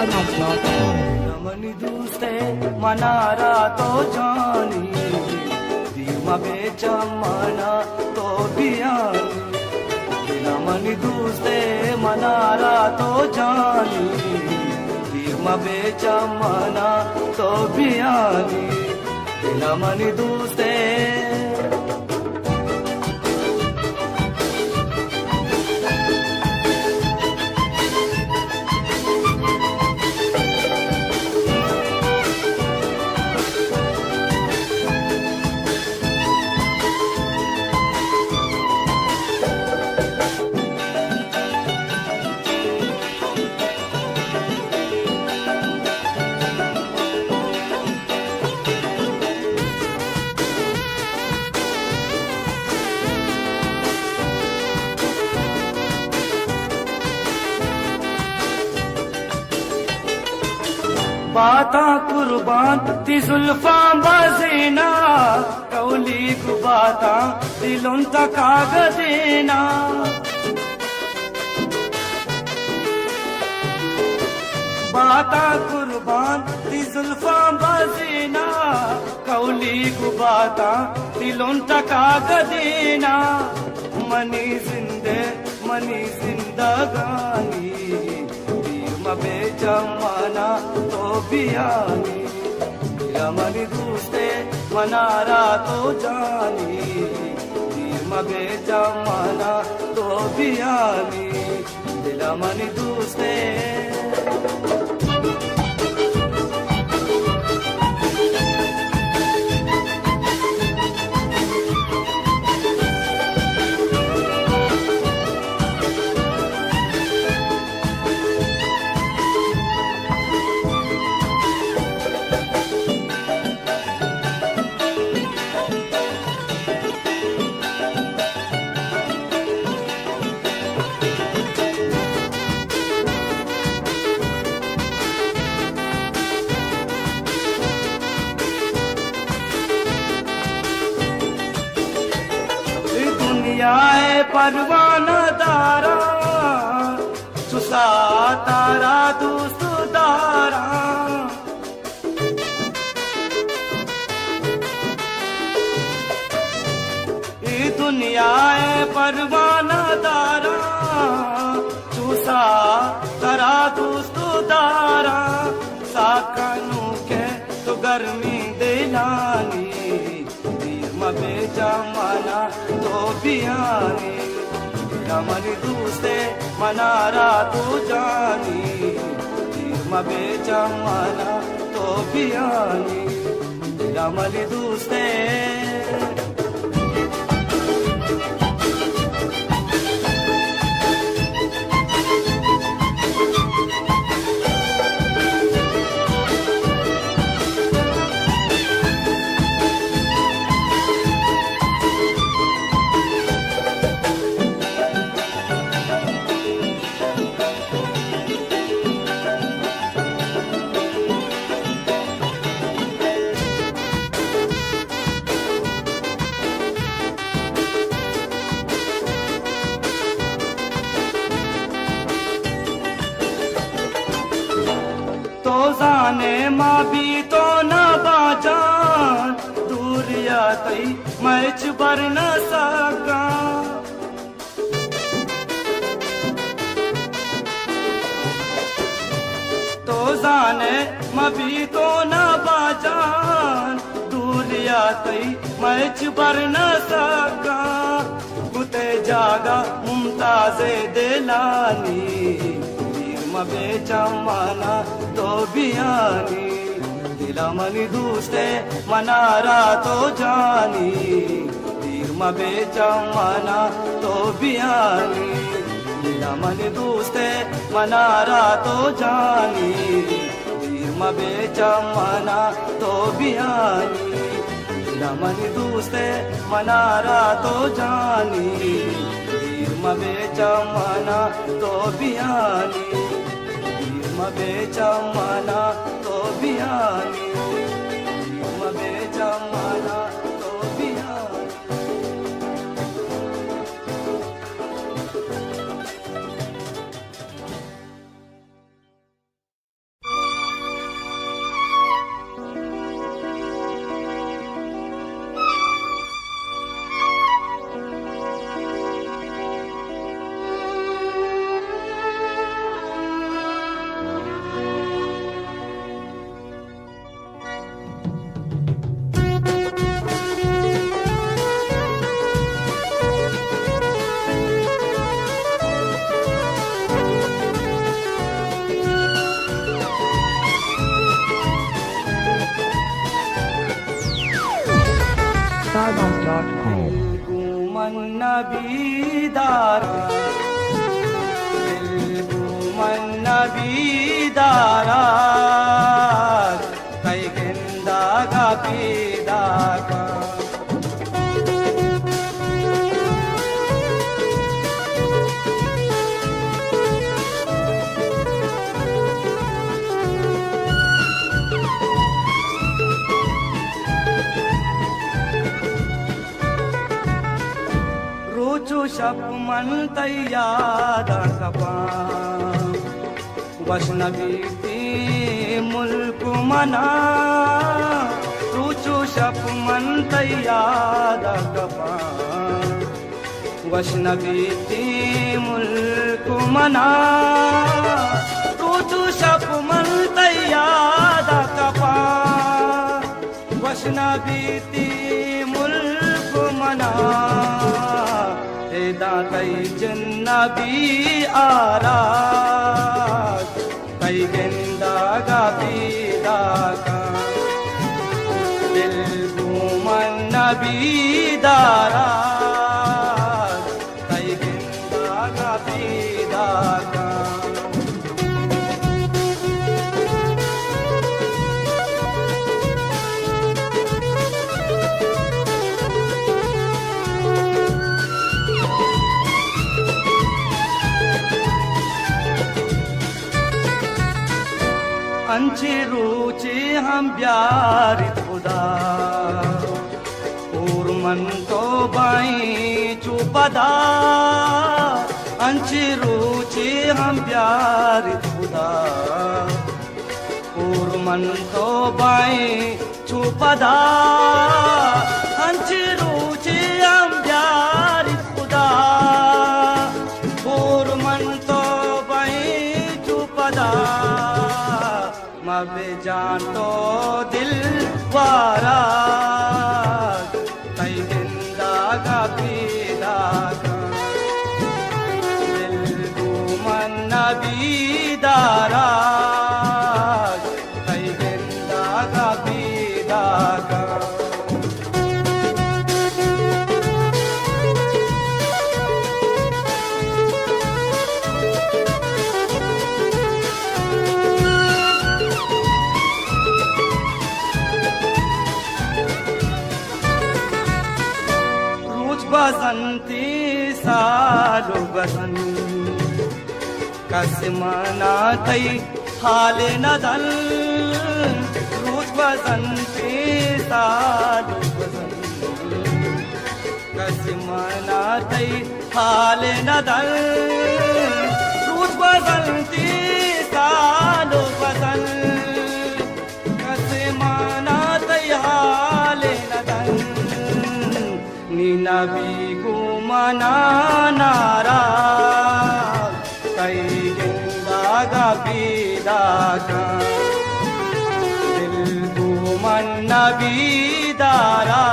Arab.com. रमनी दूसरे मनारा तो जानी दीमा बेचा मना तो बियानी रमनी दूसरे मनारा तो जानी दीमा बेचा मना तो बियानी रमनी दूसरे बाता कुर्बान ती जुल्फा बजीना कौली गुबाता दिलों तकाग देना बाता कुर्बान ती जुल्फा बजीना कौली गुबाता दिलों तकाग देना मनी जिंदगानी मबे जमाना तो बियानी रमनी दूसरे मनारा तो जानी मबे जमाना तो बियानी रमनी दूसरे दुनियाए परवाना दारा सुसा तारा दोस्त दारा दुनियाए परवाना दारा सुसा तारा दोस्त दारा साकनू के तो गर्मी दिलानी मबे जमाना तो बियानी रमनी दूसरे मनारा तो जानी मबे जमाना तो बियानी रमनी दूसरे तो जाने माँ भी तो न बाजान दूरिया तई मैच बर न सका तो जाने माँ भी तो न बाजान दूरिया तई मैच बर न सका कुते जागा मुमताजे दिलानी मबे जमाना तो बियानी दिलमनी दूसरे मनारा तो जानी मबे जमाना तो बियानी दिलमनी दूसरे मनारा तो जानी मबे जमाना तो बियानी दिलमनी दूसरे मनारा तो जानी मबे जमाना तो बियानी मबे जमाना तो बियानी मबे जमाना तो बियानी मन नबीदारा मन नबीदारा कई गिंदागा पीदागा रोचो शप मन तैयादा कपा वैष्णवी मुल्क मना रोचो शप मन तैयादा कपा वैष्णवी मुल्क मना रोचो शप मन तैयादा कपा वैष्णवी मुल्क मना कई जन्नबी आरा कई गिंदागा पीदागा दिल घूमन नबीदारा कई गिंदागा पीदागा अंचे रोचे हम प्यार खुदा और मन तो बाई चुपदा अंचे रोचे हम प्यार खुदा और मन तो बाई चुपदा अंचे रोचे हम प्यार खुदा और मन तो बाई चुपदा मबे जान तो दिल वारा कई गिंदागा पीदागा दिल घूमन नबीदारा कई गिंदागा पीदागा बसंती सालो बसन कसमना तई हाले नदल रोज बसंती सालो बसन कसमना तई हाले नदल रोज बसंती सालो बसन कसमना तई हाले नदल नबी को मना नारा कई गिंदागा पीदागा दिल को मन नबीदारा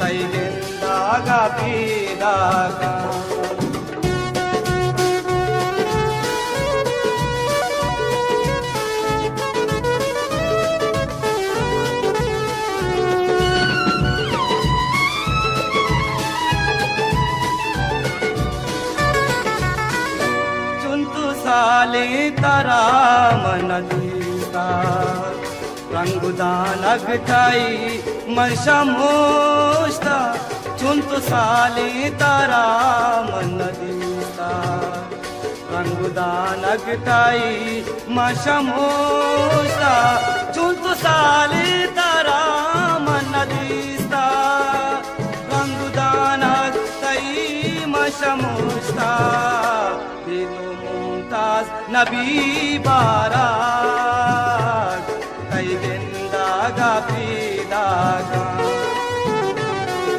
कई गिंदागा पीदागा साले तारा मन दीता रंगुदानग ठाई मशमोस्ता चुंतु साले तारा मन दीता रंगुदानग ठाई मशमोस्ता चुंतु साले तारा मन दीता रंगुदानग ठाई मशमोस्ता नबी बारा कई गिंदागा पीदागा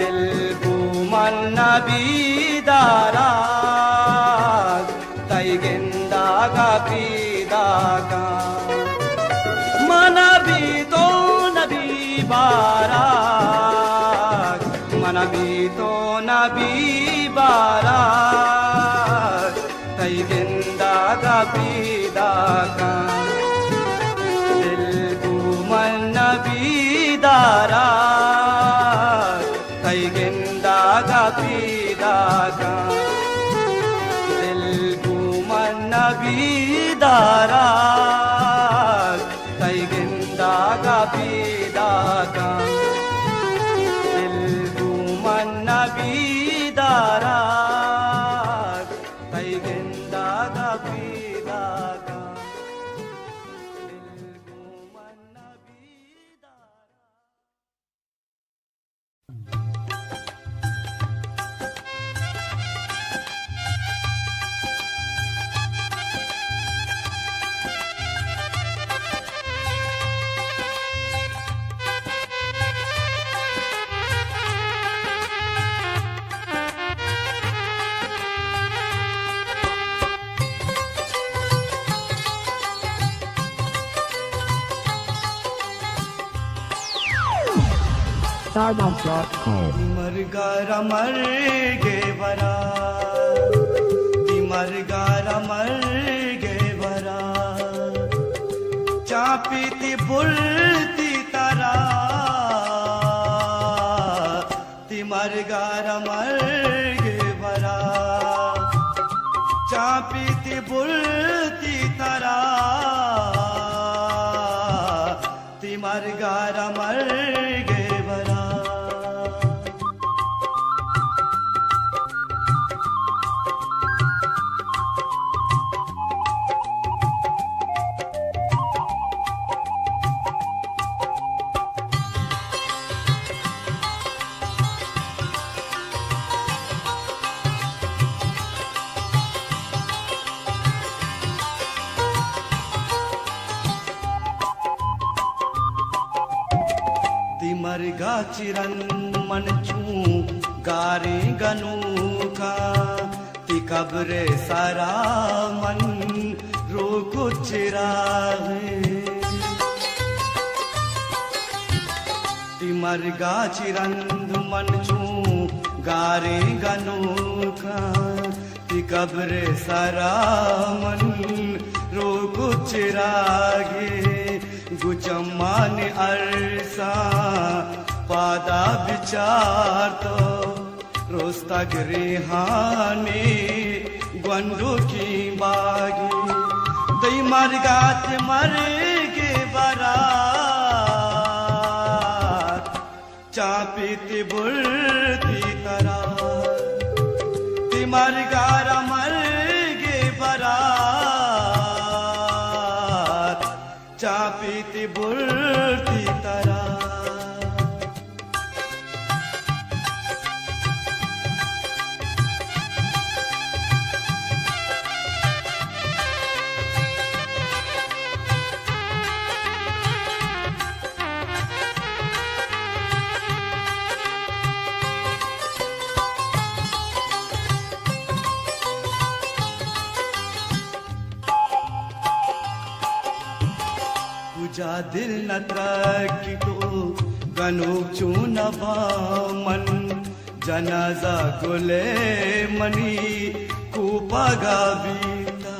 दिल घूमन नबीदारा कई गिंदागा पीदागा मन भी तो नबी बारा मन भी तो नबी बारा कई गिंदागा पीदागा दिल घूमन नबीदारा कई गिंदा का दिल गुमन नबीदारा तै गिंदा गा पीदा का दिल गुमन नबीदारा तै गिंदा गा पीदा का दिल गुमन नबीदारा। Stardust.com. तिमर गारा मर गे बरा तिमर गारा मर गे बरा चापीती बुलती तारा तिमर गारा मर गे बरा चापीती बुलती तारा तिमर गारा मर गे बरा। तिमर गा चिरन मन चू गारे गनू का ती कब्रे सारा मन रोको चिरागे तिमर गा चिरन मन चू गारे गनू का ती कब्रे सारा मन रोको चिरागे गुचम्मान अरसा पादा विचार तो रोस्तग रेहाने ग्वंडो की बागी दई मर गात मर के बारात चापीती बुलती तरा तिमर गारा मर गे बारात चापीती बुलती तरा। जा दिल न त्रकी तो गनो चूनबा मन जनाजा गुले मनी कुपगा बीता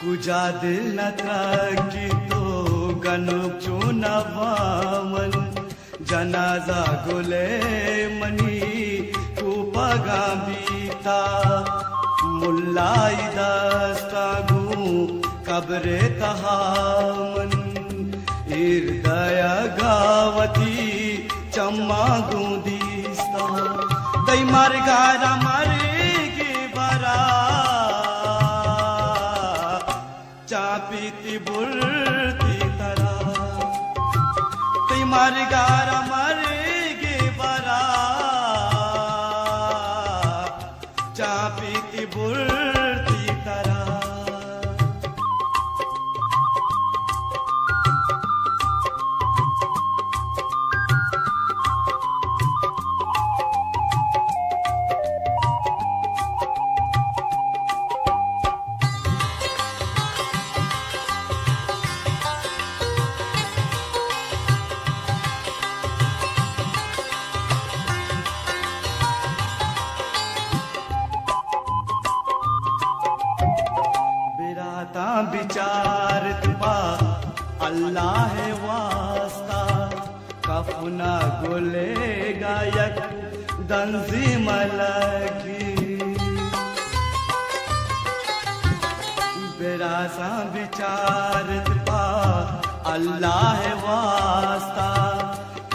कुजा दिल न त्रकी तो गनो चूनबा मन जनाजा गुले मनी कुपगा बीता मुल्लाई दस्तागू कब्रे तहामन हृदय गावती चम्मा गुदीस्ता दई मर गारा मर के बरा चापीती बुलती तरा दई मर गारा मर के बरा चापीती बुलती तरा। विचार तुपा अल्लाह वास्ता कफना गोले गायक दंजी मलगी बेरासा विचारत पा अल्लाह वास्ता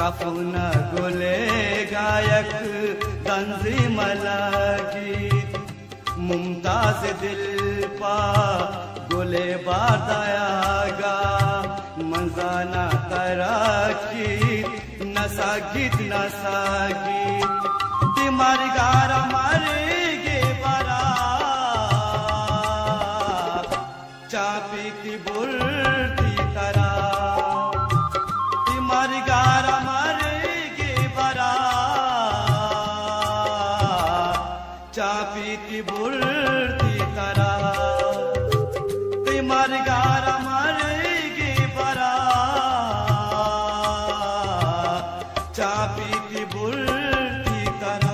कफना गोले गायक दंजी मलगी मुमताज दिल पा गोले बादायागा मंजाना तराकी नसागित नसागित तिमारी गारा मारेगे बरा चापीती बुलती तरा तिमारी गारा मारेगे बरा चापीती बुलती तरा तिमारी गारा मारेगे बरा चापीती बुलती तरा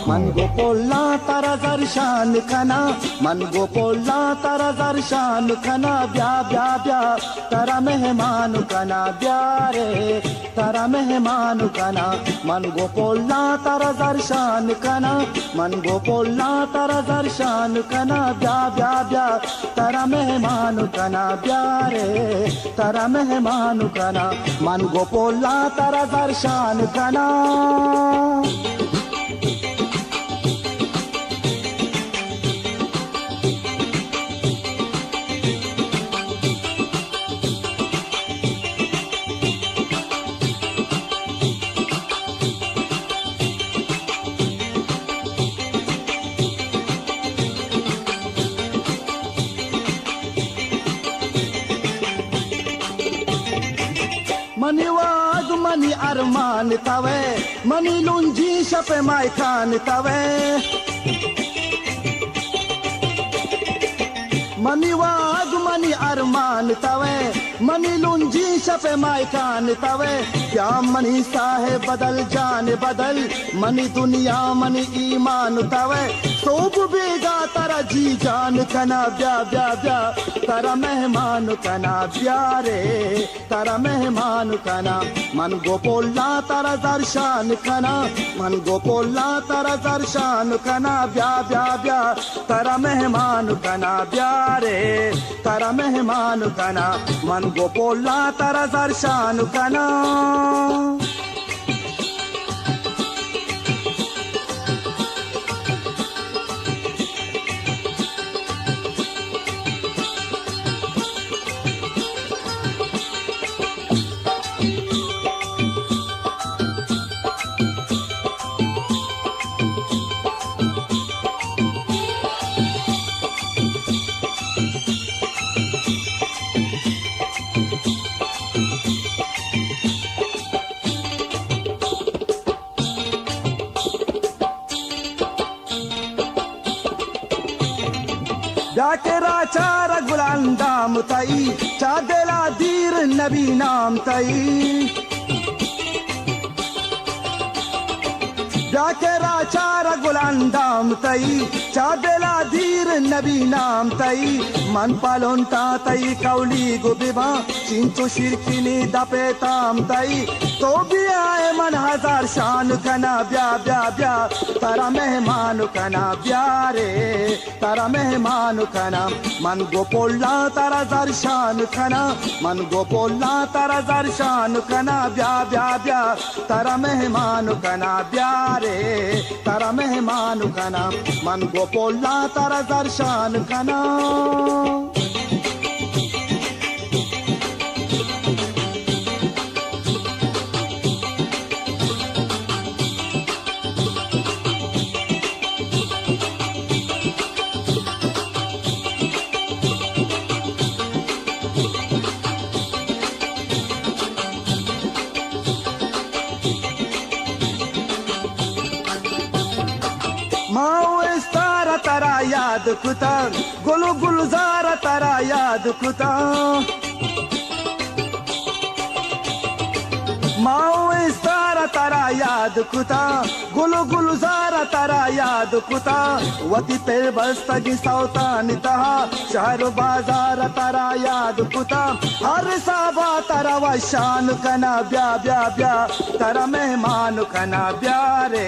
मन गोपोला तारा दर्शन खना मन गोपोला तारा दर्शन खना ब्या ब्या ब्या तारा मेहमान कना ब्या रे तारा मेहमान कना मन गोपोला तारा दर्शन खना मन गोपोला तारा दर्शन खना ब्या ब्या ब्या तारा मेहमान कना ब्या रे तारा मेहमान कना मन गोपोला तारा दर्शन खना मनी वाग मनी अरमान तवे मनी लुंजी शपे माय खान तवे मनी वाग मनी अरमान तवे मनी लुंजी शपे माय खान तवे क्या मनी साहे बदल जान बदल मनी दुनिया मनी ईमान तवे सोब बेगा तारा जी जान कना ब्या ब्या ब्या तारा मेहमान कना ब्या रे तारा मेहमान कना मन गोपोला तारा दर्शन कना मन गोपोला तारा दर्शन कना ब्या ब्या ब्या तारा मेहमान कना ब्या रे तारा मेहमान कना मन गोपोला तारा दर्शन कना जाकेरा चार गुलांदाम तई चादेला दीर नबी नाम तई जाकेरा चार गुलांदाम तई चादेला दीर नबी नाम तई मन पालोंता तई कौली गुबिबा चिंचु शिरकिनी दपे ताम तई तो भी आए मन हजार शान कना ब्या ब्या ब्या तारा मेहमान कना ब्या रे तारा मेहमान कना मन गोपोला तारा जार शान कना मन गोपोला तारा जार शान कना ब्या ब्या ब्या तारा मेहमान कना ब्या रे तारा मेहमान कना मन गोपोला तारा जार शान कना तारा याद कुता गुलु गुलजारा तारा याद कुता माओ तारा याद कुता गुलु गुलजारा तारा याद कुता वती पे बस्तगी सौतानी तहा शहर बाजार तारा याद कुता हर साबा तारा वशान कना ब्या ब्या ब्या तारा मेहमान कना ब्या रे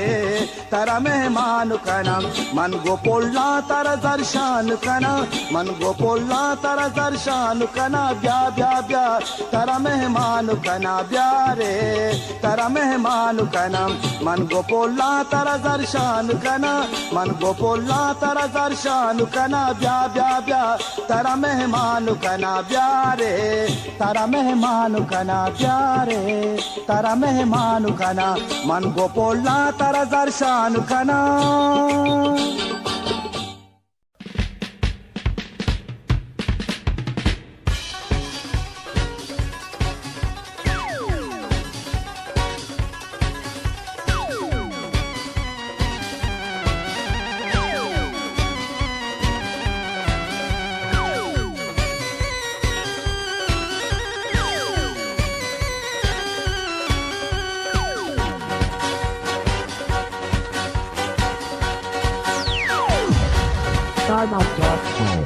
तारा मेहमान कना मन गोपोला तारा दर्शान कना मन गोपोला तारा दर्शान कना ब्या ब्या ब्या तारा मेहमान कना ब्या रे तारा मेहमान कना मन गोपोला तारा दर्शान कना मन गोपोला तारा दर्शान कना ब्या ब्या ब्या तारा मेहमान कना ब्या रे तारा मेहमान कना ब्या रे तारा मेहमान कना मन गोपोला तारा दर्शान कना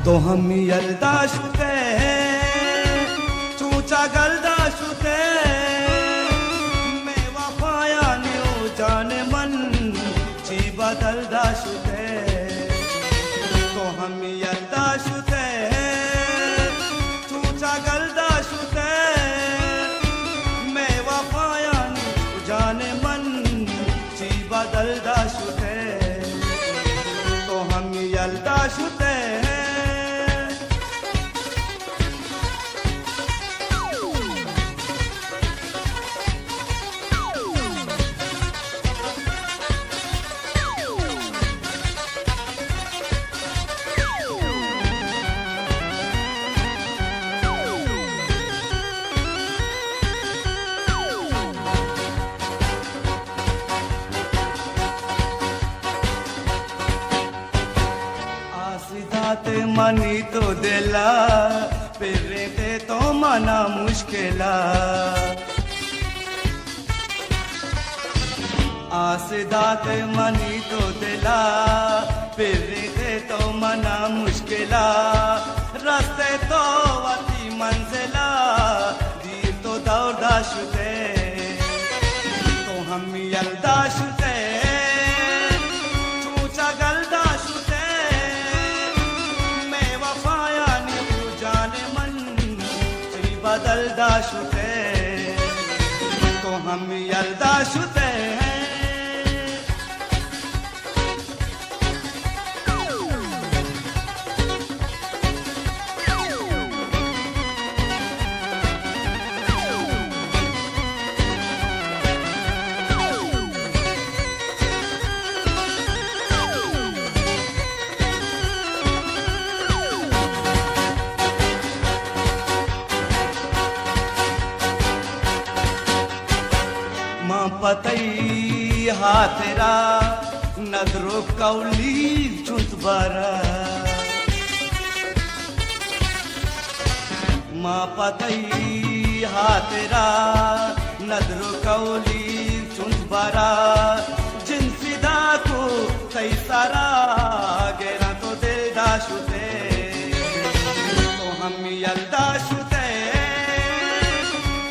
तो हम यल्दा शुते चूचा गल्दा शुते मैं वफाया न्यू जाने मन ची बदलदा शुते तो हम यल्दा शुते चूचा गल्दा शुते मैं वफाया न्यू जाने मन ची बदलदा शुते तो हम यल्दा शुते मनी तो दिला फिरते तो मना मुश्किला आसदात मनी तो दिला फिरते तो मना मुश्किला रास्ते तो वती मंजिला दीर तो दौड़ा शुते तो हम यल्दा शुते चूचा गल्दा शुते बदलदा शुते तो हम यल्दा शुते पतई हाथरा नजरो कौली चुतबारा माँ पतई हाथरा नजरो कौली चुतबारा जिनसिदा को कई सारा गेरा तो दिलदा शुते तो हम यल्दा शुते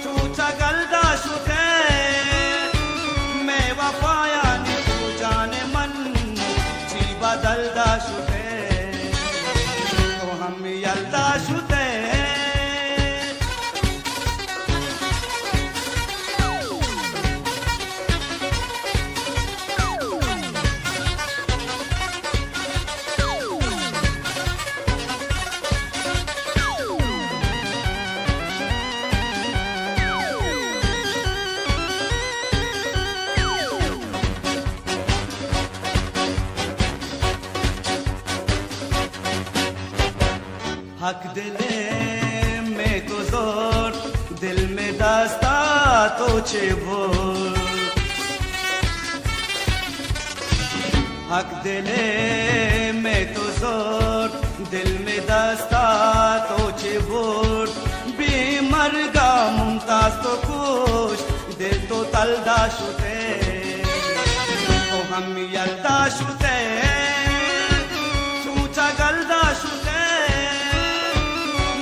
चूचा गल्दा शुते हक दिले में तो जोर दिल में दास्ता तो छे भोर हक दिले में तो जोर दिल में दास्ता तो छे भोर बेमरगा मुमताज तो खुश दिल तो तलदा शुते तो हम यलदा शुते सूचा गलदा शुते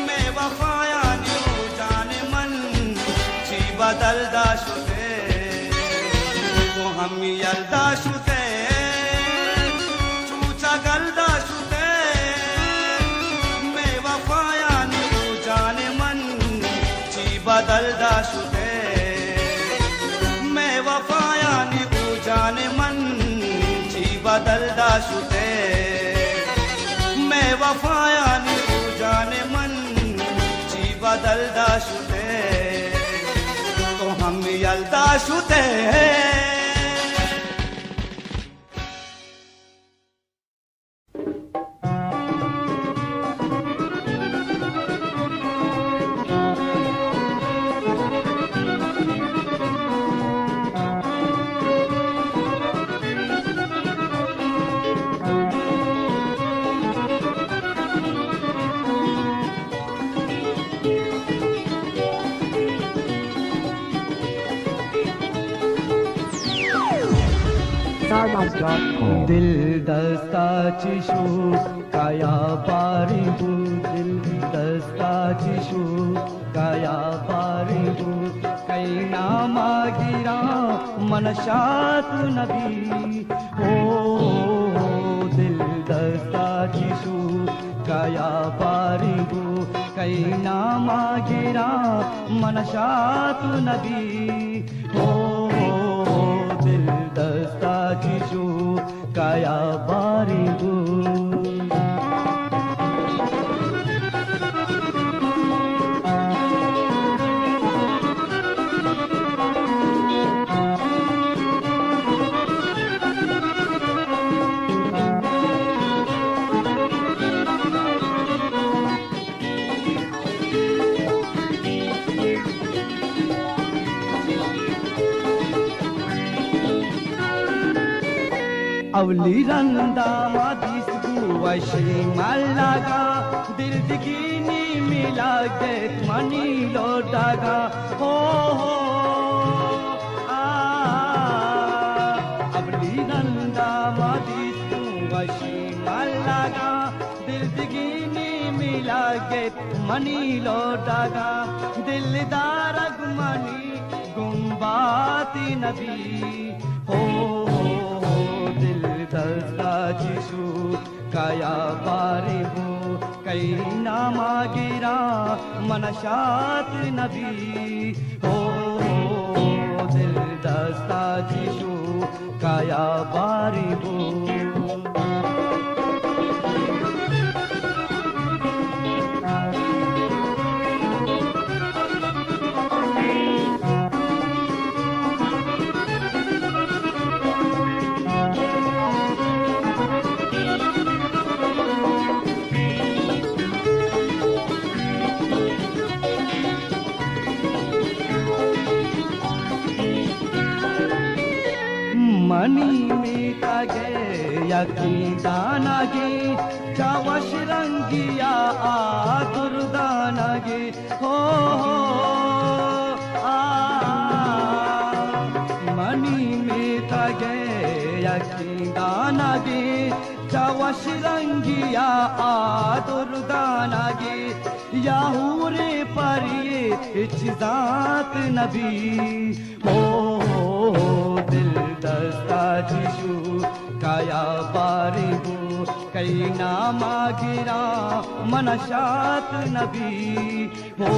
मैं वफाया न्यू जाने मन ची बदलदा शुते तो हम यलदा शुते सूचा गलदा शुते मैं वफाया न्यू जाने मन ची बदलदा शुते मैं वफाया न्यू जाने मन ची बदलदा शुते मैं वफाया न्यू जाने मन ची बदलदा शुते तो हम यलदा शुते दिल दस्ता चिशु काया पारिबु दिल दस्ता चिशु काया पारिबु कैना मागिरा मनशात नबी ओ दिल दस्ता चिशु काया पारिबु कैना मागिरा मनशात नबी ओ दिल दस्ता चिशु काया बारिबु अवली रंदा मादिस गुवशी मल्लागा दिल दिगिनी मिला के मनी लोटागा हो अवली रंदा मादिस गुवशी मल्लागा दिल दिगिनी मिला के मनी लोटागा दिलदार मनी गुम्बाती नबी हो दस्ता चिशु काया बारिबु कैना मागिरा मनशात नबी हो दिल दस्ता चिशु काया बारिबु मनी मीता गे यकी दाना गे चावश रंगिया दुर्दाना गे हो मनी मीता गे यकी दाना गे चावश रंगिया दुर्दाना गे याहूरे परिये इज्जात नबी हो दिल दस्ता चिशु काया बारिबु कैना मागिरा मनशात नबी हो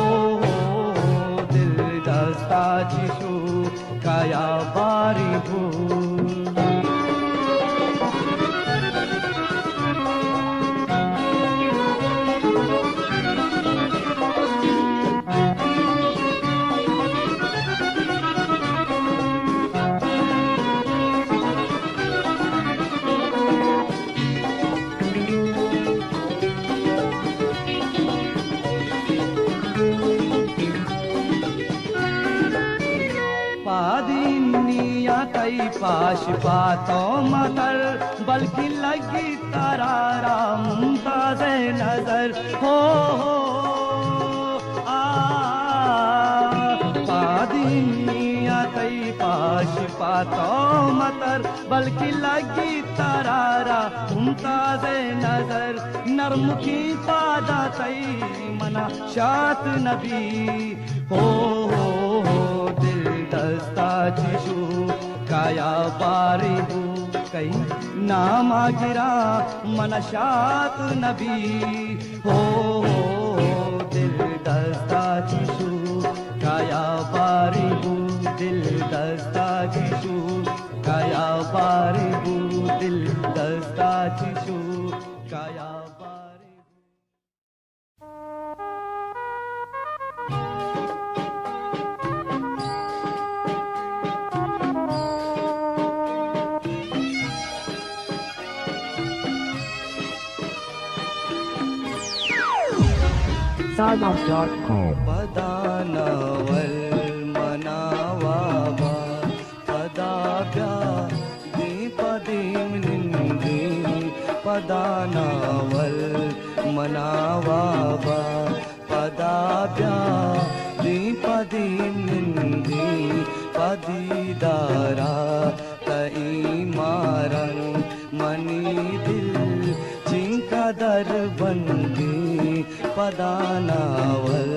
दिल दस्ता चिशु काया बारिबु तई पाश पातो मतर बल्कि लगी तरारा मुमताज नजर हो पादिनिया तई पाश पातो मतर बल्कि लगी तरारा मुमताज नजर नरम की पादा तई मना शात नबी हो दिल दस्ता जिशु काया बारिबू कई नामा गिरा मनशात नबी हो दिल दस्ता जिशु काया बारिबू दिल दस्ता जिशु काया बारिबू दिल दस्ता जिशु काया Sargov.com. पदानवल मनावाबा पदाभ्या दीपदीम निंदी पदानवल मनावाबा पदाभ्या दीपदीम निंदी पदीदारा तई मारं मनी दिल चिंका दर बंदी पदानावल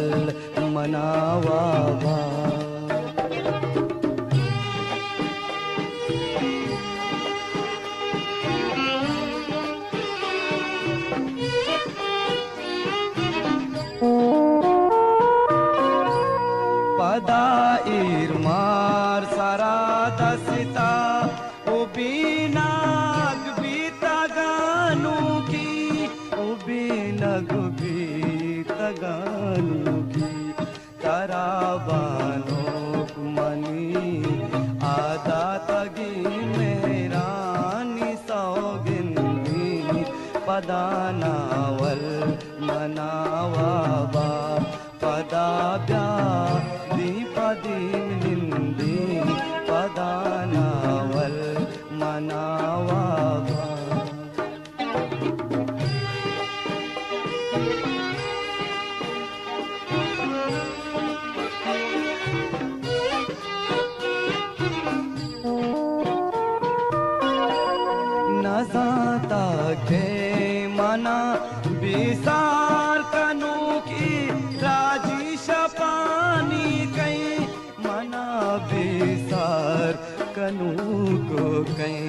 मनावाबा पदा इरमार सारा दसिता उबीनाग बीता गानू की उबीनग गानू की तराबानो मनी आदा तगी मेहरानी सौगिंदी पदानावल मनावाबा पदाभ्या दीपदीम निंदी पदानावल मनावाबा नजाता के मना बिसार कनू की राजी शपानी कई मना बिसार कनू को कई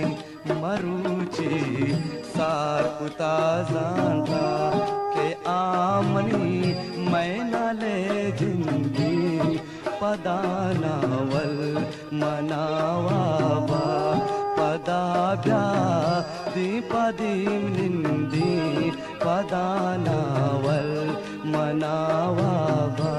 मरुची सार पुता जानता के आमनी मैं न ले जिंदगी पदानावल मनावाबा पदाभ्या दीपदीम निंदी पदानावल मनावाबा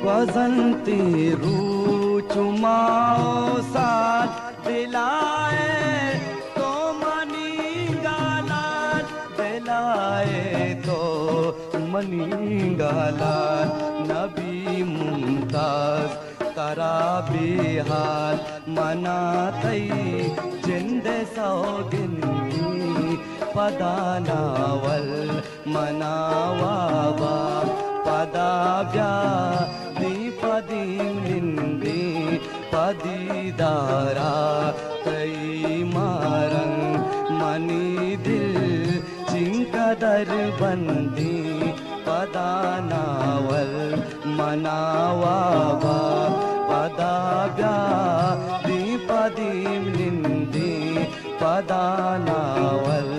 वजंती रू चुमाओ साथ दिलाए तो मनी गालाल दिलाए तो मनी गालाल नबी मुमताज तरा बिहार मनातई जिंद सौगिंदी पदानावल मनावाबा पदाभ्या दीपदीम निंदी पदीदारा तई मारं मनी दिल चिंकदर बंदी पदानावल मनावाबा पदाभ्या दीपदीम निंदी पदानावल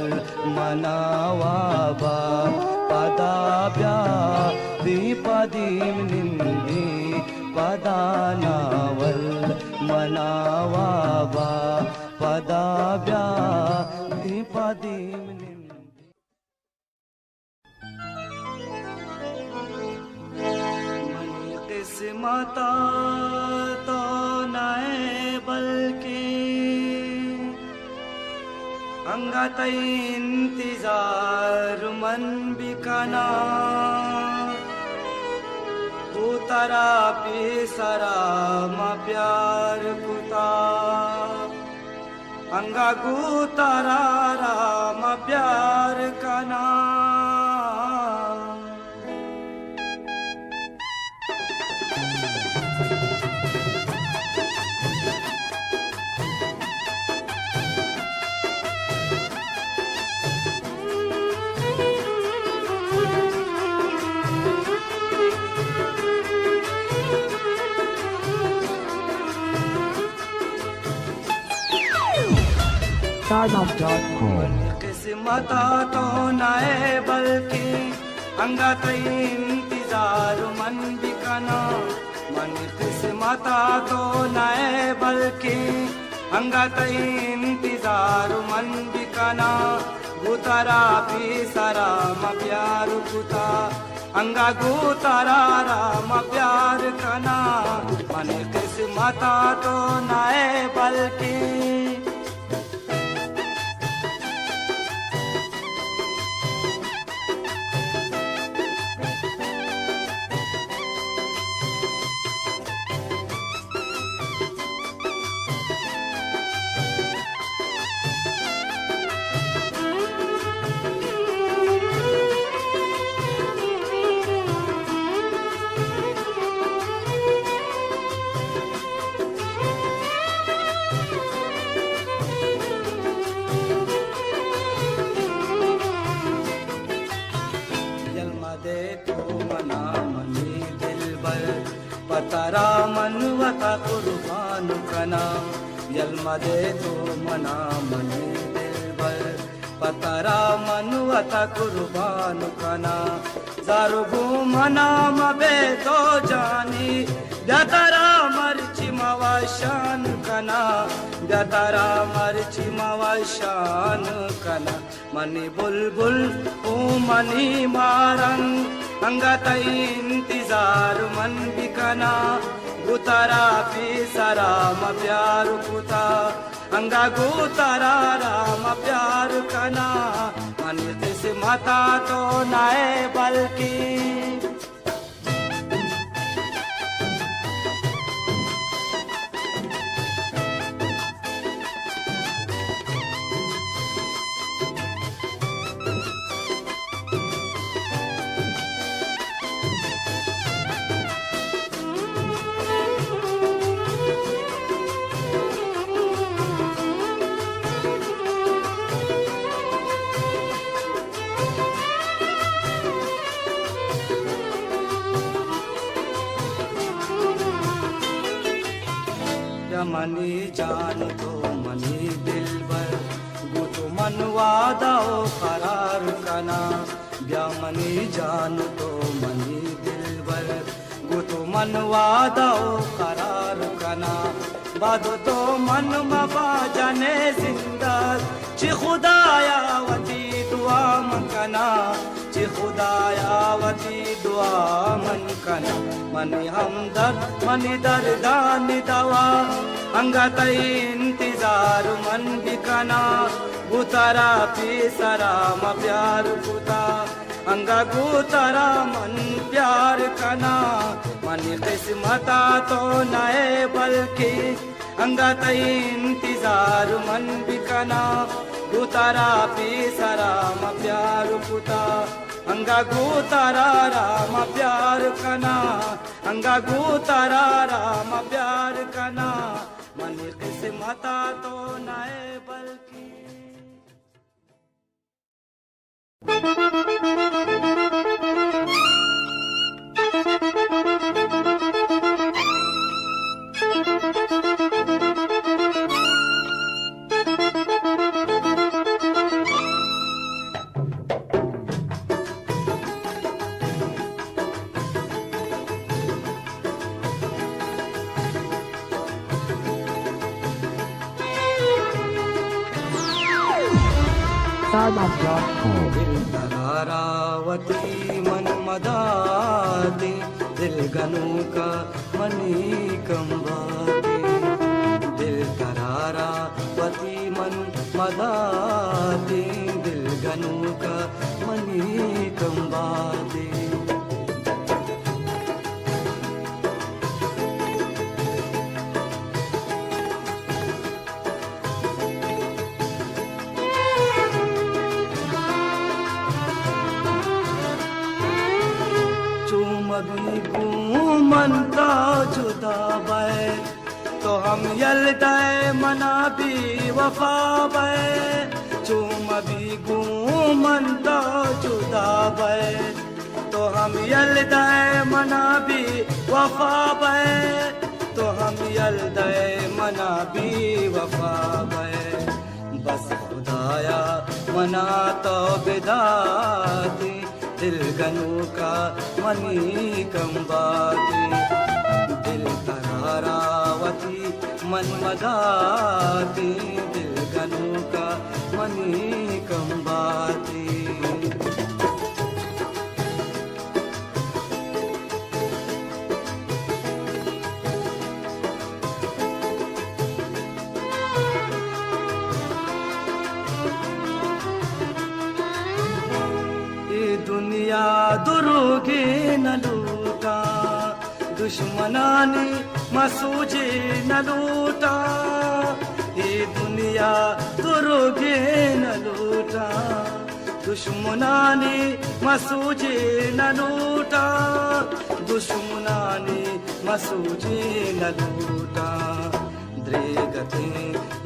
मनावाबा पदाभ्या दीपदीम निंदी पदानावल मनावाबा पदाभ्या दीपदीम निंदी मनी किस्मता तो नए बल्कि अंगतई इंतजार मन बिकना उतरा पिसरा म प्यार कुता अंगा गुतरा राम प्यार कना किस्मता तो नए बल्कि अंगत इंतजार मन बिकना मन किस्मता तो नए बल्कि अंगत इंतजार मन बिकना गुतरा पिसरा म प्यार कुता अंगा गुतरा राम प्यार कना मन किस्मता तो नए बल्कि पतरा मनवता कुर्बान कना यलमदे तो मना मनी दिलबर पतरा मनवता कुर्बान कना जारुगु मना मबे तो जानी दतरा मर्ची मवाशान कना दतरा मर्ची मवाशान कना मनी बुलबुल ओ मनी मारंग अंगत इंतजार मन बिकना गुतरा पिसरा म प्यार कुता अंगा गुतरा राम प्यार कना मन किस्मता तो नए बल्कि मनी जान तो मनी दिलबर गुतु मनवादा ओ करार कना ब्या मनी जान तो मनी दिलबर गुतु मनवादा ओ करार कना बाद तो मन मबा जाने जिंदा ची खुदाया वती दुआ मनकना ची खुदाया वती दुआ मनकना मनी हमदर्द मनी दर्दानी दवा अंगत इंतजार मन बिकना गुतरा पिसरा म प्यार कुता अंगा गुतरा मन प्यार कना मन किस्मता तो नए बल्कि अंगत इंतजार मन बिकना गुतरा पिसरा म प्यार कुता अंगा गुतरा राम प्यार कना अंगा गुतरा राम प्यार कना मन किस्मता तो नए बल्कि तारावती मन मदाती दिल गनु का मनी कंबाती दिल करारावती मन मदाते दिल गनु का मनी कंबाते चूमबी घूमनता जुदा बै तो हम यलदाय मना भी वफा बै चूमबी घूमनता जुदा बै तो हम यलदाय मना भी वफा बै तो हम यलदाय मना भी वफा बै बस खुदाया मना तो बिदाती दिल गनु का मनी कंबाती दिल करारावती मन मदाती दिल गनु का मनी कंबाती दुनिया दुरुगे न लूटा दुश्मनानी मसूजे न लूटा ये दुनिया दुरुगे न लूटा दुश्मनानी मसूजे न लूटा दुश्मनानी मसूजे न लूटा द्रेगते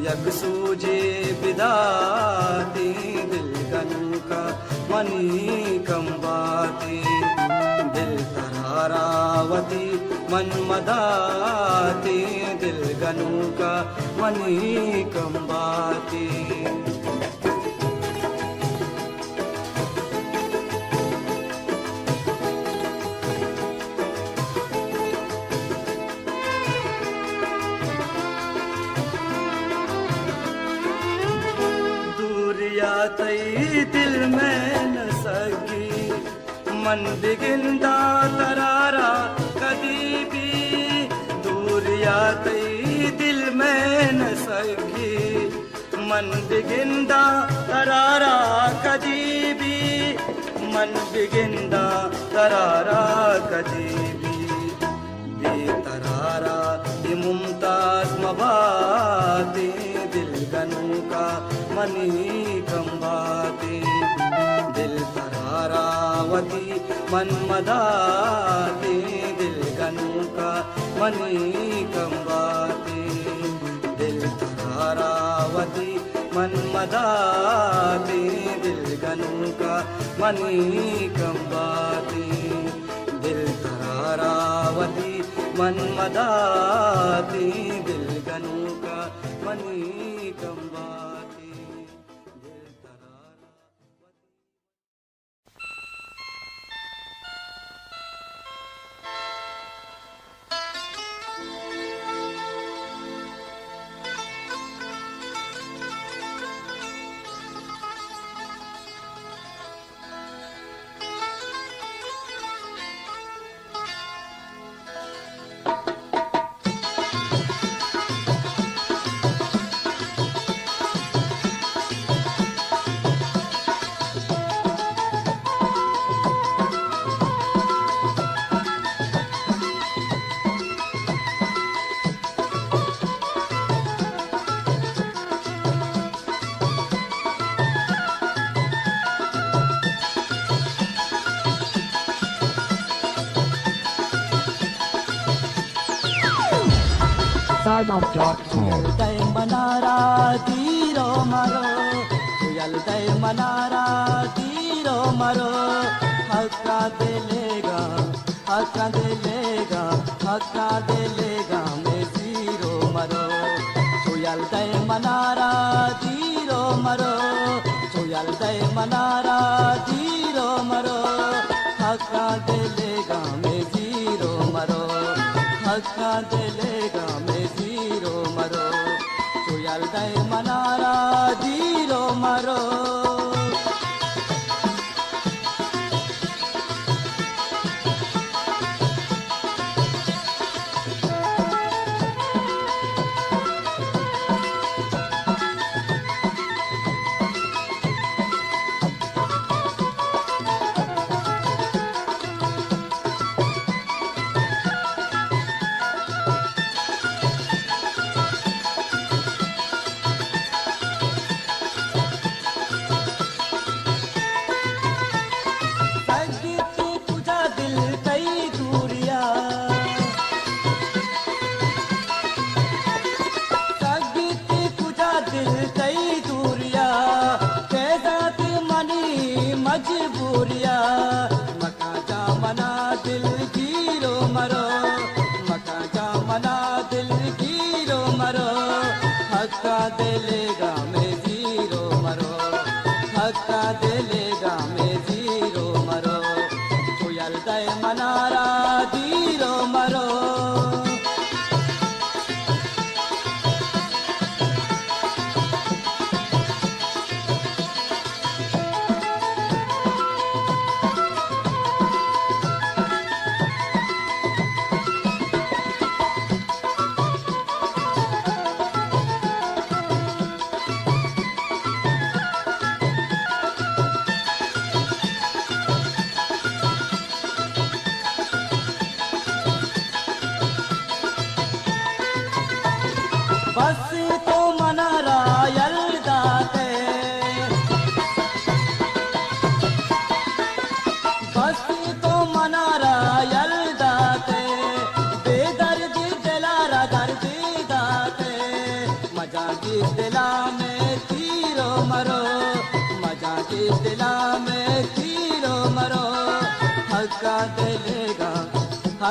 यग सूजे बिदाती दिल गनु का मनी कंबाती दिल करारावती मन मदाती दिल गनु का मनी कंबाती तई दिल में न सकी मन बिगिंदा तरारा कदी भी दूर या तई दिल में न सकी मन बिगिंदा तरारा कदी भी मन बिगिंदा तरारा कदी भी बेतरारा ये मुमताज मबाती दिल गनु का मनी कंबाती दिल करारावती मन मदाती दिल गनु का मनी कंबाती दिल करारावती मन मदाती दिल गनु का मनी कंबाती दिल करारावती मन मदाती दिल गनु का money कंबाती Yalday manara tiro maro Yalday manara tiro maro Hakka delega Hakka delega Hakka delega me tiro maro Yalday manara tiro maro Yalday manara tiro maro Hakka delega me tiro maro Hakka delega me tiro maro Yalday manara tiro maro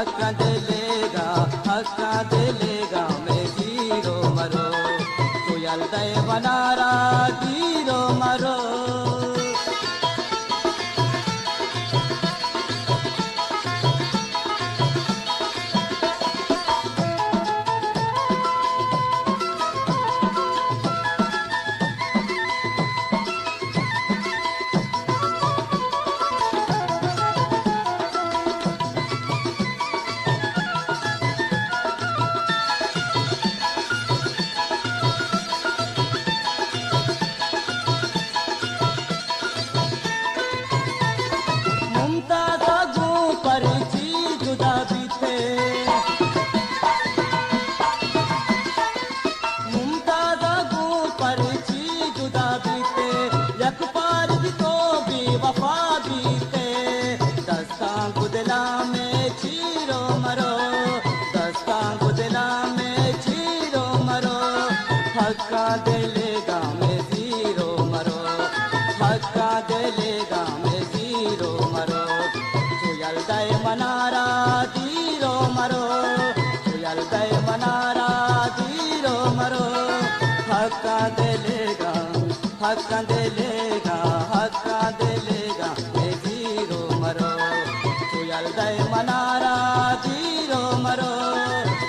हक्का दिलेगा मैं zero मरो तो यल्दय बनारा zero मरो हक्का दिलेगा मैं zero मरो हक्का दिलेगा मैं zero मरो तू यल्दय Mannara zero मरो तू यल्दय मनारा जीरो मरो हक्का दिलेगा मैं जीरो मरो तू यल्दय मनारा जीरो मरो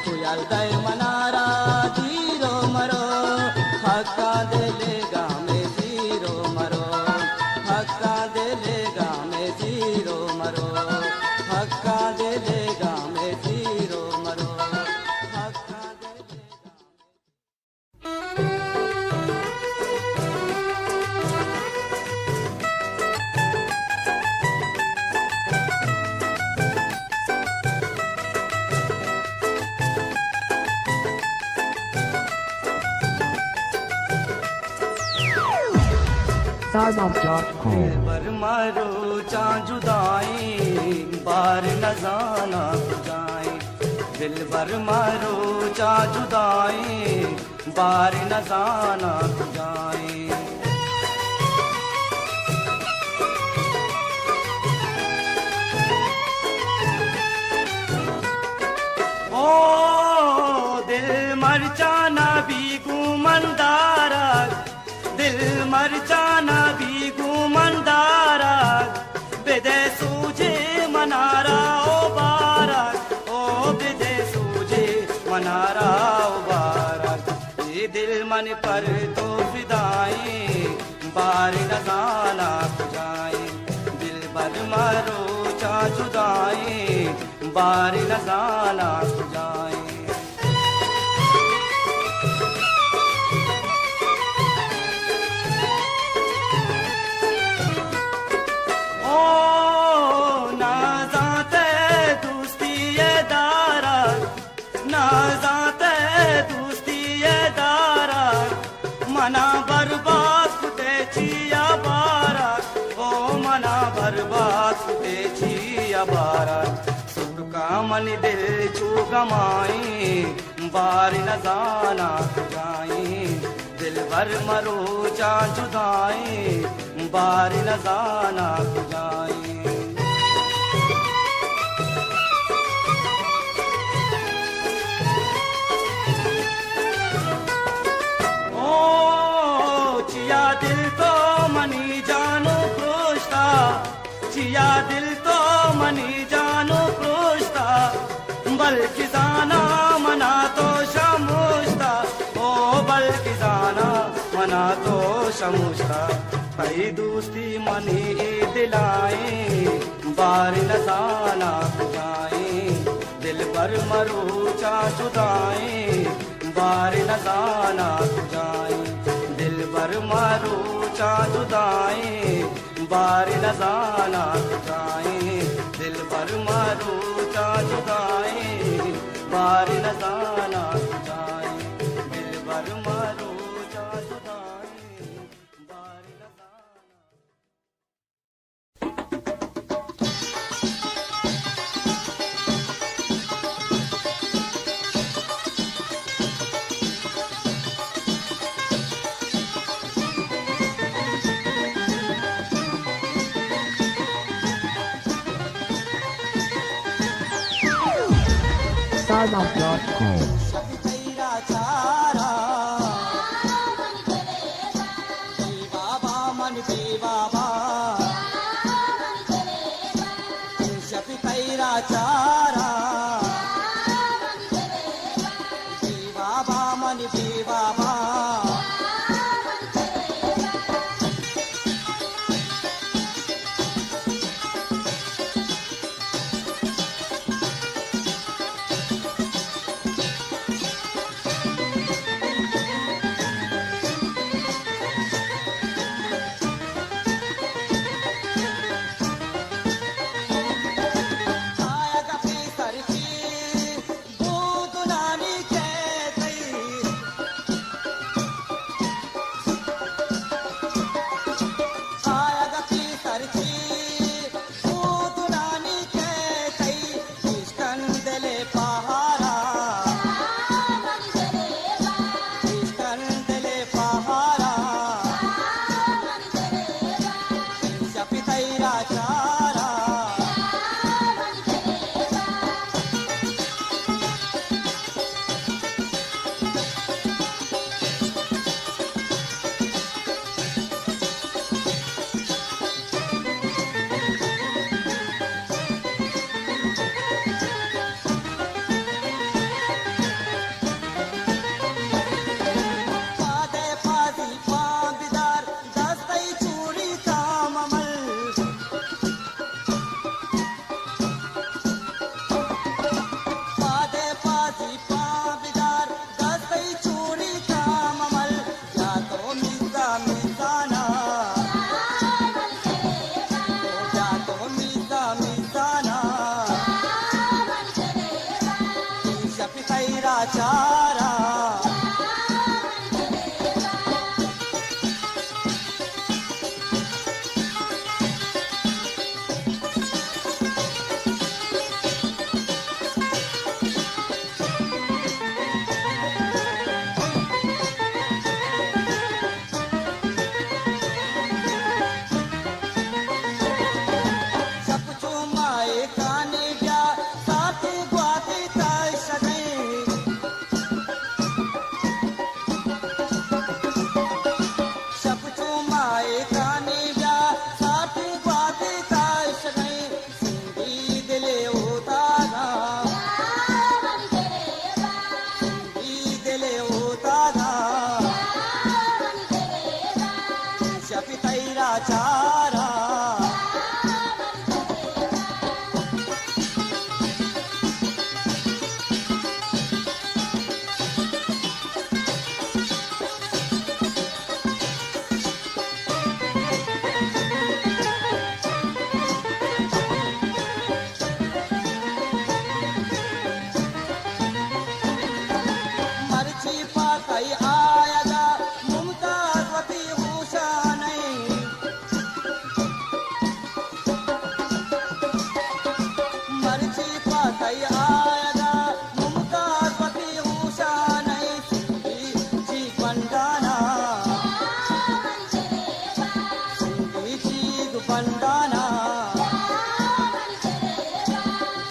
तू यल्दय मनारा जीरो मरो हक्का दिलेगा मैं जीरो मरो हक्का दिलेगा मैं जीरो मरो हक्का दिलेगा मैं जीरो मरो हक्का दिलेगा Starbucks.com. बर मारो चा जुदाई बार न जाना जाए दिल भर मारो चा जुदाई बार न जाना जाए ओ दिल मर जाना भी गुमंदारा दिल मर जाना भी गुमंदारा बेदे सूझे मनारा ओ बारक ओ बेदे सूझे मनारा ओ बारक ये दिल मन पर तो फिदाई बार न जाना जाए दिल भर मारो चा जुदाई बार न जाना जाए मना बर्बाद कुते छिया बारा ओ मना बर्बाद कुते छिया बारा सुख का मन दिल छू गमाई बार न जाना जाई दिल भर मरो चा जुदाई बार न जाना जाई दिल तो मनी जानो प्रोष्टा चिया दिल तो मनी जानो प्रोष्टा बल्कि जाना मना तो शमुष्टा ओ बल्कि जाना मना तो शमुष्टा कई दोस्ती मनी दिलाए बार न जाना जाए दिल भर मरो चा जुदाए बार न जाना जाए दिल भर मारो चा जुदाई बार न जाना जाए दिल भर मारो चा जुदाई बार न जाना जाए दिल भर मारो चा जुदाई बार न जाना startup.com. शक्ति तैरा चारा बाबा मन बे बाबा शक्ति तैरा चारा बाबा मन बे बाबा चारा चारा मर्ची पाकई आयगा मुमताजवती हुसैन मर्ची पाकई आयगा मुमताजवती हुसैन जी बंडाना जी बंडाना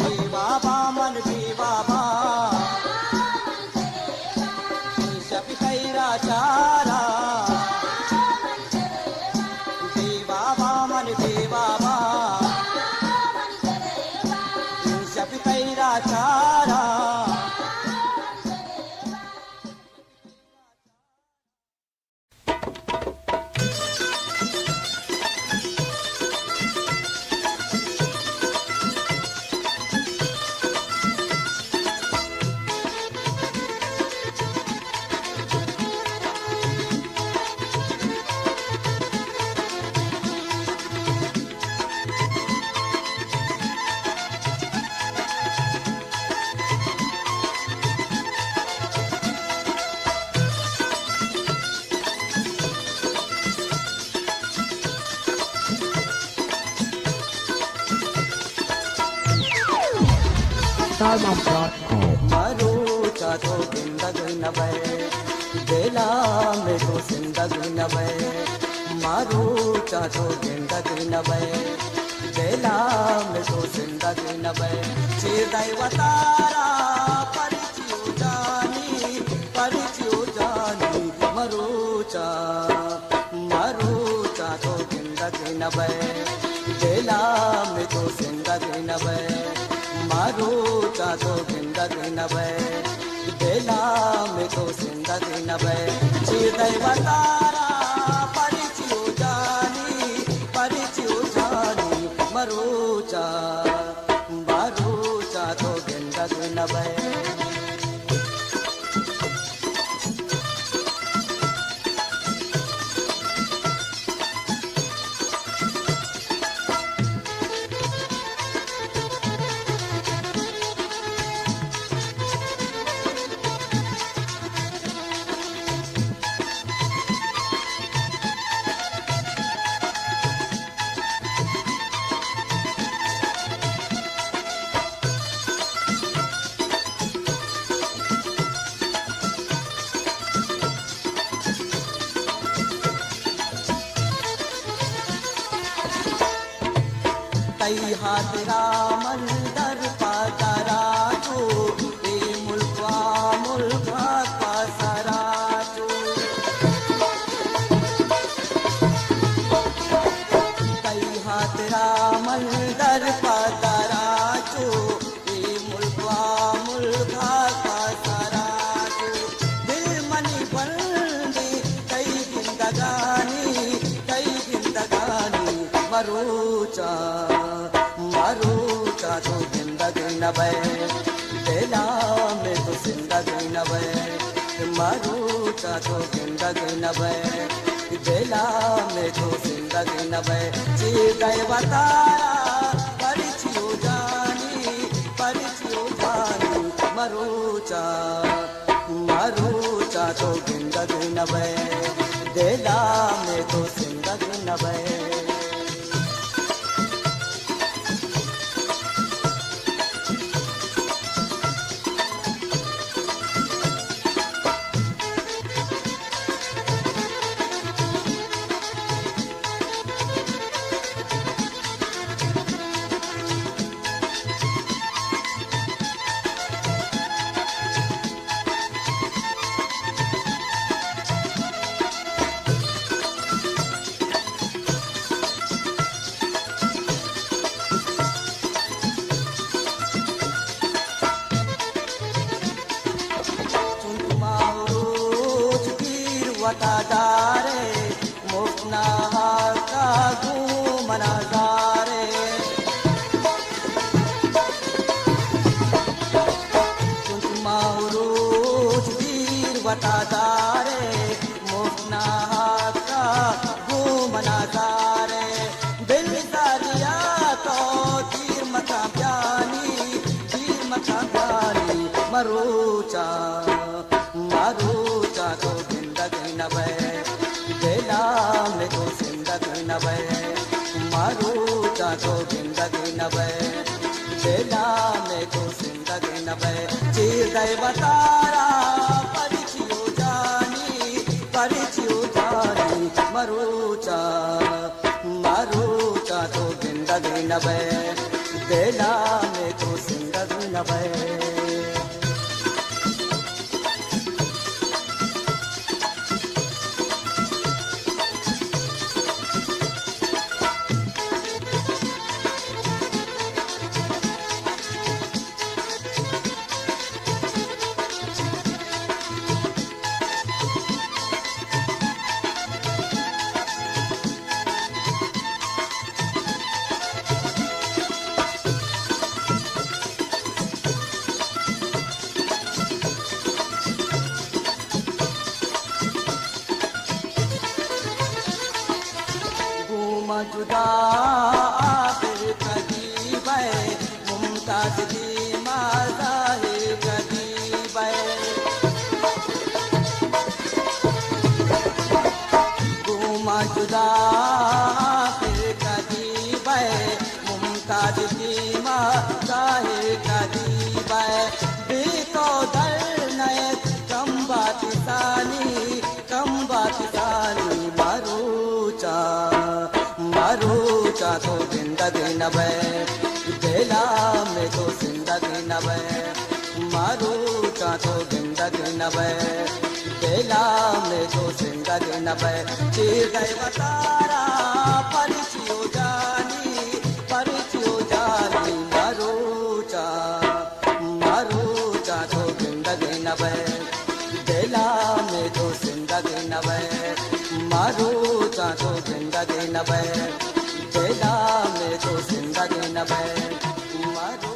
जी बाबा मन जी बाबा चारा दे बाबा मन दे बाबा जब तेरा चारा startup.com. मारो चातो जिंदगी न बे बेला में तो जिंदगी न बे मारो चातो जिंदगी न बे बेला में तो जिंदगी न बे चे दैवतारा चा मारूचा तो जिंदगी न बे बेला में तो जिंदगी न बे मारूचा तो जिंदगी न बे बेला में तो जिंदगी न बे चिदैव तारा परिचियो जानी मरूचा मारूचा तो जिंदगी न बे कई हाथ रामन दर पातारा तू ए मुल्का का सारा तू कई हाथ रामन दर पातारा तू ए मुल्का का सारा तू दिल मनी बंदी कई जिंदगानी मरूचा तो जिंदगी न बे बेला में तो जिंदगी न बे मरूचा तो जिंदगी न बे बेला में तो जिंदगी न बे चिदैव तारा परिचियो जानी मरूचा तो जिंदगी न बे बेला में तो जिंदगी न बे वतादारे मुफना का घूमनादारे मारूज वीर वतादारे मुफना का घूमनादारे दिल दारिया तो तीर मथा प्यानी मरूचा तो जिंदगी न बे बेला में तो जिंदगी न बे मरूचा तो जिंदगी न बे बेला में तो जिंदगी न बे चिदैव तारा परिचियो जानी मरूचा तो जिंदगी न बे बेला में तो जिंदगी न बे जुदा आखिर कदीब मुमताज की माज़ाहिर कदीब गुमा जुदा आखिर कदीब मुमताज की माज़ाहिर कदीब बेतो दर नए कम बात सानी मरूचा तो जिंदगी न बे बेला में तो जिंदगी न बे मरूचा तो जिंदगी न बे बेला बेला में तो जिंदगी न बे चीर गए बतारा परिचियो जानी मरूचा तो जिंदगी न बे बेला में तो जिंदगी न बे मरूचा तो जिंदगी न बे बेला में तो जिंदगी न बे मरूचा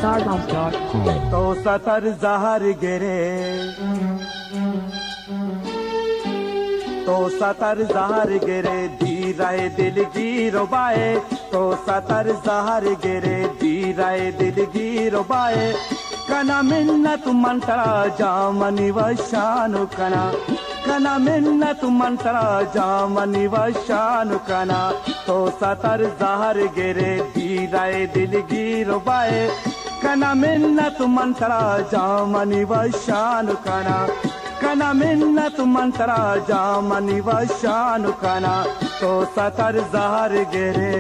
Stardust.com. तो सतर जहर गिरे तो सतर जहर गिरे धीराए दिल गिरो बाए तो सतर जहर गिरे धीराए दिल गिरो बाए कना मिन्नत मंत्रा जामनि वशानु कना मिन्नत मंत्रा जामनि वशानु कना तो सतर जहर गिरे धीराए दिल गिरो बाए कना मिन्नत मंत्रा जामनि वशानु कना मिन्नत मंत्रा जामनि वशानु कना तो सतर जहर गिरे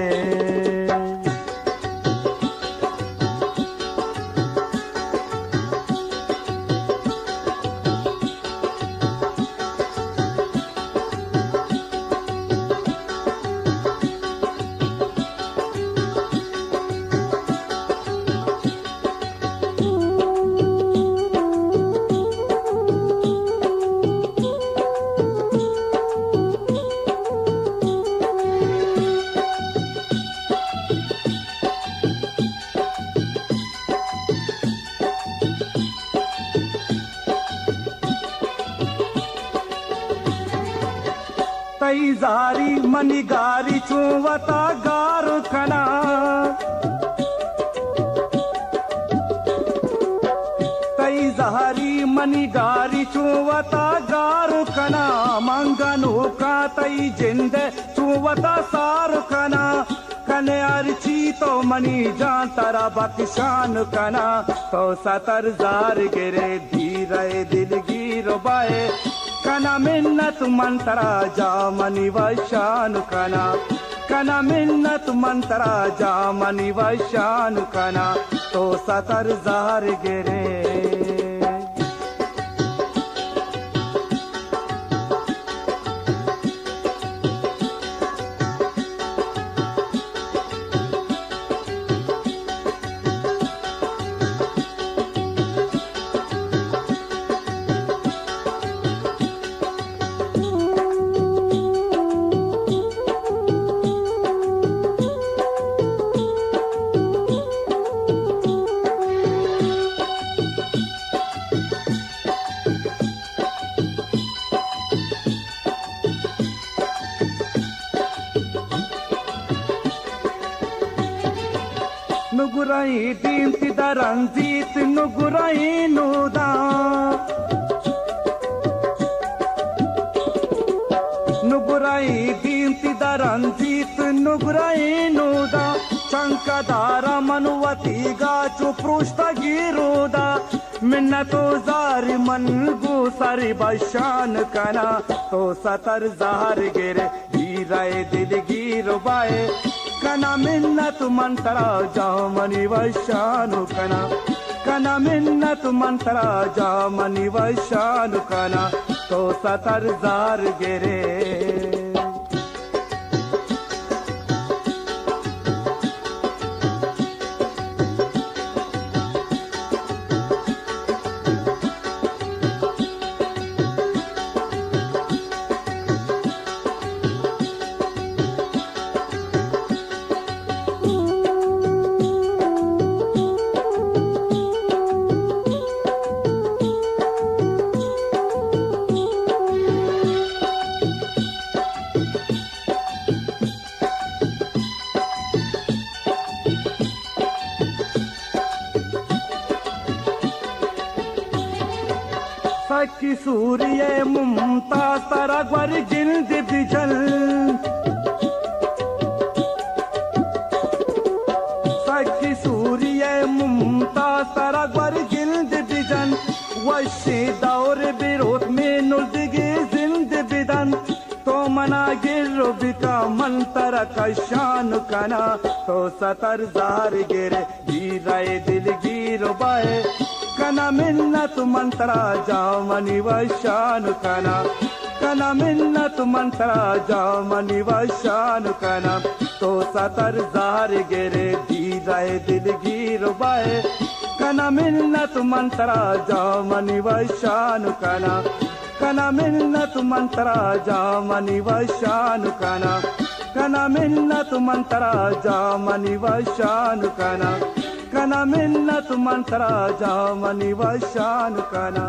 तई जारी मनी गारी चुवता गारु कना तई जारी मनी गारी चुवता गारु कना मंगनु का तई जिंद चुवता सारु कना कने अर्ची तो मनी जान तरा बख्शान कना तो सतर जार गिरे धीरे दिल गिरो बाए कना मिन्नत मंत्रा जामनि वशानु कना मिन्नत मंत्रा जामनि वशानु कना तो सतर जहर गिरे ನುಗುರೈ ದೀಂತಿದ ರಂಜಿತ್ ನುಗುರೈ ನೂದ ನುಗುರೈ ದೀಂತಿದ ರಂಜಿತ್ ನುಗುರೈ ನೂದ ಶಂಕದಾರ ಮನುವತಿಗ ಚುಪೃಷ್ಟಗಿರುದ मिन्नतो जारी मनगु सारी बशान कना तो सतर जहर गिरे धीराए दिल गिरो बाए कना मिन्नत मंत्रा जामनि वशानु कना मिन्नत मंत्रा जामनि वशानु कना तो सतर जहर गिरे सखी सूर्य मुमताज तारा ग्वर जिल्द बिजल सखी सूर्य मुमताज तारा ग्वर जिल्द बिजन वशी दौर बिरोध में नुर्दगी जिंद बिदन तो मना गिर बिका मंतर कशान कना तो सतर जार गिरे गिराए दिल गिर बाए कना मिन्नत मंत्रा जामनि वशान कना कना मिन्नत मंत्रा जामनि वशान कना तो सतर जार गिरे गिराए दिल गिर बाए कना मिन्नत मंत्रा जामनि वशान कना कना मिन्नत मंत्रा जामनि वशान कना कना मिन्नत मंत्रा जामनि वशान कना कना मिन्नत मंत्रा जामनि वशान कना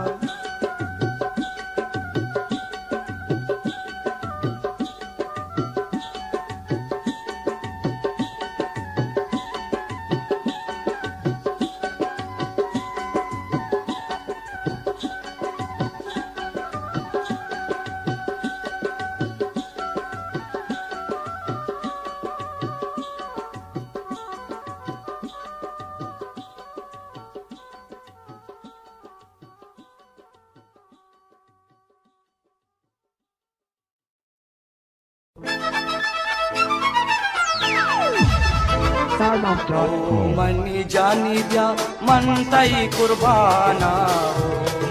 मनी जानी ब्या मनतई कुर्बाना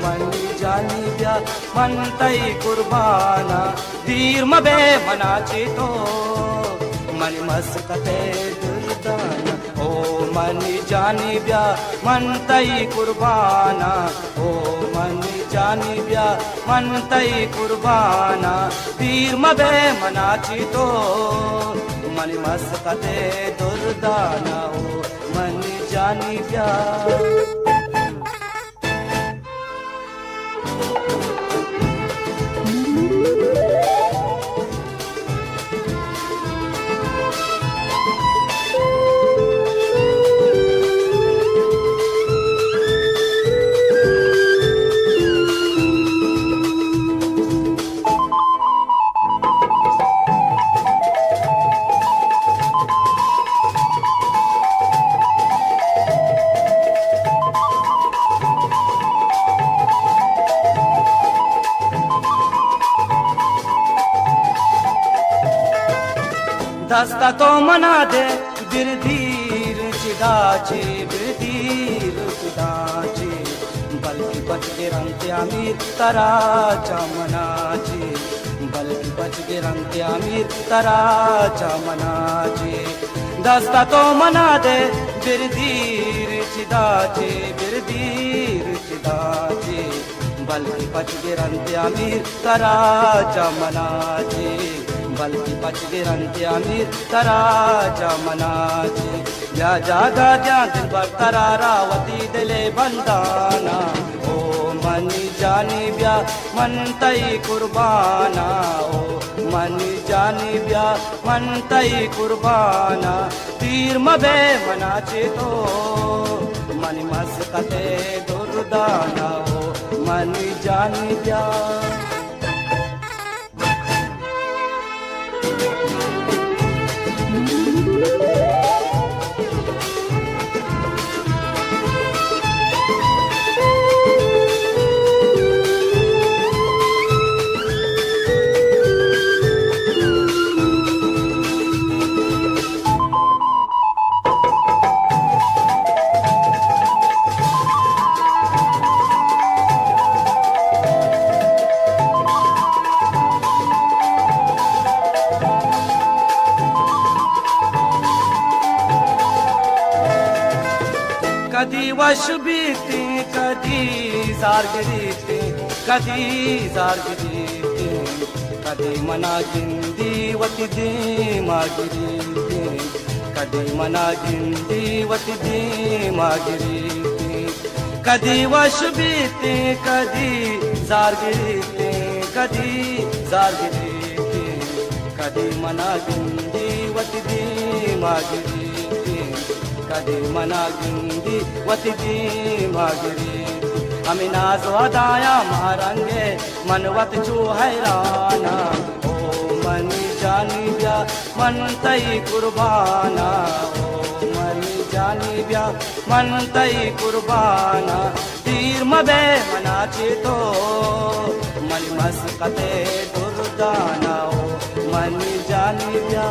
मनी जानी ब्या मनतई कुर्बाना दीर मबे मनाची तो मन मस्कते दुर्दाना ओ मनी जानी ब्या मनतई कुर्बाना ओ मनी जानी ब्या मनतई कुर्बाना दीर मबे मनाची तो मन मस्कते दुर्दाना ओ मन जानी ब्या दस्ता तो मना दे बिरधीर चिदाचे बिरधीर चिदाचे बल्कि बच के रंग अमीर तरा चमनाचे बल्कि बच के रंग अमीर तरा चमनाचे दस्ता तो मना दे बिरधीर चिदाचे बिरधीर चिदाचे बल्कि बच के रंग अमीर तरा चमनाचे बल्कि बच गिरंते अमीर तरा जमनाचे या जागा द्या दिल भर तरारावती दिले बंदाना ओ मनी जानी ब्या मनतई कुर्बाना ओ मनी जानी ब्या मनतई कुर्बाना तीर मबे मनाचे तो मनी मस्कते दुर्दाना ओ मनी जानी ब्या कधी वश बीते कधी जारगिरीते कधी जारगिरीते कधी मना गिंदी वती दे मागिरीते कधी मना गिंदी वती दे मागिरीते कधी वश बीते कधी जारगिरीते कधी जारगिरीते कधी मना गिंदी वती दे मागिरीते कधी मना गिंदी वती दे मागिरी हमें नाजो अदाया मारंगे मनवत चू हैराना ओ मनी जानी ब्या मन तई कुर्बाना ओ मनी जानी ब्या मन तई कुर्बाना तीर मबे मनाचे तो मन मस्कते दुर्दाना ओ मनी जानी ब्या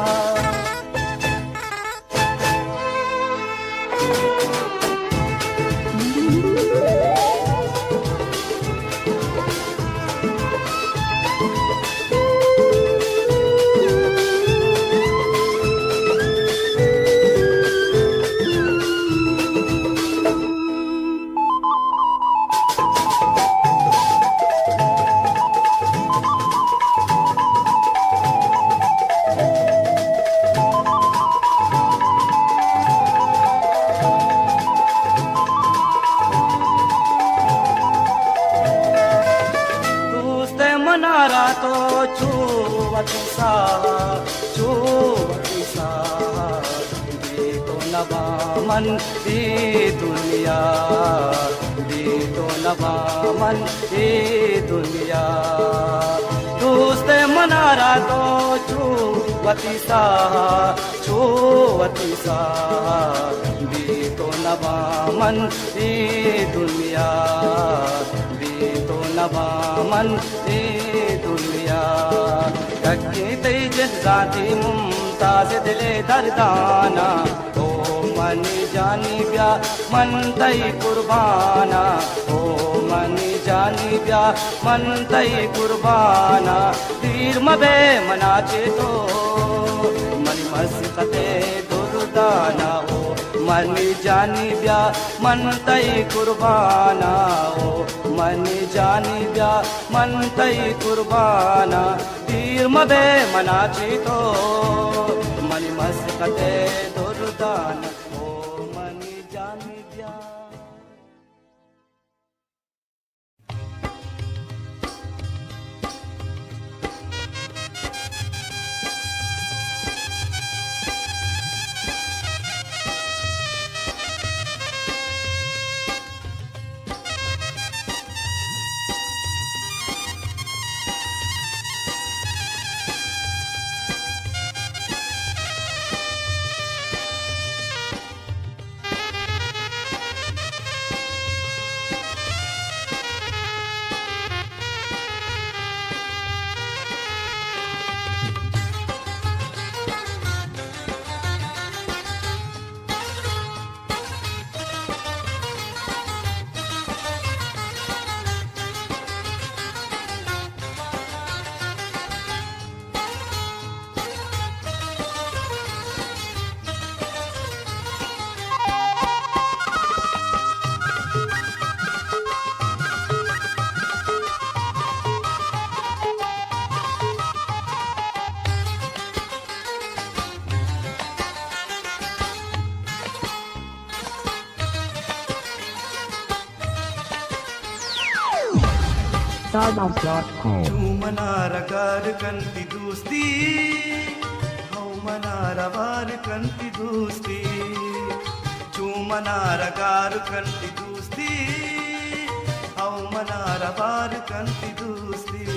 मन दी दुनिया दी तो नवा मन दी दुनिया दोस्त मनारा तो छुवती सा दी तो नवा मन दी दुनिया दी तो नवा मन दी दुनिया कक्की तेज जाती मुमताज दिले दर्दाना मनी जानी ब्या मन तई कुर्बाना ओ मनी जानी ब्या मन तई कुर्बाना तीर मबे मनाचे तो मनी मस्कते दुर्दाना ओ मनी जानी ब्या मन तई कुर्बाना ओ मनी जानी ब्या मन तई कुर्बाना तीर मबे मनाचे तो मनी मस्कते दुर्दाना Starbucks.com. चूमनार गार कंती दोस्ती हौ मनार वार कंती दोस्ती चूमनार गार कंती दोस्ती हौ मनार वार कंती दोस्ती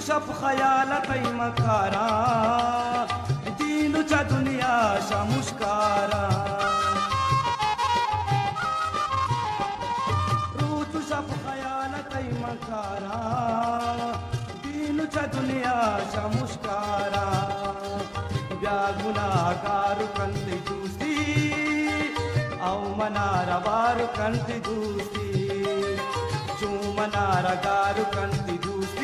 शब खयाल तई मकारा दीनु चा दुनिया शा मुश्कारा रूतु शब खयाल तई मकारा दीनु चा दुनिया शा मुश्कारा ब्या गुनाहगार कंती दूस्ती औ मनारा वार कंती दूस्ती चू मनारा गार कंती दूस्ती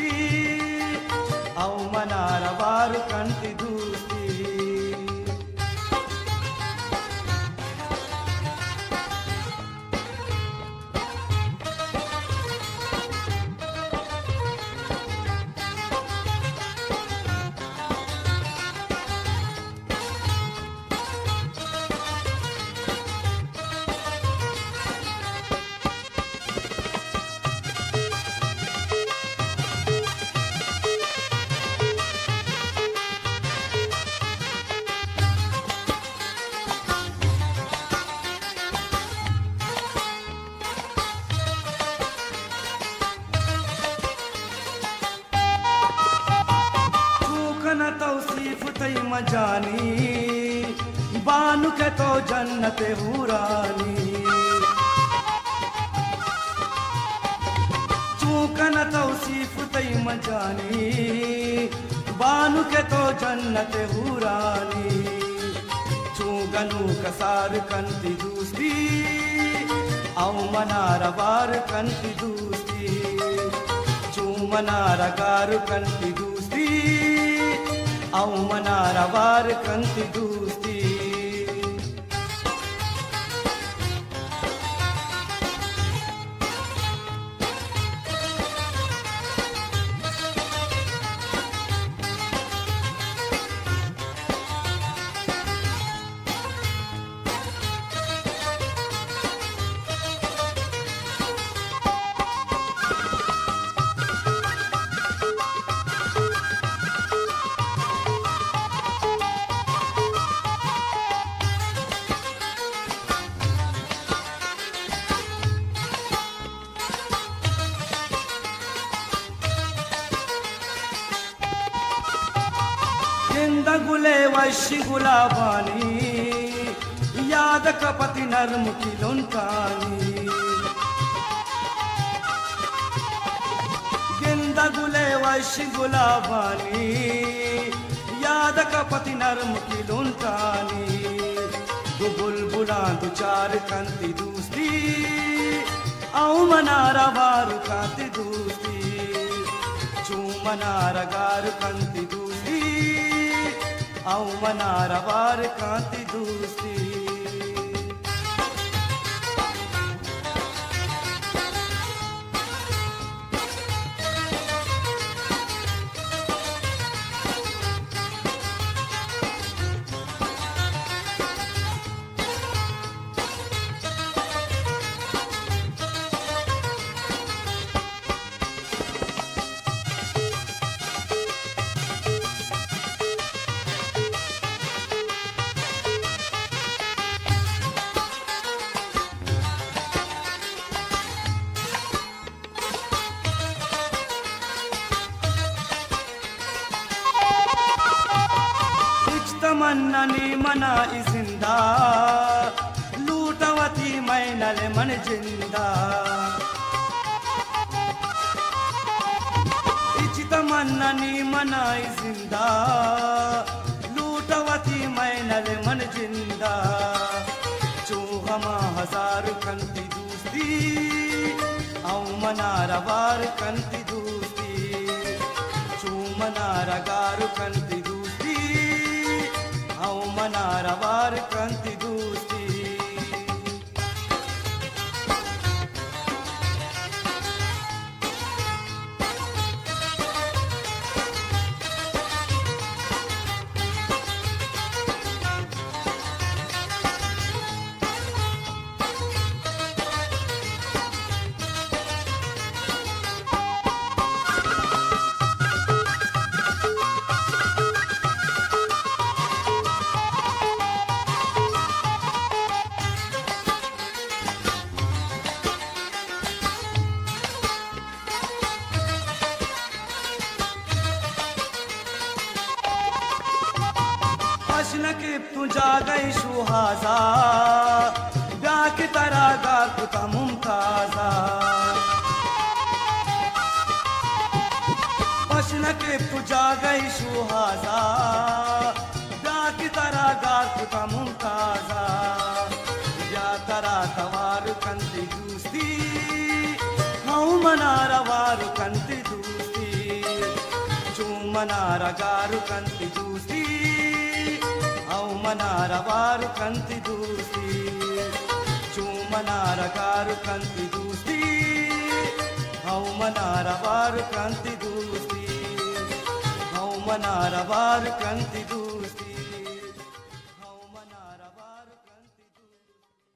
అవమానాల వారు కంటి దూస్తి न तौसीफ तई मजानी बानु के तो जन्नत हुरानी चूक न तौसीफ तई मजानी बानु के तो जन्नत हुरानी चूगनु कसार कंति दूसरी औ मनार बार कंति दूसरी चू मनार गार कंति दूसरी అవమానాల వారు కంటి దూస్తి జిందగులే వైశ్య గులాబాని యాద కపతి నర్ముఖిలుంటాని జిందగులే వైశ్య గులాబాని యాద కపతి నర్ముఖిలుంటాని బుల్బులాందు చార్ కంతి దూస్తి అవమానాల వారు కాంతి దూస్తి చూమనార గారు కంతి దూస్తి అవమానాల వారు కాంతి దూస్తి तमन्नानी मना जिंदा लूटवती मैनल मन जिंदा इच तमन्नानी मना जिंदा लूटवती मैनल मन जिंदा चूहमा हजार कंति दूसरी అవమానాల వారు కంతి దూస్తి చూమనార గారు కంతి దూస్తి అవమానాల వారు కంతి దూస్తి के तू जा गई सुहाजा ब्याह की तरह गाता मुमताजा पश्न के तू जा गई सुहाजा ब्याह की तरह गाता मुमताजा या तरह तवार कंती दूसती हाँ मनारा वार कंती दूसती चूम Chummanara garu kanti dusti Au manara varu kanti dusti Chummanara garu kanti dusti Au manara varu kanti dusti Au manara varu kanti dusti Au manara varu kanti dusti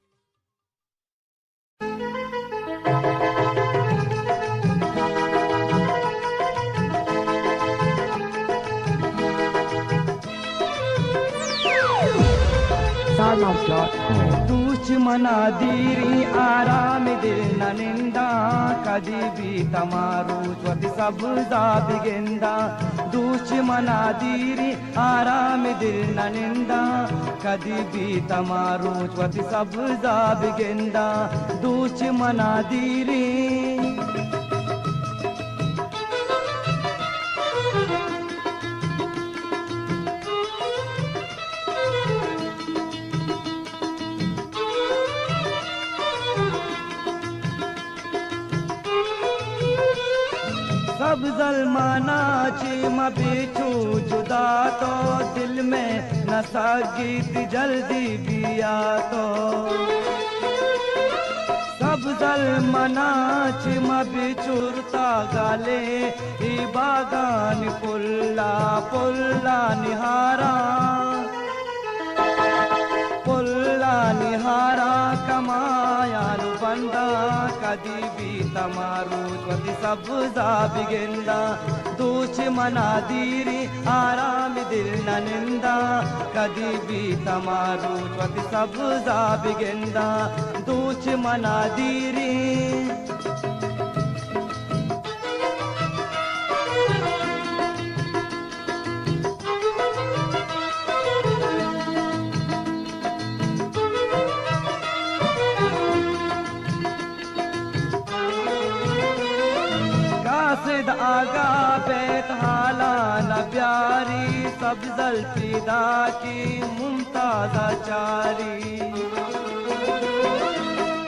दुश्मनादीरी आराम दिल ननिंदा कदी भी तमारू ज्वति सबजा बिगेंदा दुश्मनादीरी आराम दिल ननिंदा कदी भी तमारू ज्वति सबजा बिगेंदा दुश्मनादीरी सब जलमाना चिम बिछू जुदा तो दिल में नशा गीत जल्दी बिया तो सब जलमाना चिम बिछुरता गाले ही बागान पुल्ला पुल्ला निहारा पुल्ला निहारा कमायानु बंदा कदी भी तमारू ज्वति सबजा बिगेंदा दुश्मनादीरी आराम दिल ननिंदा कदी भी तमारू ज्वति सबजा बिगेंदा दुश्मनादीरी कासिद आगा बेतहाला न प्यारी सब जल्फिदा की मुमताज़ा चारी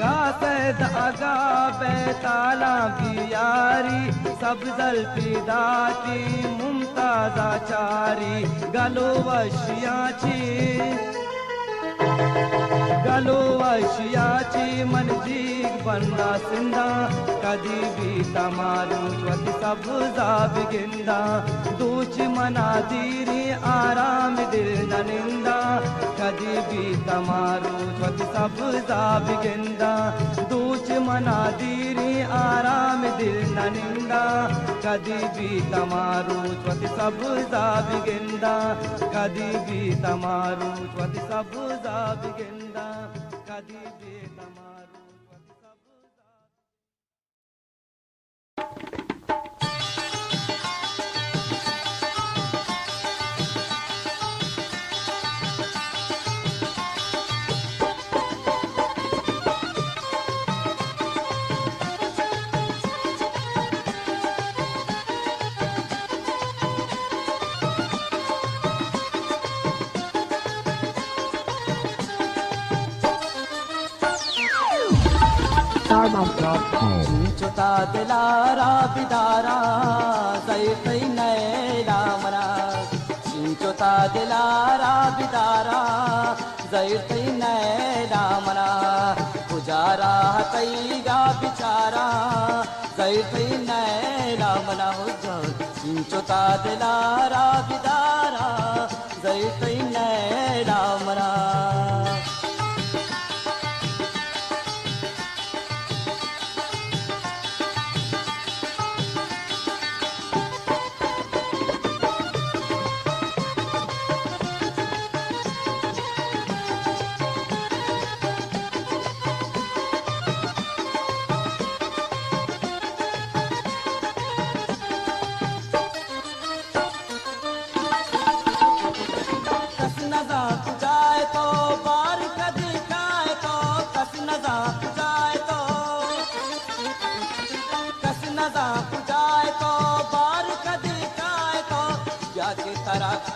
कासिद आगा बेताला बियारी सब जल्फिदा की मुमताज़ा चारी गलो वशियाची गलो वशियाची मन जीग बंदा सिंदा कदी भी तमारू ज्वति सबजा बिगेंदा दुश्मनादीरी आराम दिल ननिंदा कदी भी तमारू ज्वति सबजा बिगेंदा दुश्मनादीरी आराम दिल ननिंदा कदी भी तमारू ज्वति सबजा बिगेंदा कदी भी तमारू ज्वति सबजा बिगेंदा कदी भी तमारू ज्वति सबजा चुता दिलारा बिदारा जैतै नैला मना चुता दिलारा बिदारा जैतै नैला मना गुजारा तैगा बिचारा जैतै नैला मना हो चुता दिलारा बिदारा जैतै नैला मना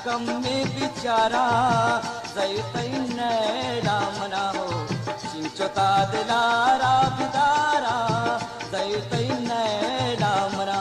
कम में बिचारा जैतै नैला मना हो चिंचोता दिलारा बिदारा जैतै नैला मना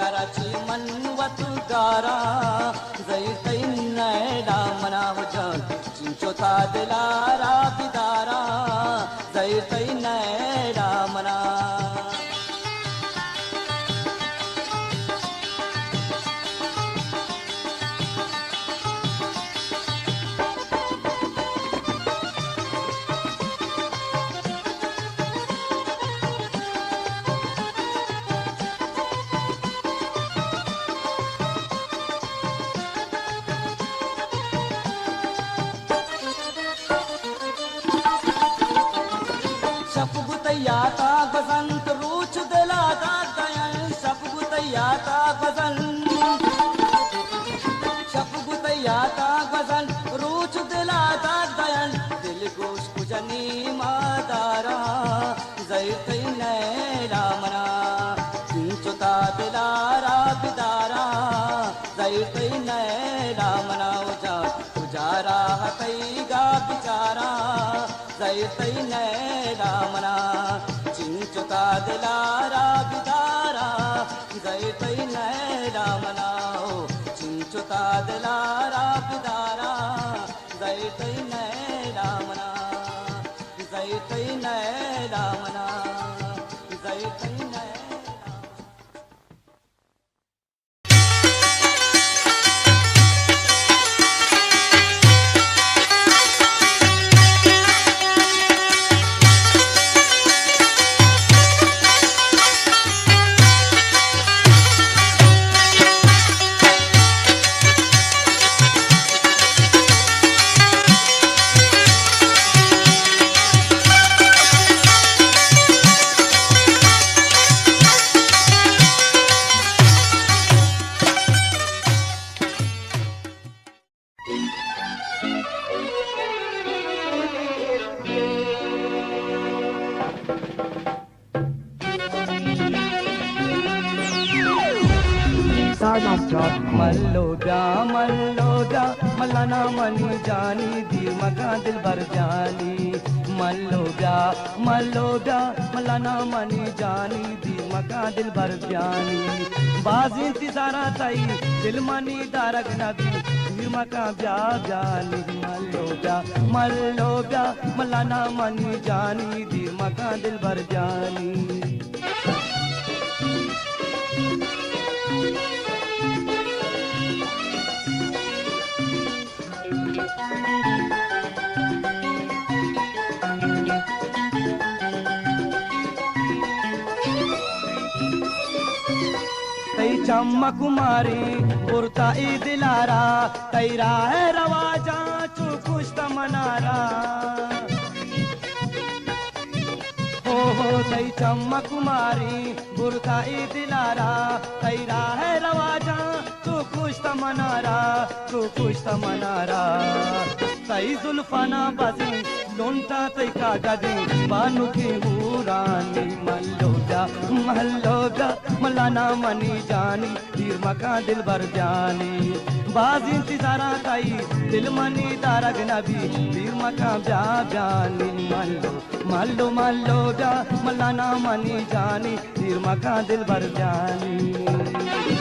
कराची मनवत गारा जैतै नैडा मनाव जान चिंचोता दिलारा बिदारा जैतै नैडा मना शपगुतैयाता बसंत रूच दिलाता दयन शपगुतैयाता बसंत शपगुतैयाता बसंत रूच दिलाता दयन दिल गोश कुजनी मादारा जैतै नैरा मना चिंचुता दिलारा बिदारा जैतै नैरा मना उजारा हतैगा बिचारा जैतै नैरा मना चिंचुता दिलारा बिदारा जैतै नैरा मना चिंचुता दिलारा बिदारा जैतै नैरा मना जैतै नैरा मना जैतै नैरा मल्लोजा मल्लाना मनी जानी दीर मगा दिल भर जानी मल्लोजा मल्लाना मनी जानी दीर मगा दिल भर जानी बाजी इंतजारा तई दिल मनी दारक नबी दीर मगा ब्या जानी मल्लोजा मल्लाना मनी जानी दीर मगा दिल भर जानी चम्मा कुमारी बुरता दिलारा तैरा है रवाजा चुकुश्त मनारा हो तई चम्मा कुमारी बुरता दिलारा तैरा है रवाजा चुकुश्त मनारा तई जुल्फाना बाजी लोंटा तई कागदी बानु की हुरानी मल्लोजा मल्लाना मनी जानी दीर मका दिल भर जानी बाजी इंतजारा तई दिल मनी दारग नबी दीर मका ब्या जानी मल्लोजा मल्लाना मनी जानी दीर मका दिल भर जानी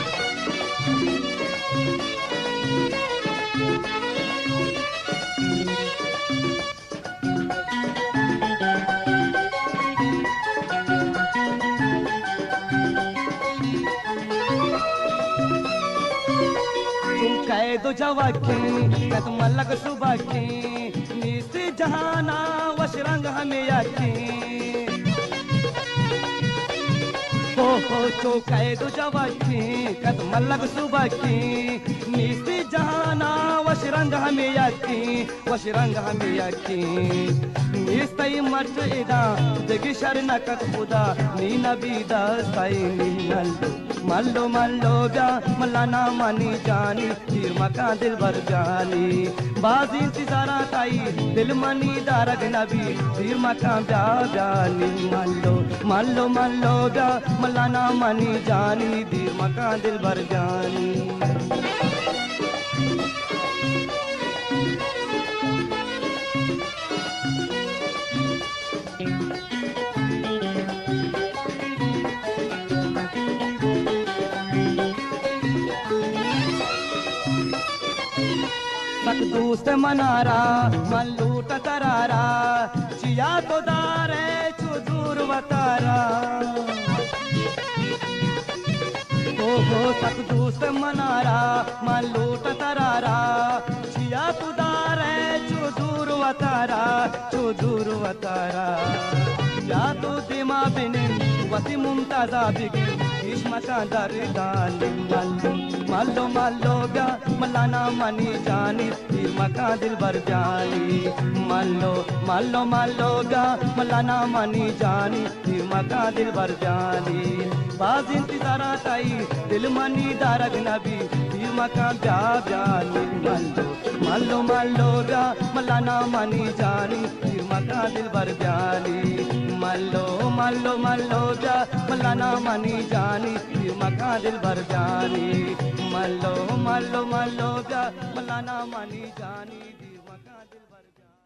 दो जवाकी कत मलक सुबह की नीस जहाना वश रंग हमें याकी हो तो कह दो जवाकी कत मलक सुबह की नीस जहाना वश रंग हमें याकी नीस तई मट इदा जगी शरण कत खुदा नी नबी दा साई नी मल्लो ब्या मल्लाना मनी जानी तीर मका दिल भर जानी बाजी इंतजारा ताई दिल मनी दारग नबी तीर मका ब्या जानी मल्लो ब्या मल्लाना मनी जानी तीर मका दिल भर जानी सक दोस्त मनारा मन लूट तरारा चिया तो दारे चुदूर वतारा हो सक दोस्त मनारा मन लूट तरारा चिया तो दारे चुदूर वतारा या तो दिमा बिनिन वसी मुमताजा बिगिन इश्मा का दरदानी मल्लो मल्लो गा मलाना मनी जानी फिर मका दिल भर जानी मल्लो मल्लो मल्लो गा मलाना मनी जानी फिर मका दिल भर जानी बाज इंतजारा ताई दिल मनी दारग नबी फिर मका जानी मल्लो मल्लो गा मलाना मनी जानी फिर मका दिल भर जानी मल्लो मल्लो मल्लो गा मलाना मनी जानी फिर मका दिल भर जानी मल्लो मल्लो मल्लो गा मलाना मनी जानी फिर मका दिल भर जानी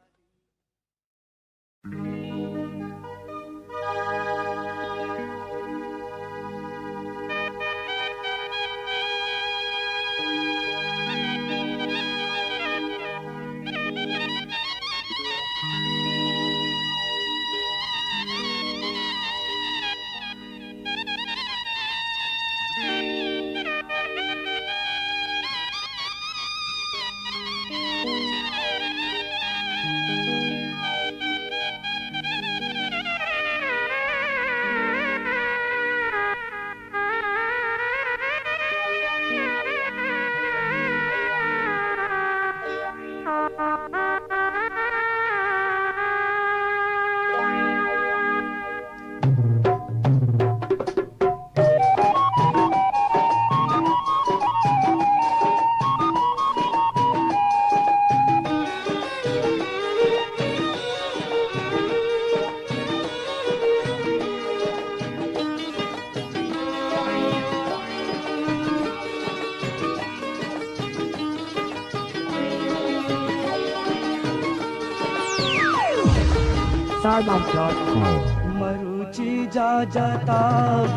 मरुची जा जाता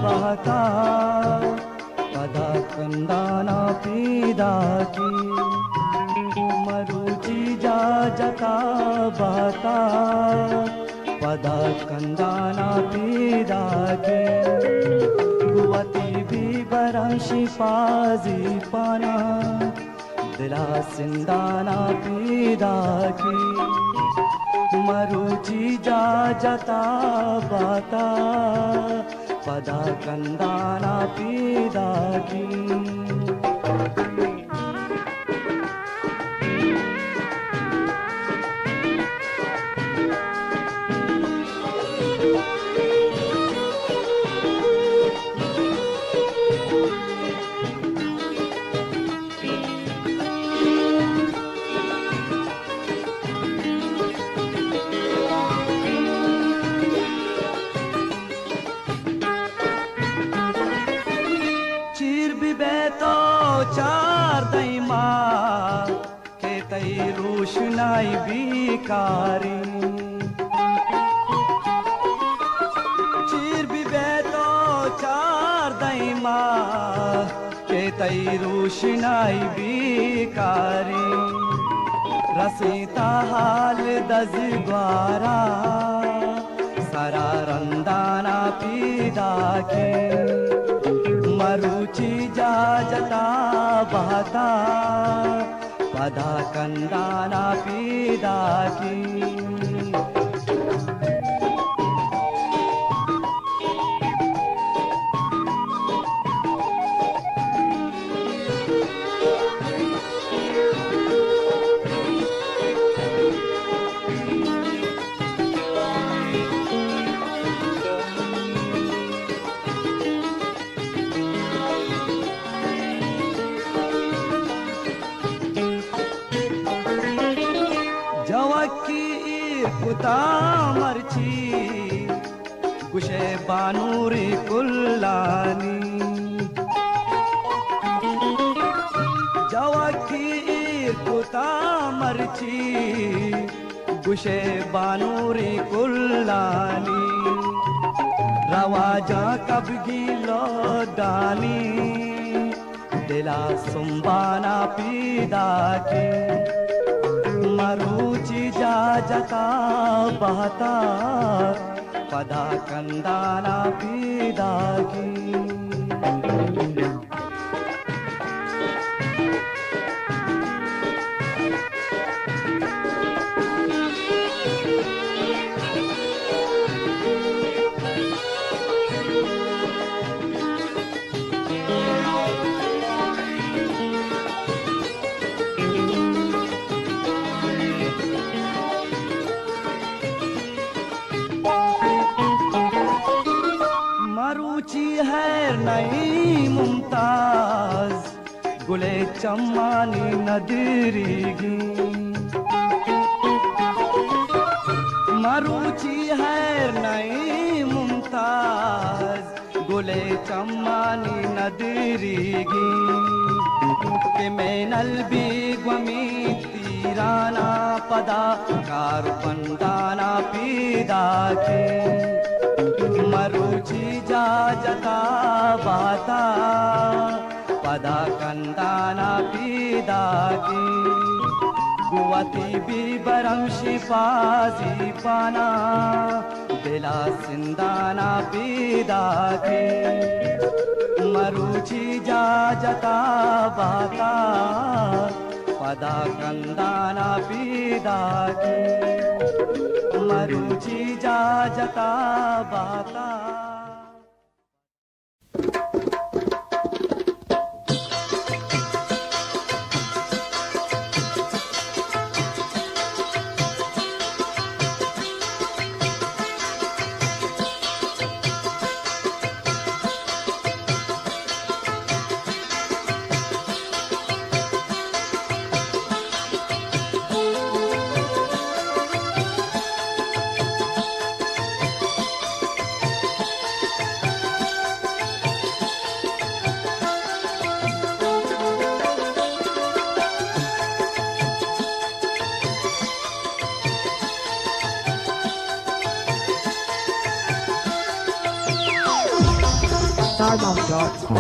बहता पदा कंदाना पीदा की मरुची जा जाता बहता पदा कंदाना पीदा की गुवती भी बरशी पाजी पाना दिला सिंदाना पीदा की मरुची जा जाता बाता पदा कंदाना पीदा की चार दैमा के तई रोशनाई बिकारी चीर भी बेतो चार दैमा के तई रोशनाई बिकारी रसीता हाल दजग्वारा सारा रंदाना पीदा के मरुची जा जता बहता पदा कंदाना पीदा की कुता मरची कुशे बानूरी कुल्लानी जवाकीर कुता मरची कुशे बानूरी कुल्लानी रवाजा कबगी लोदानी दिला सुम्बाना पीदा के मरुची जाजता बहता पदा कंदाना पीदागी मरुची है नई मुमताज गुले चम्मानी नदीरीगी मरुची है नई मुमताज गुले चम्मानी नदीरीगी के मेनल भी ग्वमी तीराना पदा कार पंदाना पीदाकी मरुची जाजता बाता पदा कंदाना पीदागी गुवती भी बरमशी पाजी पाना दिला सिंदाना पीदागी मरुची जाजता बाता पदा कंदाना पीदागी मरुची जाजता बाता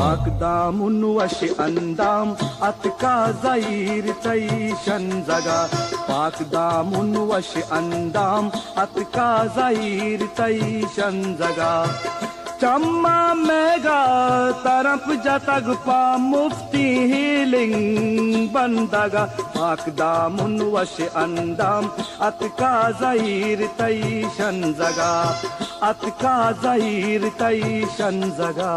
Akdamun washi andam atka zair taishan zaga Akdamun washi andam atka zair taishan zaga Chamma mega tarap jatag pa mufti healing bandaga Akdamun washi andam atka zair taishan zaga Atka zair taishan zaga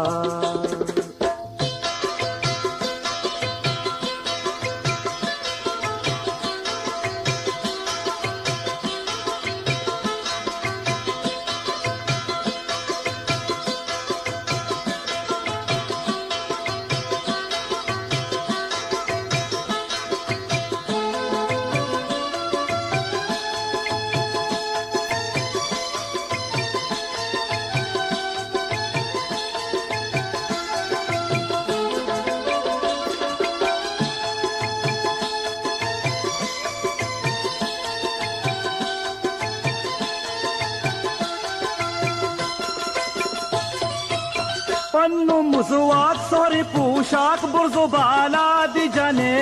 Pannu मुसवाक सोरे पोशाक बुर्जो बाला दी जाने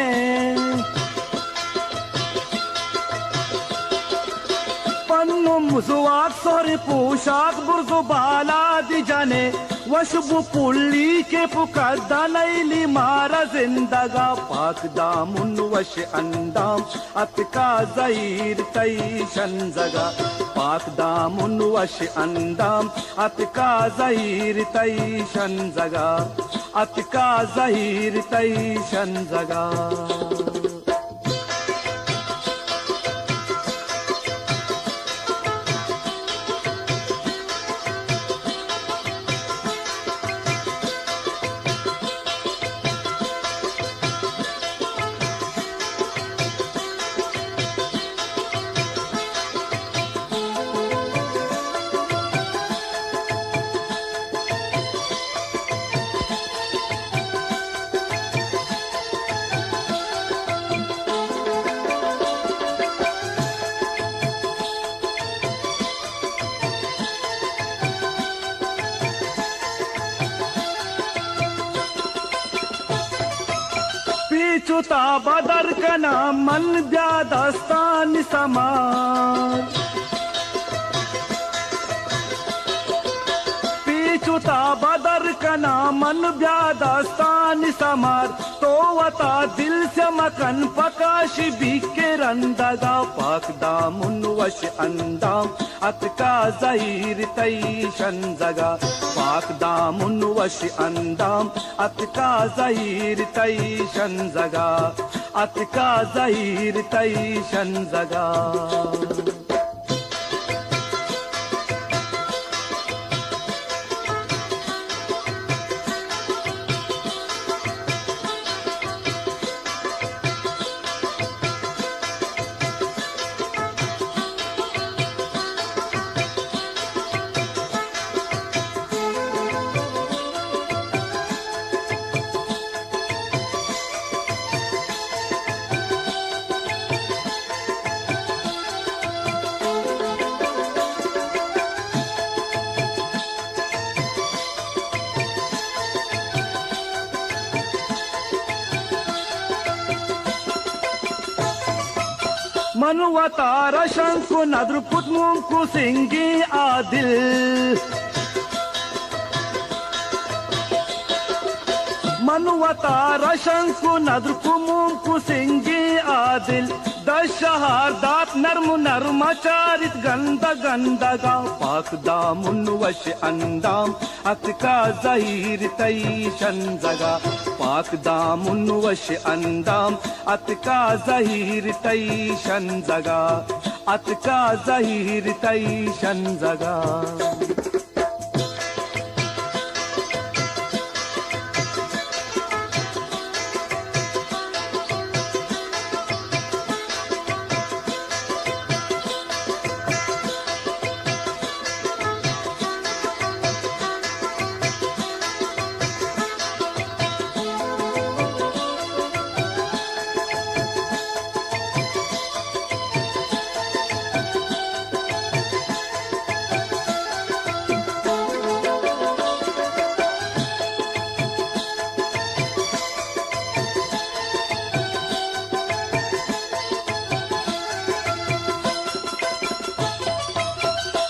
पन्नु मुसवाक सोरे पोशाक बुर्जो बाला दी जाने वशबु pulley के पुकद्दा लैली मारा जिंदगा पाक दामुन वश अंदाम अतका ज़हीर तैशन जगा पाक दामुन वश अंदाम अतका ज़हीर तैशन जगा अतका ज़हीर तैशन जगा पीछुता बदर कना मन ब्यादस्तान समार पीछुता बदर कना मन ब्यादस्तान समार तो वता दिल से मकन पकाश बिके रंदगा पाक दामुन वश अंदाम अतका जहीर तईशन जगा पाक दामुन वश अंदाम अतका जहीर तईशन जगा अतका जहीर तईशन जगा मनुवतार शंकु नद्र पुटमुंकु सिंगी आदिल मनुवतार शंकु नद्र पुमुंकु सिंगी आदिल दशहार दात नर्म नर्मचारित गंद गंदगा पाक दामुन वश अंदाम अतका जहीर तईशन जगा पाक दामुन वश अंदाम अतका जहीर तईशन जगा अतका जहीर तईशन जगा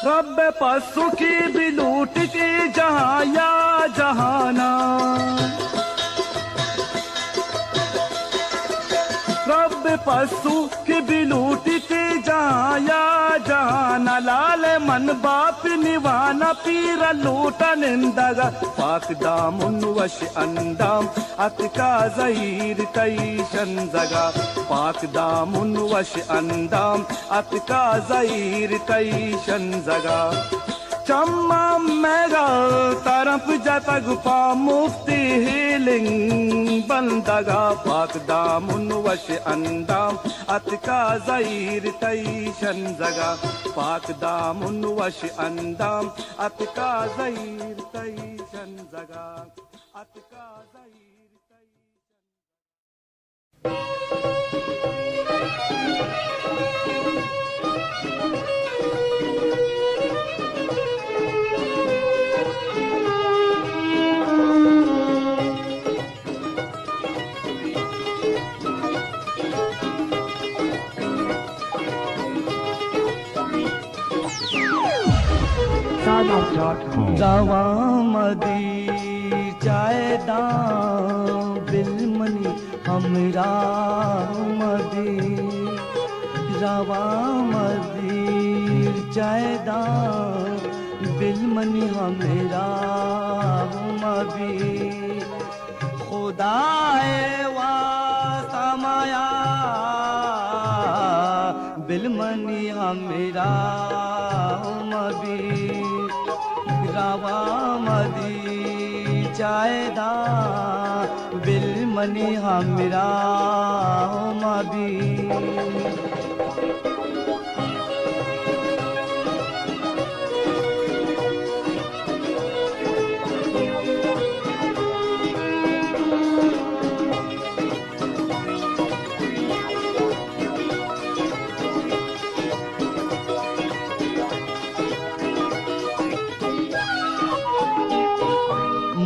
रब पसु की भी लूट की जहाँ या जहाना रब पसु की भी लूट की जहाँ या जहाना लाल मन बाप निवाना पीर लूटा निंदगा पाक दामुन वश अंदाम अतका जहीर तईशन जगा पाक दामुन वश अंदाम अतका जहीर तईशन जगा चम्मा मेगा तरफ जतग पा मुफ्ती हीलिंग बंदगा पाक दामुन वश अंदाम अतका जहीर तईशन जगा पाक दामुन वश अंदाम अतका जहीर तईशन जगा अतका जहीर रवा मदी चायदा बिलमनी हमरा मदी रवा मदी चायदा बिलमनी हमरा मदी खुदाए वा समाया बिलमनी हमरा मदी रवा मदी चायदा बिलमनी हमरा मदी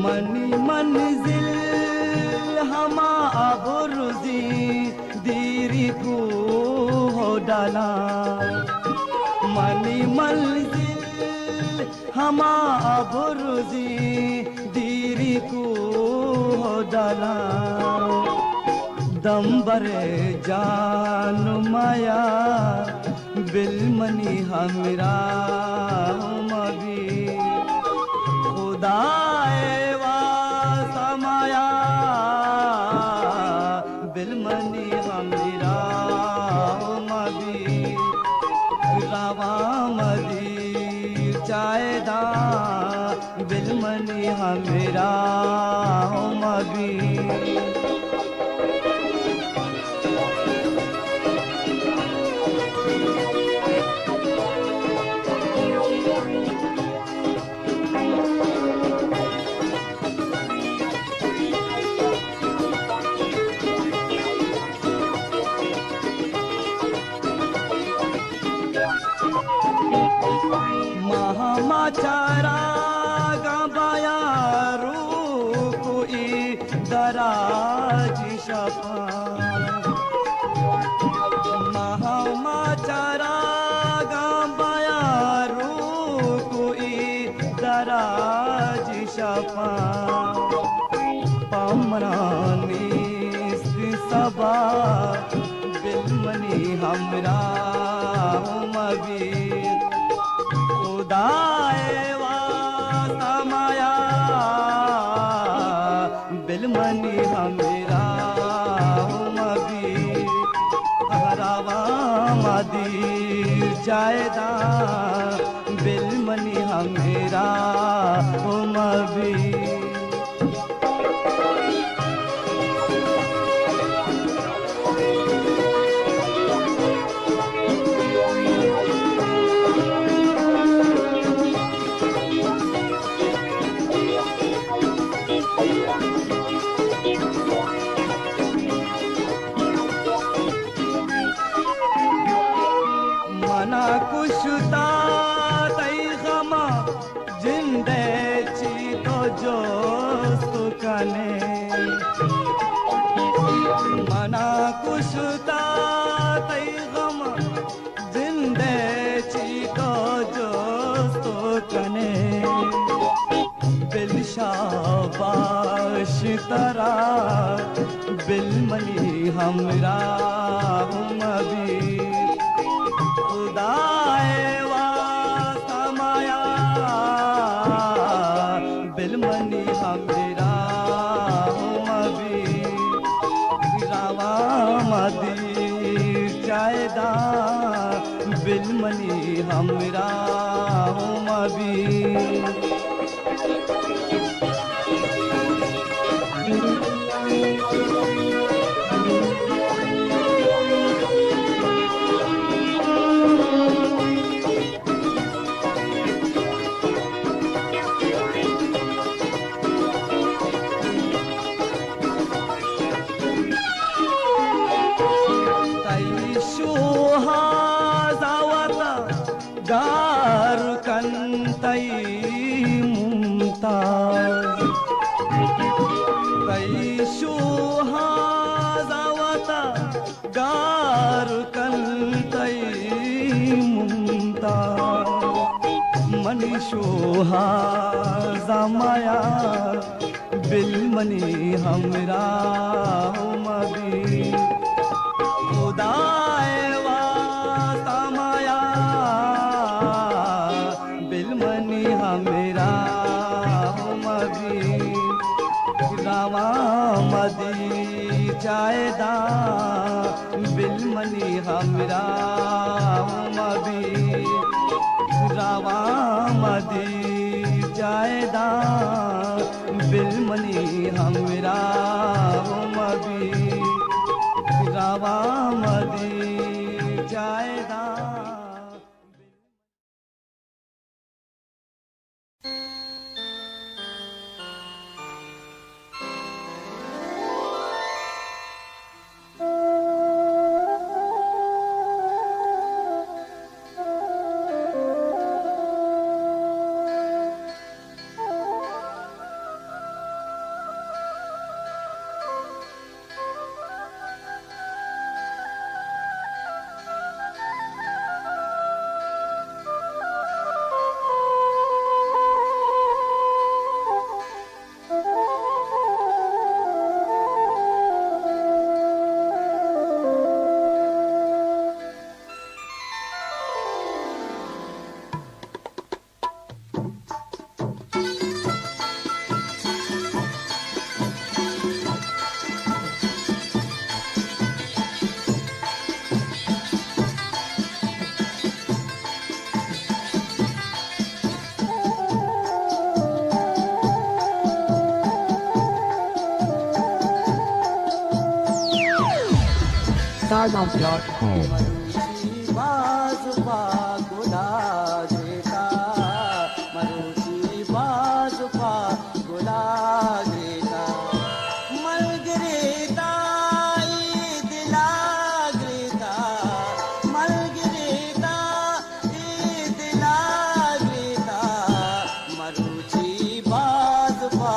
मनी मंजिल हमा अबुर दीरी को हो डाला मनी मंजिल हमा बुरुजी दीरी को हो डाला दम्बरे जान माया बिलमनी हमरा मबी खुदाए वास्ता माया बिलमनी हमरा मबी रावा मदी चायदा बिलमनी हमरा मबी महामाचारा गबाया रूकुई दराजी शपा महामाचारा गबाया रूकुई दराजी शपा पमरानी सबा बिलमनी हमरा मबी खुदाए वास्ता माया बिलमनी हमरा मबी हरावा मदी जायदा बिलमनी हमरा मबी मना कुशता तई गमा जिंदे ची तो जो सुकने मना कुशता तई गमा जिंदे ची तो जो सुकने बिलशाबाश तरा बिलमनी हमरा मबी खुदाए वास्ता माया बिलमनी हमरा मबी रावा मदी जायदा बिलमनी हमरा मबी गार कंतई मुमताज कई शुहाजावता गार कंतई मुमताज मनी शुहाजामाया बिलमनी हमरा मबी खुदाए वास्ता माया बिलमनी हमरा मबी रावा मदी जायदा बिलमनी हमरा मबी रावा मदी जायदा बिलमनी हमरा मबी रावा मदी जायदा StarBombs.com. बाजुपा गुला घेता मरुची बाजुपा गुला घेता मलगरेता दिला ग्रेता मलगरेता दिला ग्रेता मरुची बाजुपा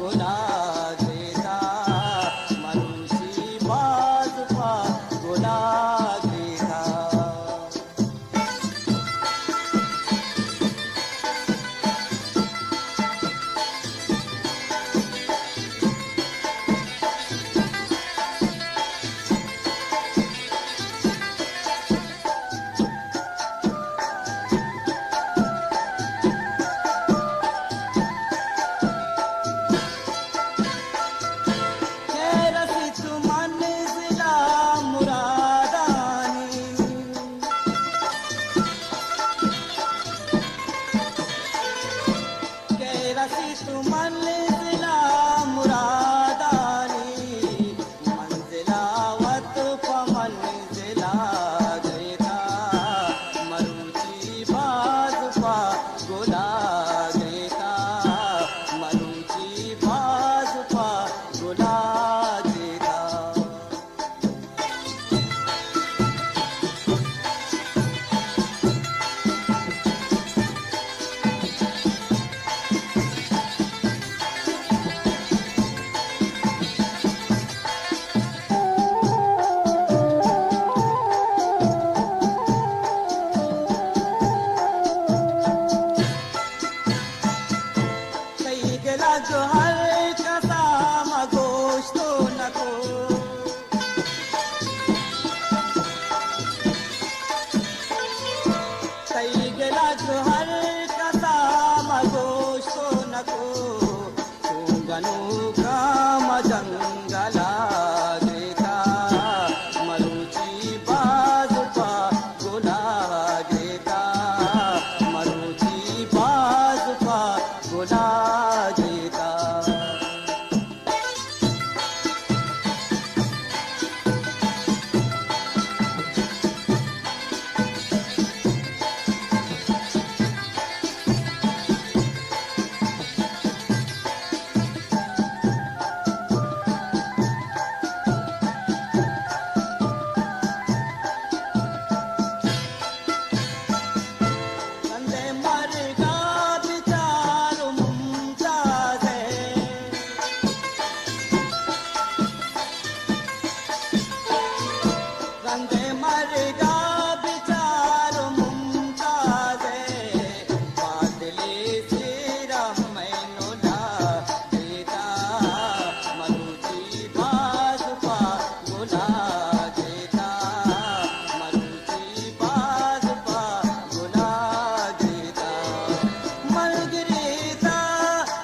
गुला घेता मरुची बाजुपा गुला घेता रसित मंजिला मुरादानी रसित मंजिला मुरादानी मंजिला वत मंजिला गैता मरुची बाजुपा गुला गैता मरुची बाजुपा गुला गैता कई गेला जो हर कसा गोष्टो नको कई गेला जो हर कसा गोष्टो नको गणू काम जंगला घेता मरुची बाजुपा गुला घेता मरुची बाजुपा गुला घेता कंदे मरगा बिचारो मुमताज कंदे मरगा बिचारो मुमताज बादले तेरा मैनो ला देता मरुची बाजुपा गुला देता मरुची बाजुपा गुला देता मलगरेता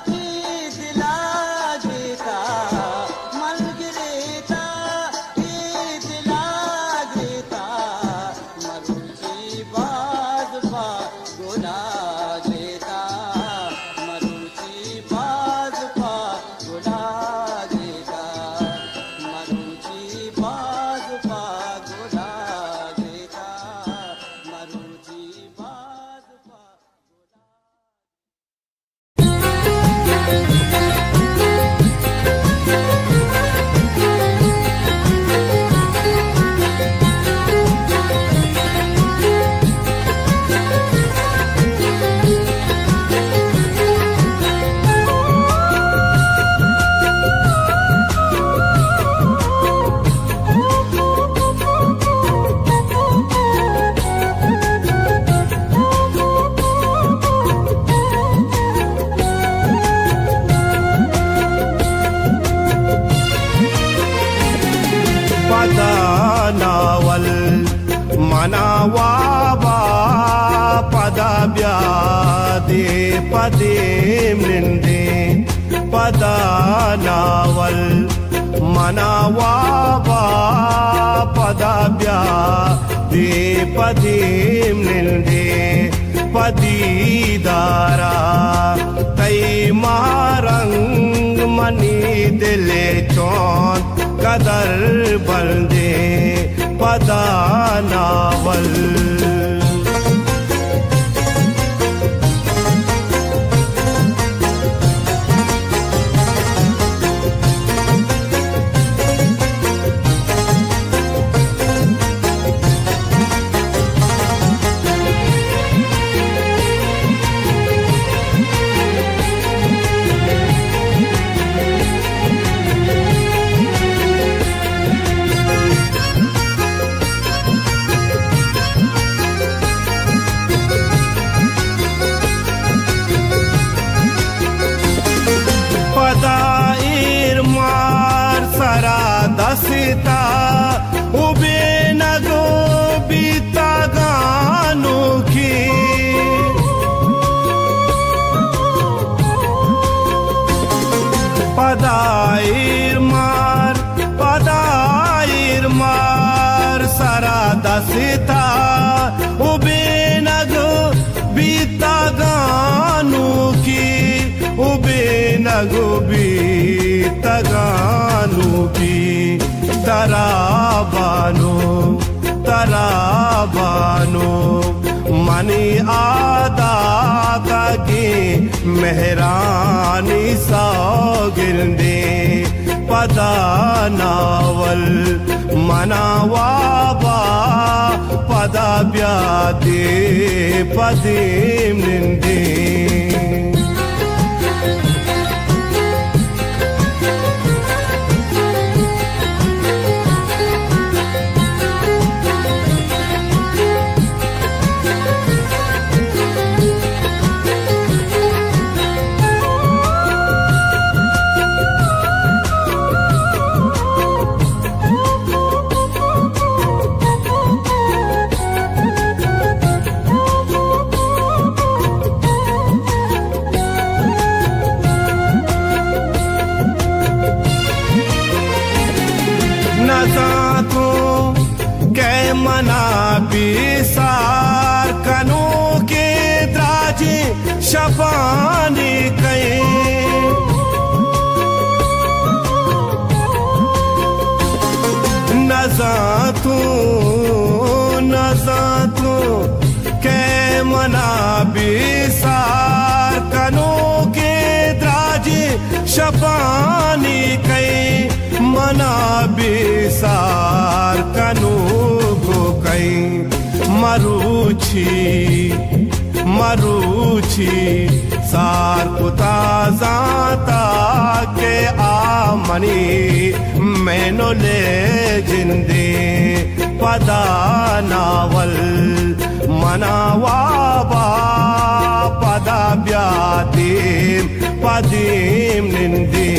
दिला घेता मलगरेता दिला घेता मरुची बाजुपा गुला घेता मरुची बाजुपा गुला घेता मरुची बाजुपा गुला घेता मरुची बाजुपा पदनावल मनावाबा पदब्यादे पदे मृंदे पदनावल मनावाबा पदब्यादे पदे मृंदे पदीदारा तई महारंग मनी दिले चौन कदर बंदे पदा नावल दसिता उबे नगो बीता गानो की पदाइर मार सारा दसिता उबे नगो बीता गानो की उबे नगो बीता गानो की तराबानो मनी आदा की मेहरानी सौगिरदे पदा नावल मनावाबा पदा ब्यादे पदीम निंदे मना बिसार कनो के द्राजे शफानी कई नजातू के मना बिसार कनो के द्राजे शफानी कई मना बिसार कनो मरुची सार कुता जाता के आमनी मैनो ले जिंदे पदा नावल मनावाबा पदा ब्यादीम पदीम निंदे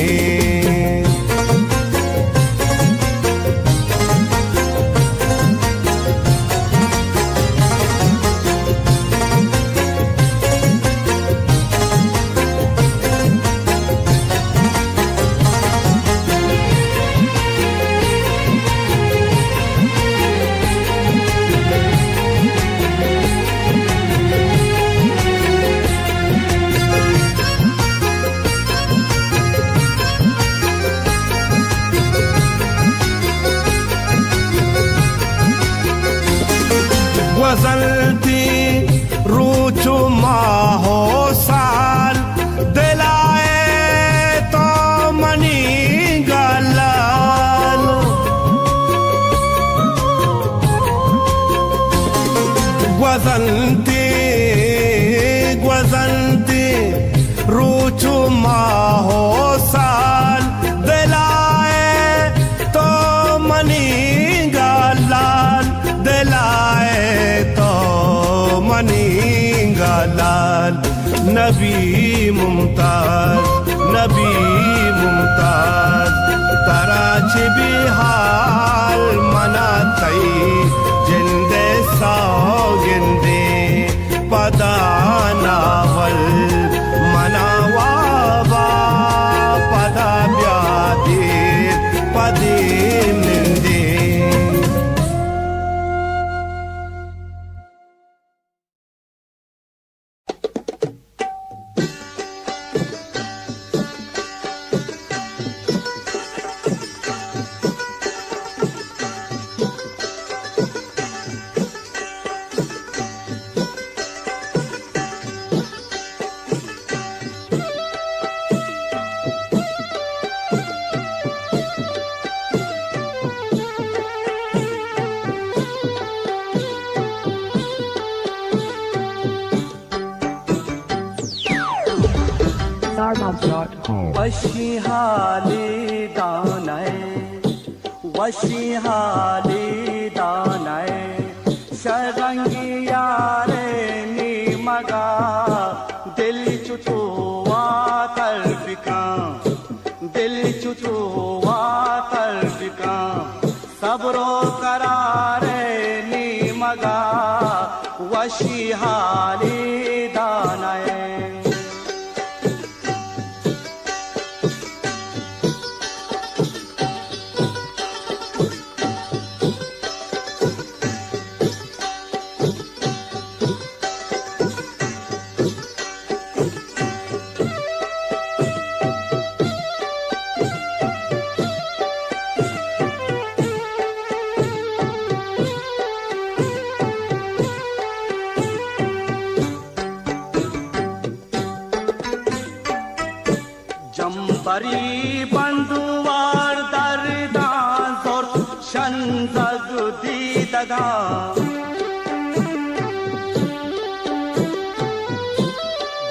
गजलती रूचु माहो साल दिलाए तो मनी गलाल गजलती रूचु माहो साल दिलाए तो मनी गलाल दिलाए लाल नबी मुमताज तराच बिहाल मना तई जिंदे सौगिंदे पदा नावल मनावाबा पदा ब्यादे पदे निंदे BarMouth.com. वशी हाली दानय वशी हाली दानय शरंगी यारे नी मगा दिल चुचुआ तलफिका दिल चुचुआ तलफिका सबरो करारे नी मगा वशी हाली दानय जंबरी बंधुवार दरदान जोर शंजग दीदगा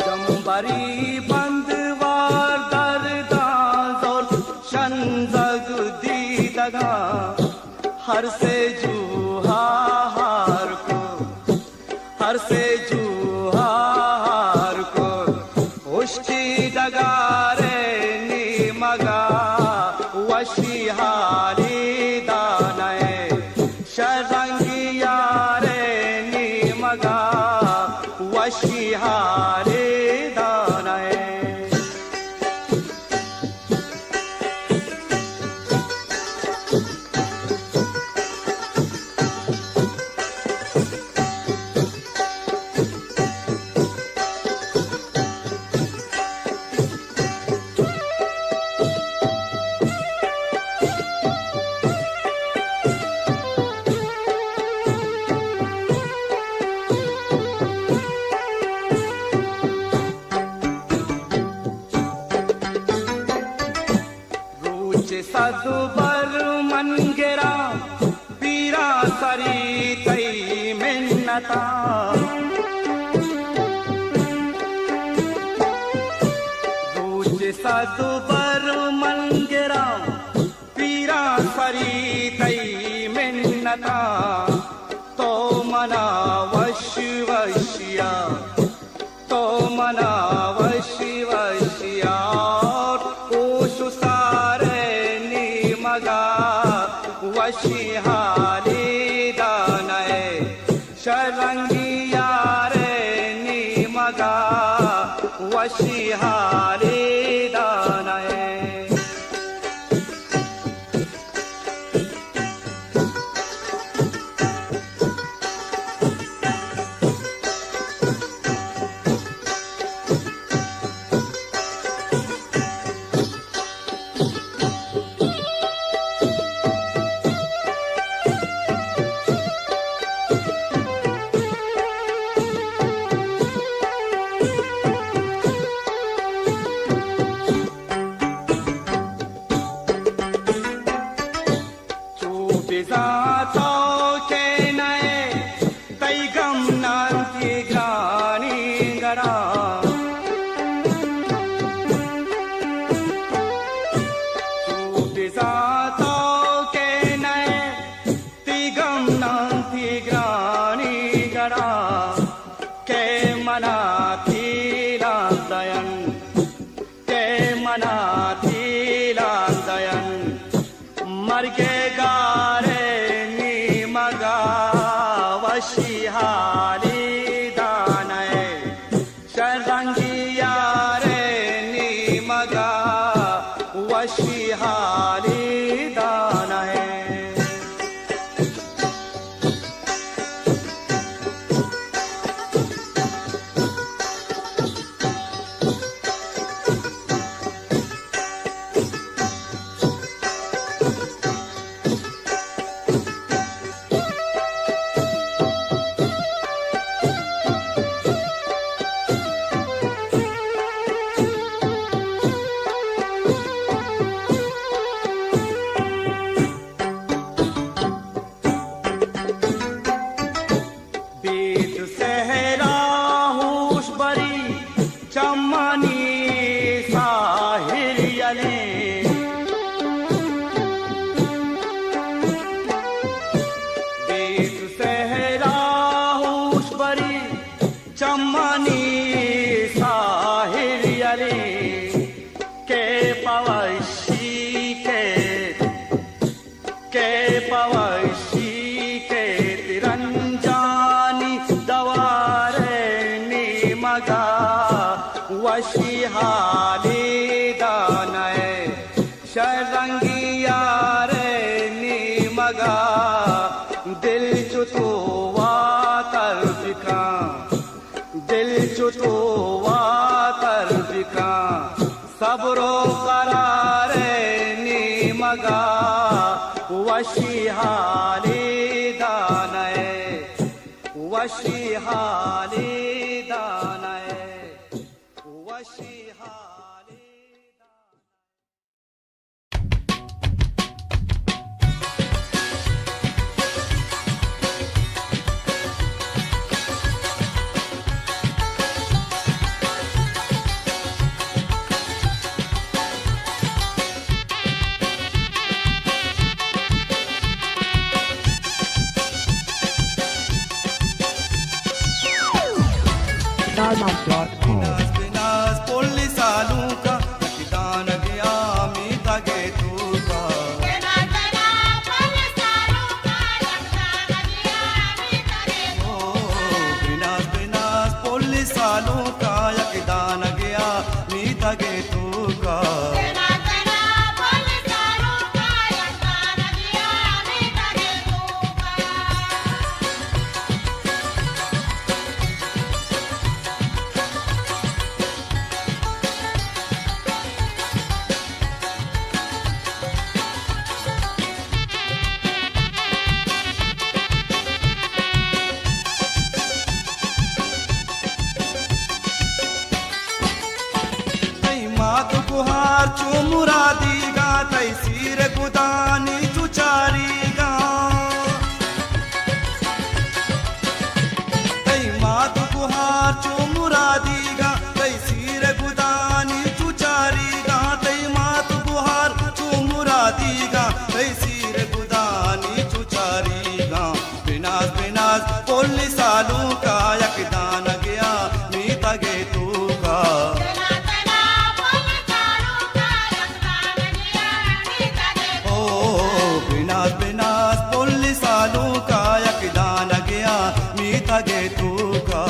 जंबरी बंधुवार दरदान जोर शंजग दीदगा हर से जूहा हार को हर से जूहा हार को उष्टी डगारे वशी हाली दानय शरंगी यारे नी मगा वशी हाली दानय सदुबर मनगेरा पीरा सरी तई मिन्नता रोज सदुबर मनगेरा पीरा सरी तई मिन्नता तो मना वश वशिया तो मना वश वशिया वशी हाली दानय शरंगी यारे नी मगा वशी हाली दानय मर्गे गारे नी मगा वशी हाली दानय शरंगी यारे नी मगा वशी हाली दानय के पवशी के तिरंजानी दवारे नी मगा वशी हाली दानय शरंगिया रे नी मगा दिल चुतुवा कर बिका दिल चुतुवा कर बिका सबरो करारे नी मगा वशी हाली दानय वशी हाली दानय वशी हाली Starbucks.com. बिनास पुलिस आलू का दान गया मी तगे तू का ओ बिनास बिनास पुलिस आलू का दान गया मी तगे तू का मात गुहार चुमुरा दीगा तैसीर गुदानी चुचारीगा तै मात गुहार चुमुरा दीगा तैसीर गुदानी चुचारीगा तै मात गुहार चुमुरा दीगा तैसीर गुदानी चुचारीगा बिनास बिनास पुलिस आलू का यकदान गया मी तगे तू का बिनास बिनास पुलिस आलू का यकदान गया मी तगे तू का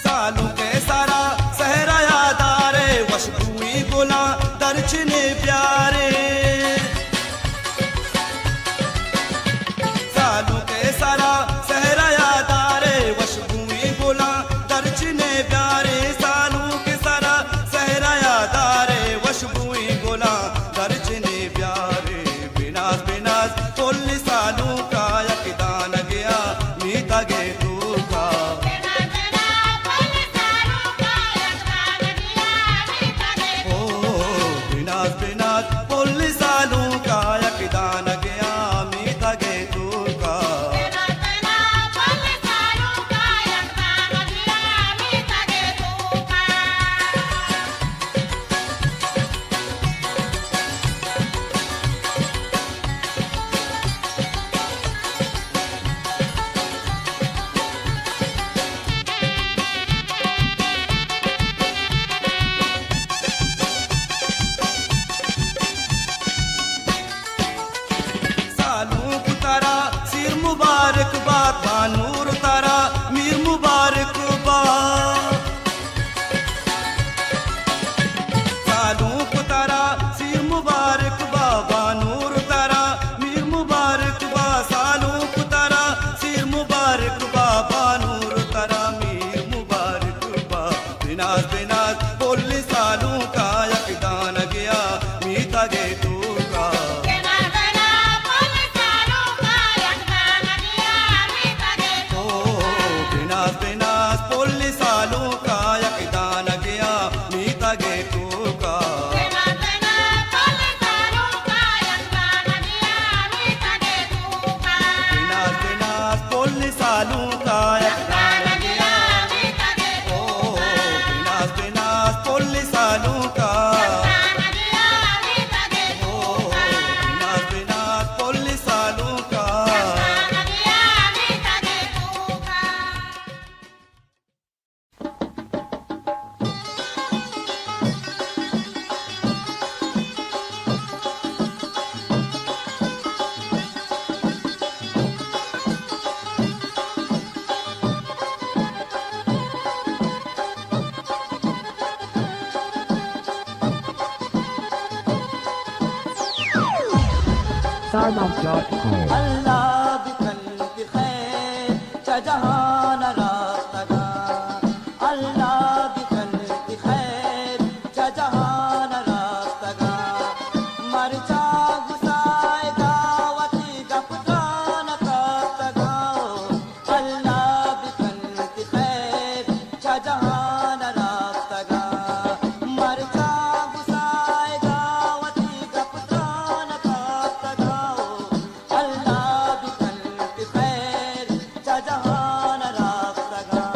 सालू के सारा सहरा यादारे वशबुई गोला दर्शने प्यारे सालू के सारा सहरा यादारे वशबुई गोला दर्शने प्यारे सालू के सारा सहरा यादारे वशबुई गोला दर्शने प्यारे बिनास बिनास पुलिस सालू का यकदान गया मी तगे तू का बिनास बिनास पुलिस आलू का यकदान गया मी तगे तू का सालू को तारा सिर मुबारक बात बानूर तारा मीर मुबारक बात सालू को तारा सिर मुबारक बा बानूर तारा मीर मुबारक बा सालू को तारा सिर मुबारक बा बानूर तारा मीर मुबारक बा बिनास बिनास पुलिस सालू का यकदान गया मी तगे तू का ओ StarLove.com. अल्लाह बिकन की खैर जहान रास्तगा अल्लाह बिकन की खैर जहान रास्तगा मरचा गुसाएगा वती गपतान कास्तगा अल्लाह बिकन की खैर जहान रास्तगा मरचा गुसाएगा वती गपतान कास्तगा अल्लाह बिकन की खैर जहान रास्तगा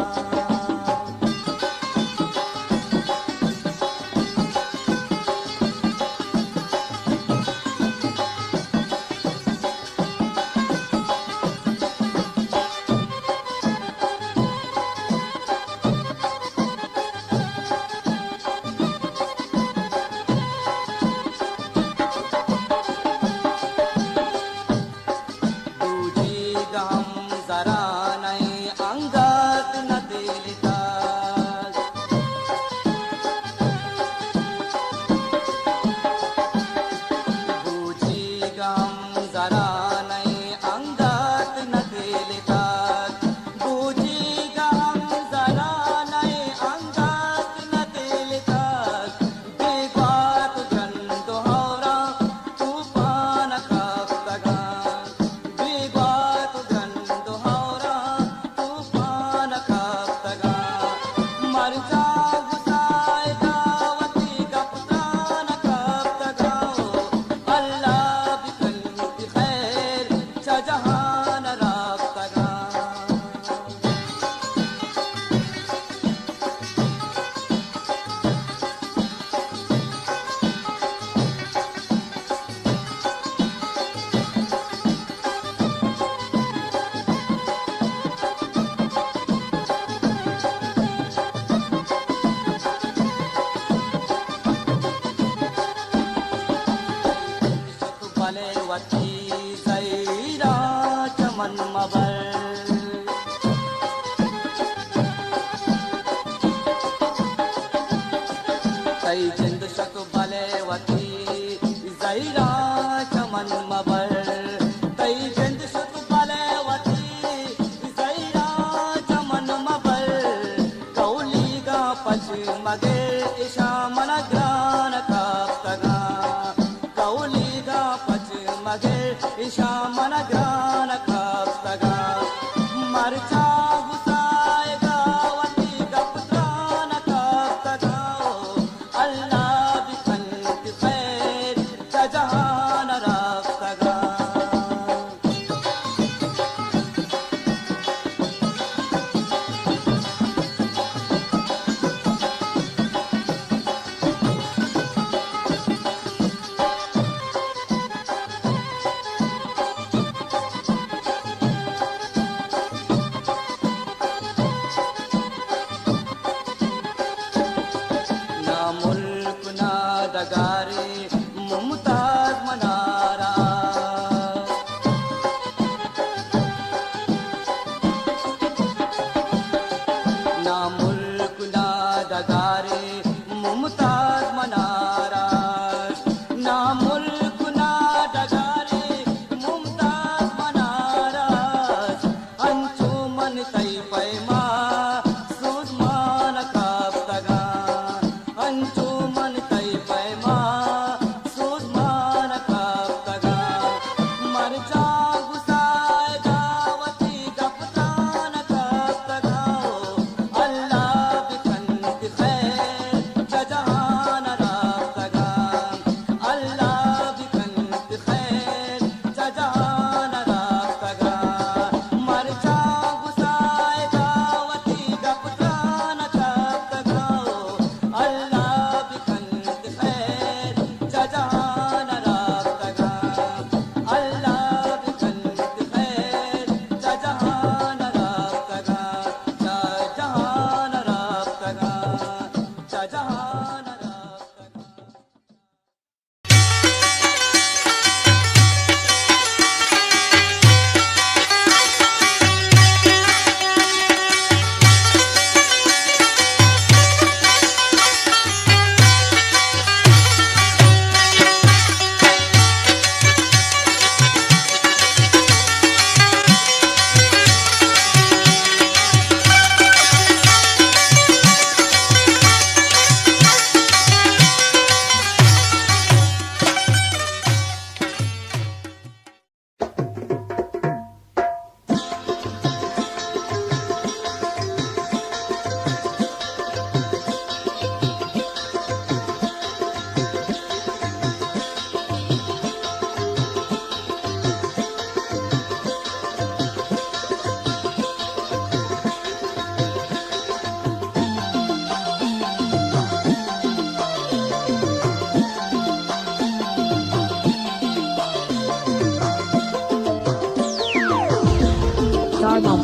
बूझेगा हम जरा नहीं अंगत न दिलता बूझेगा हम जरा नहीं अंगत न दिलता बूझेगा हम जरा नहीं अंगत न दिलता बेबात गंद होरा तूफान काफ्तगा बेबात गंद होरा तूफान काफ्तगा मरजा गुसाएगा वती गपतान काफ्तगा अल्लाह बिकन की खैर जहान राफ्तगा भले वती सैरा चमन मबर कई जिंद शक भले वती जैरा चमन मबर कई जिंद शक भले वती जैरा चमन मबर कौली गा पच मगे इशा मन ग्रान काफ्तगा कौली गा पच मगे इशा मन ग्रान काफ्तगा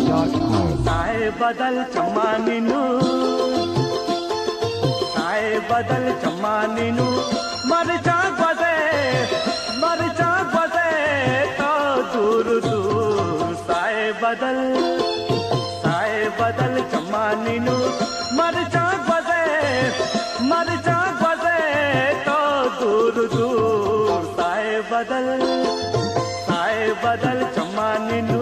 StarDalmas.com. साए बदल चम्मा निनु साए बदल चम्मा निनु मरचा बजे तो दूर दूर साए बदल चम्मा निनु मरचा बजे तो दूर दूर साए बदल चम्मा निनु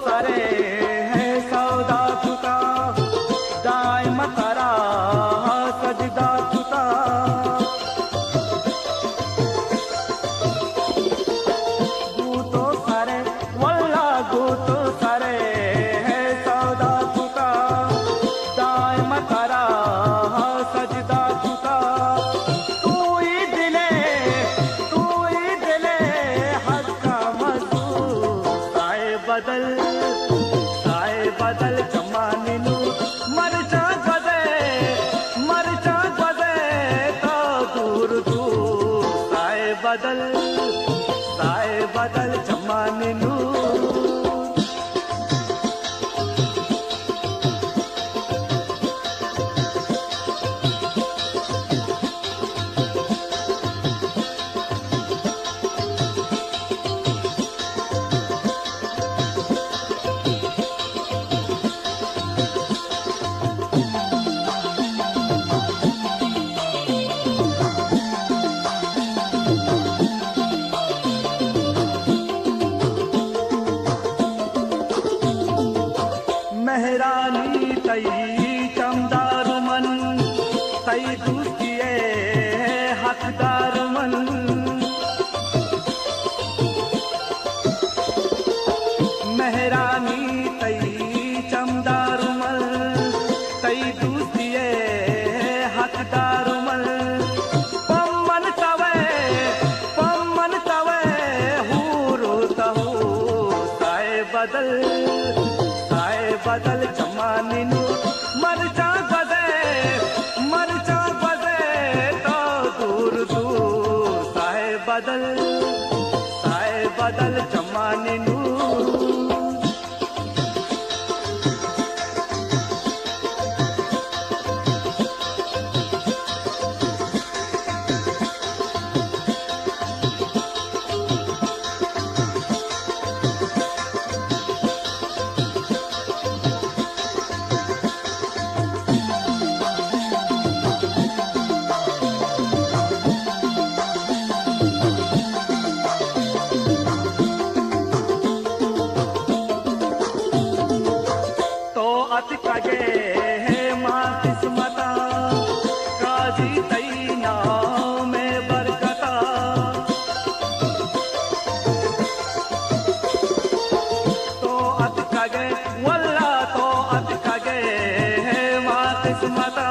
सारे है सौदा चुका दाय मतारा सजदा चुका गूतो सारे वल्ला गूतो सारे है सौदा चुका दाय मतारा सजदा चुका तू ही दिले हद का मजदूर साए बदल चम्मा निनु मरचा बजे तो दूर दूर साए बदल चम्मा निनु मेहरानी तई चमदार मन तई दूसरिए हकदार मन मेहरानी तई चमदार मन तई दूसरिए हकदार मन पम्मन तवे हूरो तहू साए बदल चम्मा निनु मरचा बजे तो दूर दूर साए बदल चम्मा निनु अतिकगे है माँ किस्मता काजी तई नाव में बरकता तो अतिकगे वल्ला तो अतिकगे है माँ किस्मता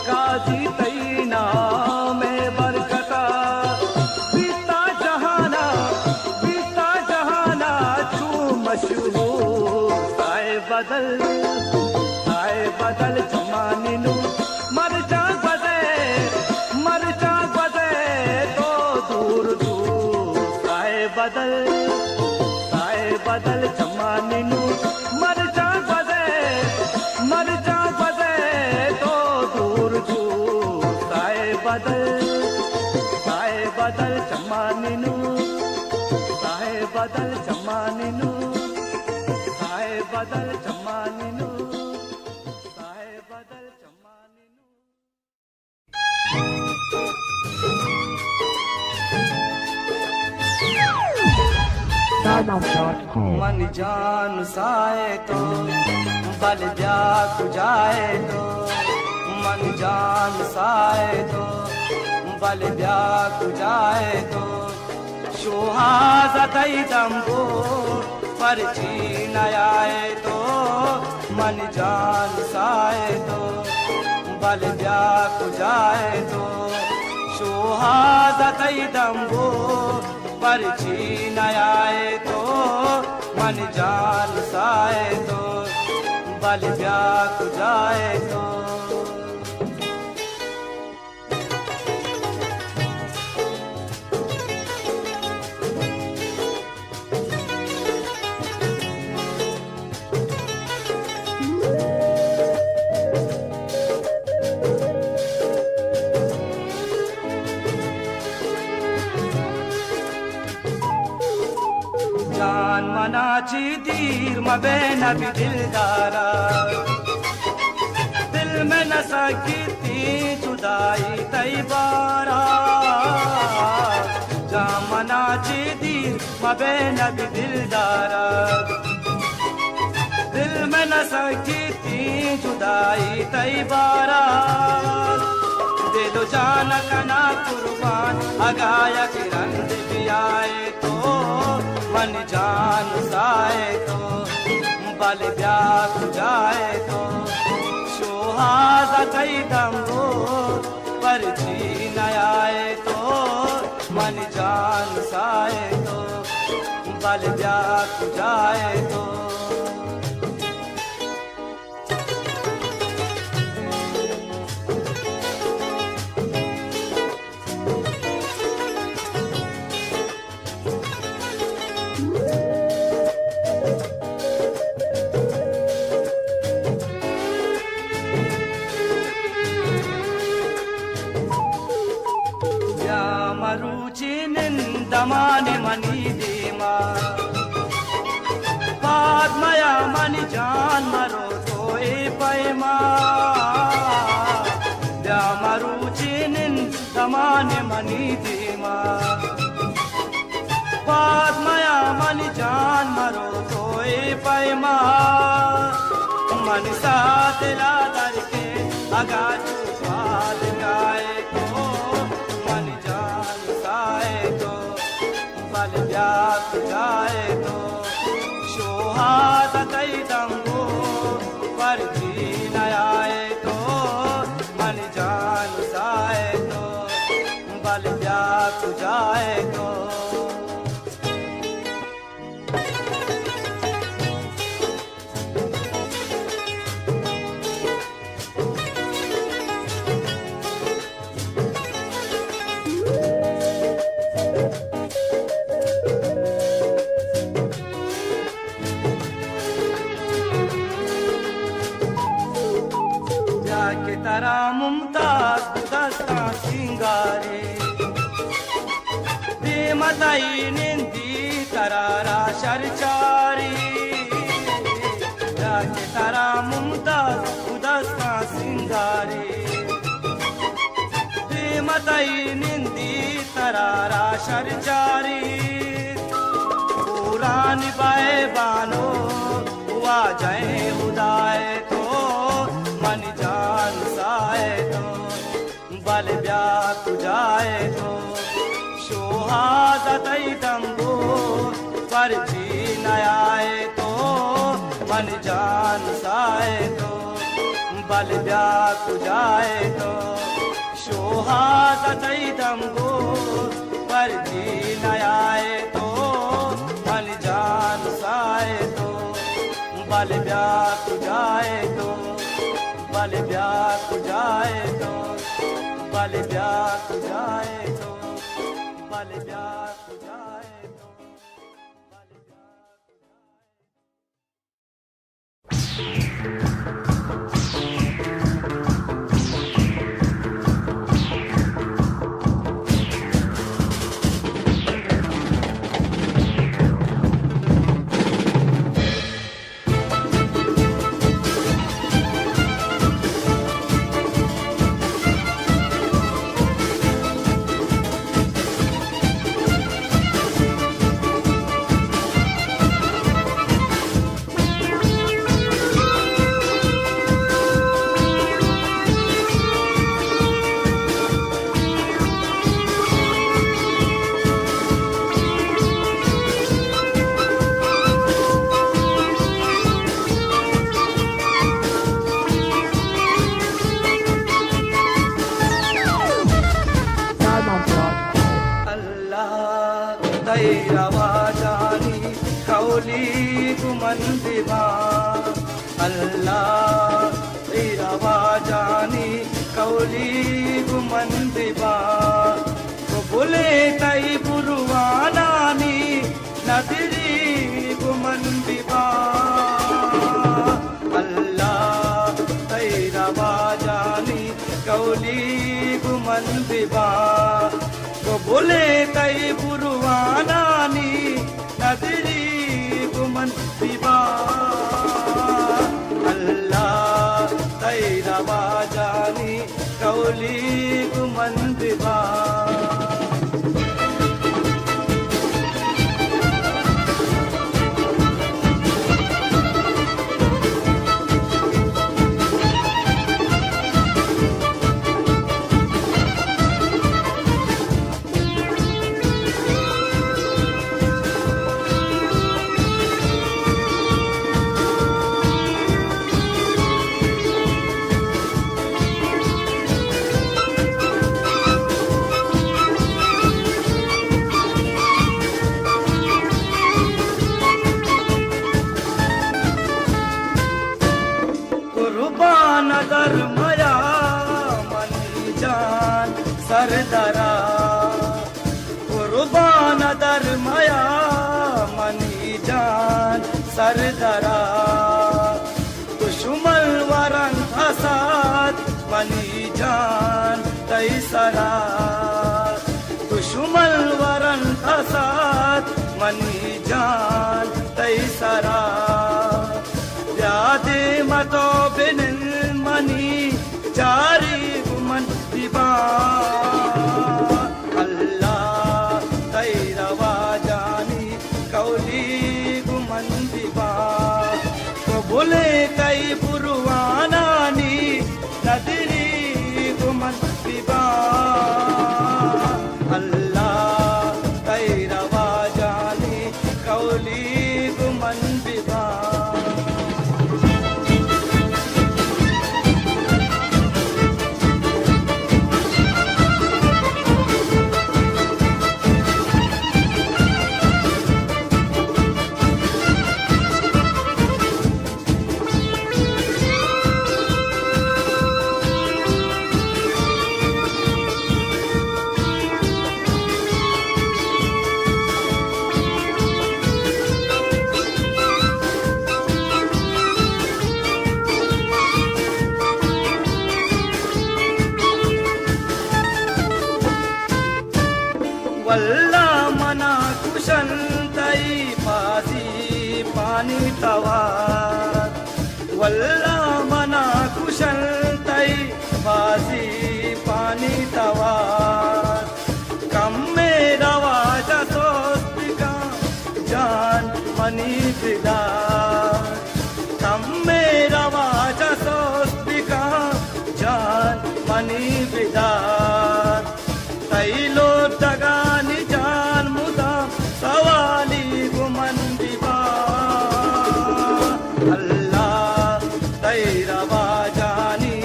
काजी तई नाव में बरकता बीता जहाना छू मशहूर साए बदल चम्मा निनु मरचा बजे तो दूर दूर साए बदल चम्मा निनु मरचा बजे तो दूर दूर साए बदल चम्मा निनु बदल चम्मा निनु बदल चम्मा निनु बदल चम्मा निनु StarDalmas.com. मन जान साए तो बल व्याक जाए तो मन जान साए तो बल व्याक जाए तो शोहाजतई दम्बो परची नयाए तो मन जान साए तो बल व्याक जाए तो शोहाजतई दम्बो परची नयाए तो मन जान साए तो बल व्याक जाए तो जान मनाची दीर मबेन भी दिलदारा दिल में न सकी थी जुदाई तई बारा जान मनाची दीर मबेन भी दिलदारा दिल में न सकी थी जुदाई तई बारा दिलो जान कना कुर्बान अगाया किरण भी आए तो मन जान साए तो बल व्याक जाए तो शोहाजतई दम्बो परची नयाए तो मन जान साए तो बल व्याक जाए तो दमाने मनी देमा पादमया मनी जान मरो तो ए पैमा द्या मरुचिनिन दमाने मनी देमा पादमया मनी जान मरो तो ए पैमा मन साथ ला करके अगा तू स्वाद गाए तो मन जान साए तो बल व्याक जाए तो शोहाजतई दम्बो परची नयाए तो मन जान साए तो बल व्याक जाए तो तारा मुमताज दस्ता सिंगारे मताई निंदी तरारा शरचारी जाके तारा मुमताज दस्ता सिंगारे मताई निंदी तरारा शरचारी पुरानी बाए बानो हुआ जाए उदाए तो मन जान साए तो बल व्याक जाए तो शोहाजतई दम्बो परची नयाए तो मन जान साए तो बल व्याक जाए तो शोहाजतई दम्बो परची नयाए तो मन जान साए तो बल व्याक जाए तो बल व्याक जाए तो बल व्याक जाए तो बल व्याक जाए तो बल जानी कौली गुमंदिबा अल्लाह तेरा जानी कौली गुमंदिबा बोले तई बुरुवानानी नदरी गुमंदिबा अल्लाह तेरा जानी कौली गुमंदिबा बोले तई बुरुवानानी नदरी गुमंदिबा अल्लाह तेरा जानी कौली गुमंदिबा नजर मया मनी जान सरदरा कुर्बान नजर मया मनी जान सरदरा दुश्मन वरन फसाद मनी जान तैसरा दुश्मन वरन फसाद मनी जान तैसरा यादे मतो बिन मनी जारी गुमन दिबा अल्लाह तेरा जानी कौली गुमन दिबा तो बोले कई बुरुवानानी नदरी गुमन दिबा अल्लाह तेरा जानी कौली गुमन दिबा वल्ला मना कुशन तई पासी पानी तवा वल्ला मना कुशन तई पासी पानी तवा कम में रवा जसोस्तिका जान मनी फिदा कम में रवा जसोस्तिका जान मनी फिदा तैलो तगानी जान मुदा सवाली गुमन दिबा अल्लाह तेरा जानी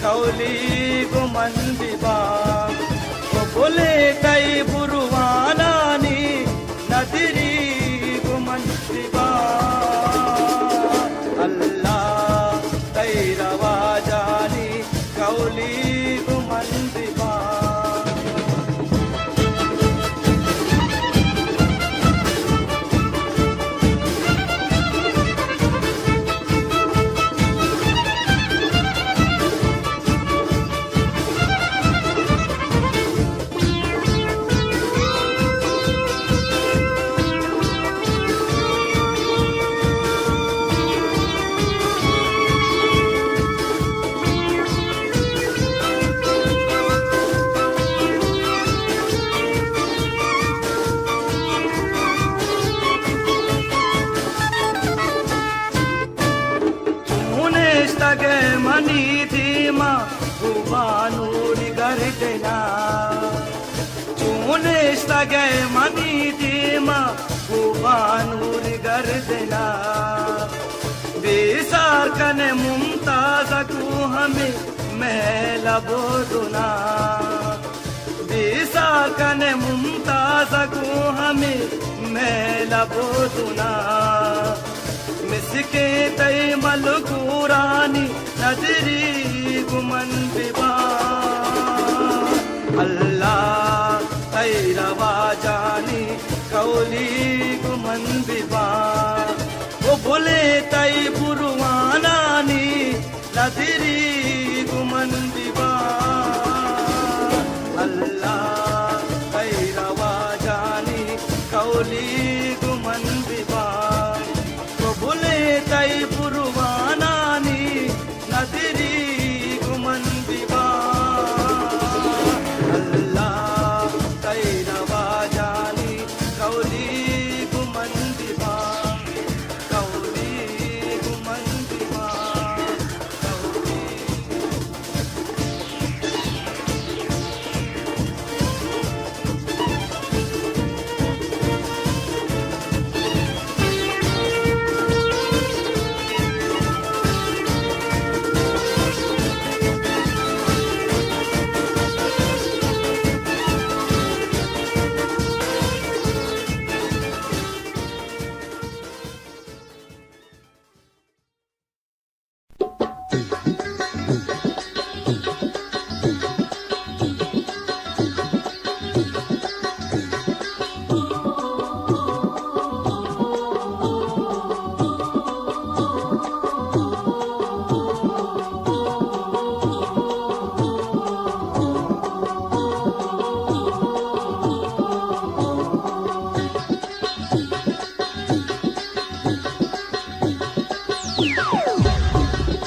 कौली गुमन दिबा वो बोले कई बुरुवानानी नदरी गुमन दिबा अल्लाह तेरा जानी कौली गुमन दिबा गे मनी धीमा हुबानूरी गर्दना चूने सगे मनी धीमा हुबानूरी गर्दना बेसार कने मुमताज को हमें महला बोलना साकन मुमताज को हमें मैं लबो दुना मिसके तय मलगूरानी नजरी गुमन बिबा अल्लाह तय रवा जानी कौली गुमन बिबा वो बोले तय बुरवानानी नजरी गुमन बिबा अल्लाह तय रवा जानी कौली गुमन बिबा वो बोले तय बुरवानानी नजरी गुमन बिबा अल्लाह तय रवा जानी कौली गुमन बिबा कौली गुमन बिबा कौली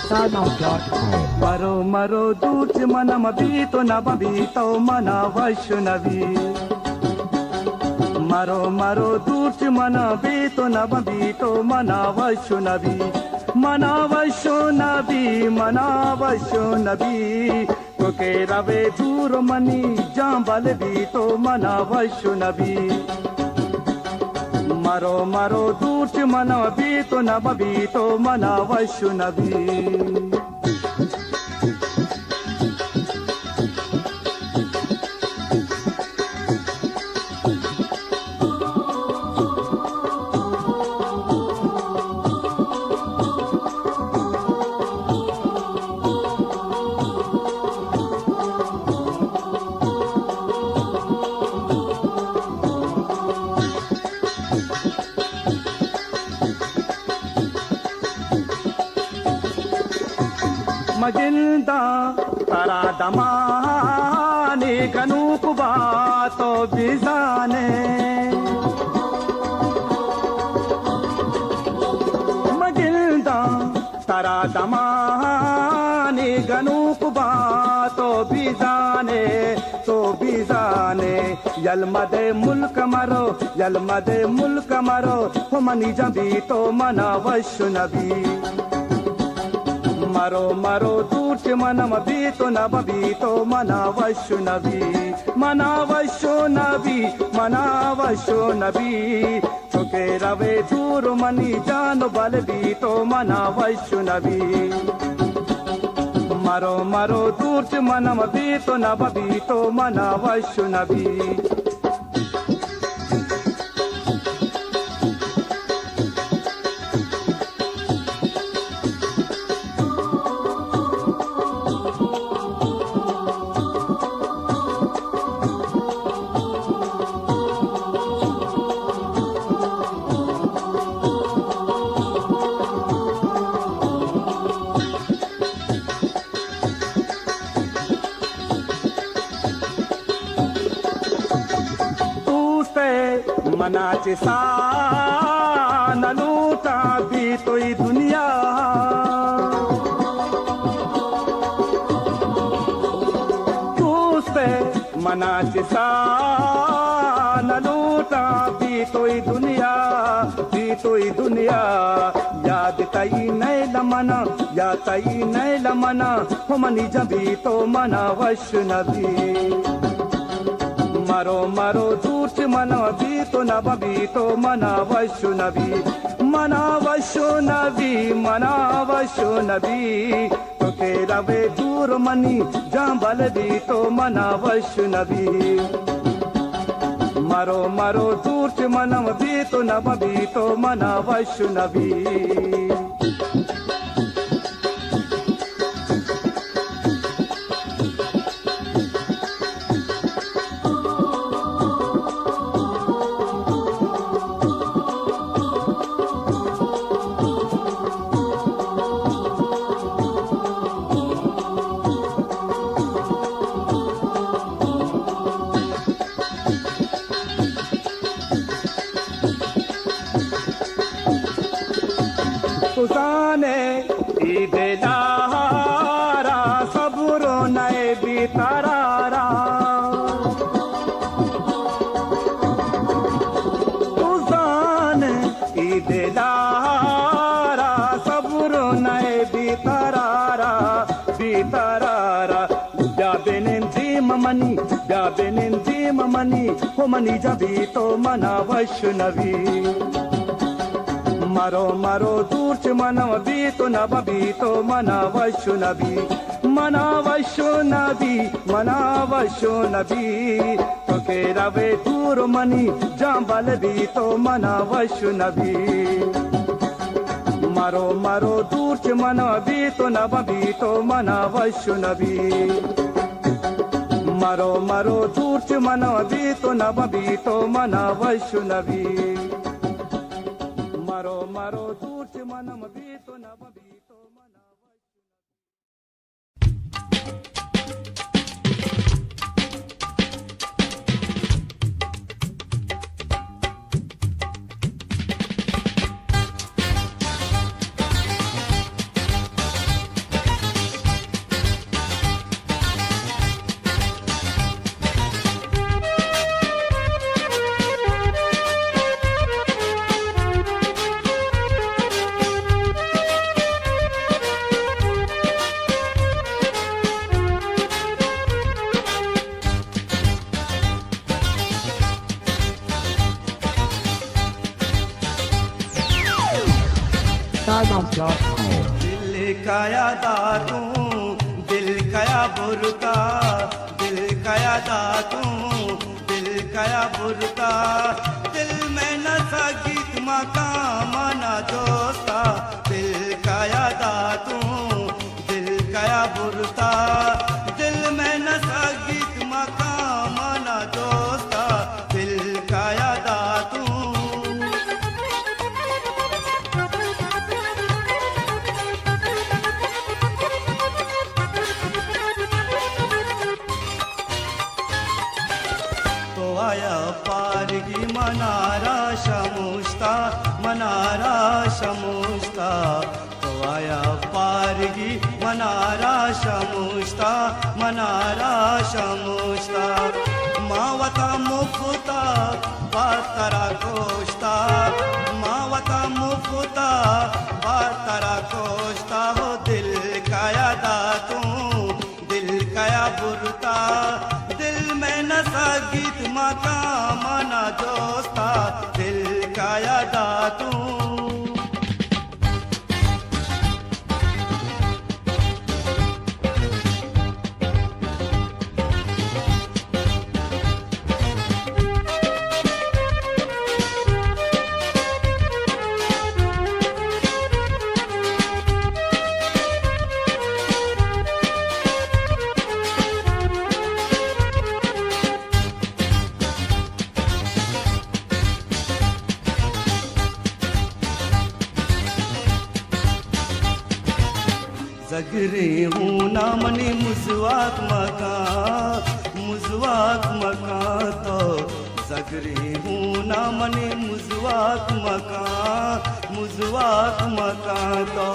StarMount.com. मरो मरो दूच मनम बीतो नब बीतो मना वैष्णवी मरो मरो दूच मन बीतो नब बीतो मना वैष्णवी मना वैष्णवी मना वैष्णवी तो के रवे दूर मनी जांबल बीतो मना वैष्णवी मरो मरो दूच मन बीतो नब बीतो मना वैष्णवी मगिंदा तारा दमाने गनूक बातो बिजाने मगिंदा तारा दमाने गनूक बातो बिजाने तो बिजाने यलमदे मुल्क मरो हो मनी जबी तो मना वैष्णवी मरो मरो दूच मनम बीतो नब बीतो मना वैष्णवी मना वैष्णवी मना वैष्णवी चुके रवे दूर मनी जान बल बीतो मना वैष्णवी मरो मरो दूच मनम बीतो नब बीतो मना वैष्णवी मनाचे सा नलूटा भी तो दुनिया तूसे मनाचे सा नलूटा भी तो दुनिया याद तई नए लमना या तई नए लमना हो मनी जबी तो मना वैष्णवी मरो मरो दूच मना बीतो नब बीतो मना वैष्णवी मना वैष्णवी तो के रवे दूर मनी जांबल बीतो मना वैष्णवी मरो मरो दूर्च मनम बीतो नब बीतो मना वशु नबी तुसाने ईद लहारा सबरो नए बितरारा तुसाने ईद लहारा सबरो नए बितरारा बितरारा जाबेनिंजी ममनी हो मनी जबी तो मना वैष्णवी मरो मरो दूर्च मनव बीतो नब बीतो मना वशु नबी मना वशु नबी मना वशु नबी तो के रवे दूर मनी जांबल बीतो मना वशु नबी मरो मरो दूर्च मनव बीतो नब बीतो मना वशु नबी मरो मरो दूर्च मनव बीतो नब बीतो मना वशु नबी मरो मरो दूर्च मनम बीतो नब बीतो मना StarBounce.com. दिल काया दातू दिल काया बुरका दिल काया दातू दिल काया बुरका दिल में न सगीत मकाम मना दोस्ता दिल काया दातू दिल काया बुरका दिल में न सगीत मकाम मना दोस्ता दिल काया दातू आया पारगी मनारा शमुस्ता तो आया पारगी मनारा शमुस्ता मावता मुफ्ता बातरा कोस्ता मावता मुफ्ता बातरा कोस्ता हो दिल काया दातू दिल काया बुरता दिल में न सगीत मकाम मना दोस्ता दिल काया दातू जगरे हूँ ना मने मुजवाक मका तो जगरे हूँ ना मने मुजवाक मका तो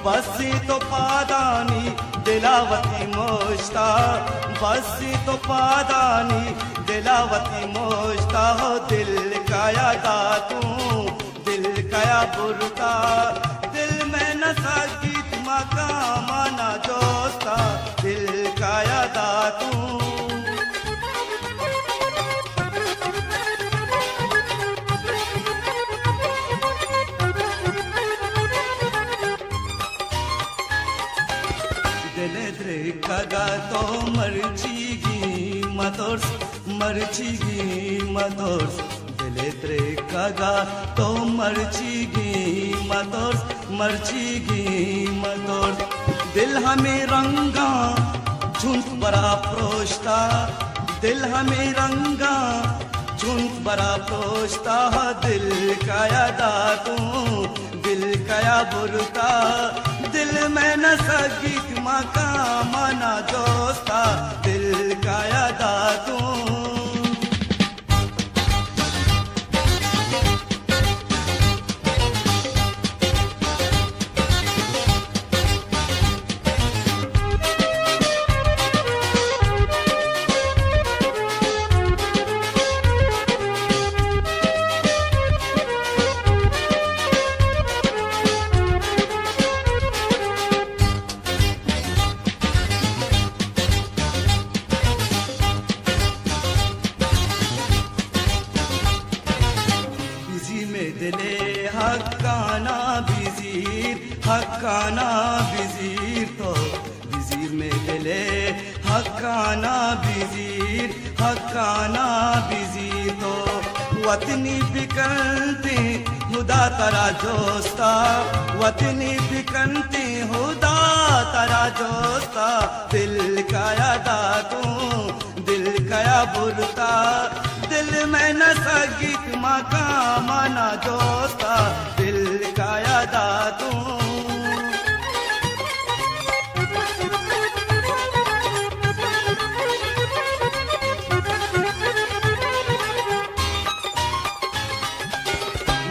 बसी तो पादानी दिलावती मोश्ता बसी तो पादानी दिलावती मोश्ता हो दिल काया दातू दिल काया बुरका दिल में न सगीत मकाम मना दोस्ता दिल काया दातू मरचिगी mators deletre kaga to marchigi mators दिल हमें रंगा झुंड बड़ा प्रोष्टा दिल हमें रंगा झुंड बड़ा प्रोष्टा दिल का यादा तू दिल का या बुरता दिल में न सगित मका मना जोस्ता दिल का यादा तू हक्काना बिजीर तो बिजीर में दिले हक्काना बिजीर तो वतनी बिकनती हुदा तरा जोस्ता वतनी बिकनती हुदा तरा जोस्ता दिल का यादा तू दिल का या बुरता दिल में न सगित मका मना जोस्ता दिल का यादा तू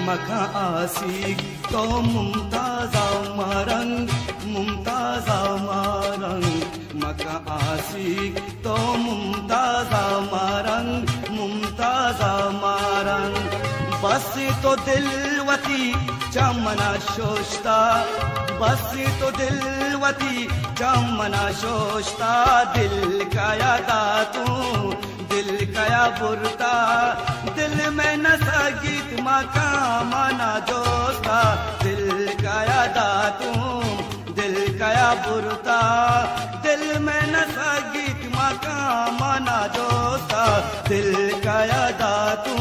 मका आसिक तो मुमताज़ा मारंग मका आसिक तो मुमताज़ा मारंग बस तो दिलवती चमना शोष्ता बस तो दिलवती चमना शोष्ता दिल का यादा तू दिल का या बुरता दिल में न सगित मका मना जोस्ता दिल का यादा तू दिल का या बुरता दिल में न सगित मका मना जोस्ता दिल का यादा तू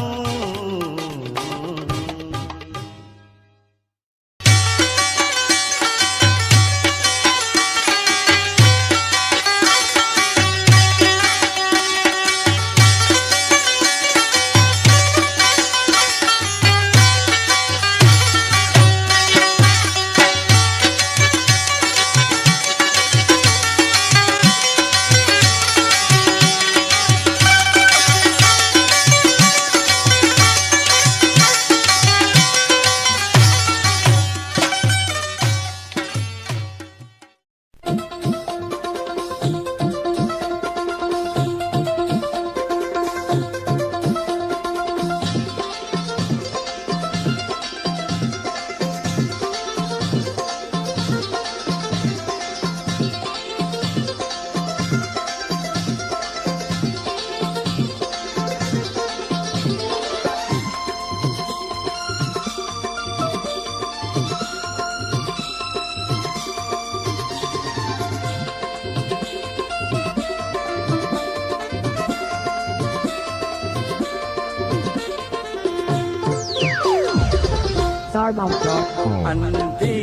अंधी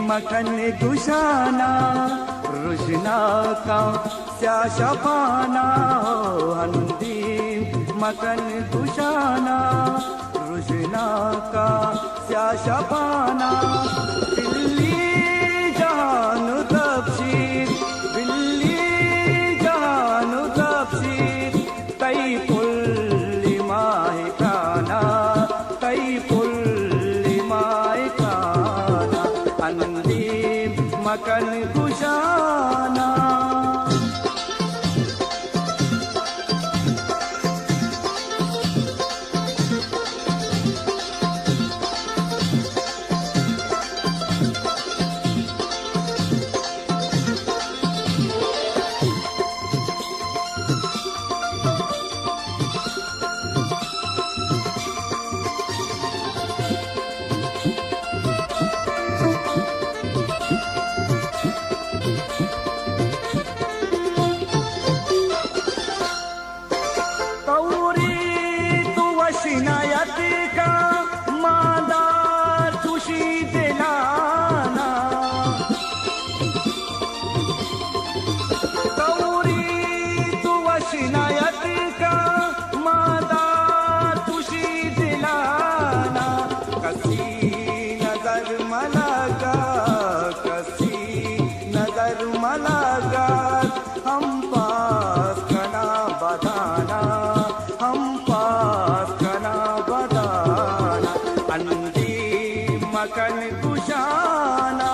मखन गुशाना रुजना का स्या शफाना अंधी मखन गुशाना रुजना का स्या शफाना बिल्ली जानु तफसीर बिल्ली जानु तफसीर कई पुल्ली माए काना कई पुल्ली माए काना अंधी मखन गुशाना खुशी दिलाना गौरी तू वशनायत का मादा खुशी दिलाना कसी नजर मलगा कसी नजर मलगा हम पास कना बदाना हम पास कना बदाना अंधी मकन कुशाना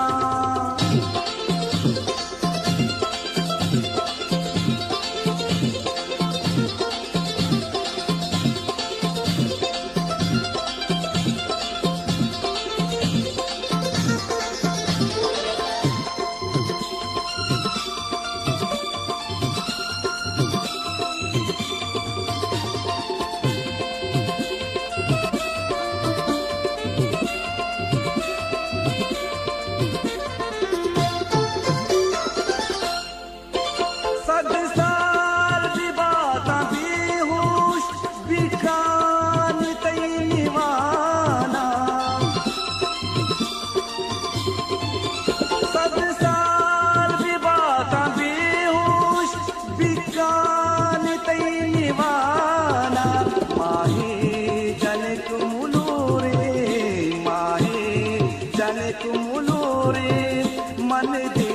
मन दे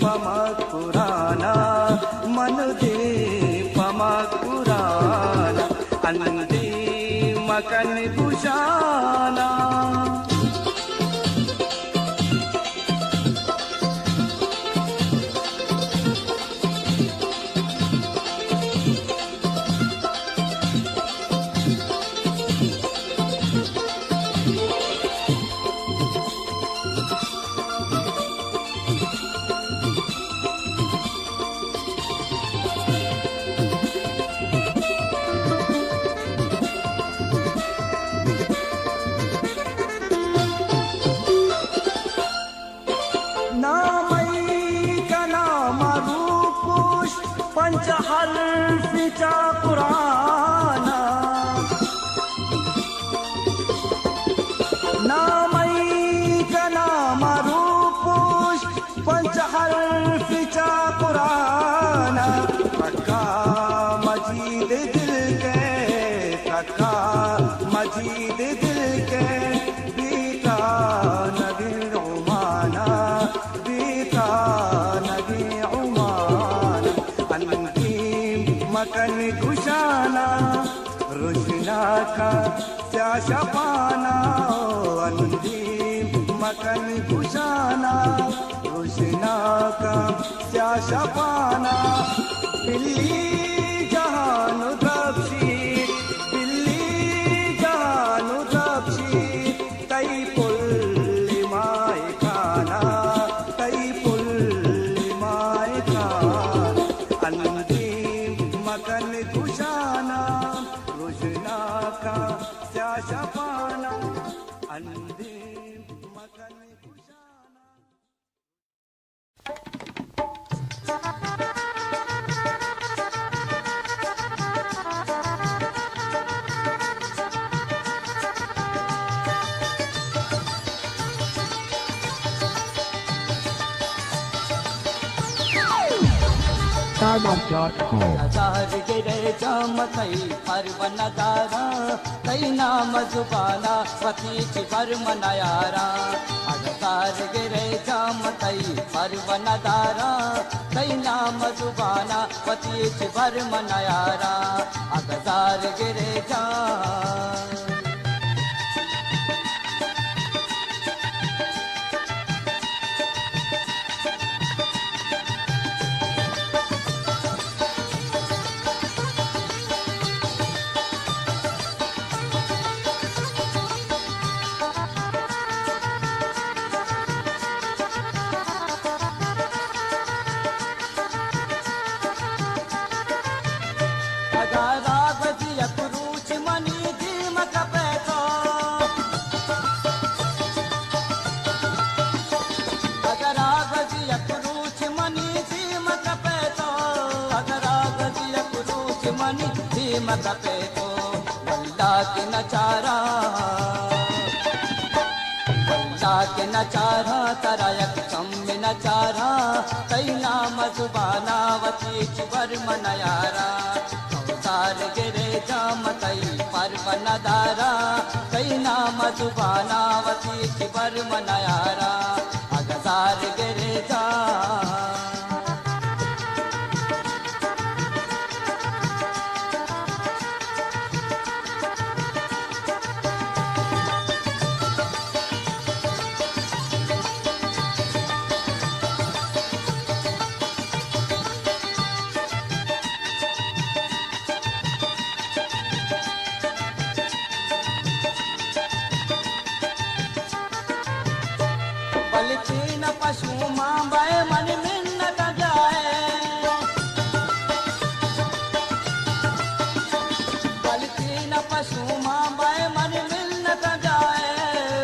पमक पुराना मन दे पमक पुराना अंधी मकन कुशाना पंचहर्फिचा पुराना नामई का नाम रूपुष पंचहर्फिचा पुराना थका मजीद दिल के थका मजीद दिल के बीता नबी उमाना बीता नबी उमाना मकन कुशाना रुशना का स्याशपाना अंधी मकन कुशाना रुशना का स्याशपाना बिल्ली जहान दबशी बिल्ली जहान दबशी कई पुल्ली माए खाना कई पुल्ली माए खाना अंधी मकन कुशाना रुशना का स्याशपाना अंधी मकन कुशाना Starbucks.com. हजार गिरे जामतई परवनदारा तई नाम जुबाना वतीच परमनयारा हजार गिरे जामतई परवनदारा तई नाम जुबाना वतीच परमनयारा हजार गिरे जा मत पे तो अल्लाह की नचारा के नचारा तरायक कम नचारा तैना मधुबानावती चिवर मनयारा कौसार गिरे जामतई पर्वनदारा तैना मधुबानावती चिवर मनयारा अगजार गिरे जा बलचीन पशु मां बय मन मिन्नत जाए बलचीन पशु मां बय मन मिन्नत जाए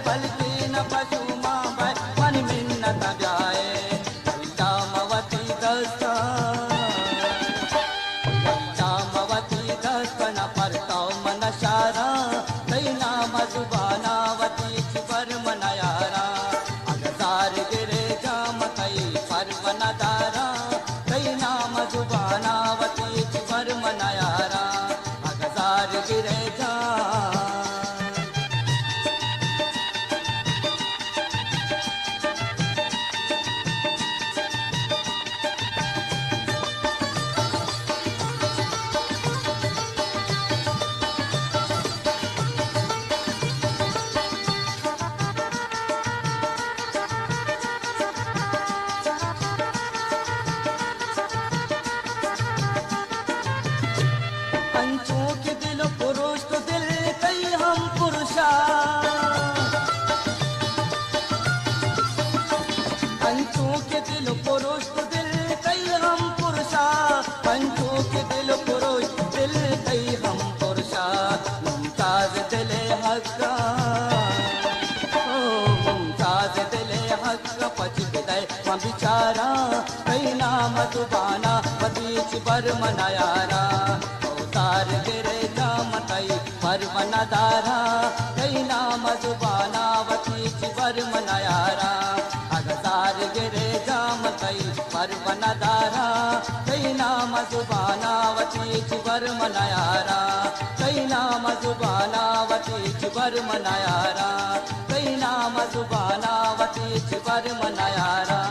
बलचीन पशु मां बय मन मिन्नत जाए जामवती दस्तन परतो मन शारा तैना मधुबानावती चिवर मनयारा गिरे जामतई पर्वनदारा तैना मधुबानावती चिवर मनयारा अगजार गिरे जा पंचों के दिल पुरुष तो दिल कई हम पुरुषा पंचों के दिल पुरुष तो दिल कई हम पुरुषा पंचों के दिल पुरुष दिल कई हम पुरुषा मुमताज दिले हक्का मुमताज दिले हक्का पच विदय बिचारा कई नाम मधुबाना वती चिवर मनयारा तार गिरे जामतई पर्वनदारा तैना मधुबानावती चिवर मनयारा अगजार गिरे जामतई पर्वनदारा तैना मधुबानावती चिवर मनयारा तैना मधुबानावती चिवर मनयारा तैना मधुबानावती चिवर मनयारा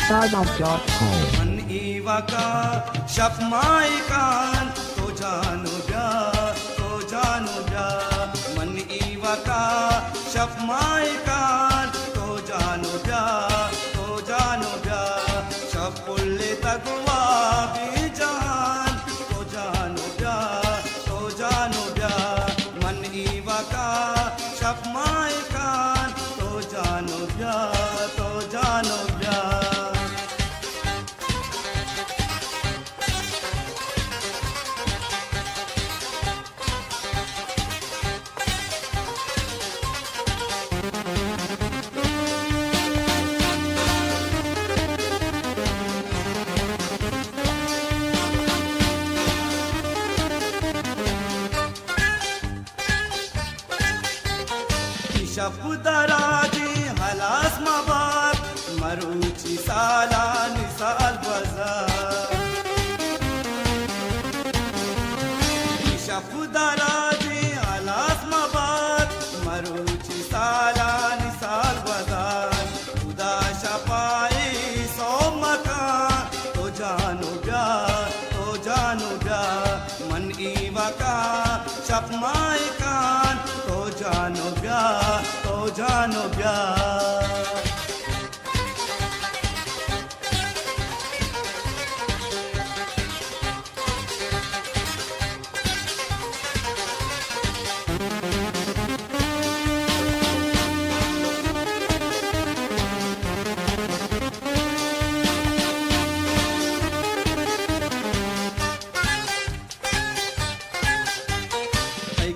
Startup.com. मन ईवा का शफ माई कान तो जानो जा मन ईवा का शफ माई कान तो जानो जा शफ पुल्ले तकवा भी जान तो जानो जा मन ईवा का शफ माई कान तो जानो जा शफ दराजी हलास मबार मरू maruci salani sal bazar shafu daradi alas mabat maruci salani sal bazar खुदा शपाई सो मकान तो जानो ब्या मन ईवा का शपमाई कान तो जानो ब्या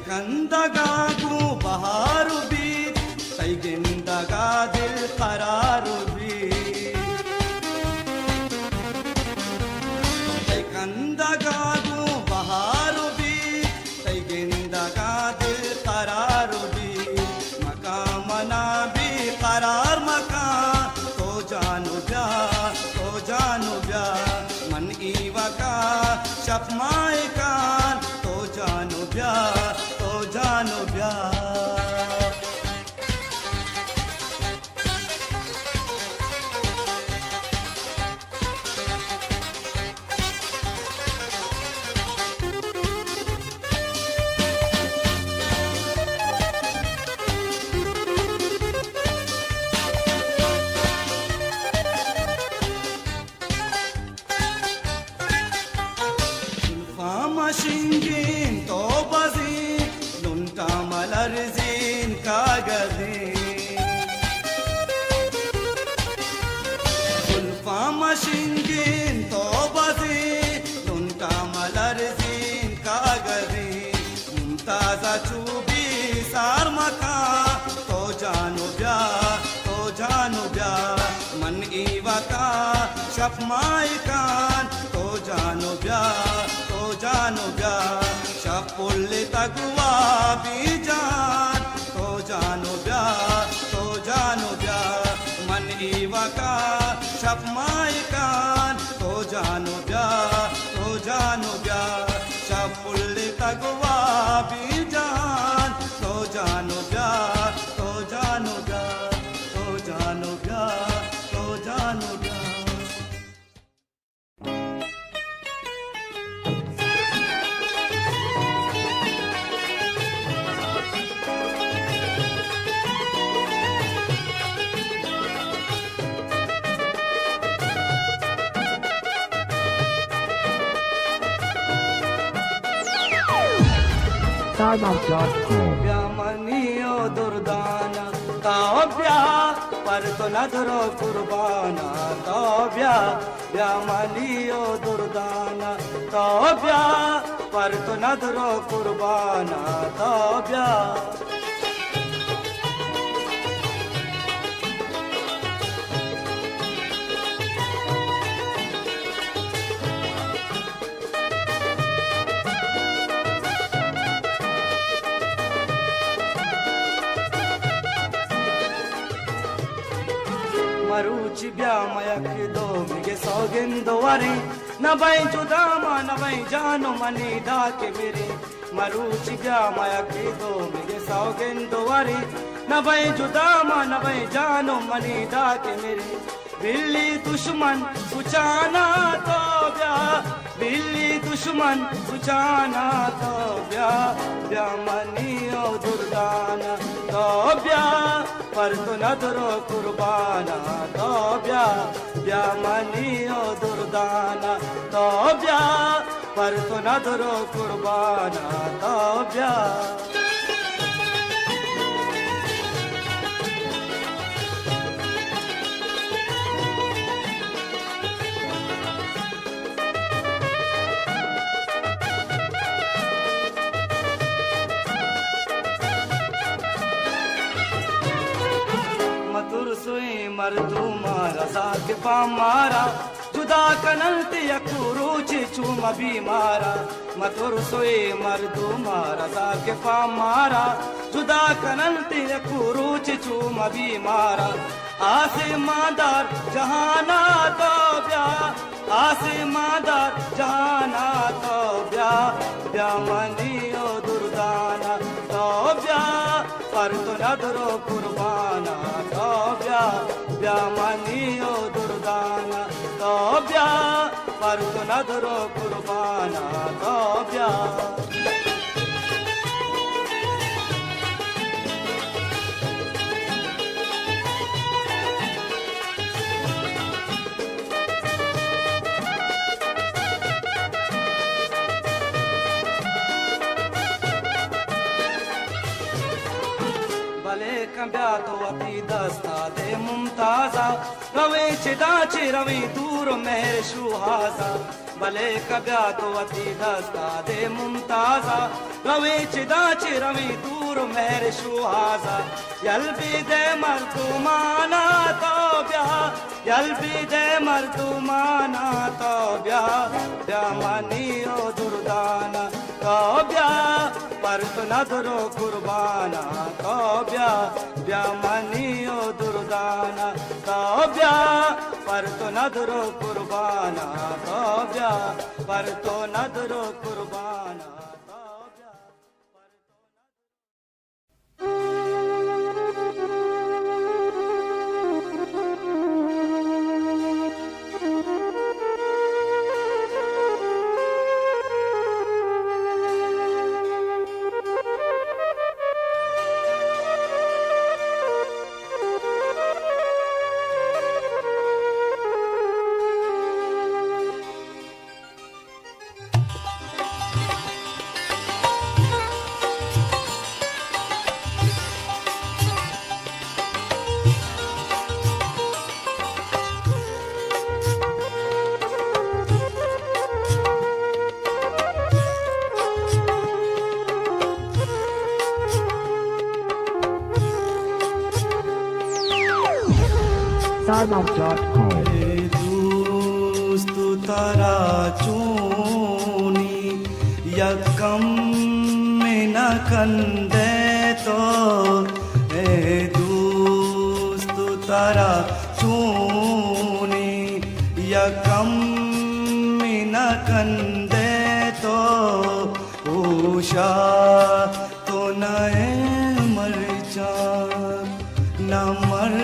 कंदगागू बहारू भी तई गिंदगा दिल करारू भी तई कंदगागू बहारू भी तई गिंदगा दिल करारू भी मका मना भी करार मका तो जानो ब्या मन ईवा का शपमाए कान तो जानो ब्या Shingin to bazin lunta malarzin kagazin ulfama shingin to bazin lunta malarzin kagazin mumtaza chubi sar maka to jano bya man iwa ka shapmai kan to jano bya शपुल्ले तगवा बीजान तो जानो ब्या मन ईवा का शपमाई कान तो जानो ब्या शपुल्ले तगवा बीजान तो जानो ब्या Starbucks.com. ब्यामनियो दुर्दाना काव्या पर तो नजरो कुर्बाना काव्या ब्यामनियो दुर्दाना काव्या पर तो नजरो कुर्बाना काव्या मरुची ब्यामयक दो मिगे सौगिंदो वरी न भाई जुदामा न भाई जानो मनी डाके मेरे मरुची ब्यामयक दो मिगे सौगिंदो वरी न भाई जुदामा न भाई जानो मनी डाके मेरे बिल्ली दुश्मन सुचाना तो ब्या बिल्ली दुश्मन सुचाना तो ब्या ब्यामनियो दुर्दाना तो ब्या पर तो नजरो कुर्बाना तो ब्या ब्यामनियो दुर्दाना तो ब्या पर तो नजरो कुर्बाना तो ब्या मर्दूमा रजा के पामारा जुदा कनलते यकुरुचि चूम बीमारा मथुर सोए मर्दूमा रजा के पामारा जुदा कनलते यकुरुचि चूम बीमारा आसमांदार जहाना तो ब्या आसमांदार जहाना तो ब्या ब्या मनियो दुर्दाना तो ब्या पर तो नदरो कुर्बाना तो ब्या ब्या मनियो दुर्दाना तो ब्या पर तो नदरो कुर्बाना तो ब्या cambiato a ti dasta de mumtaza rave chidaci ravi dur mehr shuhaza bale cambiato a ti dasta de mumtaza rave chidaci ravi dur mehr shuhaza yalbi de mardumana tobya yalbi de mardumana tobya damani o durdana tobya पर तो नदरो कुर्बाना तो ब्या ब्या मनियो दुर्दाना तो ब्या पर तो नदरो कुर्बाना तो ब्या पर तो नदरो कुर्बाना तो ब्या पर Sarmouth.com. दोस्त तारा चूनी यकम में न कंदे तो दोस्त तारा चूनी यकम में न कंदे तो उषा तो नए मर जा न मर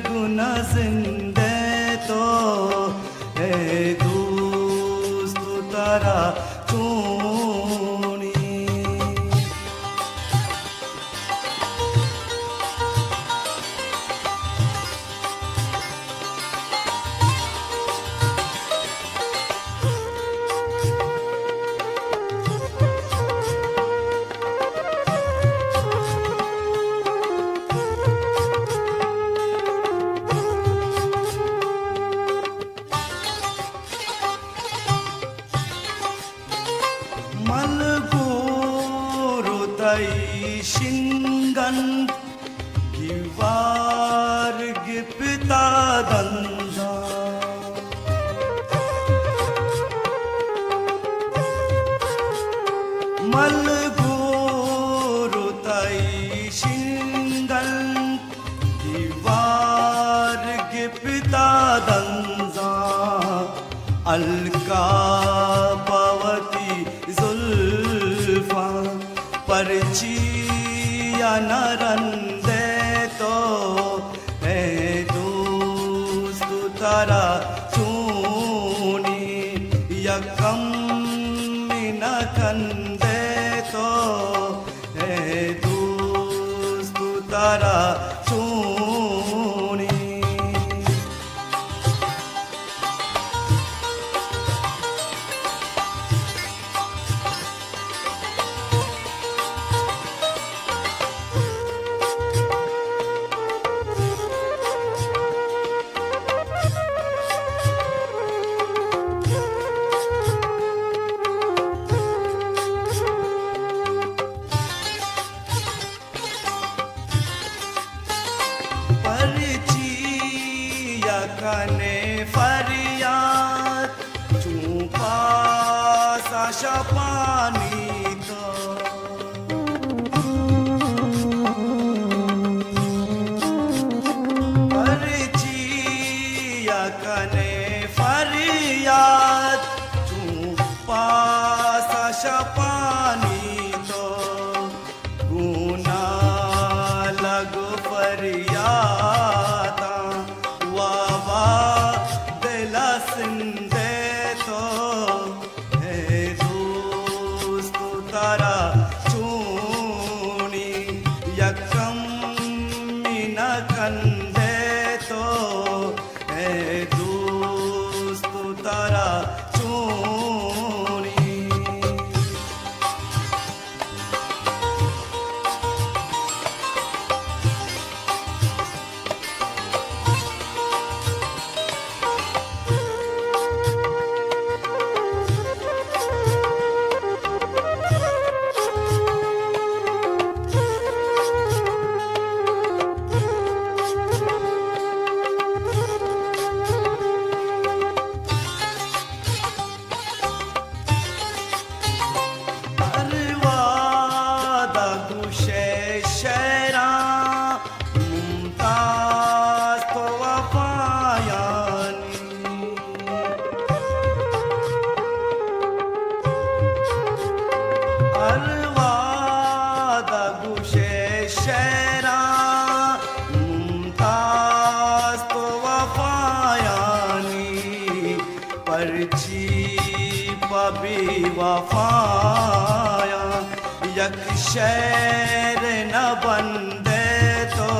गुना जिंदे तो है दोस्त तारा चूनी Shingan givar gipta danza malguru tai shingan givar gipta danza alka pavati zulfa parchi Narande तो है दोस्त तारा चूनी यकम न कंदे तो है दोस्त तारा चूनी कने फरियाद चूपा साशा पानी तो यकने फरियाद तू पास शपानी तो गुना लगो फरियाद वावा दिला सिंधे तो है दोस्त तारा चूनी यकम मीना कंधे तो है दोस्त तारा चूनी अरवादा गुशे शेरा मुमताज तो वफायानी अरवादा गुशे शेरा मुमताज तो वफायानी परची पबी वफाया यक शहर न बंदे तो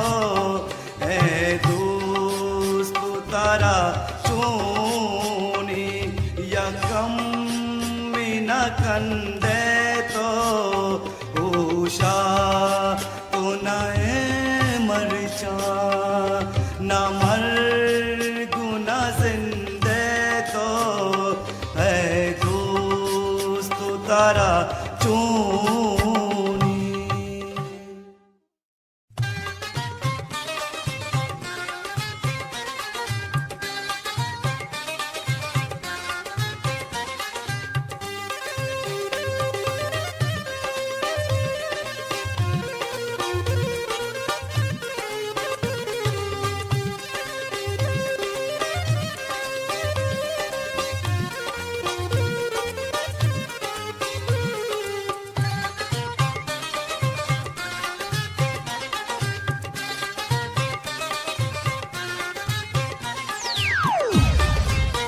है दोस्त तारा चूनी यकम न कंदे तो उषा तो नए मरचा न मर गुना जिंदे तो है दोस्त तारा चूनी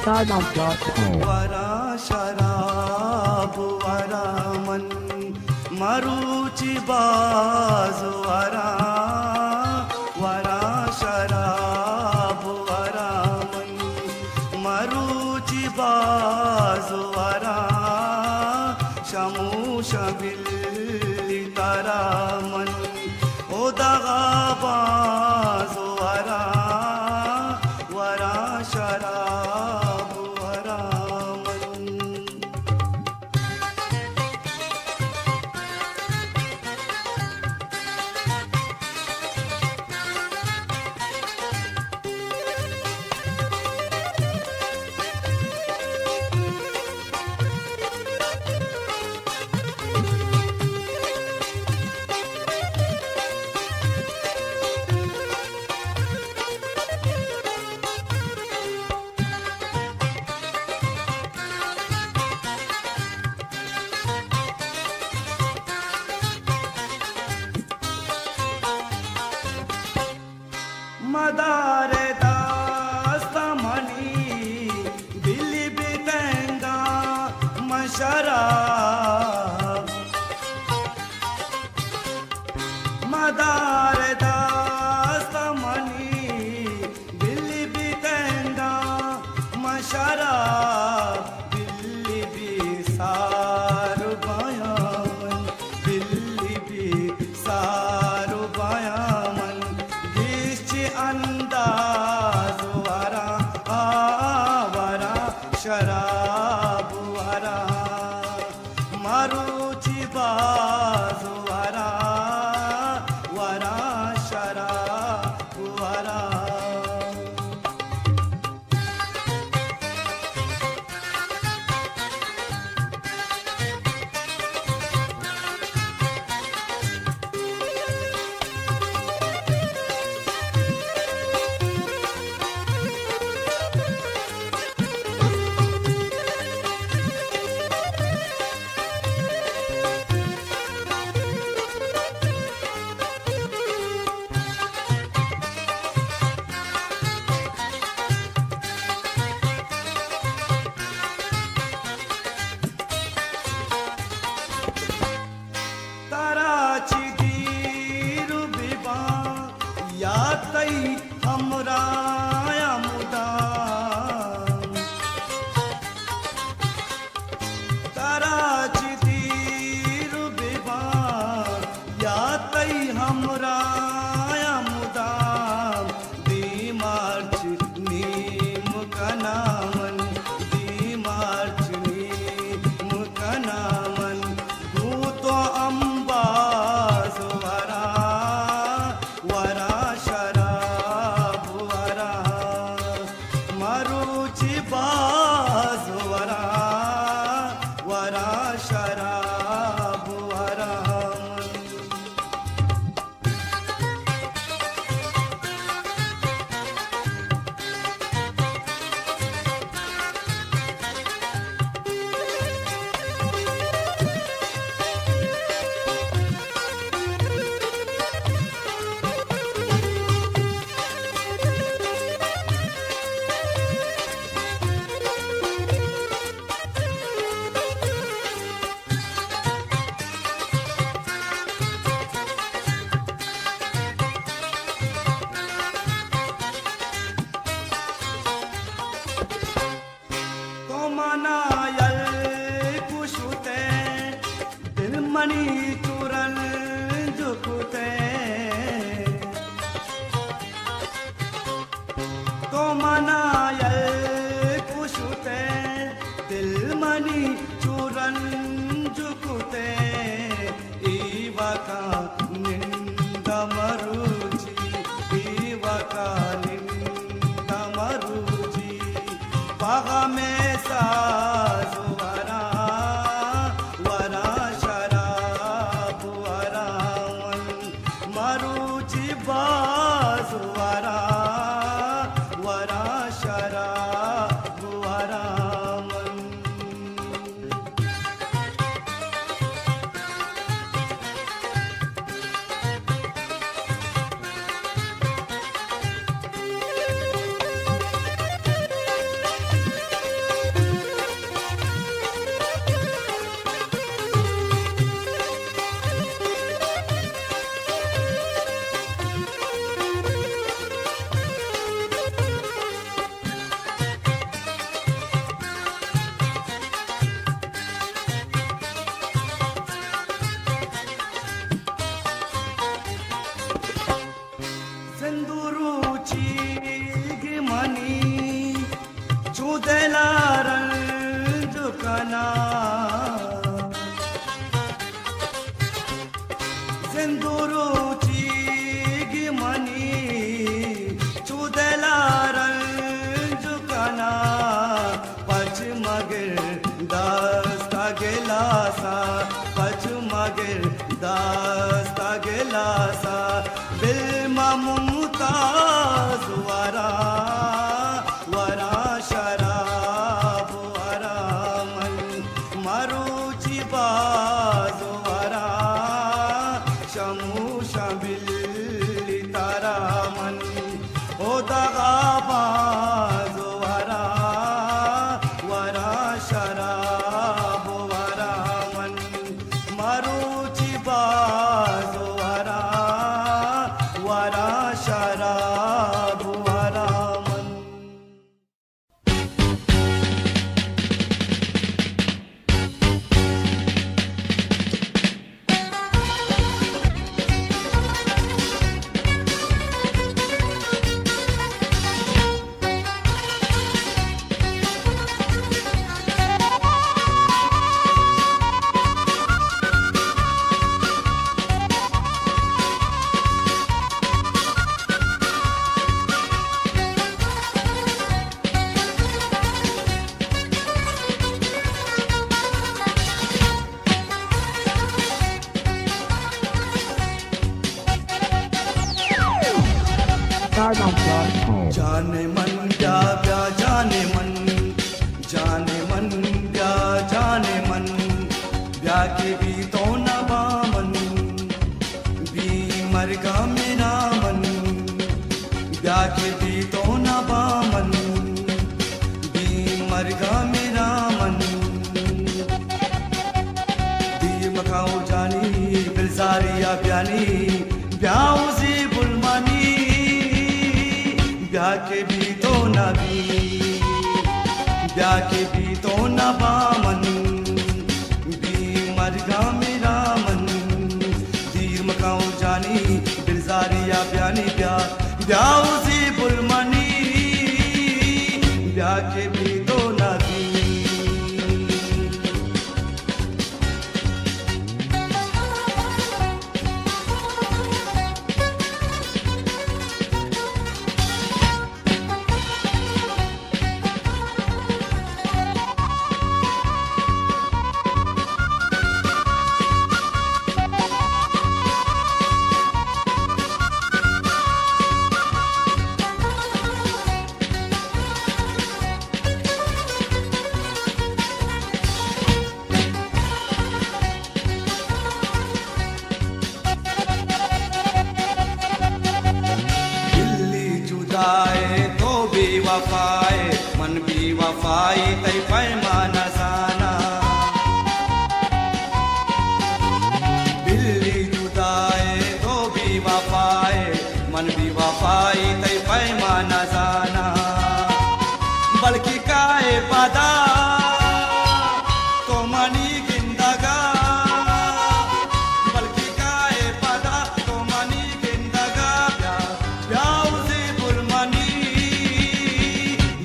Startup.com. वरा शराब वरा मन मरुचि बाज वरा वरा शराब वरा मन मरुचि बाज वरा शमू शबिल तारा मन ओ दगा बाज वरा वरा शराब वरा मन मदारे दास्ता मनी दिली बितेंगा मशराब मदारे दास्ता मनी दिली बितेंगा मशराब दिल्ली भी सारू बयान दिल्ली भी सारू बयान अंदाज वरा आवरा शराब वरा मरुचि बाज वरा वरा शराब वरा मुकनामन दी मार्चनी मुकनामन भूतो अंबास वरा वरा शराब वरा मरुचि बाज वरा वरा शराब वरा मनायल कुशुते दिलमणि चूरन झुकते तो मनायल कुशुते दिलमणि चूरन झुकते ईवका निंद मरुचि ईवका निंद मरुचि बागा में साज वरा वरा शराब वरा मरुचि बाज वरा वरा शराब वरा सिंदूरुची गिमनी चुदेलारन जुकना सिंदूरुची गिमनी चुदेलारन जुकना पच मगर दास्ता गिलासा पच मगर दास्ता गिलासा बिल्मा मुमताज वरा वरा शराब वरा मन मरुचि बाज वरा शमू शबिल तारा मन ओ दगा बाज वरा वरा शराब वरा मन मरुचि बाज वरा वरा शराब वरा मन Stardom.com. जाने मन क्या प्या जाने मन क्या जाने मन ब्या के भी तो न बामन भी मरगा मेरा मन ब्या के भी तो न बामन भी मरगा मेरा मन दी मखाओ जानी बिलजारिया ब्यानी ब्याउजी बुलमानी ब्या के भी तो न भी ब्या के भी तो न बामन भी मरगा मेरा मन दीर मकाऊ जानी बिलजारिया ब्यानी ब्या ब्याउजी बुलमानी ब्याह के भी तो नबी तो भी वफाए मन भी वफाई तय पैमाना जाना दिल्ली जुदाए तो भी वफाए मन भी वफाई तय पैमाना जाना बल्कि काए पदा तो मनी गिंदगा बल्कि काए पदा तो मनी गिंदगा ब्याह से बुलमनी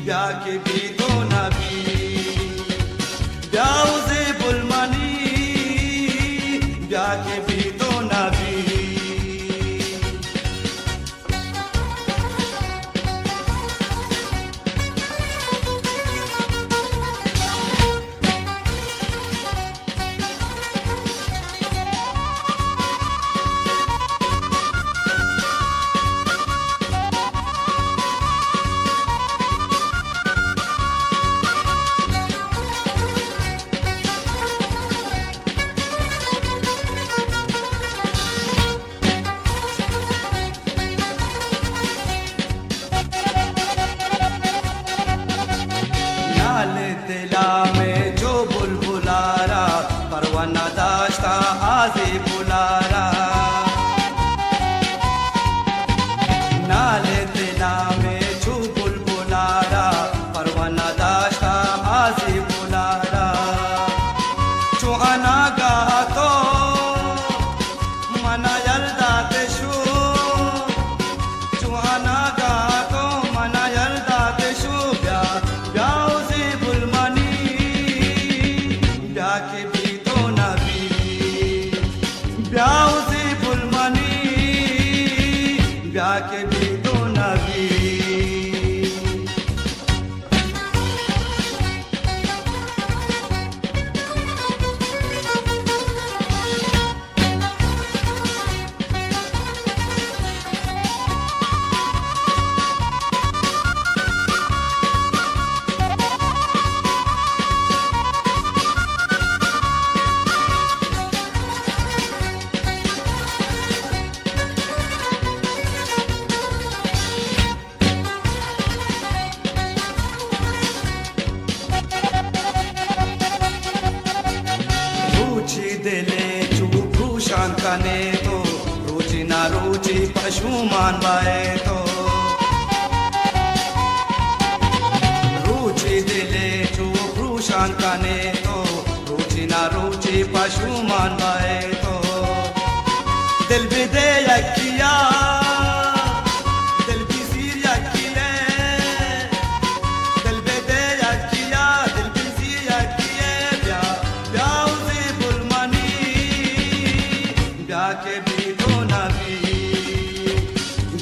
ब्याह के भी तो नबी ब्याह से बुलमनी ब्याह के भी तो नबी दिला में जो बुलबुलारा परवाना दाश्ता आज़े बुलारा नाले दिला में जो बुलबुलारा परवाना दाश्ता आज़े बुलारा जो अनागा तो मना यल्दा देशु जो अनागा तो मना यल्दा देशु ब्याह से बुलमनी ब्याह के भी तो नबी ब्याह से बुलमनी ब्याह के भी तो नबी दिले चूप शांकाने तो रुचि ना रुचि पशु मान बाए तो रुचि दिले चूप शांकाने तो रुचि ना रुचि पशु मान बाए तो दिल भी दे यकिया दिल भी सिर यकिया दिल भी दे यकिया दिल भी सिर यकिया ब्याह से बुलमनी ब्याह के भी तो नबी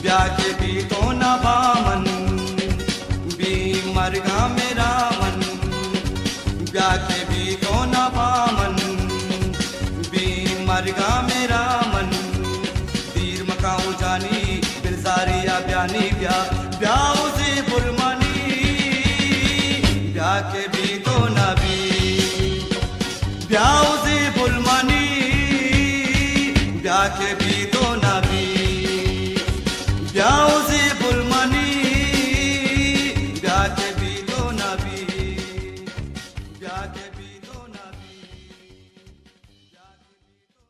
ब्याह के भी तो नबामन भी मरगा मेरा मन ब्याह के भी तो नबामन भी मरगा मेरा मन तीर मकाऊ जानी बिलजारिया ब्यानी ब्याह से बुलमनी ब्याह के भी तो नबी ब्याह से बुलमनी ब्याह के भी तो नबी ब्याह से बुलमनी ब्याह के भी तो नबी ब्याह के भी तो नबी ब्याह के भी तो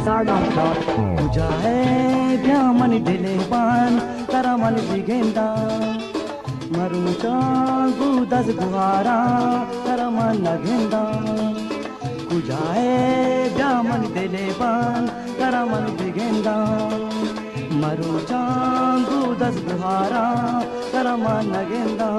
Sardam.com. Ujahe Byaman Dileban Taraman Bigenda Marucha Gudas Guhara Taraman Nagenda Ujahe Byaman Dileban Taraman Bigenda Marucha Gudas Guhara Taraman Nagenda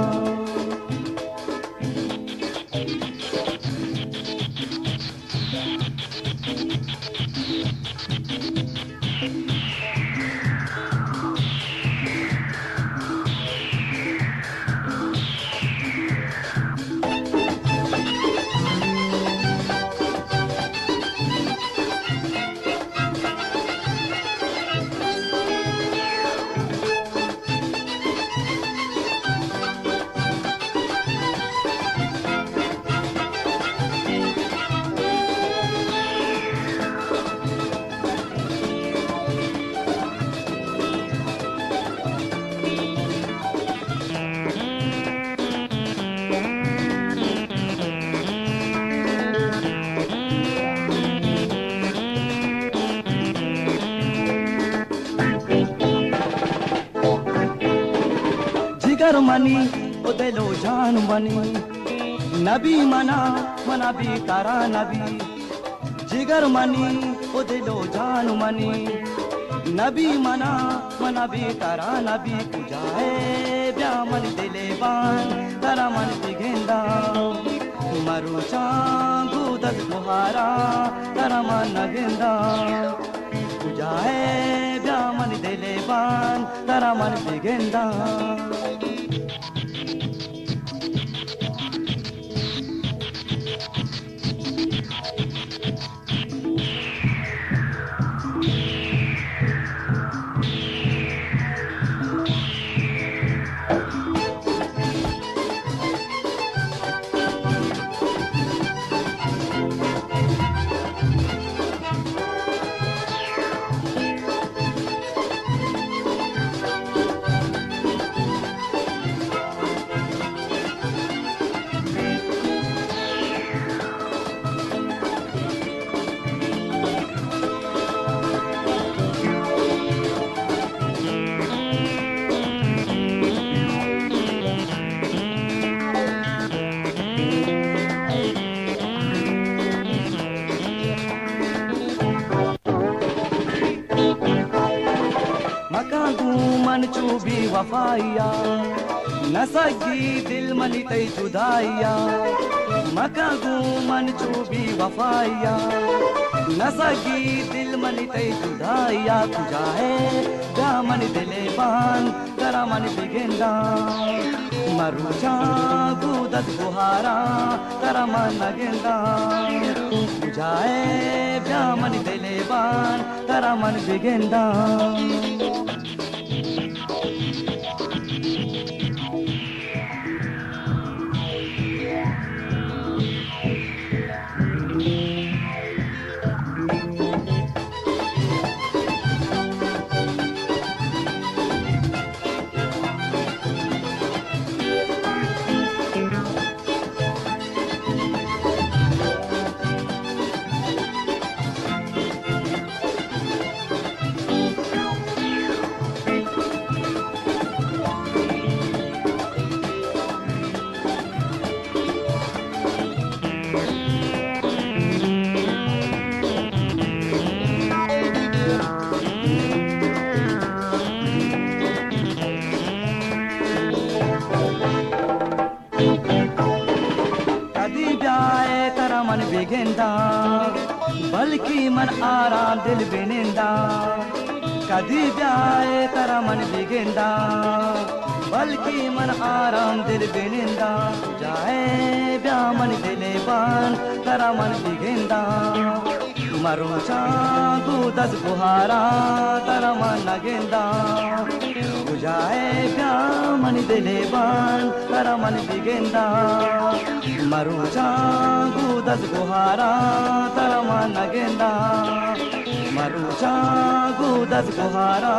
जिगर मनी उदलो जान मनी नबी मना मना भी तारा नबी जिगर मनी उदलो जान मनी नबी मना मना भी तारा नबी पूजाए ब्यामन दिलेबान तारा मन बिगेंदा मरु चांगू दस बुहारा तारा मन नगेंदा पूजाए ब्यामन दिलेबान तारा मन बिगेंदा मन चूबी वफाइया नसगी दिल मनी तई जुदाइया मकागू मन चूबी वफाइया नसगी दिल मनी तई जुदाइया कुजाए दामन दिले बान करा मन बिगेंदा मरुचा गुदत बुहारा करा मन नगेंदा कुजाए दामन दिले बान करा मन बिगेंदा बिगेंदा बल्कि मन आराम दिल बिनेंदा कदी जाए तरा मन बिगेंदा बल्कि मन आराम दिल बिनेंदा जाए ब्या मन दिले बान तरा मन बिगेंदा मरु चांगू दस बुहारा तरा मन नगेंदा जाए ब्या मन दिले बान तरा मन बिगेंदा मरु चांगू दस बुहारा तरा मन नगेंदा मरु चांगू दस बुहारा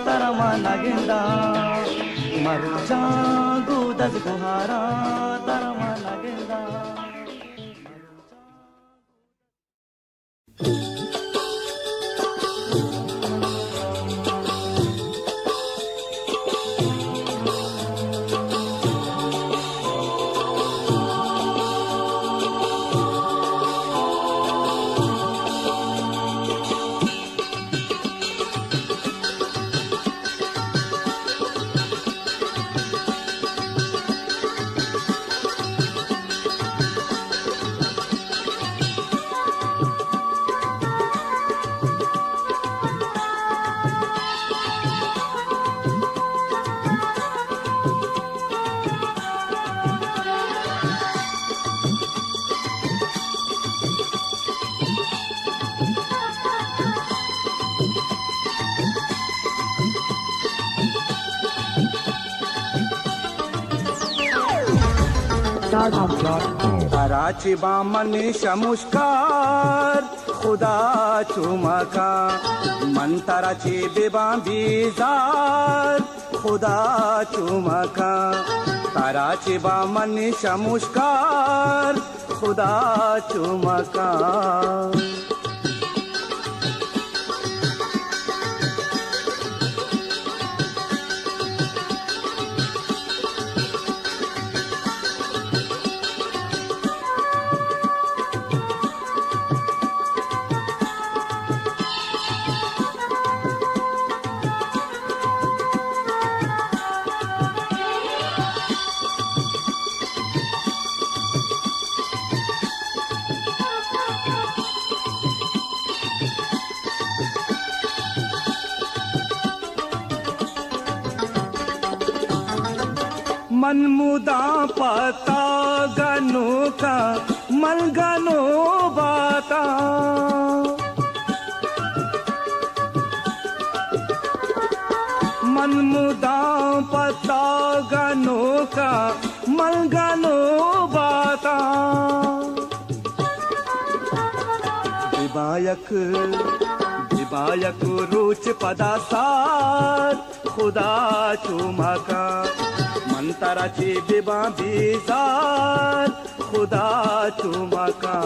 तरा मन नगेंदा मरु चांगू दस बुहारा तरा मन नगेंदा StarDub.com. कराची बामन शमुष्कार खुदा चुमका मंतराची बेबा बीजार खुदा चुमका कराची बामन शमुष्कार खुदा चुमका मनमुदा पता गनो का मन गनो बाता मनमुदा पता गनो का मन गनो बाता दिबायक रुच पदा साथ खुदा चुमका मंतराची बिबा बीजार खुदा चुमका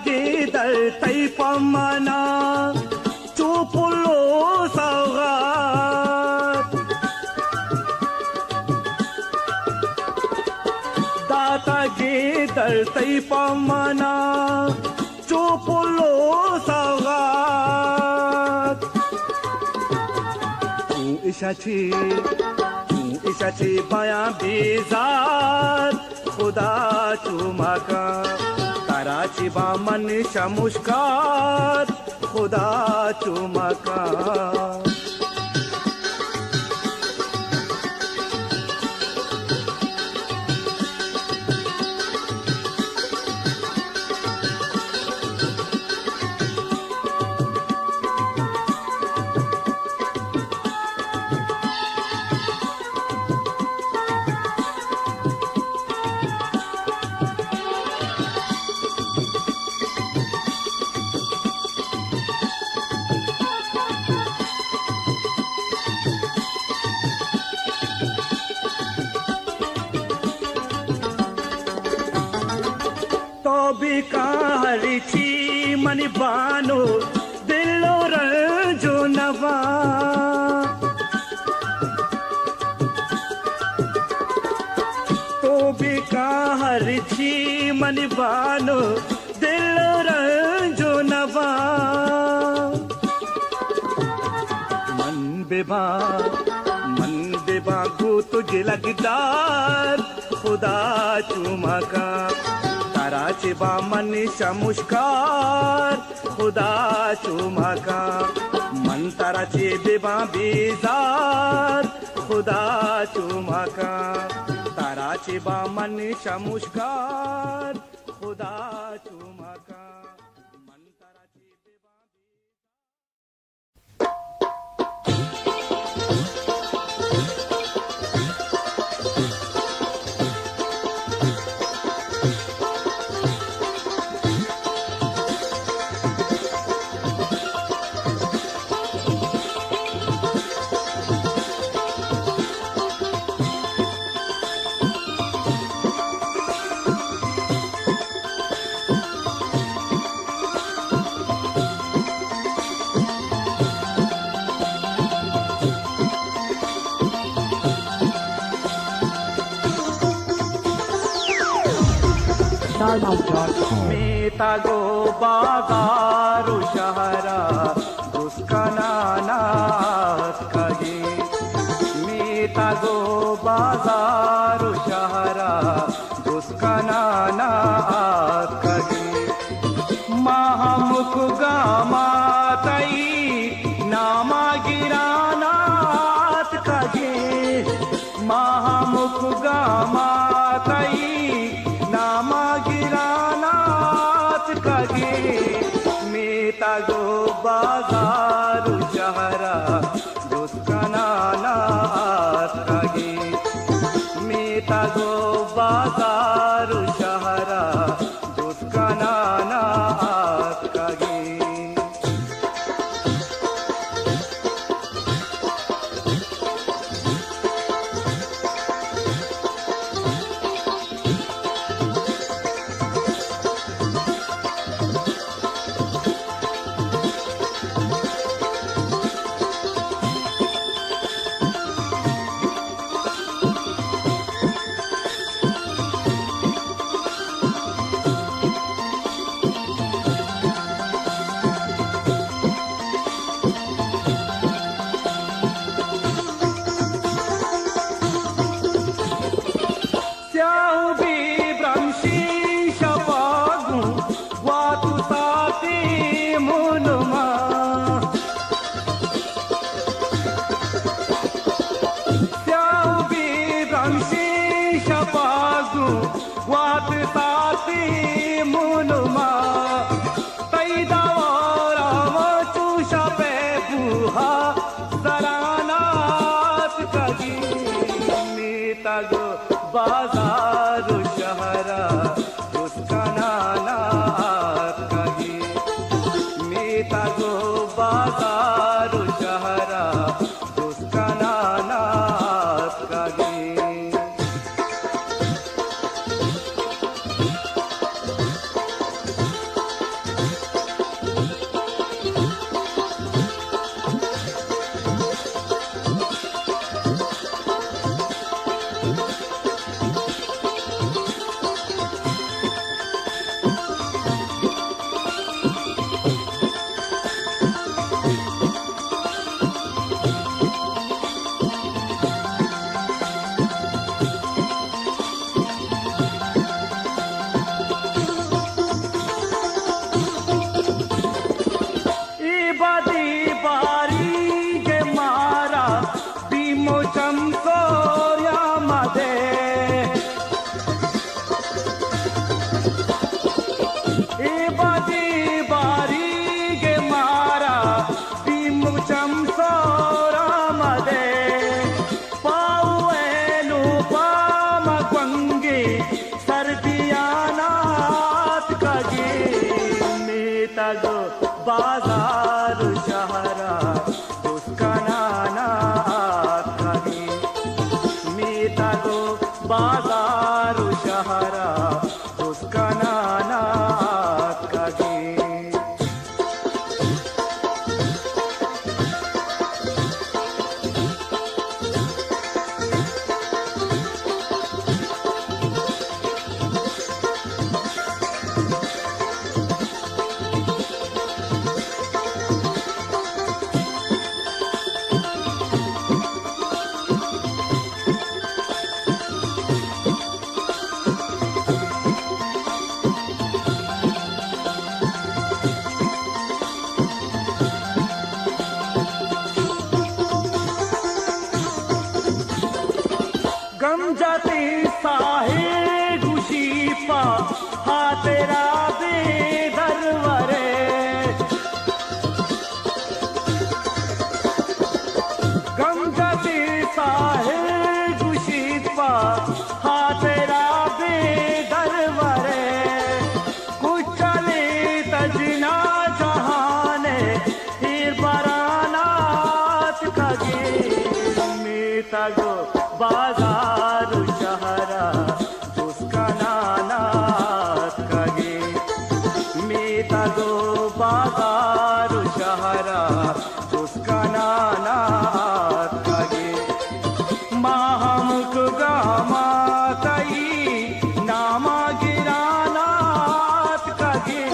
గిదల్ తైపమనా చూపులో సౌగాత్ దాత గిదల్ తైపమనా చూపులో సౌగాత్ ఇషాచి బయా బీజార్ खुदा चुमका कराची बामन शमुष्कार खुदा चुमका हरिची मनी बानो दिलो रंजो नवा तो भी का हरिची मनी बानो दिलो रंजो नवा मन बेबा गो तुझे लगदार खुदा चुमका कराची बामन शमुष्कार खुदा चुमका मंतराची बिबा बीजार खुदा चुमका कराची बामन शमुष्कार खुदा चुमका मंतराची बिबा StarDub.com. तागो बाजारू शहरा दुष्कनानात कगे मी तागो बाजारू शहरा दुष्कनानात कगे महामुख गामाताई नामा गिरानात कगे महामुख गामाताई नामा गिरानात कगे मी तागो बाजारू शहरा दुष्कनानात कगे मी तागो बाजारू शहरा दुष्कनानात कगे वात ताती मुनुमा तैदावारा चूषा पे बुहा सरानात कगी मी तागो बाजारू शहरा दुष्कनानात कगी मी तागो बाजारू शहरा दुष्कनानात कगी बाजारू शहरा दुष्कनानात कगे मी तागो बाजारू शहरा दुष्कनानात कगे गम जाती साहे खुशी पा हा तेरा बेदरवरे गम जाती साहे खुशी पा हा तेरा बेदरवरे कुछ चले तजना जहाने फिर बरानात कगे मी तागो बाजारू शहरा दुष्कनानात कगे मी तागो बाजारू शहरा दुष्कनानात कगे महामुख गामाताई नामा गिरानात कगे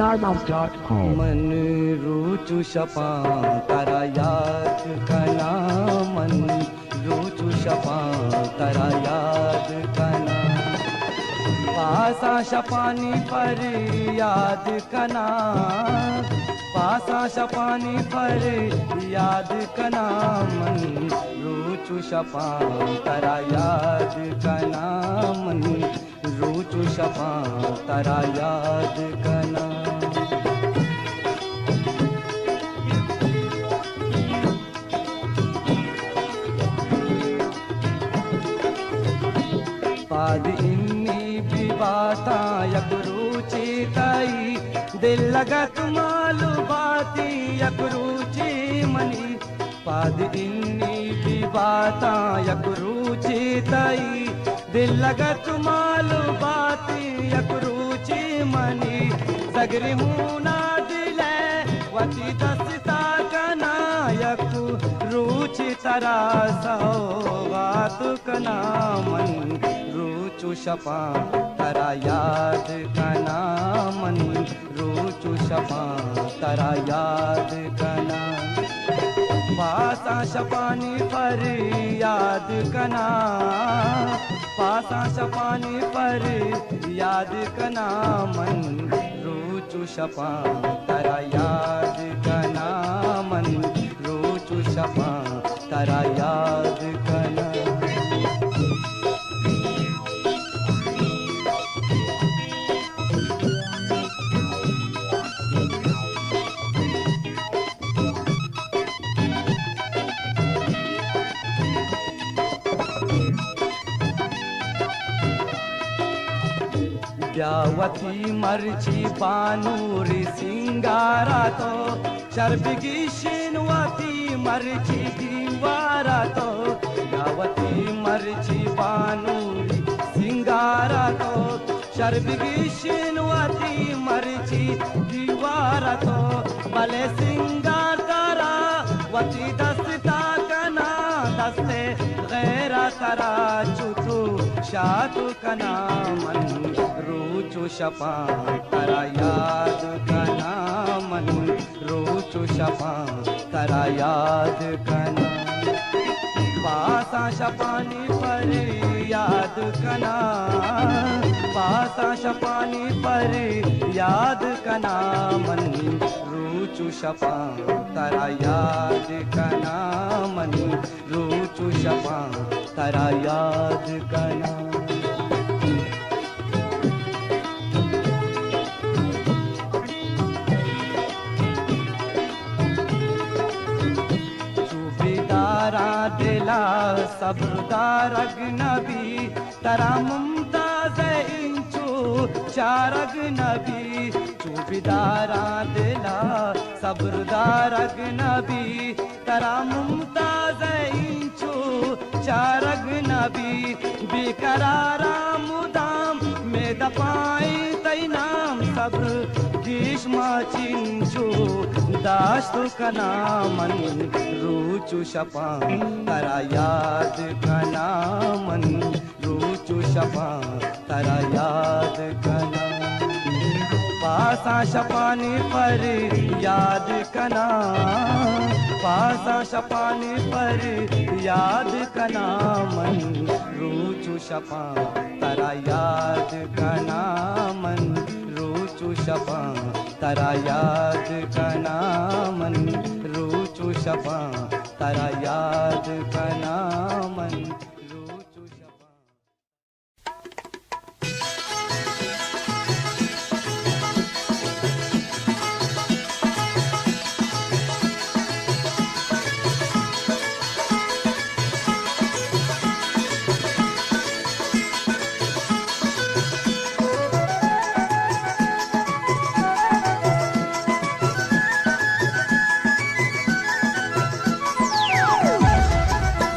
Stardust.com. मन रूचु शपा तारा याद कना मन रूचु शपा तारा याद कना पासा शपानी पर याद कना पासा शपानी पर याद कना मन रूचु शपा तारा याद कना मन रूचु शपा तारा याद कना पाद इन्नी भी बाता यक रुचि ताई दिल लगत मालू बाती यक रुचि मनी पाद इन्नी भी बाता यक रुचि ताई दिल लगत मालू बाती यक रुचि मनी सगरी मुना दिले वती दस्ता कना यक रुचि तरा सौगात कना मन रूचु शपा तारा याद कना मन रूचु शपा तारा याद कना पासा शपानी पर याद कना पासा शपानी पर याद कना मन रूचु शपा तारा याद कना मन रूचु शपा तारा याद कना ब्यावती मर्ची बानूरी सिंगारा तो शर्बिगी शिनवती मर्ची दीवारा तो ब्यावती मर्ची बानूरी सिंगारा तो शर्बिगी शिनवती मर्ची दीवारा तो भले सिंगार तारा वती दस्ता कना दस्ते गैरा तारा चुतू शातु कना मन रूचु शपा तारा याद कना मन रूचु शपा तारा याद कना पासा शपानी पर याद कना पासा शपानी पर याद कना मन रूचु शपा तारा याद कना मन रूचु शपा तारा याद कना दिला सब्रदार अगनबी तरा मुमताज इंचू चार अगनबी चूबीदारा दिला सब्रदार अगनबी तरा मुमताज इंचू चार अगनबी बेकरारा मुदाम में दपाई तई नाम सब्र ग्रीष्मा चिंचू दास्तु कना मन रूचु शपा तारा याद कना मन रूचु शपा तारा याद कना पासा शपानी पर याद कना पासा शपानी पर याद कना मन रूचु शपा तारा याद कना मन रूचु शपा तारा याद कना मन रूचु शपा तारा याद कना मन रूचु शपा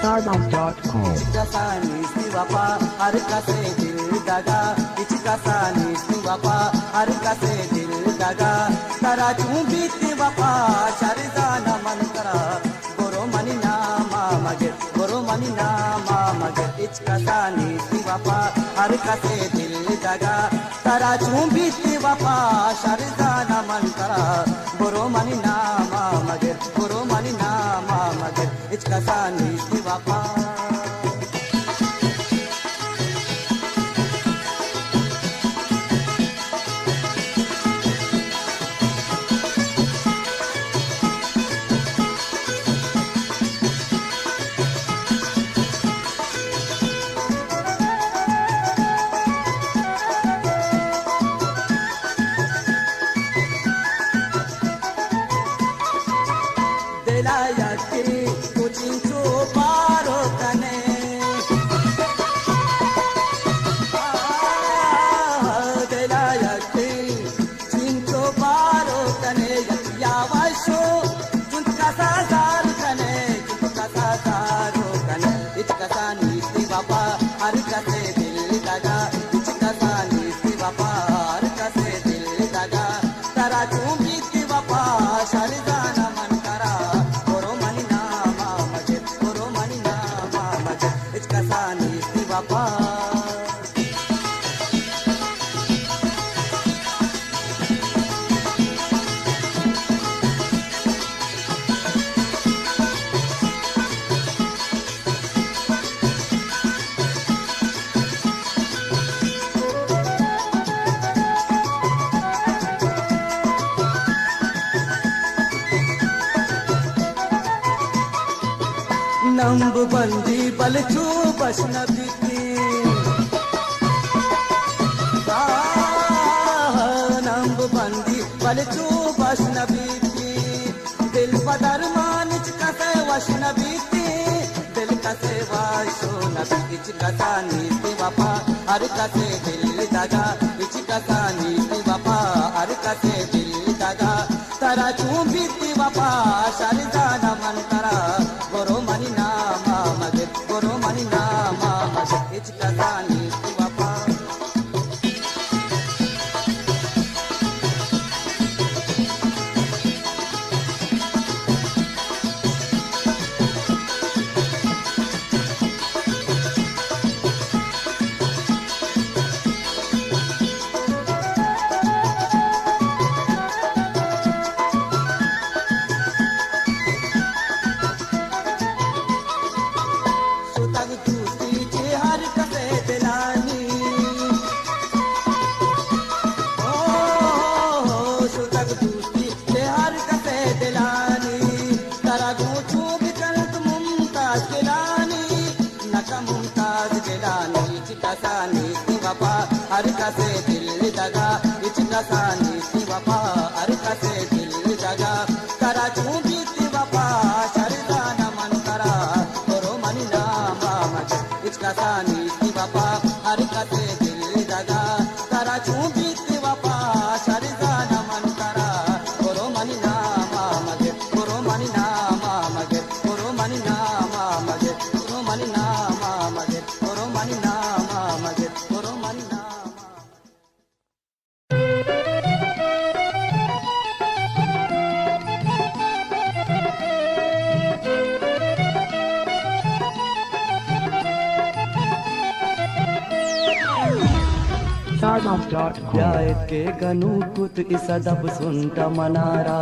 Stardust.com. कसानी सिवापा हर कसे दिल दगा इच कसानी सिवापा हर कसे दिल दगा तरा चुंबीती वपा शरजाना मन करा गोरो मनी नामा मगे इच कसानी सिवापा हर कसे दिल दगा तरा चुंबीती वपा शरजाना dela yaki kuchinchu paro kane dela yaki chinchu paro kane ya vaisho junka sazar kane junka sazaro kane ichka sani ti baba har kase dil daga ichka sani ti baba har kase dil daga tara chumbi ti baba sharizana man kara koro mani nama maje ichka sani ti baba नंब बंदी बलचू बशनबी की नंब बंदी बलचू बशनबी की दिल पदर मानिच कसे वशनबी की दिल कसे वाशो नबी इच कसा नीति वफा हर कसे दिल दगा इच कसा नीति वफा हर कसे दिल दगा तरा चूंबी ती वफा शरजाना मन करा गोरो मनी नामा मगे गोरो मनी नामा मगे इच कसा नीति वफा सुतग दूती चे हर कसे दिलानी ओ सुतग दूती चे हर कसे दिलानी तरा गोचू बिकल्त मुमताज गिलानी नका मुमताज गिलानी चिकसा नीति वफा हर कसे दिल दगा चिकसा नीति वफा हर कसे दिल दगा तरा चूंबी ती वफा शरदाना मन करा गोरो मनी नामा मजे इचका नीति वफा हर कसे दिल दगा तरा चूंबी ती वफा शरदाना मन करा गोरो मनी नामा मजे गोरो मनी नामा मजे गोरो मनी नामा मजे गोरो मनी नामा मजे गोरो मनी नामा मजे गोरो मनी नामा Startup.com. ब्यायत के गनुकुत इसदब सुंट मनारा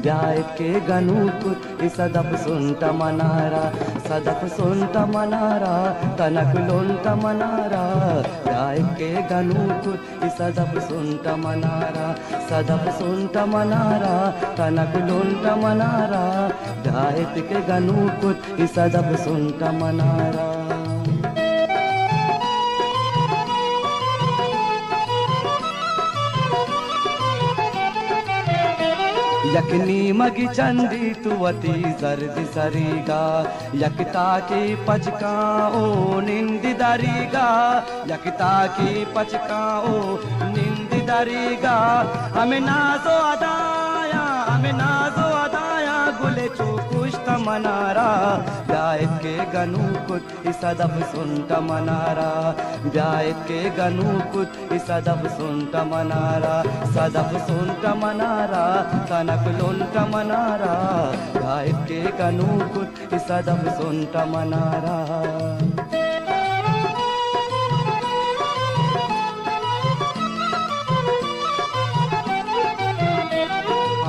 ब्यायत के गनुकुत इसदब सुंट मनारा सदब सुंट मनारा तनक लोंट मनारा ब्यायत के गनुकुत इसदब सुंट मनारा सदब सुंट मनारा तनक लोंट मनारा ब्यायत के गनुकुत इसदब सुंट मनारा यकनी मगी चंदी तुवती जर्द सरीगा यकता की पचका ओ निंद दरीगा यकता की पचका ओ निंद दरीगा हमें नाजो अदाया गुले चूकुश्त मनारा ब्यायत के गनुकुत इसदब सुंट मनारा ब्यायत के गनुकुत इसदब सुंट मनारा सदब सुंट मनारा तनक लोंट मनारा ब्यायत के गनुकुत इसदब सुंट मनारा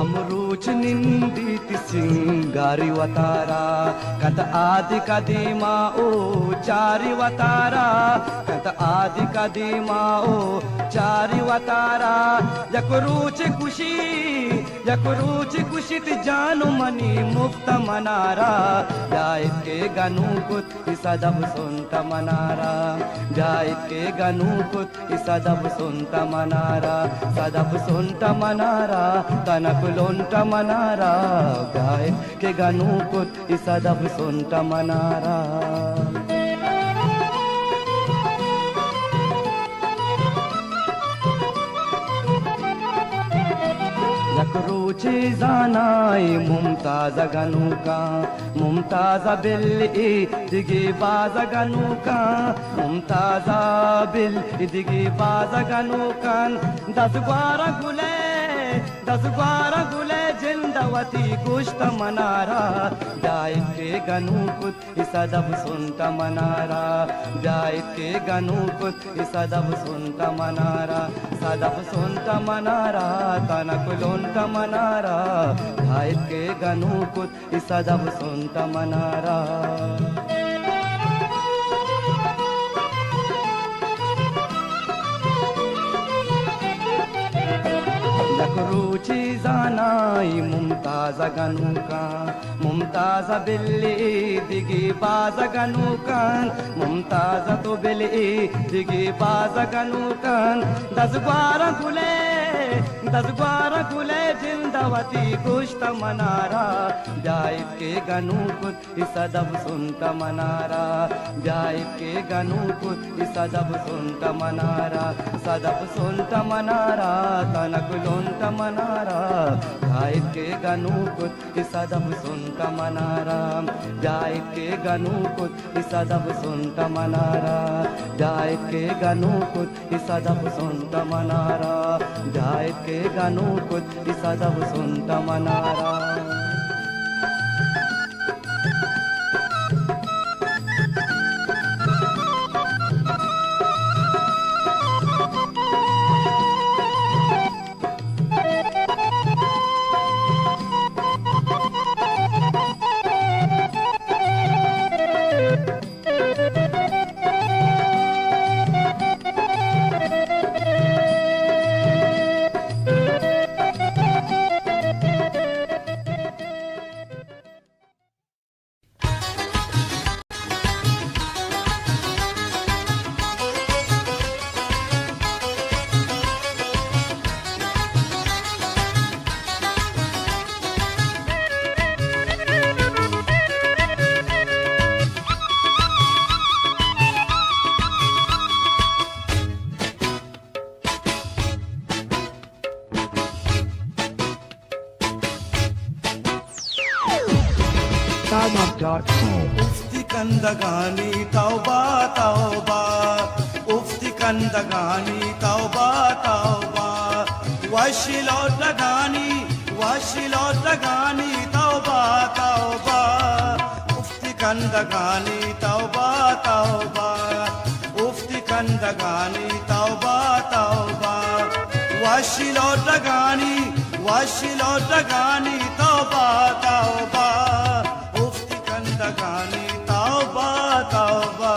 अमरूच निंदित सिंगारी वतारा कत आदि कदीमा ओ चारि वतारा कत आदि कदीमा ओ चारि वतारा यकरूच कुशित जानु मनी मुफ्त मनारा ब्यायत के गनुकुत इसदब सुंट मनारा ब्यायत के गनुकुत इसदब सुंट मनारा सदब सुंट मनारा तनक लोंट मनारा गाय के गनु कुत इसदब सुनत मनारा रुचि जानाई मुमताज गनु का मुमताजा बिल दिगी बाज गनु का मुमताजा बिल दिगी बाज गनु का 10 12 गुले जिंदवती गुश्त मनारा जाय के गनु कुत इसदब सुनत मनारा जाय के गनु कुत इसदब सुनत मनारा सदब सुनत मनारा तनक लोंत मनारा जाय के गनु कुत इसदब सुनत मनारा रुचि जानाई मुमताज गनु का मुमताज बिल्ली दिगी बाज गनु कान मुमताज तो बिल्ली दिगी बाज गनु कान 10 12 गुले जिंदवती गुश्त मनारा जाय के गनु कुत इसदब सुनत मनारा जाय के गनु कुत इसदब सुनत मनारा सदब सुनत मनारा तनक लोंत मनारा जाय के गनु कुत इसदब सुनत मनारा जाय के गनु कुत इसदब सुनत मनारा जाय के गनु कुत इसदब सुनत मनारा जाय के गनु कुत इसदब सुनत Mannara Ufti kandagani tauba tauba Ufti kandagani tauba tauba Washilot lagani tauba tauba Ufti kandagani tauba tauba Ufti kandagani tauba tauba Washilot lagani tauba tauba Kandagani tauba tauba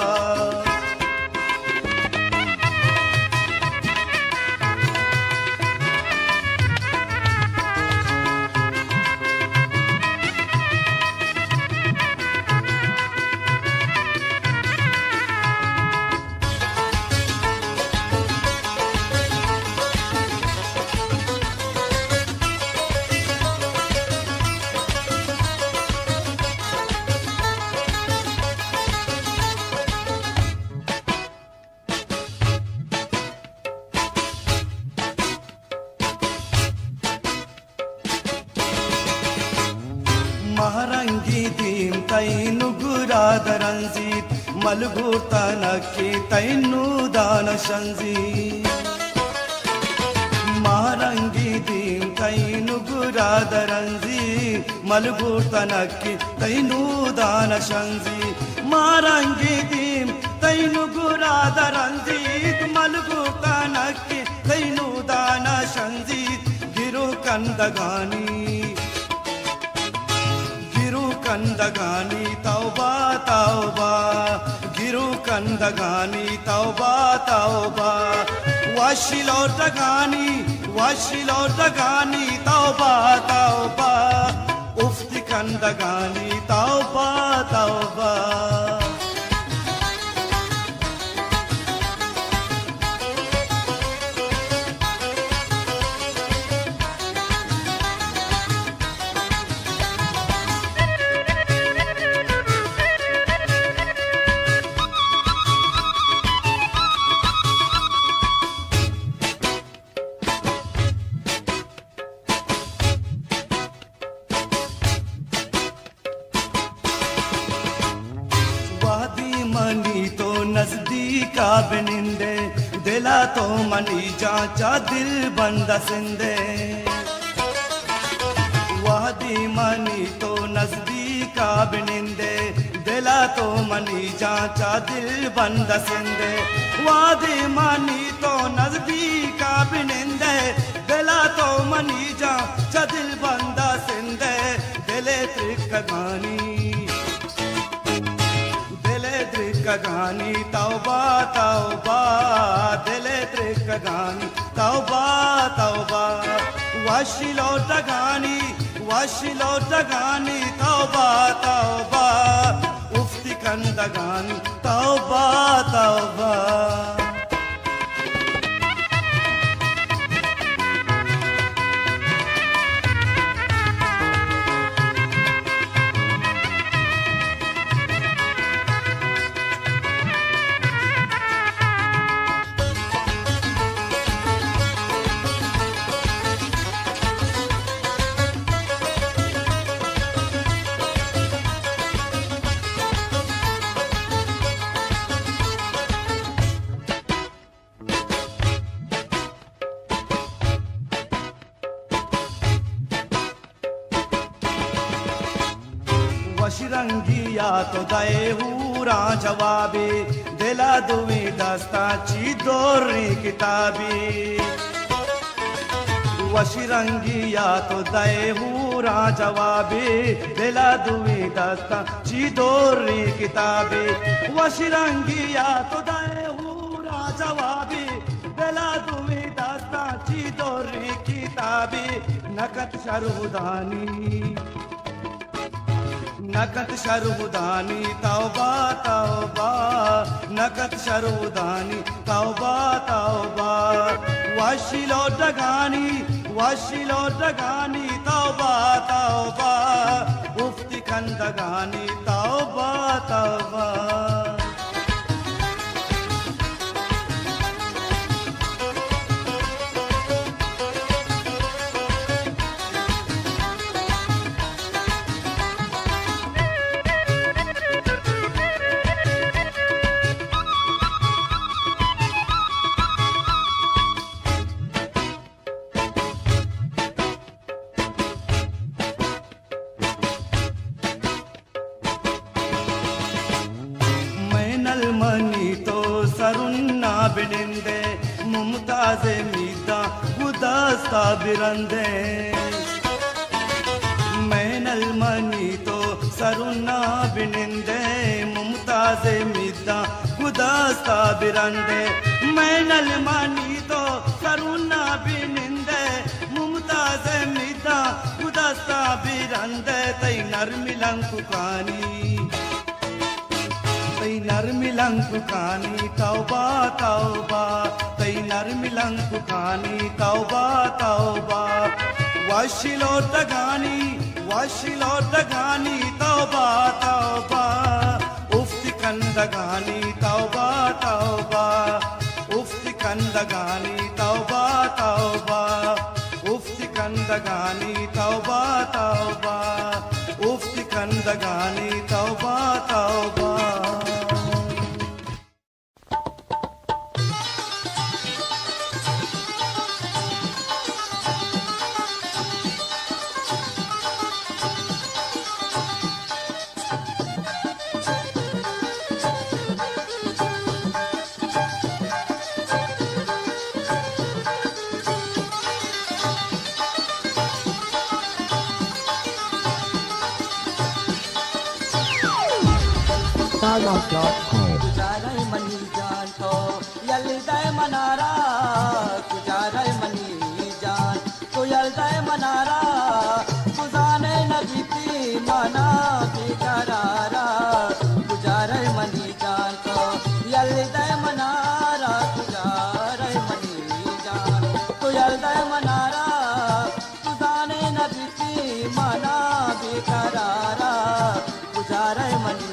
Maharangi dim tainu guradaranzit Malgurtanaki tainu dana shanzit Maharangi dim tainu guradaranzit Malgurtanaki tainu dana shanzit Maharangi dim tainu guradaranzit Malgurtanaki tainu dana shanzit Giru kandagani Kandagani tauba tauba Giru kandagani tauba tauba Washilotagani tauba tauba Ufti kandagani tauba tauba का बिनिंदे दिला तो money जाचा दिल बंदा सिंदे वादी money तो नजदीक का बिनिंदे दिला तो मनी जाचा दिल बंदा सिंदे वादी मनी तो नजदीक का बिनिंदे दिला तो मनी जाचा दिल बंदा सिंदे दिले त्रिकगानी गानी तौबा तौबा दिले त्रिक गानी तौबा तौबा वशिलो डगानी तौबा तौबा उफ्ती कंदगानी तौबा तौबा वशिरंगिया तो दए हूरा जवाबे दिला दुवी दस्ता ची दोरी किताबी वशिरंगिया तो दए हूरा जवाबे दिला दुवी दस्ता ची दोरी किताबी वशिरंगिया तो दए हूरा जवाबे दिला दुवी दस्ता ची दोरी किताबी नकत शरहुदानी नकत शरहुदानी तौबा तौबा नकत शरहुदानी तौबा तौबा वशिलो डगानी तौबा तौबा उफ्ती कंदगानी तौबा तौबा मनी तो सरुन्ना बिनिंदे मुमताज़े मीदा गुदास्ता बिरंदे मैनल मनी तो सरुन्ना बिनिंदे मुमताज़े मीदा गुदास्ता बिरंदे मैनल मनी तो सरुन्ना बिनिंदे मुमताज़े मीदा गुदास्ता बिरंदे तई नरमिलंकु कानी तई नरमिलंकु कानी तौबा तौबा तई नरमिलंकु कानी तौबा तौबा वशिलो डगानी तौबा तौबा उफ्ती कंदगानी तौबा तौबा उफ्ती कंदगानी तौबा तौबा उफ्ती कंदगानी तौबा तौबा उफ्ती कंदगानी तौबा तौबा तुझारे मनी जान तो यलदाय मनारा तुझारे मनी जान तो यलदाय मनारा तुझाने नबी की मना बेकरारा तुझारे मनी जान तो यलदाय मनारा तुझारे मनी जान तो यलदाय मनारा तुझाने नबी की मना बेकरारा तुझारे मनी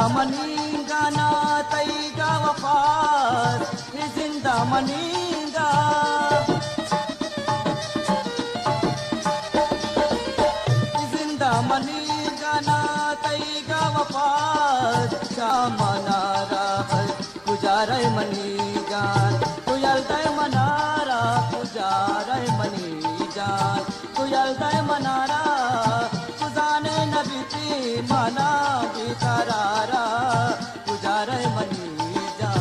मनींगा तैगा वफात जिंदा मनींगा जिंदा मनींगा ना तैगा वफात मनारा गुजारे मनीजान तुयल दय मनारा गुजारे मनीजान तुयल दय मनारा तुजाने नबी मना भी करारा गुजारे मनीजान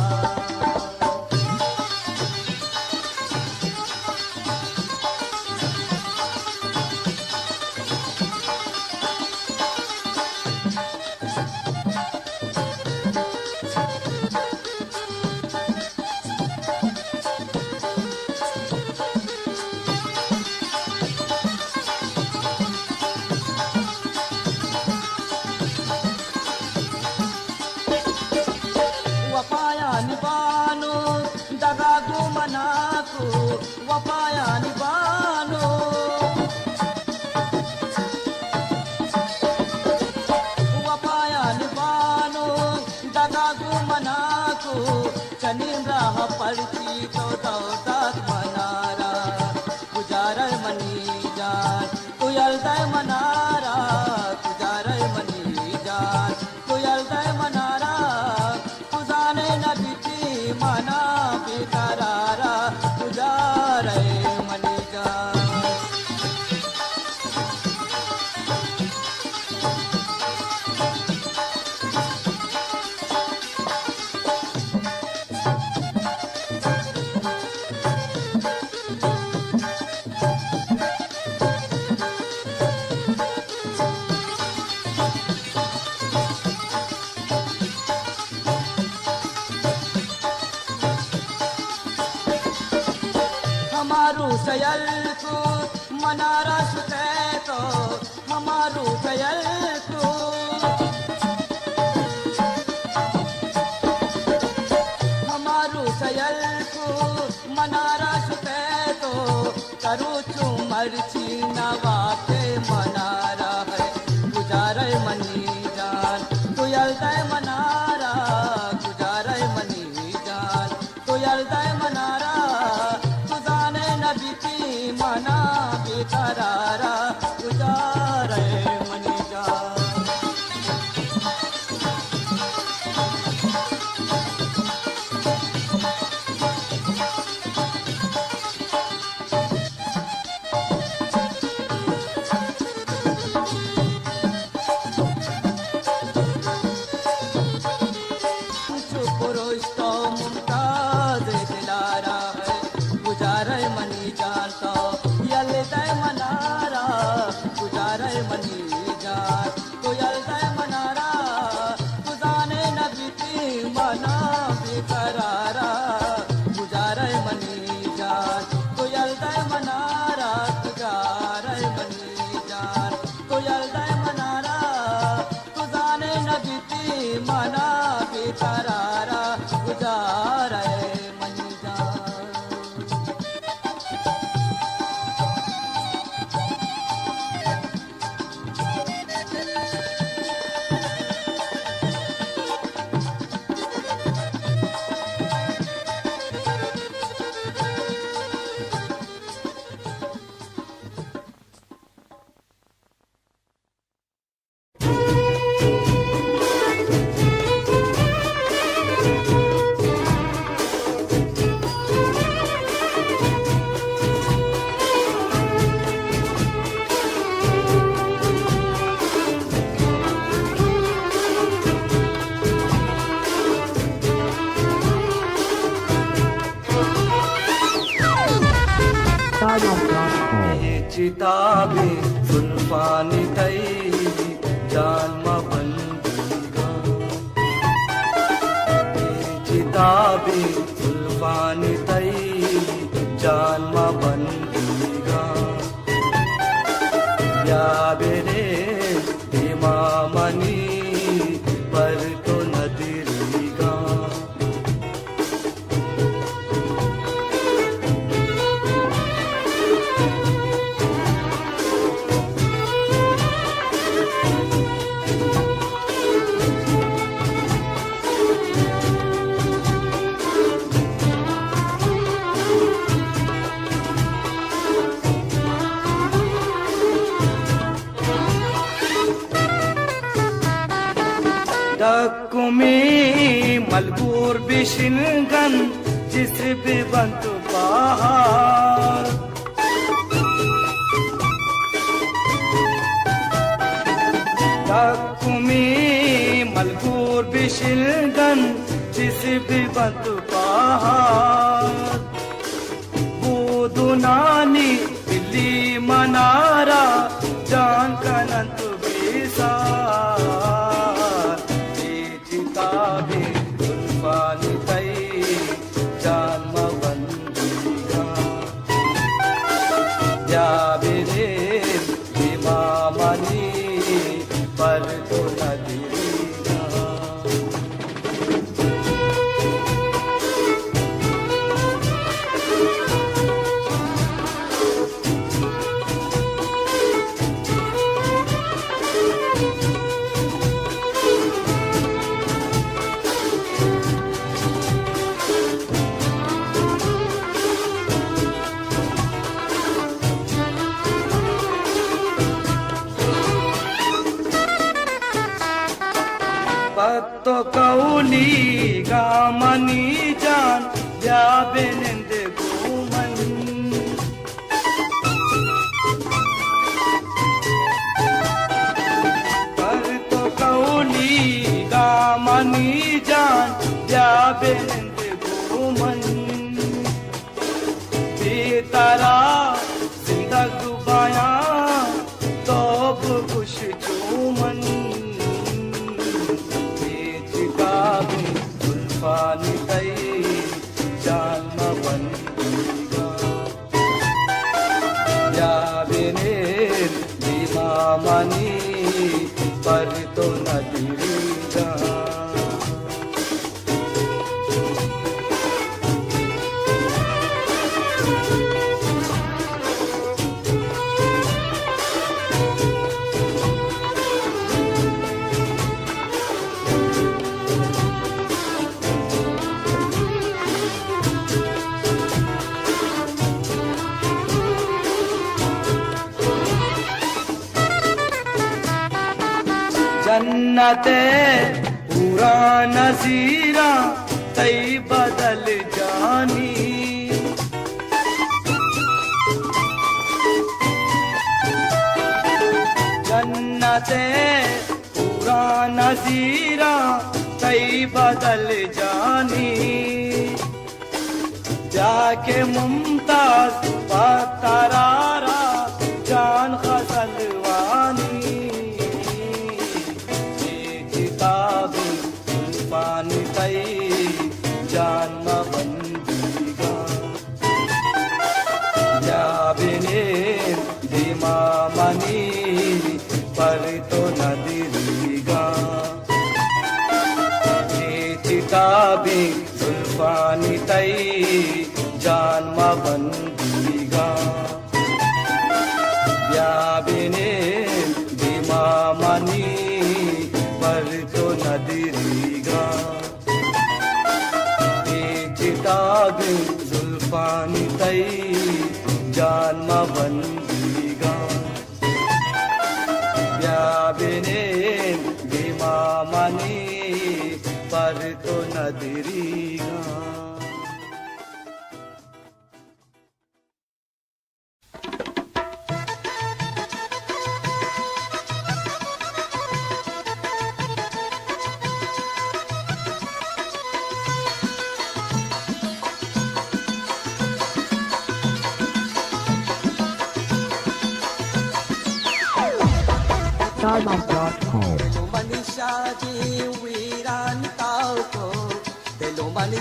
वफाया निबानो दगागो मनाको वफाया निबानो वफाया निबानो दगागो मनाको चनिन राह परची तो दौदत मनारा गुजारे मनी जान तुयल दय मनारा गुजारे मनी जान तुयल दय मनारा तुजाने नबी मना बेकरारा गुजारे मनी जान हमारू सयल को मनारा सुते तो हमारू सयल को हमारू सयल को मनारा सुते तो करू चुमर नवा के मनारा है गुजारे मनी जान तुयल दय मनारा गुजारे मनी जान तुयल दय मनारा नबी मना बेकरारा गुजारे मनी जान पुरुष तो मुमताज दिलारा है गुजारे मनी जान तो यल दय मनारा गुजारे मनी जान तो यल दय मनारा तुजाने नबी मना बेकरारा गुजारे मनी जान तो यल दय मनारा गुजारे मनी जान तो यल दय मनारा तुजाने नबी मना बेकरारा गुजारे मनी जान चिताबे सुल्फानी तई जान बंदीगा चिताबे सुल्फानी तई जान बंदीगा या बेरे इमामनी पर तो नदीगा Takumi malbur bishingan जिस भी बंत बाहर Takumi malbur bishingan जिस भी बंत बाहर बुदुनानी बिल्ली मनारा जान कनंत बेसार चिताबी उल्फानी तई जान मबंदिगा या बिरे इमामनी पर तो नदीगा Patto kauli gamani jan ya benende guman Patto kauli gamani jan ya benende guman Bitara zindag baya tob kush chuman उल्फानी तई जान मबंदिगा या बिने इमामनी पर तो नदीगा जन्नते पूरा नज़ीरा तई बदल जानी जन्नते पूरा नज़ीरा तई बदल जानी जाके मुमताज पतरारा जान खसलवानी पानी तई जान मबंदिगा या बिने इमामनी पर तो नदीगा चिताबी उल्फानी तई जान मबंदिगा या बिने इमामनी पर तो नदीगा चिताबी जुल्फानी तई जान मबंदिगा या बिने इमामनी पर तो नदीगा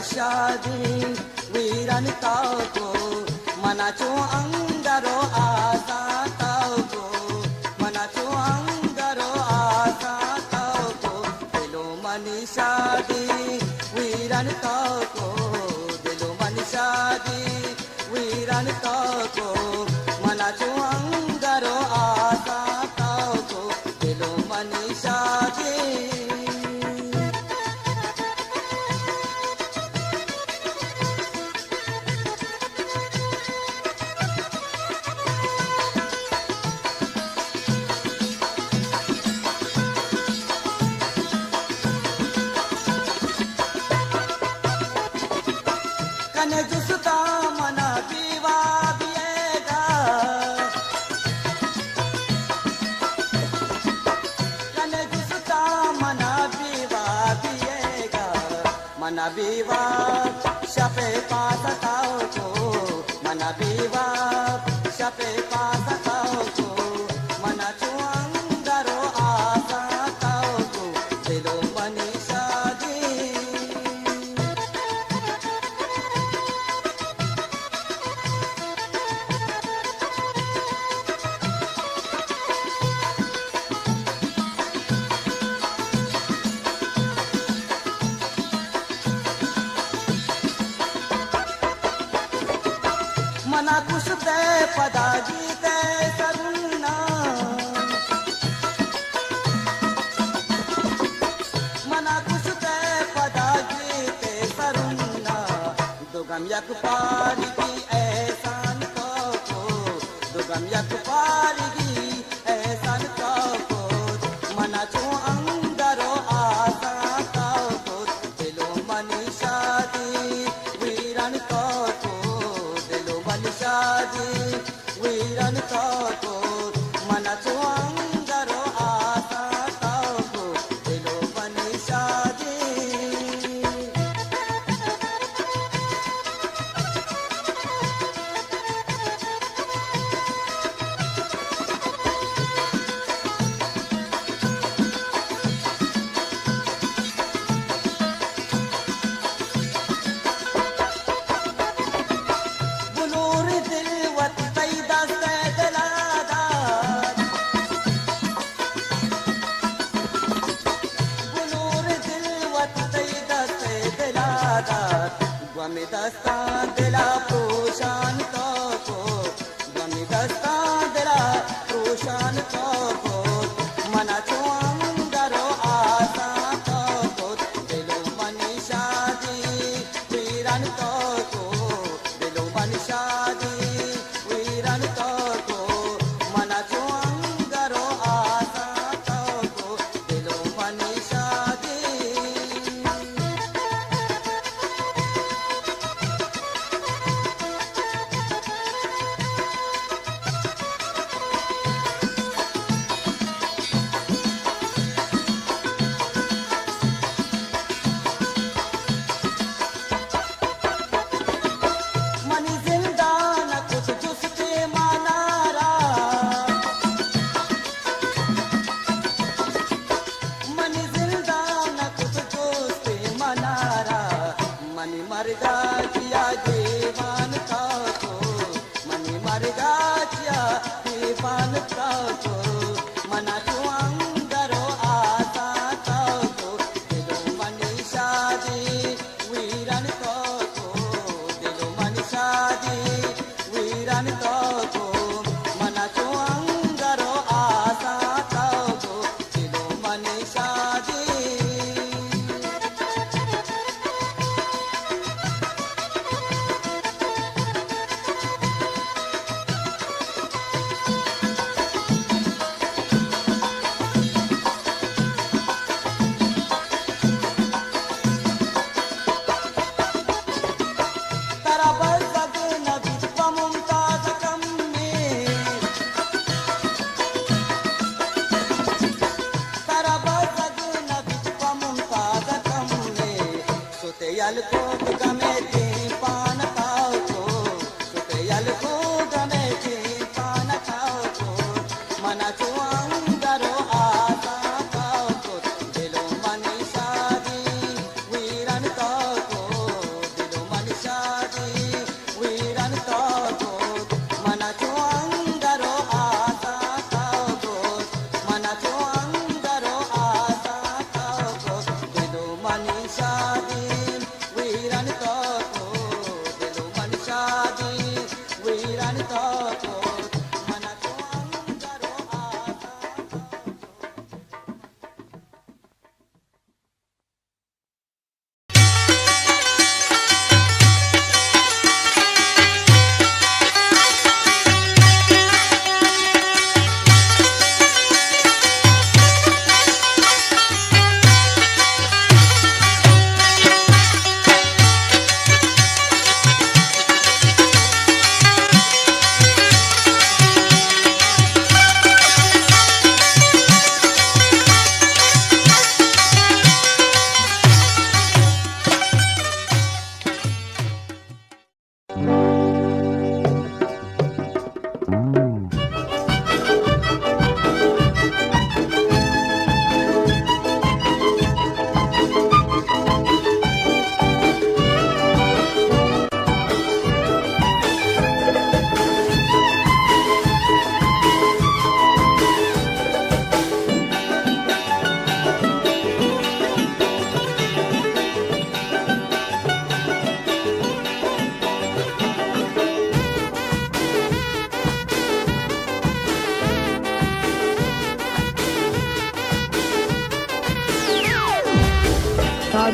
Shadi wiran tauko manacho angaro asa tauko manacho angaro asa tauko dilo mani shadi wiran tauko dilo mani shadi wiran tauko manacho angaro asa tauko dilo mani shadi Manabiwa, shape pasatao ko. Manabiwa, shape pasatao ko. Manachuang daro asa tao ko. Dilo manishadi. Mana kushte padaji te sarunna. Mana kushte padaji te sarunna. Dugam yak pari ki ehsan ko. Dugam yak pari ki ehsan ko. Mana chu angaro asa ko. Dilo manishadi viran ko. Manishadi, viran ko, mana chuang daro asa ko, dilo manishadi. Gwami dasta de la pushan ko, gwami dasta de la pushan ko, mana chuang daro asa ko, dilo manishadi viran ko, dilo manishadi viran ko, mana chuang daro asa ko, dilo manishadi. Mani zinda na kuch juske manara. Mani zinda na kuch juske manara. Mani marga kiya devan ka ko. Mani marga kiya devan ka ko. Mana chuang daro asa ka ko. Dilo manishadi viran ko. Dilo manishadi viran ko. Mana chuang daro asa ka ko. Dilo manishadi. Tara bazag nabi pamumtaz kamme. Tara bazag nabi pamumtaz kamme. Soteyal ko game te pan kao ko. Soteyal ko game te pan kao ko. Mana chuang daro asa kao ko. Dilo manishadi viran ko. Dilo manishadi viran ko. Mana chuang daro asa ko. Mana chuang daro asa ko. Dilo manishadi viran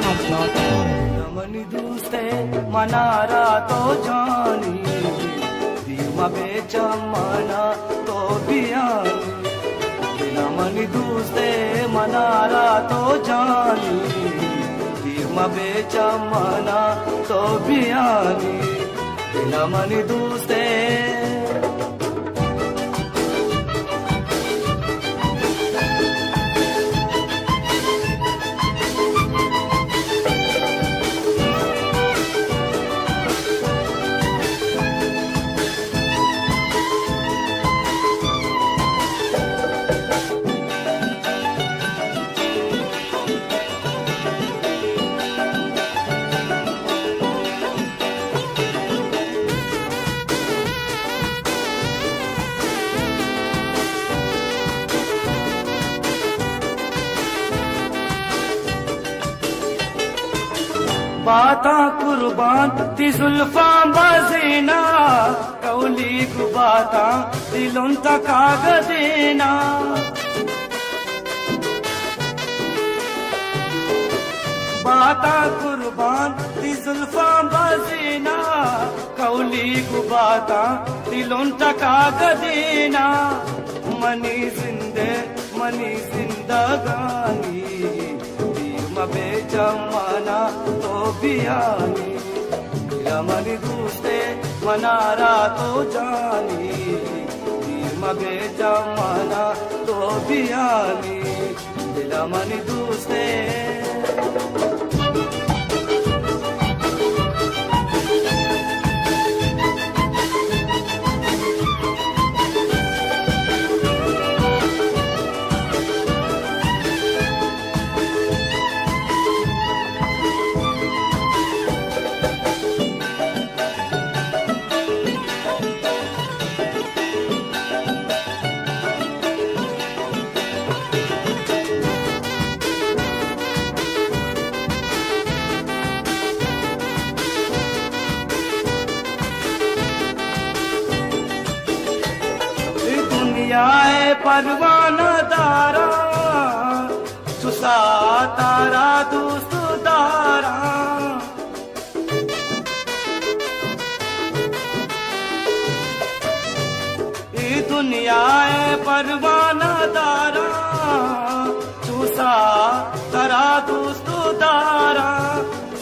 BellaMedia.com. रमनी दूसरे मनारा तो जानी धीमा बेचा मना तो बियानी रमनी दूसरे मनारा तो जानी धीमा बेचा मना तो बियानी रमनी दूसरे बाता कुर्बान ती जुल्फा बजीना कौली गुबाता दिलों तकाग देना बाता कुर्बान ती जुल्फा बजीना कौली गुबाता दिलों तकाग देना मनी जिंदगानी मबे जमाना तो बियानी रमनी दूसरे मनारा तो जानी मबे जमाना तो बियानी रमनी दूसरे दुनियाए परवाना दारा चुसा तारा दोस्त दारा ये दुनियाए परवाना दारा चुसा तारा दोस्त दारा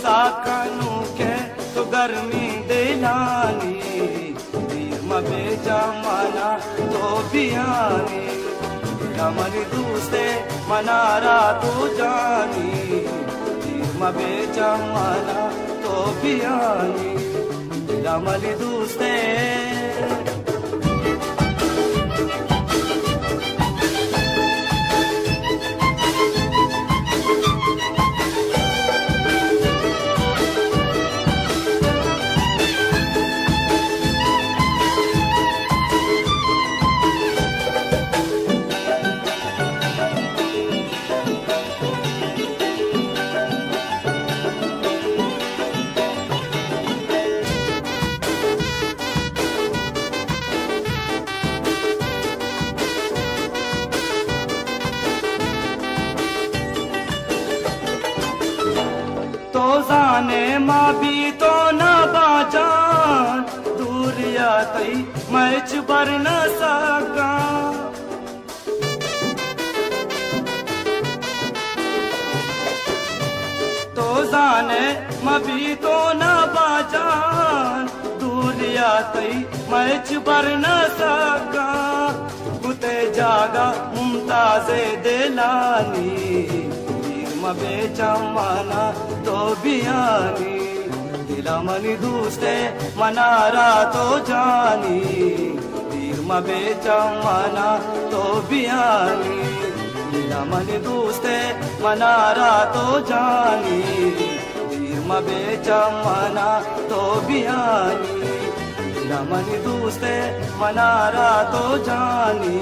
साकनू के तो गर्मी दिलानी मबे जमाना तो बियानी रमनी दूसरे मनारा तो जानी मबे जमाना तो बियानी रमनी दूसरे तो जाने माँ भी तो न बाजान दूरिया तई मैच बर न सका तो जाने माँ भी तो न बाजान दूरिया तई मैच बर न सका कुते जागा मुमताजे दिलानी मबे जमाना तो बियानी दिलमनी दूसरे मनारा तो जानी मबे जमाना तो बियानी दिलमनी दूसरे मनारा तो जानी मबे जमाना तो बियानी दिलमनी दूसरे मनारा तो जानी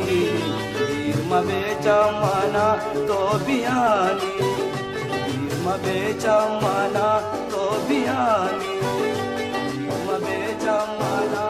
मबे जमाना तो बियानी मबे जमाना तो बियानी मबे जमाना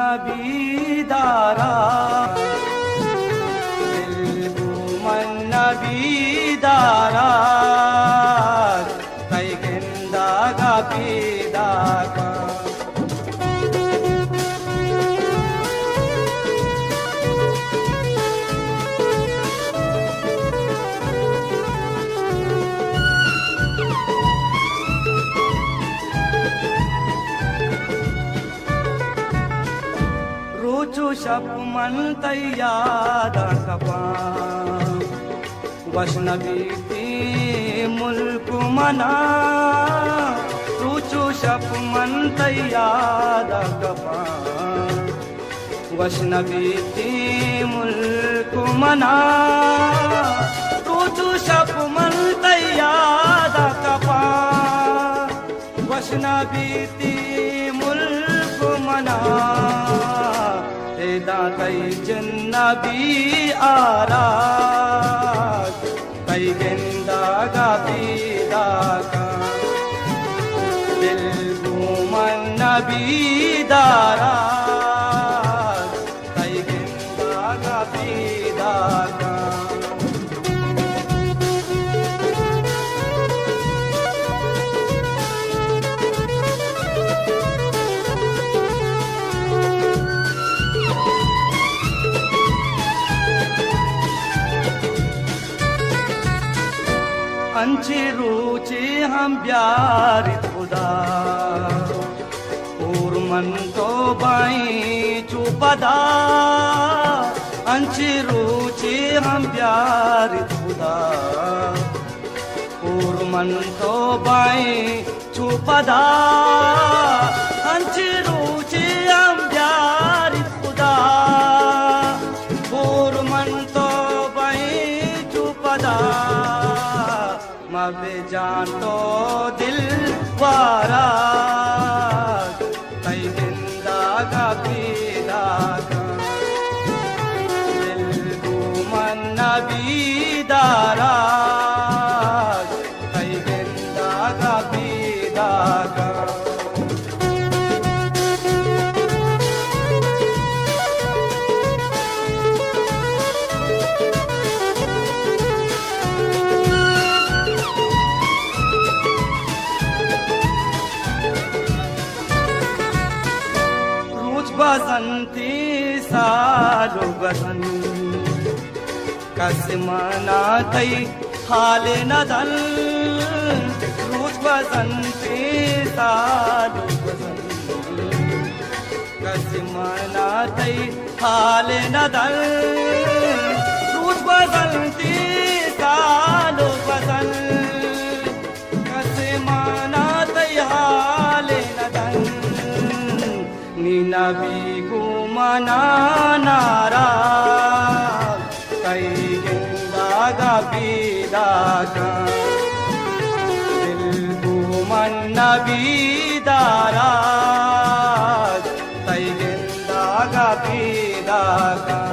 नबी दारा दिल गुमन नबी दारा कई गिंदा गा पीदा का शप मन तैयार कपा वशनबी मुल्क मना रुचु शप मन तैयार कपा वशनबी मुल्क मना रुचु शप मन तैयार कपा वशनबी मुल्क मना कई जन्नबी आरा कई गिंदा गा पीदा का दिल गुमन नबी दारा कई गिंदा गा पीदा का अंची रुचि हम प्यार खुदा और मन तो बाई चुपदा अंची रुचि हम प्यार खुदा और मन तो बाई चुपदा अंची रुचि हम प्यार खुदा और मन तो बाई चुपदा मबे जान तो दिल वारा कई गिंदा गा पीदा का दिल गुमन नबी दारा कई गिंदा गा पीदा का बसंती सालो बसन कसमना कई हाले नदल रूज बसंती सालो बसन कसमना कई हाले नदल रूज बसंती सालो बसन कसमना कई हाले नदल नबी गुमना नारा कई गिंदा गा पीदा का दिल गुमन नबी दारा कई गिंदा गा पीदा का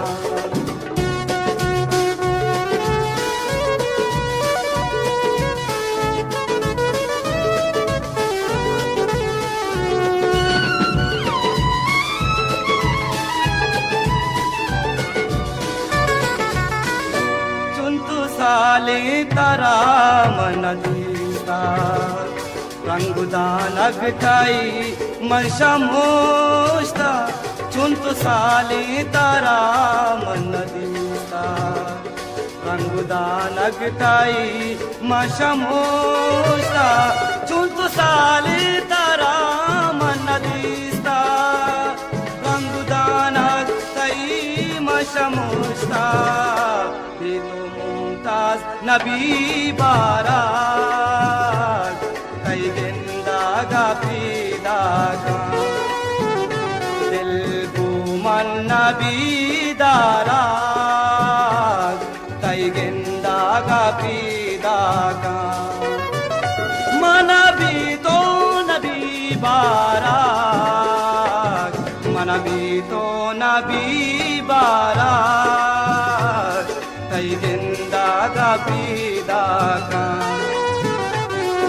साले तरा मन दीता रंगुदानग काई मशमोस्ता चुंतु साले तरा मन दीता रंगुदानग काई मशमोस्ता चुंतु साले तरा मन दीता रंगुदानग काई मशमोस्ता नबी बारा कई गिंदा गा पीदा का दिल गुमन नबी दारा कई गिंदा गा पीदा का मना भी तो नबी बारा मना भी तो नबी बारा कई गिंदा गा पीदा का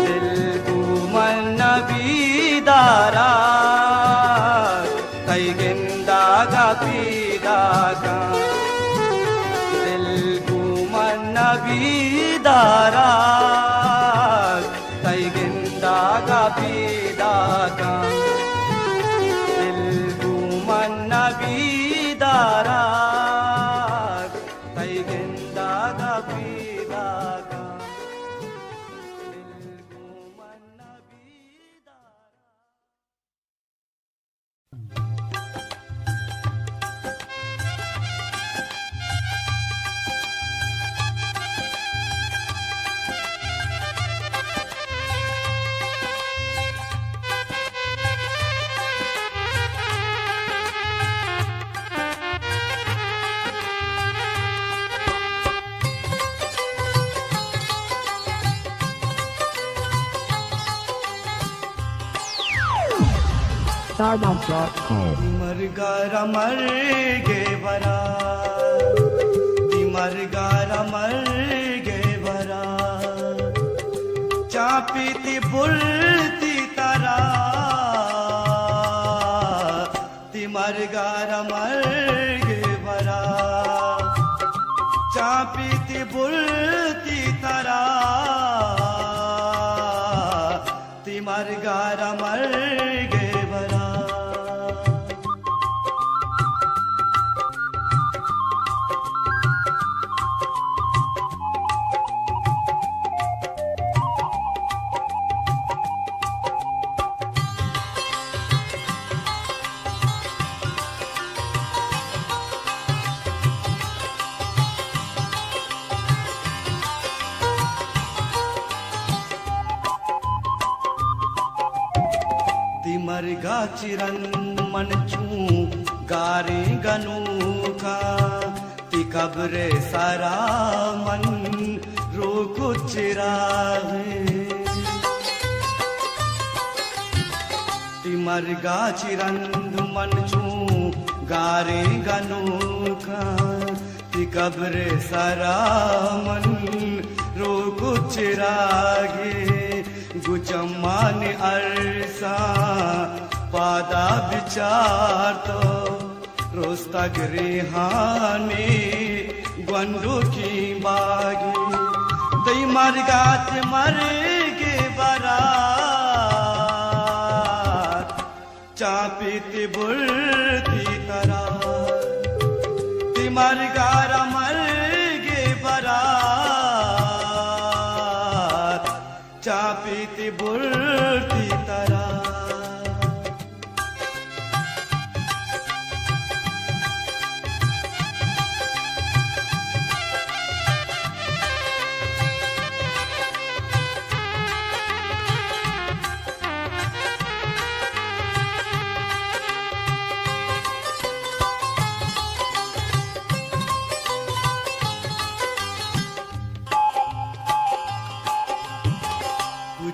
दिल गुमन नबी दारा कई गिंदा बीदारा तई गिंदा का बीदाका दिल गुमन बीदारा तई गिंदा का बीदाका दिल गुमन बीदारा। Stardust.com. मरगारा मर गे बरा मरगारा मर गे बरा चापीती बुलती तारा मरगारा मर गे बरा चापीती बुलती तारा मरगारा मर गे बरा। मरगा चिरन मन चू गारे गनू का ती कब्रे सारा मन रोको चिरावे ती मरगा चिरन मन चू गारे गनू का ती कब्रे सारा मन रोको चिरागे गुचम्मान अरसा पादा विचार तो रोस्तक रेहाने ग्वंडू की बागी दई मरगात मर के बारात चापीती बुलती तरा ती मरगारा मर के बारात चापीती बुलती तरा।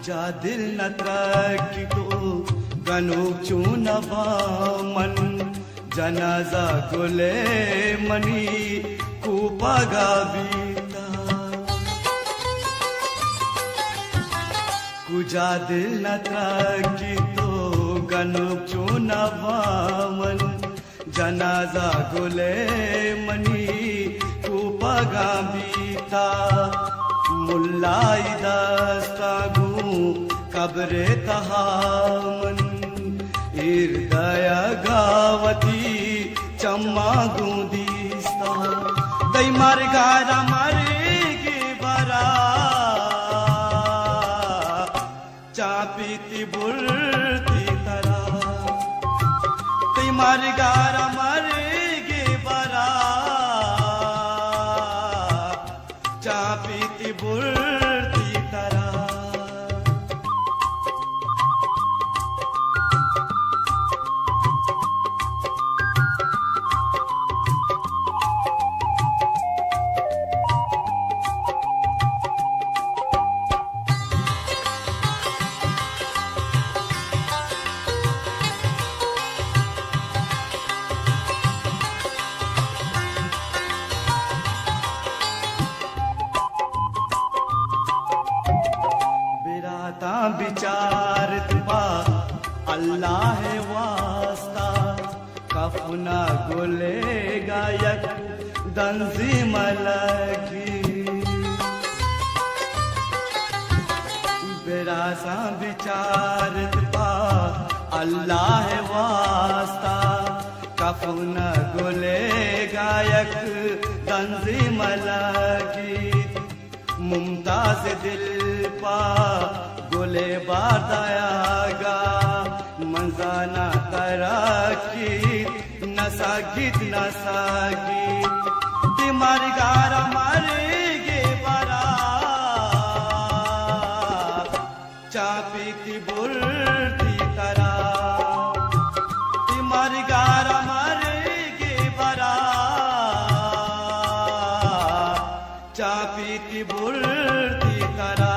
जा दिल न त्रकी तो गनो चूनवा मन जनाजा गुले मनी कुपगा बीता कुजा दिल न त्रकी तो गनो चूनवा मन जनाजा गुले मनी कुपगा बीता मुल्लाई दस्तागू कब्रे तहामन हृदय गावती चम्मा गुदीस्ता दई मरगारा मरे के बरा चापीती बुलती तरा दई मरगारा मरे के बरा चापीती बुलती तरा। विचार तुपा अल्लाह है वास्ता कफना गुले गायक दंजी मलकी दिला सा विचारत पा अल्लाह वास्ता कफन गुले गायक तंजी मलगीत मुमताज दिल पा गुले बादायागा मंजाना तराकीत नसागीत नसागीत तिमारी गारा मारेगे बरा चापी की बुर्दी तरा तिमारी गारा मारेगे बरा चापी की बुर्दी तरा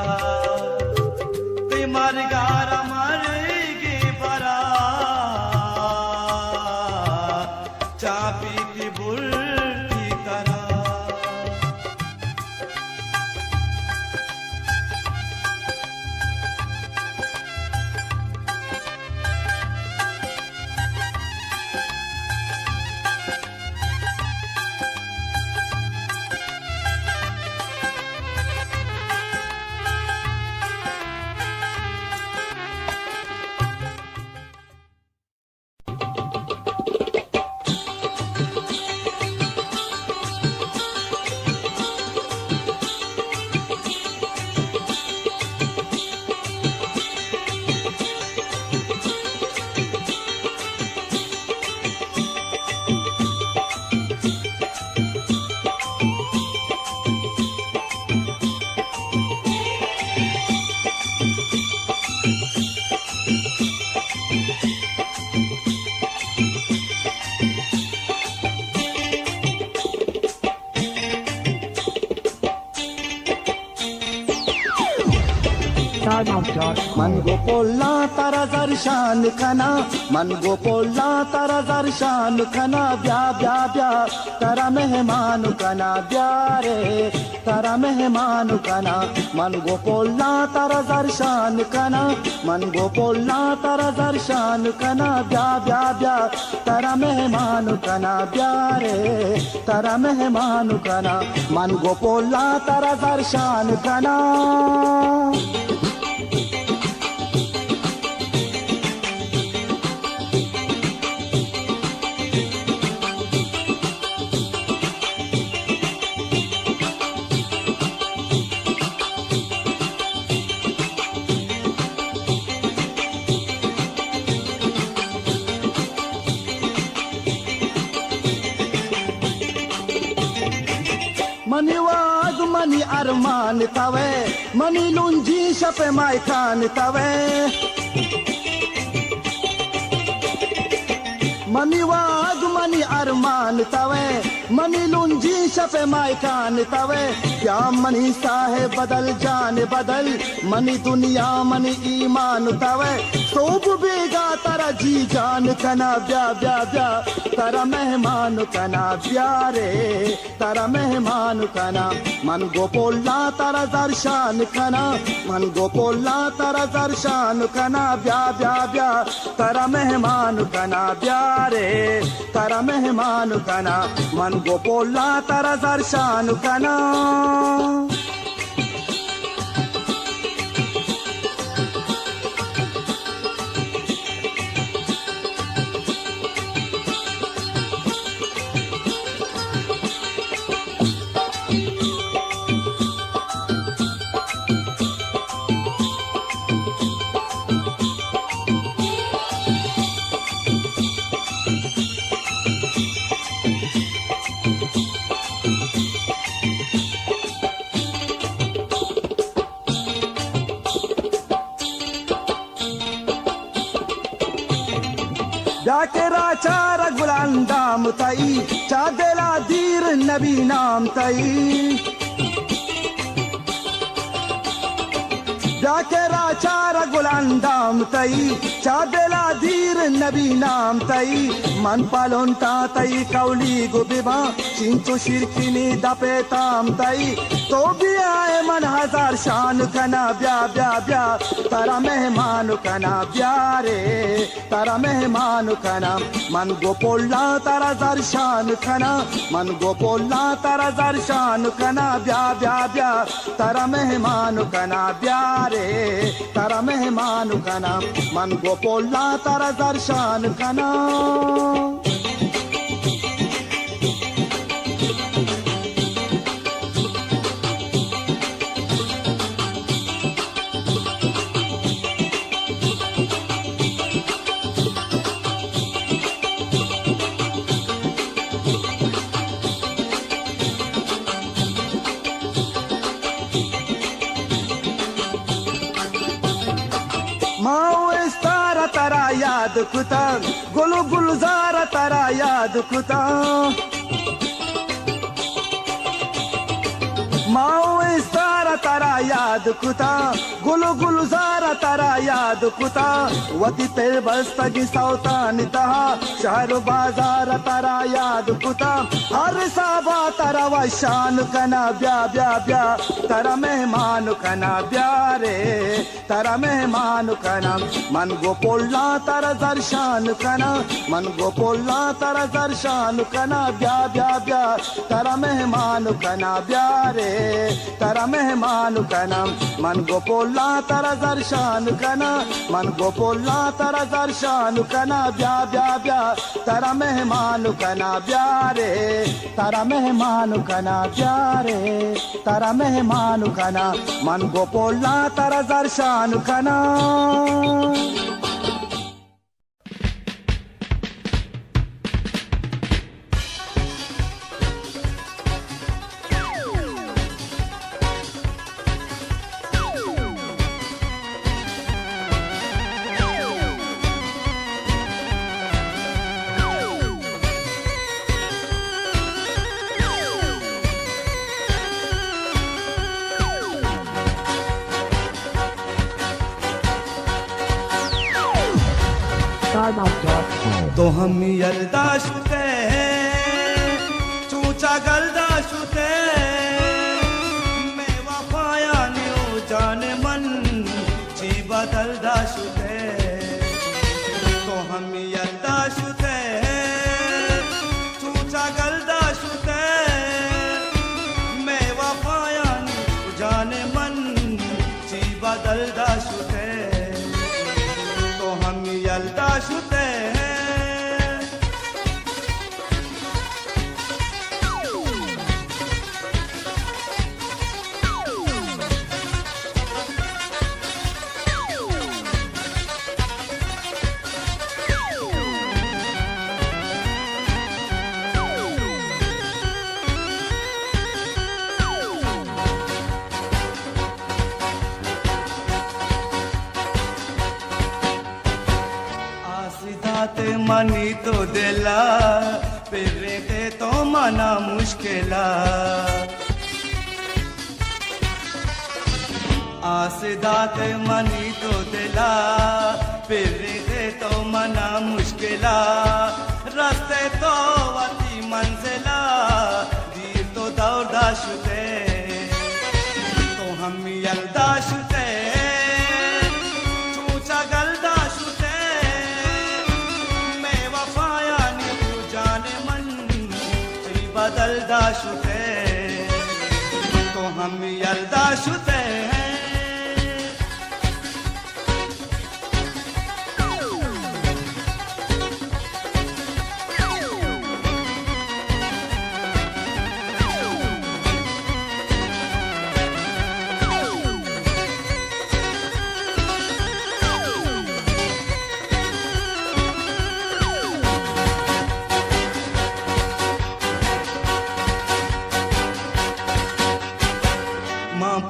तिमारी गारा मारेगे बरा चापी की बुर्दी तरा मन गोपोला तारा जरशान खना मन गोपोला तारा जरशान खना ब्या ब्या ब्या तारा मेहमान कना ब्या रे तारा मेहमान कना मन गोपोला तारा जरशान खना मन गोपोला तारा जरशान खना ब्या ब्या ब्या तारा मेहमान कना ब्या रे तारा मेहमान कना मन गोपोला तारा जरशान खना मनी वाग मनी अरमान तवे मनी लुंजी शपे मायकान तवे मनी वाग मनी अरमान तवे मनी लुंजी शपे मायकान तवे क्या मनी साहे बदल जान बदल मनी दुनिया मनी ईमान तवे सोब बेगा तारा जी जान कना ब्या ब्या ब्या तारा मेहमान कना ब्या रे तारा मेहमान कना मन गोपोला तारा दर्शान कना मन गोपोला तारा दर्शान कना ब्या ब्या ब्या तारा मेहमान कना ब्या रे तारा मेहमान कना मन गोपोला तारा दर्शान कना जाकेरा चारा गुलांदाम तई चादेला दीर नबी नाम तई जाकेरा चारा गुलांदाम तई चादेला दीर नबी नाम तई मन पालोंता तई कौली गुबिबा चिंचो शिरकिनी दपे ताम तई तो भी आए मन हजार शान कना ब्या ब्या ब्या तारा मेहमान कना ब्या रे तारा मेहमान कना मन गोपोला तारा जर शान कना मन गोपोला तारा जर शान कना ब्या ब्या ब्या तारा मेहमान कना ब्या रे तारा मेहमान कना मन गोपोला तारा जर शान कना तारा याद कुता गुलु गुलजार तारा याद कुता माओ इस्तारा तारा याद कुता गुलु गुलजार तारा याद कुता वती तेल बस्तगी सौतान तहा शहर बाजार तारा याद कुता हर साबा तारा वशान कना ब्या ब्या ब्या तारा मेहमान कना ब्या रे तारा मेहमान कना मन गोपोला तारा दर्शान कना मन गोपोला तारा दर्शान कना ब्या ब्या ब्या तारा मेहमान कना ब्या रे तारा मेहमान कना मन गोपोला तारा दर्शान कना मन गोपोला तारा दर्शान कना ब्या ब्या ब्या तारा मेहमान कना ब्या रे तारा मेहमान कना ब्या रे तारा मेहमान कना मन गोपोला तारा दर्शान कना तो हम यल्दाशुते चूचा गल्दाशुते मैं वफाया न्यू जाने मन ची बदलदाशुते तो हम यल्दाशुते चूचा गल्दाशुते मैं वफाया न्यू जाने मन ची बदलदाशुते तो हम यल्दाशुते मनी तो दिला फिरते तो मना मुश्किला आसदात मनी तो दिला फिरते तो मना मुश्किला रास्ते तो वती मंजिला दीर तो दौड़दाशुते तो हम यल्दाशुते चूचा गल्दाशुते बदलदाशुते तो हम यल्दाशुते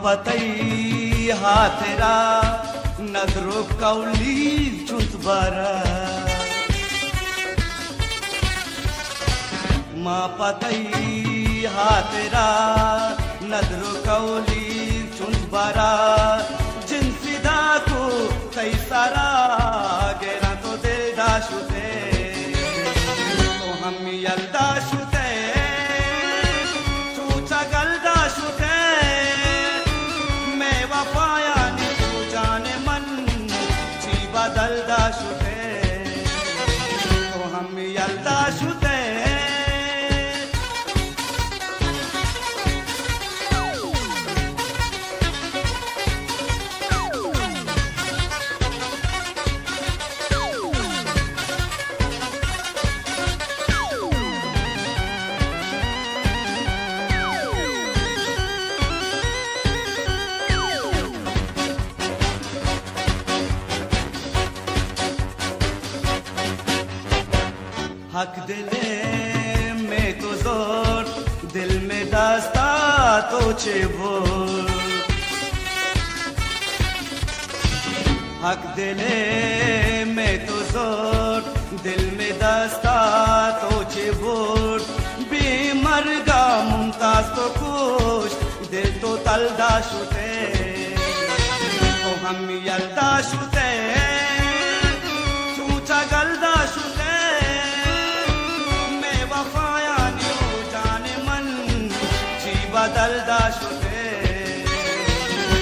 पतई हाथरा नदरो कौली चुतबारा माँ पतई हाथरा नदरो कौली चुतबारा जिनसिदा को कई सारा गेरा तो दिलदाशुते तो हम यल्दाशुते हक दिले में तो जोर दिल में दास्ता तो चेबोर हक दिले में तो जोर दिल में दास्ता तो चेबोर बेमरगा मुमताज तो खुश दिल तो तलदा शुते तो हम यलदा शुते चूचा गलदा शुते मैं वफाया नियो जाने मन जी बदलदा शुते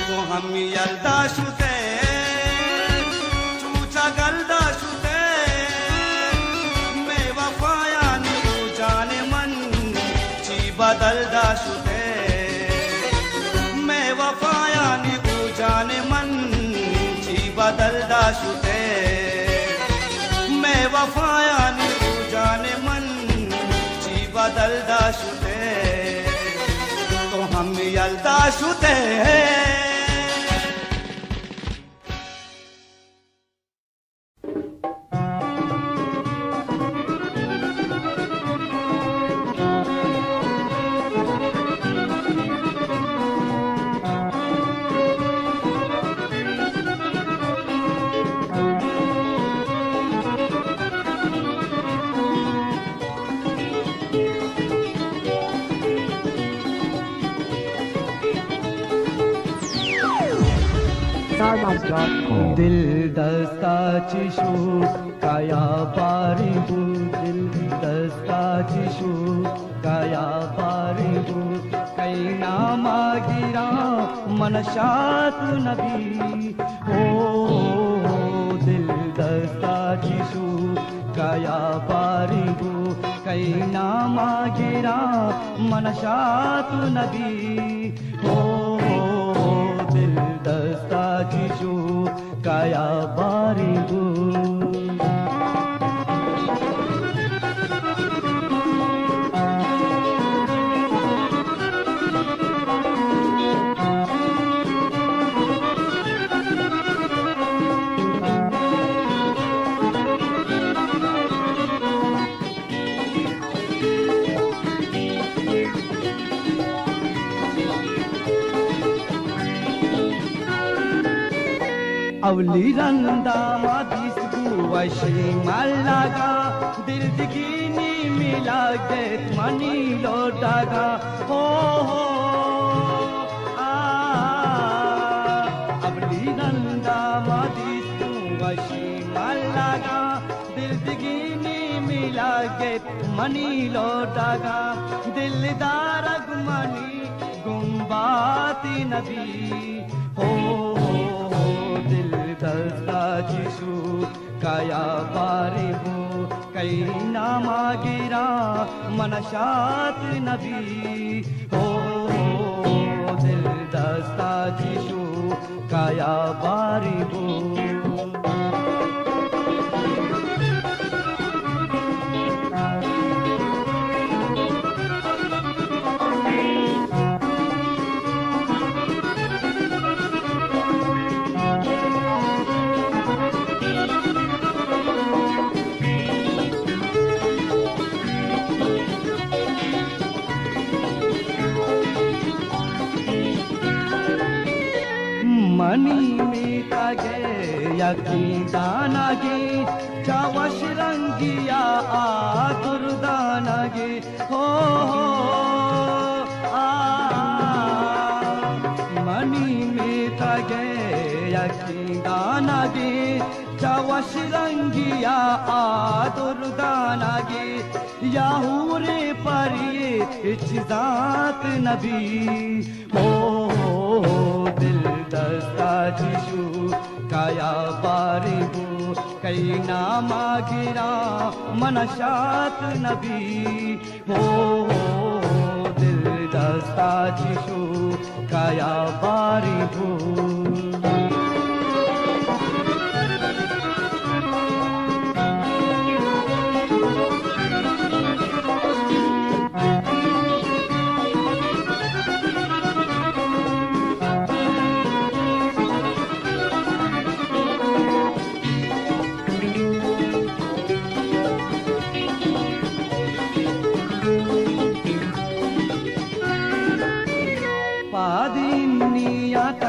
तो हम यलदा शुते चूचा गलदा शुते मैं वफाया नियो जाने मन जी बदलदा शुते मैं वफाया नियो जाने मन जी बदलदा शुते मैं वफाया नियो जाने मन जी बदलदा शुते तो हम यलदा शुते दिल दस्ता चिशु काया पारिबु दिल दस्ता चिशु काया पारिबु कैना मागिरा मनशात नबी ओ दिल दस्ता चिशु काया पारिबु कैना मागिरा मनशात नबी ओ दिल दस्ता चिशु काया बारिबु अवली रंदा मादिस गुवशी मल्लागा दिल दिगिनी मिला के मनी लोटागा हो अवली रंदा मादिस गुवशी मल्लागा दिल दिगिनी मिला के मनी लोटागा दिलदार मनी गुम्बाती नबी हो दस्ता चिशु काया बारिबु कैना मागिरा मनशात नबी हो दिल दस्ता चिशु काया बारिबु मनी में तागे यकीन दानागे चावश रंगिया दुर्दानागे हो मनी में तागे यकीन दानागे चावश रंगिया दुर्दानागे याहूरे परिये इज्जात नबी हो दिल दस्ता चिशु काया बारिबु कैना मागिरा मनशात नबी हो दिल दस्ता चिशु काया बारिबु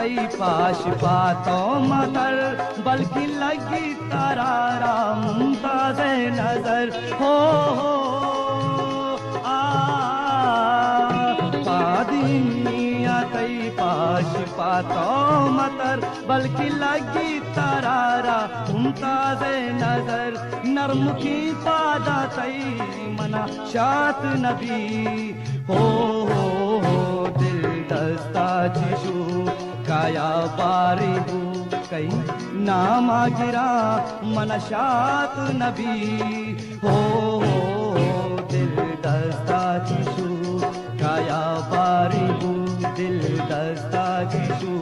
तई पाश पातो मतर बल्कि लगी तरारा मुमताज नजर हो आ पादिनिया तई पाश पातो मतर बल्कि लगी तरारा मुमताज नजर नरम की पादा तई मना शात नबी हो दिल दस्ता जिशु काया बारिबू कई नामा गिरा मनशात नबी हो दिल दस्ता जिशु काया बारिबू दिल दस्ता जिशु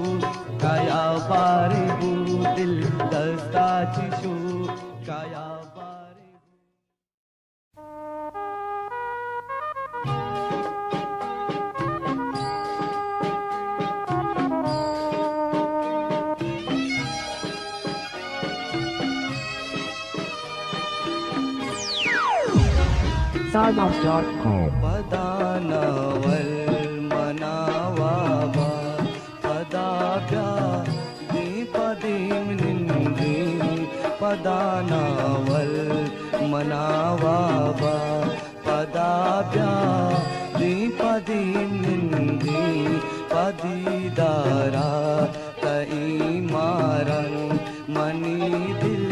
काया बारिबू दिल दस्ता जिशु काया Sargoff.com. पदानवल मनावाबा पदाभ्या दीपदीम निंदी पदानवल मनावाबा पदाभ्या दीपदीम निंदी पदीदारा तई मारन मनी दिल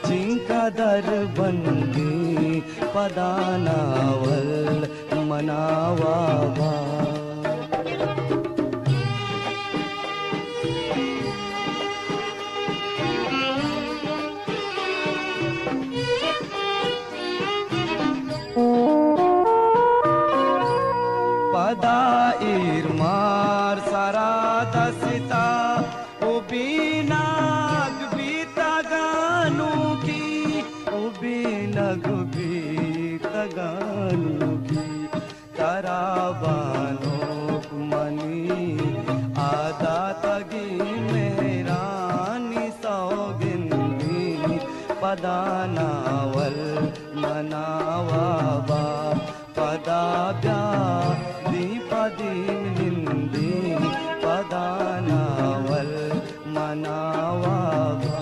चिंका दर बंदी पदानावल मनावाबा पदा इरमार सारा दसिता उबीनाग बीता गानू की उबीनग गानू की तराबानो मनी आदा तगी मेरानी सौगिंदी पदानावल मनावाबा पदाभ्या दीपदीम निंदी पदानावल मनावाबा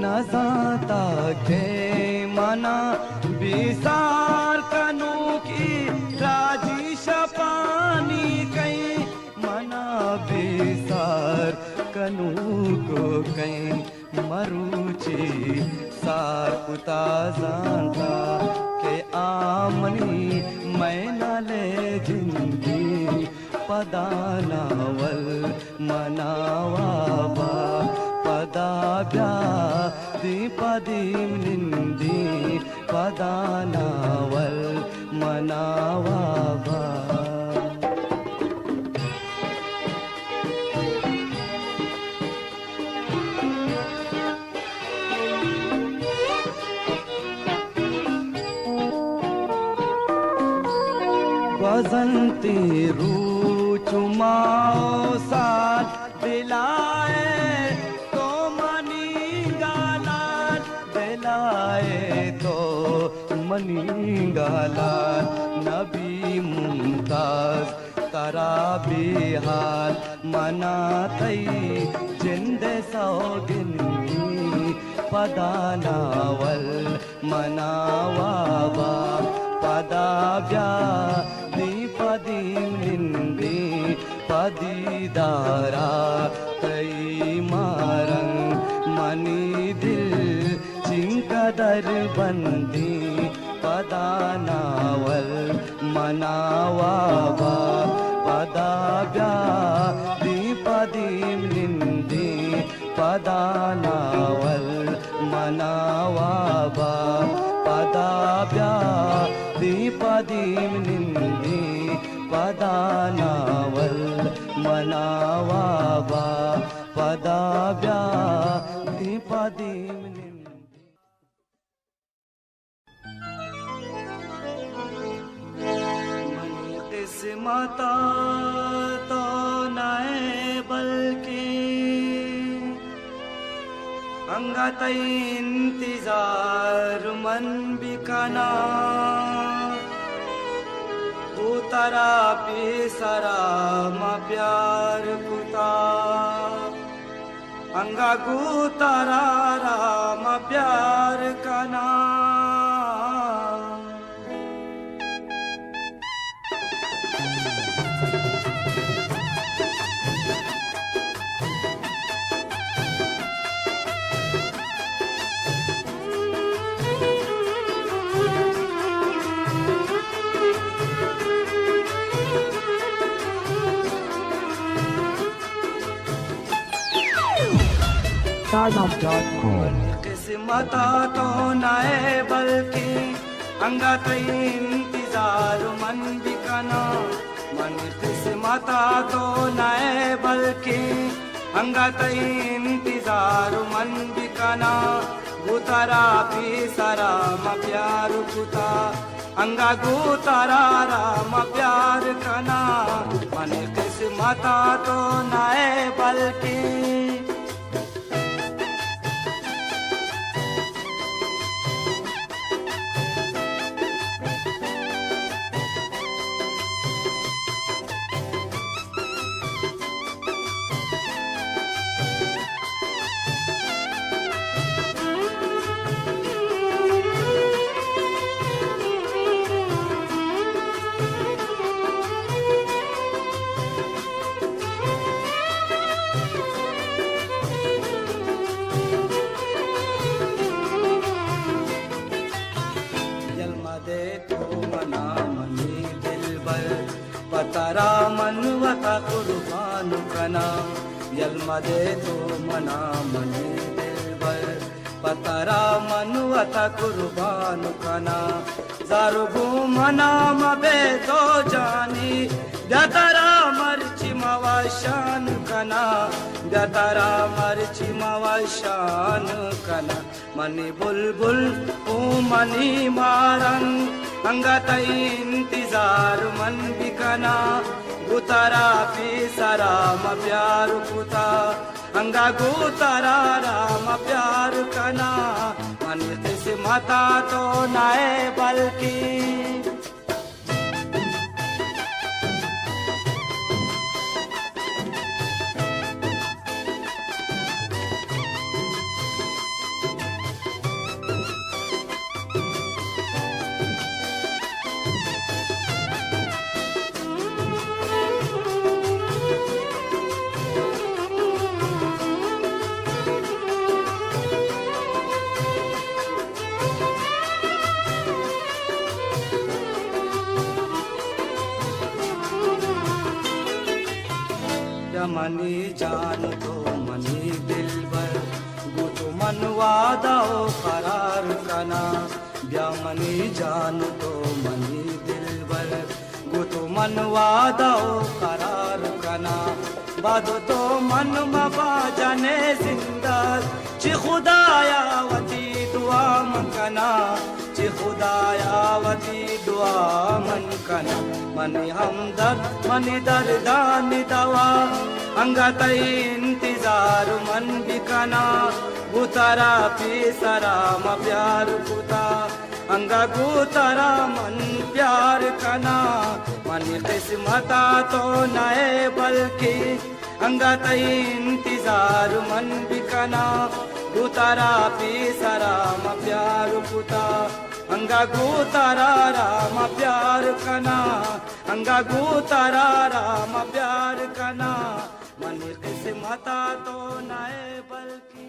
नजाता के मना बिसार कनू की राजी शपानी कई मना बिसार कनू को कई मरुची सार कुता जानता के आमनी मैं न ले जिंदगी पदानावल मनावाबा पदाभ्या दीपदीम निंदी पदानावल मनावाबा बसंती रू चुमाओ साथ दिलाए तो मनी गालान दिलाए तो मनी गालान नबी मुमताज तरा बिहार मनातई जिंद सौगिनी पदानावल मनावाबा पदाभ्या दीपदीम निंदी पदीदारा तई मारंग मनी दिल चिंकदर बंदी पदानावल मनावाबा पदाभ्या दीपदीम निंदी पदानावल मनावाबा पदाभ्या दीपदीम निंदी पदानावल मनावाबा पदाभ्या दीपदीम निंदी मनी किस्मता तो नए बल्कि अंगत इंतजार मन बिकना उतरा पिसरा म प्यार कुता अंगा गुतरा राम प्यार कना किस्मत तो नए बल्कि अंगत इंतजार मन बिकना मन किस्मत तो नए बल्कि अंगत इंतजार मन बिकना गुतरा पिसरा म प्यार कुता अंगा गुतरा राम प्यार कना मन किस्मत तो नए बल्कि पतरा मनवता कुर्बान कना यलमदे तो मना मनी दिलबर पतरा मनवता कुर्बान कना जारुगु मना मबे तो जानी दतरा मर्ची मवाशान कना दतरा मर्ची मवाशान कना मनी बुलबुल ओ मनी मारंग अंगत इंतजार मन बिकना गुतरा पिसरा म प्यार कुता अंगा गुतरा राम प्यार कना मन किस्मत तो नए बल्कि मनी जान तो मनी दिलबर गुतु मनवादा करार कना ब्यामनी जान तो मनी दिलबर गुतु मनवादा करार कना बाद तो मन मबा जाने जिंदा ची खुदाया वती दुआ मकना ची खुदाया वती दुआ मन कना मनी हमदर्द मनी दर्दानी दवा अंगत इंतजार मन बिकना गुतरा पिसरा म प्यार कुता अंगा गुतरा मन प्यार कना मन किस्मत तो नए बल्कि अंगत इंतजार मन बिकना गुतरा पिसरा म प्यार कुता अंगा गुतरा राम प्यार कना अंगा गुतरा राम प्यार कना मन किस्मत तो नए बल्कि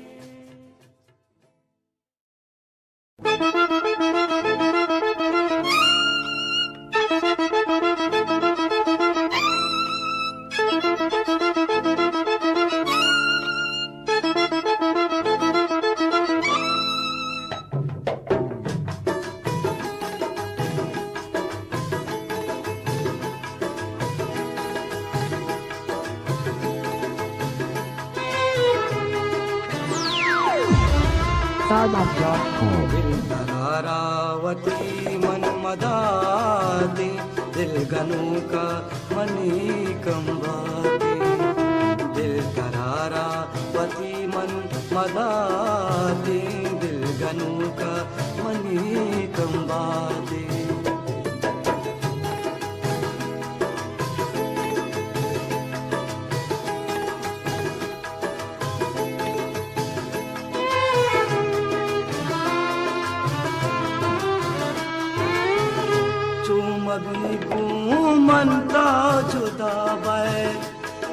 तारावती मन मदाती दिल गनु का मनी कंबाती दिल करारावती मन मदाती बाते दिल गनु का मनी कम बाते चूमबी घूमनता जुदा बे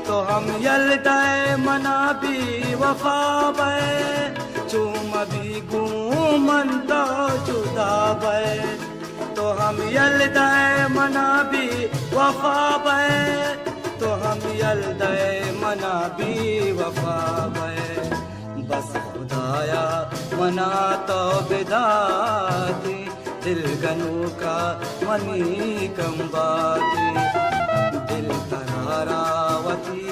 तो हम यलदाए मना भी वफा बे चूमबी घूमनता जुदा बे तो हम यलदाए मना भी वफा बे तो हम यलदाए मना भी वफा बे बस खुदाया मना तो बिदाती दिल गनु का मनी कम बाती दिल तरारावती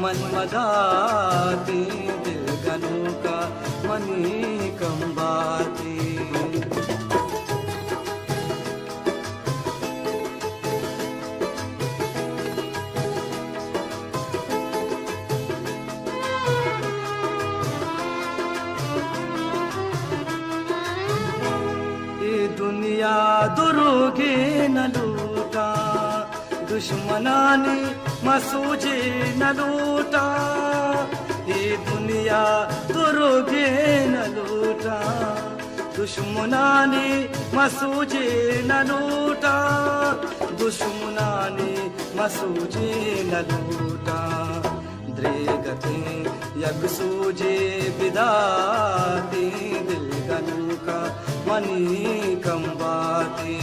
मन मदाती दिल गनु का मनी कम बाती दुनिया दुरुगे न लूटा दुश्मनानी मसूजे न लूटा ये दुनिया दुरुगे न लूटा दुश्मनानी मसूजे न लूटा दुश्मनानी मसूजे न लूटा द्रेगते यग सूजे बिदाती दिल गनु का मनी कम बाती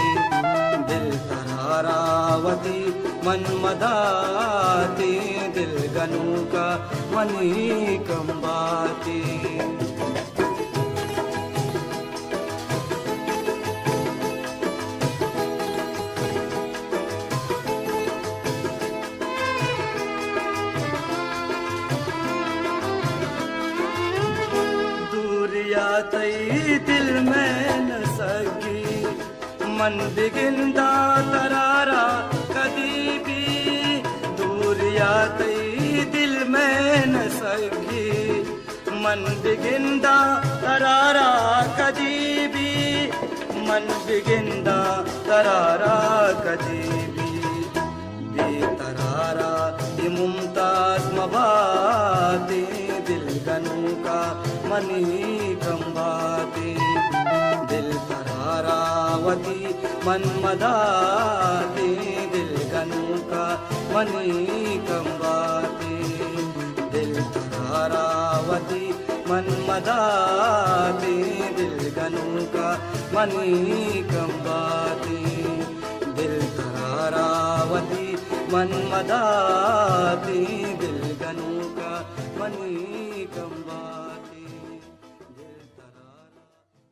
दिल तरारावती मन मदाती दिल गनु का मनी कम बाती तई दिल में न सकी मन बिगिंदा तरारा कदी भी दूरिया तई दिल में न सकी मन बिगिंदा तरारा कदी भी मन बिगिंदा तरारा कदी भी बेतरारा ये मुमताज मबाती दिल गनु का मनी कम बाती दिल तरारावती मन मदाती दिल गनु का मनी कम बाती दिल तरारावती मन मदाती दिल गनु का मनी कम बाती दिल तरारावती मन मदाती दिल गनु का मनी कम बाती दिल तरारावती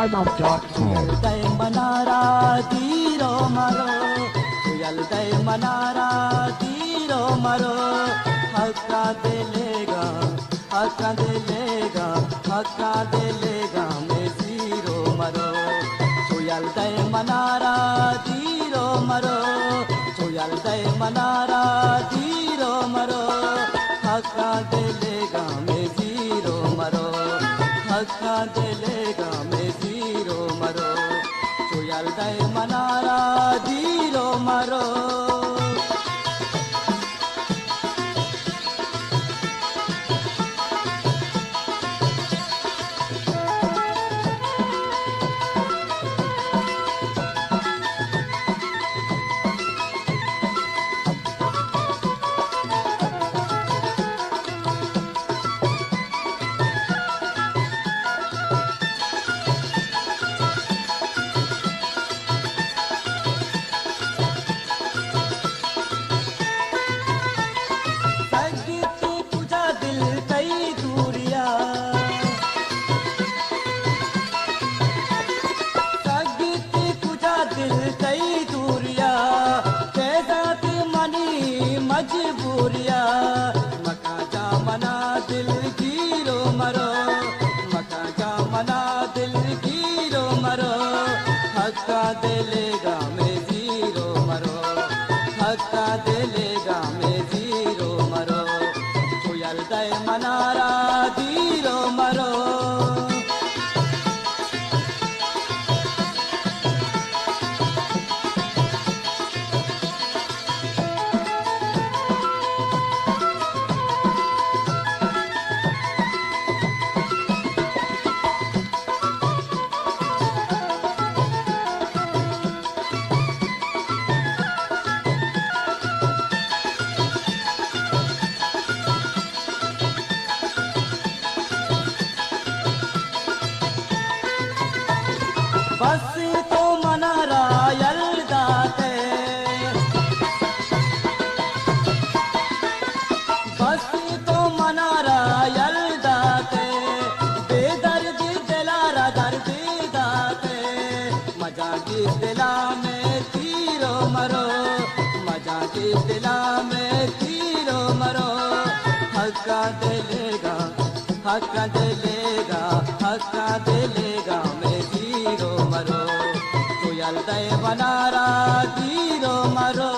Yalday manara diro maro, yalday manara diro maro, hakka delega, hakka delega, hakka delega me ziro maro. Yalday manara diro maro, yalday manara diro maro, hakka delega me ziro maro, hakka delega me ziro maro. Yalday manara diro maro. मजबूरिया मका जा मना दिल गिरो मरो मका जा मना दिल गिरो मरो हक्का दिलेगा में जीरो मरो हक्का दिलेगा में जीरो मरो कोयल दय मनारा दीरो मरो बस तो मनारा यल्दाते बस तो मनारा यल्दाते बेदर्दी दिलारा दर्दी दाते मजा की दिला में तीरो मरो मजा की दिला में तीरो मरो हक्का दिलेगा हक्का दिलेगा हक्का दिलेगा में जीरो मरो कोयल दय बनारा जीरो मरो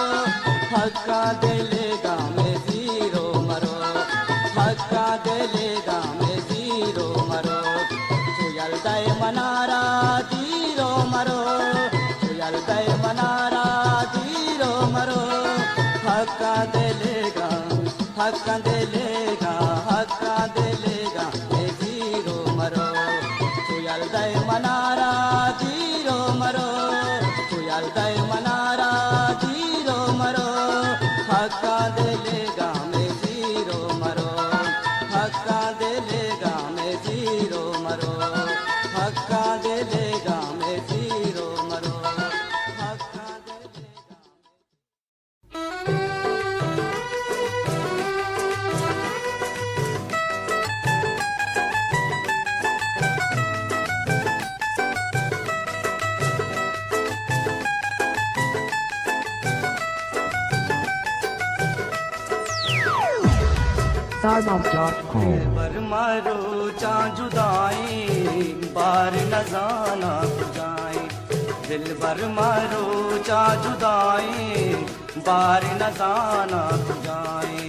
हक्का दिलेगा में जीरो मरो हक्का दिलेगा में जीरो मरो कोयल दय मनारा जीरो मरो कोयल दय मनारा जीरो मरो हक्का दिलेगा हक्का दिलेगा हक्का दिलेगा में जीरो मरो कोयल दय मनारा जीरो मरो कोयल दय मनारा जीरो मरो हक्का दिलेगा में जीरो मरो हक्का दिलेगा में जीरो मरो हक्का दिलेगा में जीरो मरो हक्का दिलेगा Starbucks.com. बर मारो चा जुदाई बार न जाना जाए दिल भर मारो चा जुदाई बार न जाना जाए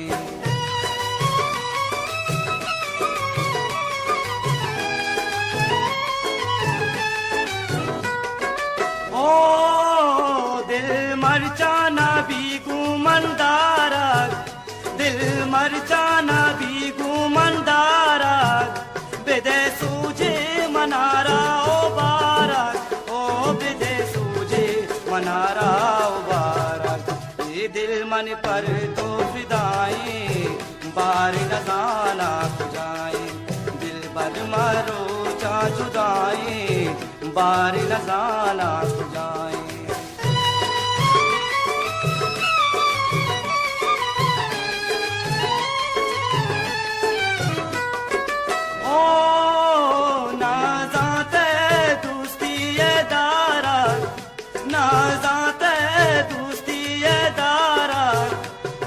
ओ दिल मर जाना भी गुमंदारा दिल मर जाना भी गुमंदारा बेदे सूझे मनारा ओ बारक ओ बेदे सूझे मनारा ओ बारक ये दिल मन पर तो फिदाई बार न जाना जाए दिल भर मारो चा जुदाई बार न जाना जाए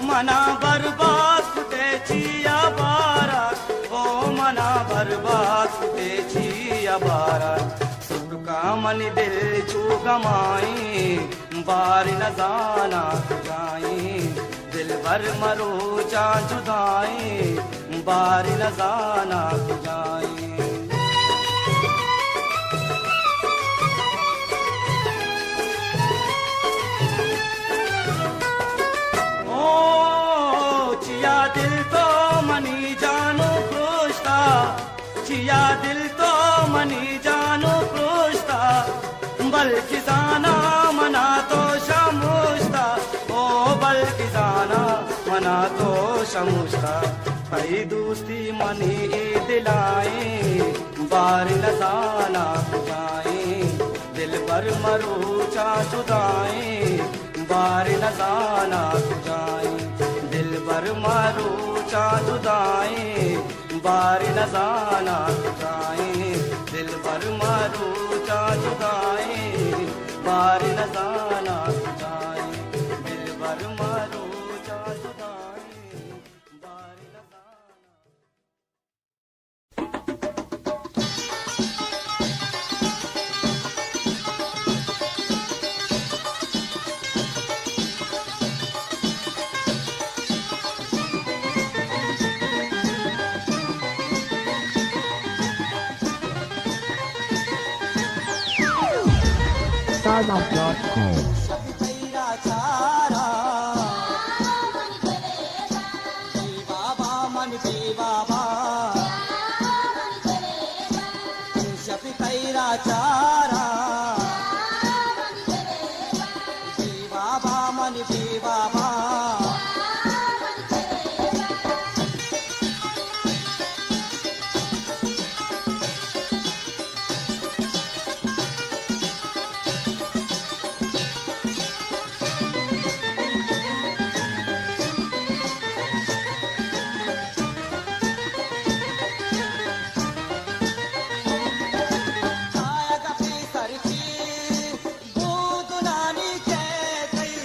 मना बर्बाद फुटे छिया बारा ओ मना बर्बाद फुटे छिया बारा सुख का मन दिल चू कमाई बार न जाना जाई दिल भर मरो चा जुदाई बार नजाना जाए। ओ चिया दिल तो मनी जानो खुशता, चिया दिल तो मनी जानो खुशता, बल्कि जाना मना तो शमुश्ता, ओ बल्कि जाना मना तो शमुश्ता। हई दोस्ती मनी दिलाए, बार नजाना जाए, दिल पर मरूचा जुदाए, बार नजाना जाए, दिल पर मरूचा जुदाए, बार नजाना जाए, दिल पर मरूचा जुदाए, बार नजाना जाए, दिल पर मरूचा जुदाए, बार नजाना। Startup.com. तेरा चारा जी बाबा मन जी बाबा शफी तेरा चारा जी बाबा मन जी बाबा छाया कपी सरकी बूंद नानी के गई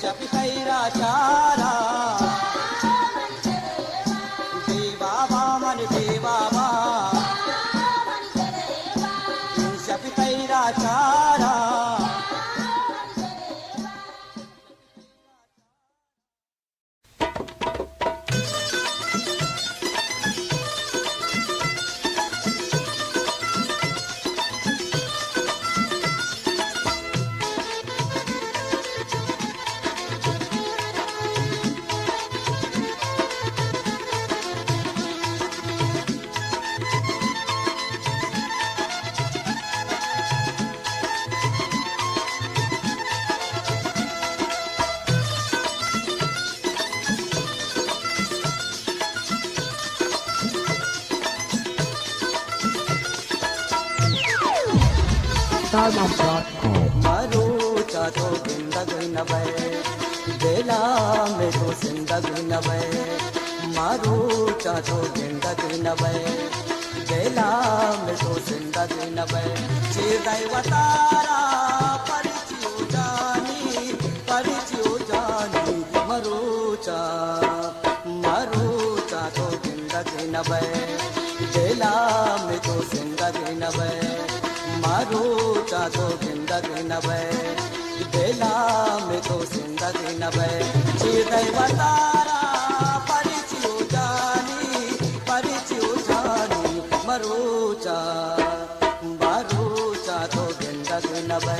शपि खैरा चारा देवा मन देवा शपि खैरा चारा StarUp.com. मारो चातो जिंदगी न बे बेला में तो जिंदगी न बे मारो चातो जिंदगी न बे बेला में तो जिंदगी न बे चिदाई वतारा परिचियो जानी मारो चातो जिंदगी न बे बेला में तो जिंदगी न बे मारो चातो जिंदगी न बे बेला में तो जिंदगी न बे चिदाई वतारा परिचियो जानी मारो चातो जिंदगी न बे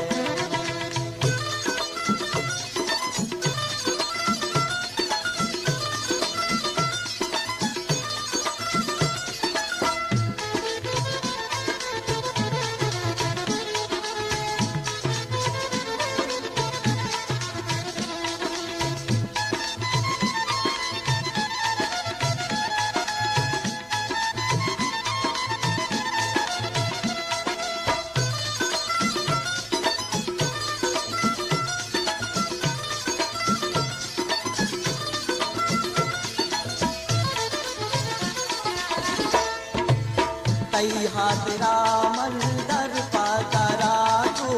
तई हाथरा मंदर पातरा जो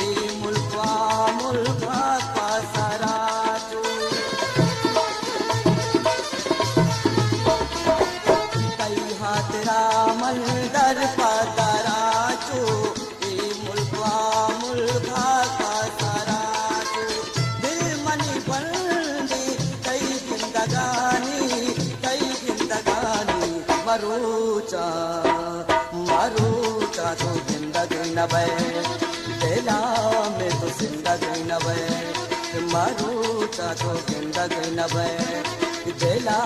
ए मुल्का पासरा जो तई हाथरा मंदर पातरा जो ए मुल्का पासरा जो दिल मनी बंदी कई जिंदगानी मारो चातो जिंदगी न बे बेला में तो जिंदगी न बे मारो चातो जिंदगी न बे बेला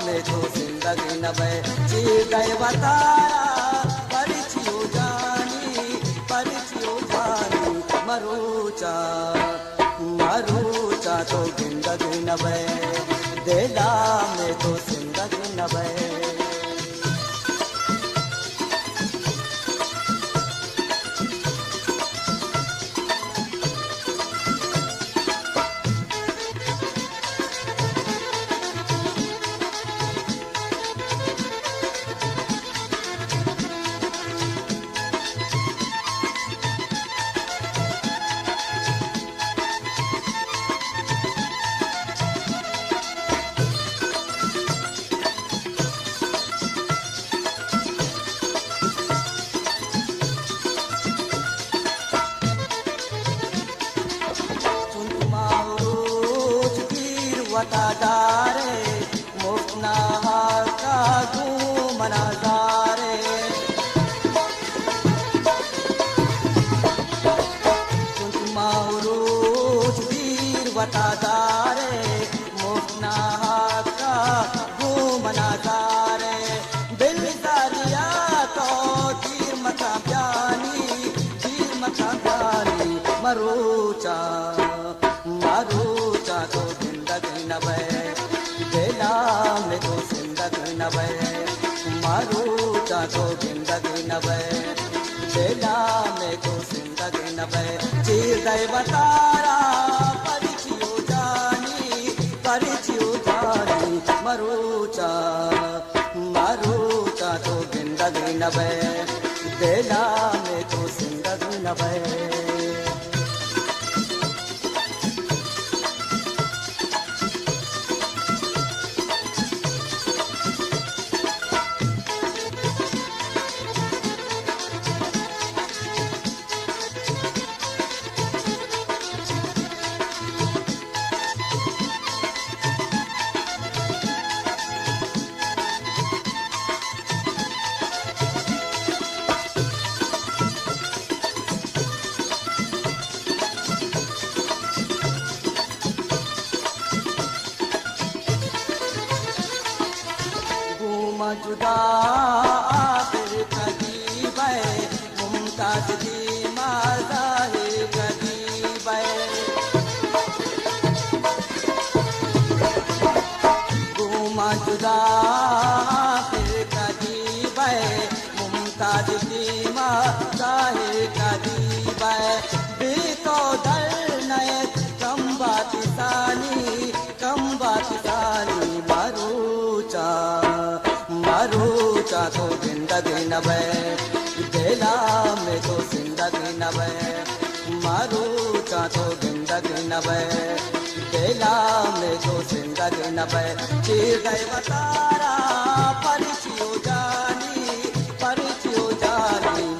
में तो जिंदगी न बे चिदाई वतारा परिचियो जानी मारो चातो जिंदगी न बे बेला में तो जिंदगी न बे वतादारे मुफ्ना का मनाजारे माउरूज वीर वतादारे मुफ्ना का मनाजारे दिल दारिया तो तीर मचा प्यानी मारो चातो जिंदगी न बे बेला में तो जिंदगी न बे मारो चातो जिंदगी न बे बेला में तो जिंदगी न बे चिदाई वतारा परिचियो जानी मारो चातो जिंदगी न बे बेला में तो जिंदगी न बे जुदा आखिर करीब है मुमताज की माज़ाहिर करीब है गुमा जुदा आखिर करीब है मुमताज की माज़ाहिर करीब है बीतो दर नए कम बात सानी मारूचा तो जिंदगी न बे बेला में तो जिंदगी न बे मारूचा तो जिंदगी न बे बेला में तो जिंदगी न बे चीर गए बतारा परिचियो जानी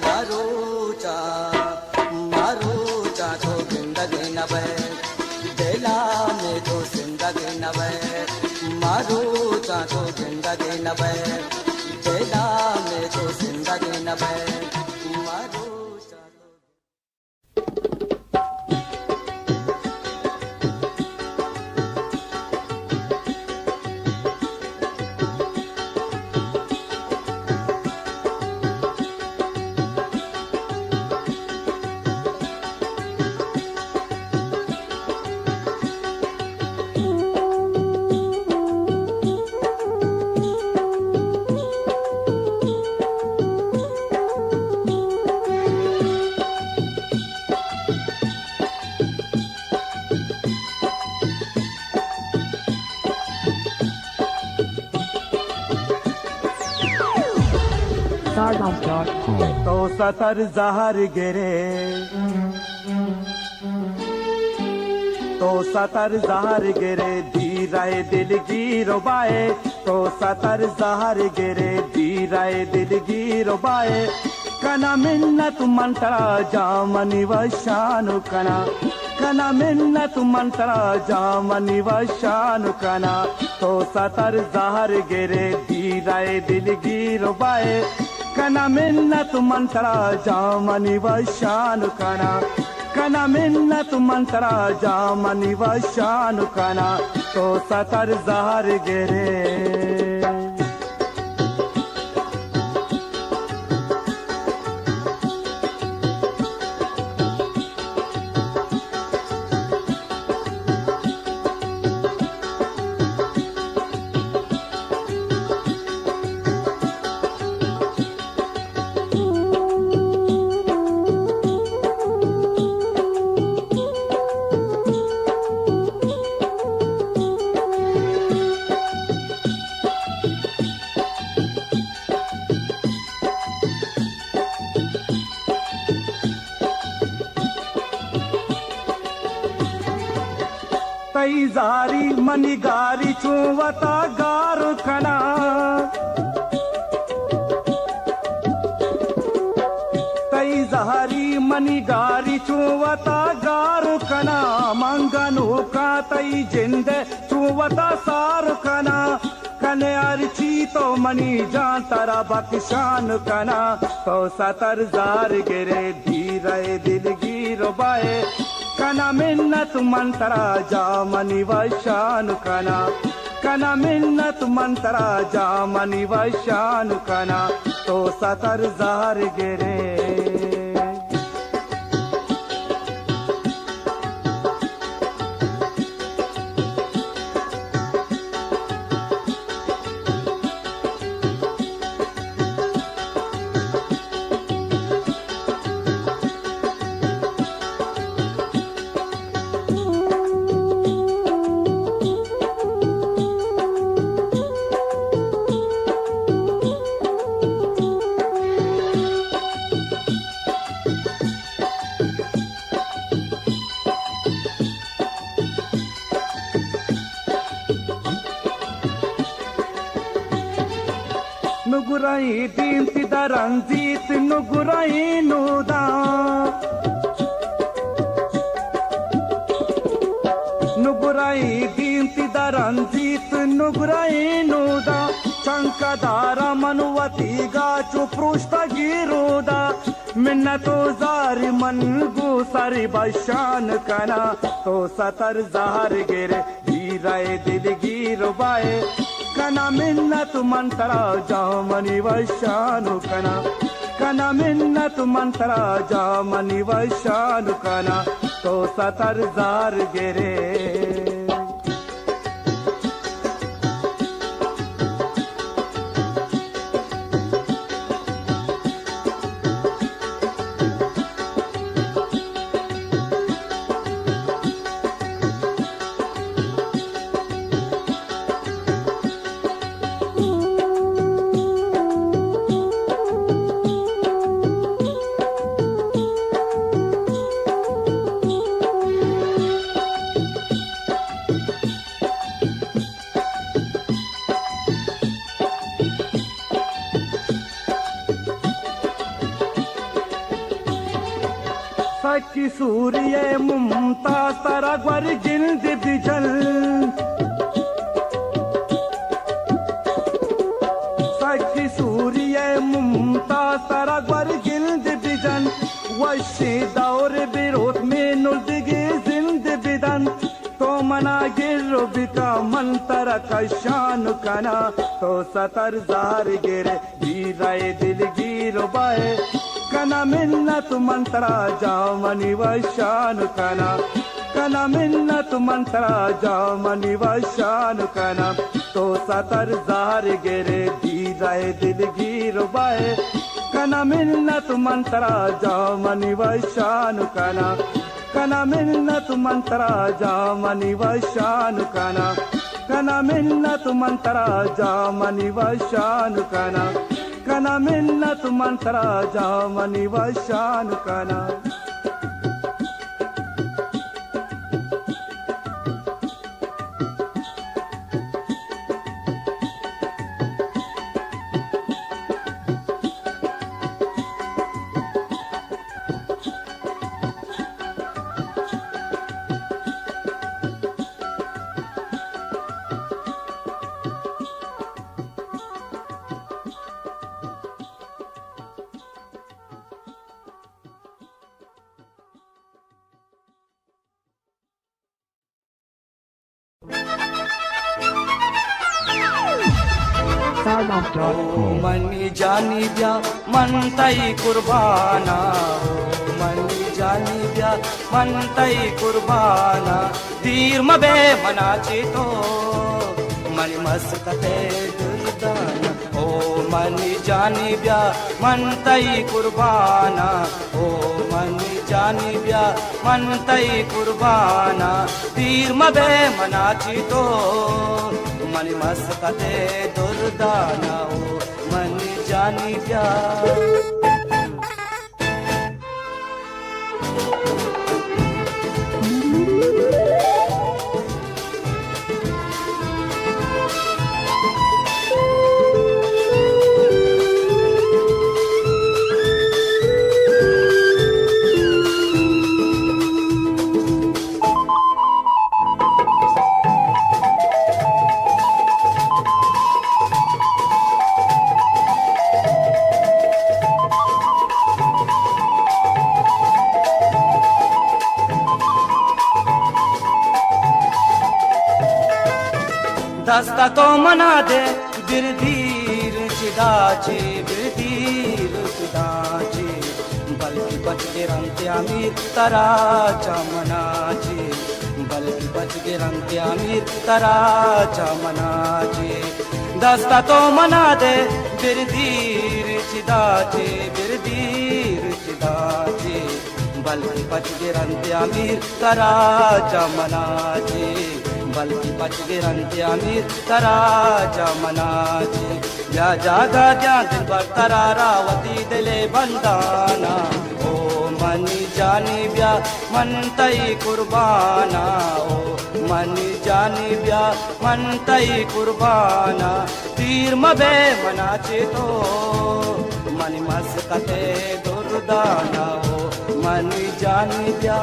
मारूचा तो जिंदगी न बे बेला में तो जिंदगी न बे मारूचा तो जिंदगी न बे बेला में तो जिंदगी न बे मारूचा Stardust.com. तो सतर जहर गिरे तो सतर जहर गिरे धीरे दिल गिरबाए तो सतर जहर गिरे धीरे दिल गिरबाए कना मिन्नत मंत्रा जामनि वशानु कना मिन्नत मंत्रा जामनि वशानु कना तो सतर जहर गिरे धीरे दिल गिरबाए कना मिन्नत मंत्रा जामनि वशानु कना मिन्नत मंत्रा जामनि वशानु कना तो सतर जहर गिरे तई जारी मनी गारी चुवता गारू कना तई जारी मनी गारी चुवता गारू कना मंगनू का तई जिंद चुवता सारू कना कने अर्ची तो मनी जान तारा बख्शान कना तो सतर जार गिरे धीरे दिल गिरबाए कना मिन्नत मंत्रा जामनि वशानु कना मिन्नत मंत्रा जामनि वशानु कना तो सतर जहर गिरे ನುಗುರೈ ದೀಂತಿದ ರಂಜಿತ್ ನುಗುರೈ ನೂದ ನುಗುರೈ ದೀಂತಿದ ರಂಜಿತ್ ನುಗುರೈ ನೂದ ಶಂಕದಾರ ಮನುವತಿಗಾಚು ಪೃಷ್ಠಗಿರುದ मिन्नतो जारी मन गो सारी बशान कना तो सतर जहर गिरे धीरे दिल गिरबाए कना मिन्नत मंतरा जामनी वशानु कना मिन्नत मंतरा जामनी वशानु कना तो सतर जार गिरे की सूर्य मुमता सरगवर जिल्द बिजल सखी सूर्य मुमता सरगवर जिल्द बिजन वशी दौर विरोध में नुर्दगी जिंद बिदन तो मना गिर बिका मंतर कशान कना तो सतर जार गिरे वीराए दिल गिर बाए कना मिन्नत मंत्रा जामनी वशानु कना मिन्नत मंत्रा जामनी वशानु कना तो सतर जार गिरे धीराए दिल गिर बाए कना मिन्नत मंत्रा जामनी वशानु कना मिन्नत मंत्रा जामनी वशानु कना मिन्नत मंत्रा जामनी वशानु कना मिन्नत मंत्रा जामनी वशानु कना StarDance.com. मनी जानी ब्या मनतई कुर्बाना मनी जानी ब्या मनतई कुर्बाना तीर मबे मनाची तो मनी मस्कते दुर्दाना ओ मनी जानी ब्या मनतई कुर्बाना ओ मनी जानी ब्या मनतई कुर्बाना तीर मबे मनाची तो मनी मस्कते दुर्दाना ओ मनी जानी ब्या दस्ता तो मना दे बिरधीर चिदाची बिरधीर चिदाची बल्कि बच के रंते आमीर तरा चमनाची बल्कि बच के रंते आमीर तरा चमनाची दस्ता तो मना दे बिरधीर चिदाची बिरधीर चिदाची बल्कि बच के रंते आमीर तरा चमनाची बल्कि बच गिरंते अमीर तरा जमनाची या जागा जा दिल भर तरारावती दिले बंदाना ओ मनी जानी ब्या मनतई कुर्बाना ओ मनी जानी ब्या मनतई कुर्बाना तीर मबे मनाचे तो मनी मस्कते दुर्दाना ओ मनी जानी ब्या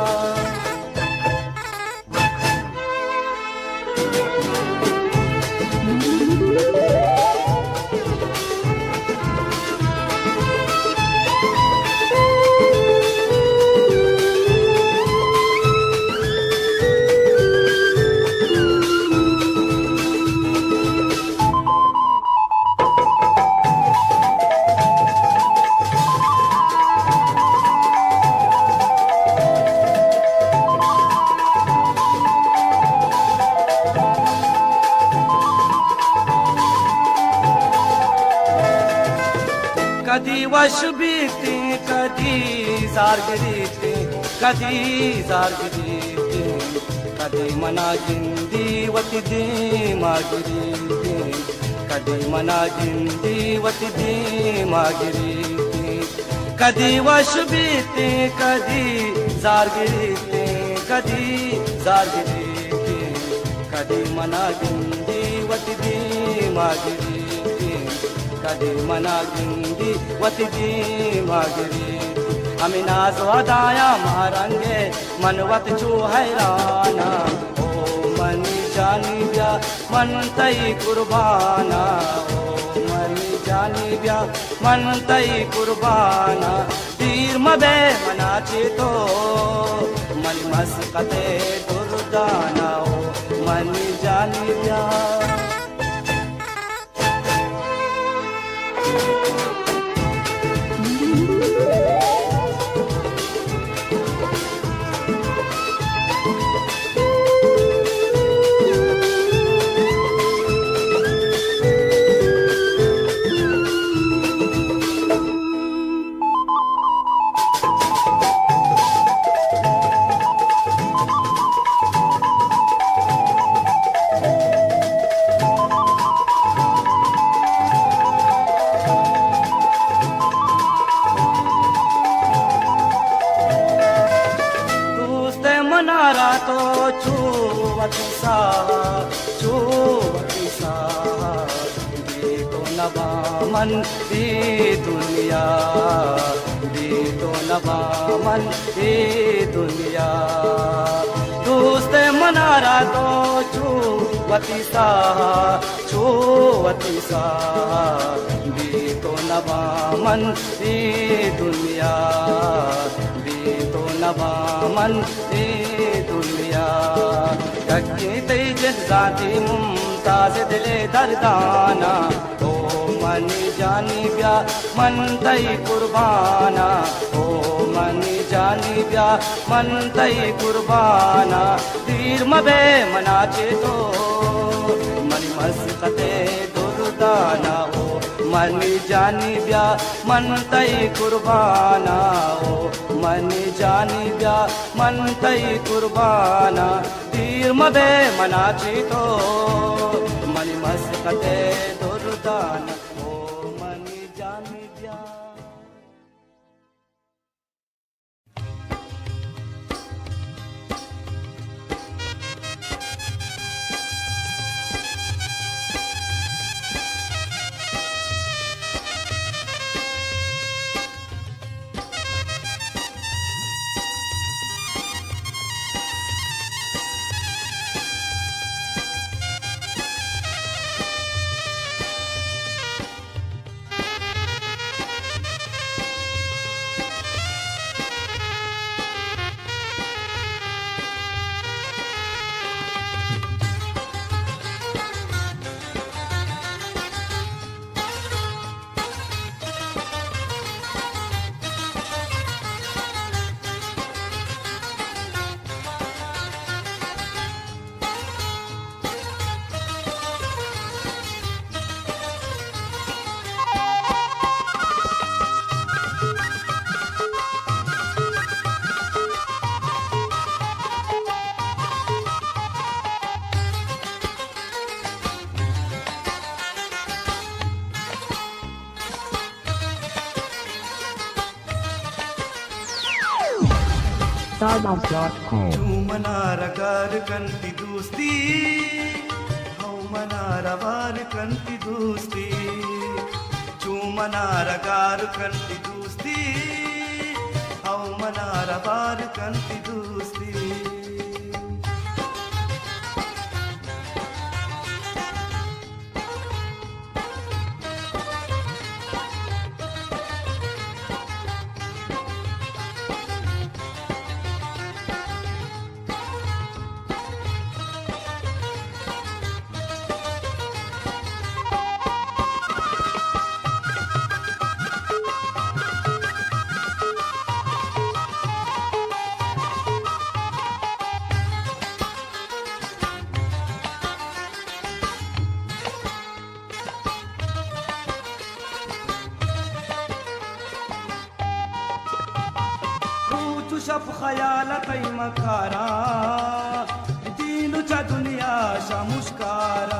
कधी वश भीती कधी जारगिरीती कधी जारगिरीती कधी मना जिंदी वती दे मागिरीती कधी मना जिंदी वती दे मागिरीती कधी वश भीती कधी जारगिरीती कधी जारगिरीती कधी मना जिंदी वती दे मागिरीती कधी मना जिंदी वती दे मागिरीती हमें नाज अदाया मारंगे मनवत चू हैराना ओ मनी जानी ब्या मन तई कुर्बाना ओ मनी जानी ब्या मन तई कुर्बाना तीर मबे मनाचे तो मन मस्कते दुर्दाना ओ मनी जानी ब्या मन दी दुनिया दी तो नवा मन दी दुनिया दोस्त मनारा तो छूवती सा दी तो नवा मन दी दुनिया दी तो नवा मन दी दुनिया कक्की तेज जाती मुमताज दिले दर्दाना मनी जानी ब्या मन तई कुर्बाना ओ मनी जानी ब्या मन तई कुर्बाना तीर मबे मनाचे तो मनी मस्कते दुर्दाना ओ मनी जानी ब्या मन तई कुर्बाना ओ मनी जानी ब्या मन तई कुर्बाना तीर मबे मनाचे तो मनी मस्कते दुर्दाना Stardust.com. मनारा गार कंती दोस्ती हौ मनारा वार कंती दोस्ती मनारा गार कंती दोस्ती हौ मनारा वार कंती दोस्ती खयाल तै मकारा दीनुच्या दुनिया शामुष्कारा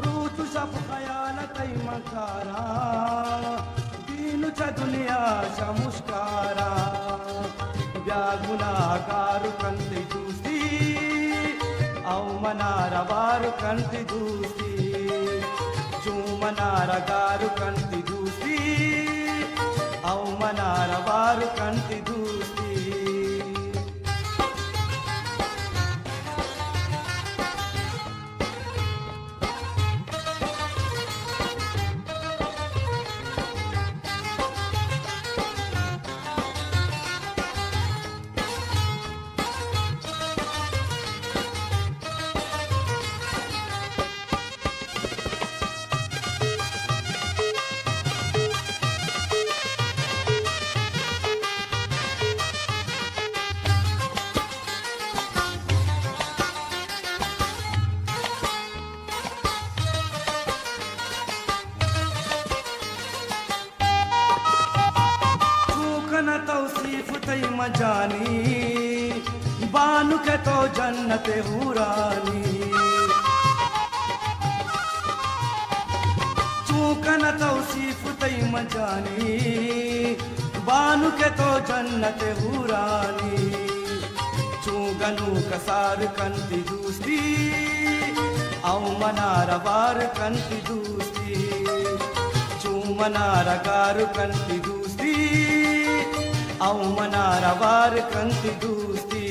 ऋतुच्या खयाल तै मकारा दीनुच्या दुनिया शामुष्कारा व्यागुनागारु कंति दूसी अवमनारा वारु कंति दूसी चूमनारा गारु कंति दूसी अवमनारा वारु कंति दूसी तौसीफ तई मजानी बानु के तो जन्नत हुरानी चूकन तौसीफ तई मजानी बानु के तो जन्नत हुरानी चूगनु कसार कंति दूसरी औ मनार बार कंति दूसरी चूमनार गार कंति दूसरी अवमनारा वार कंति दूसरी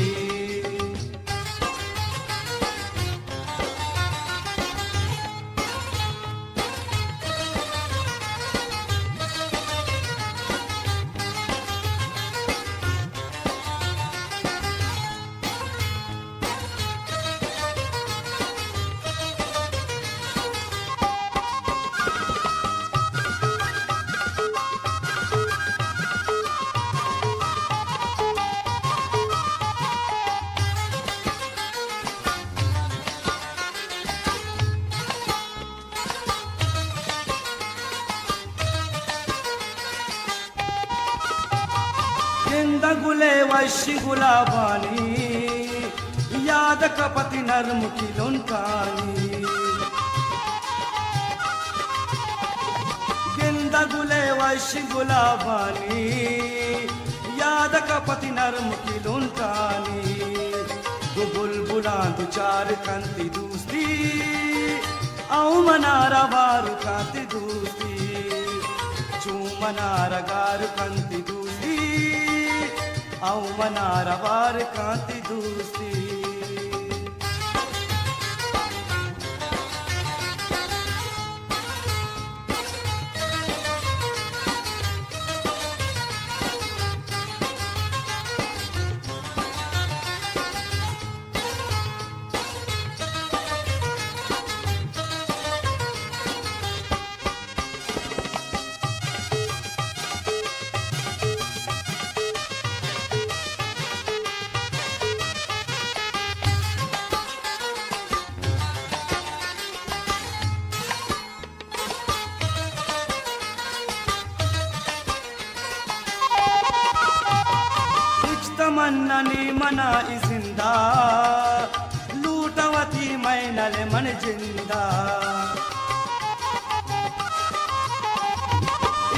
गुले वैशी गुलाबानी याद कपति नर्म की लुंकानी गिंदा गुले वैशी गुलाबानी याद कपति नर्म की लुंकानी दो बुलबुला दो चार कंति दूसरी औ मनारा वार कांति दूसरी चूमनारा गार कंति दूसरी अवमनारा वार कांति दूसरी तमन्ननी मना जिंदा लूटवती मैनले मन जिंदा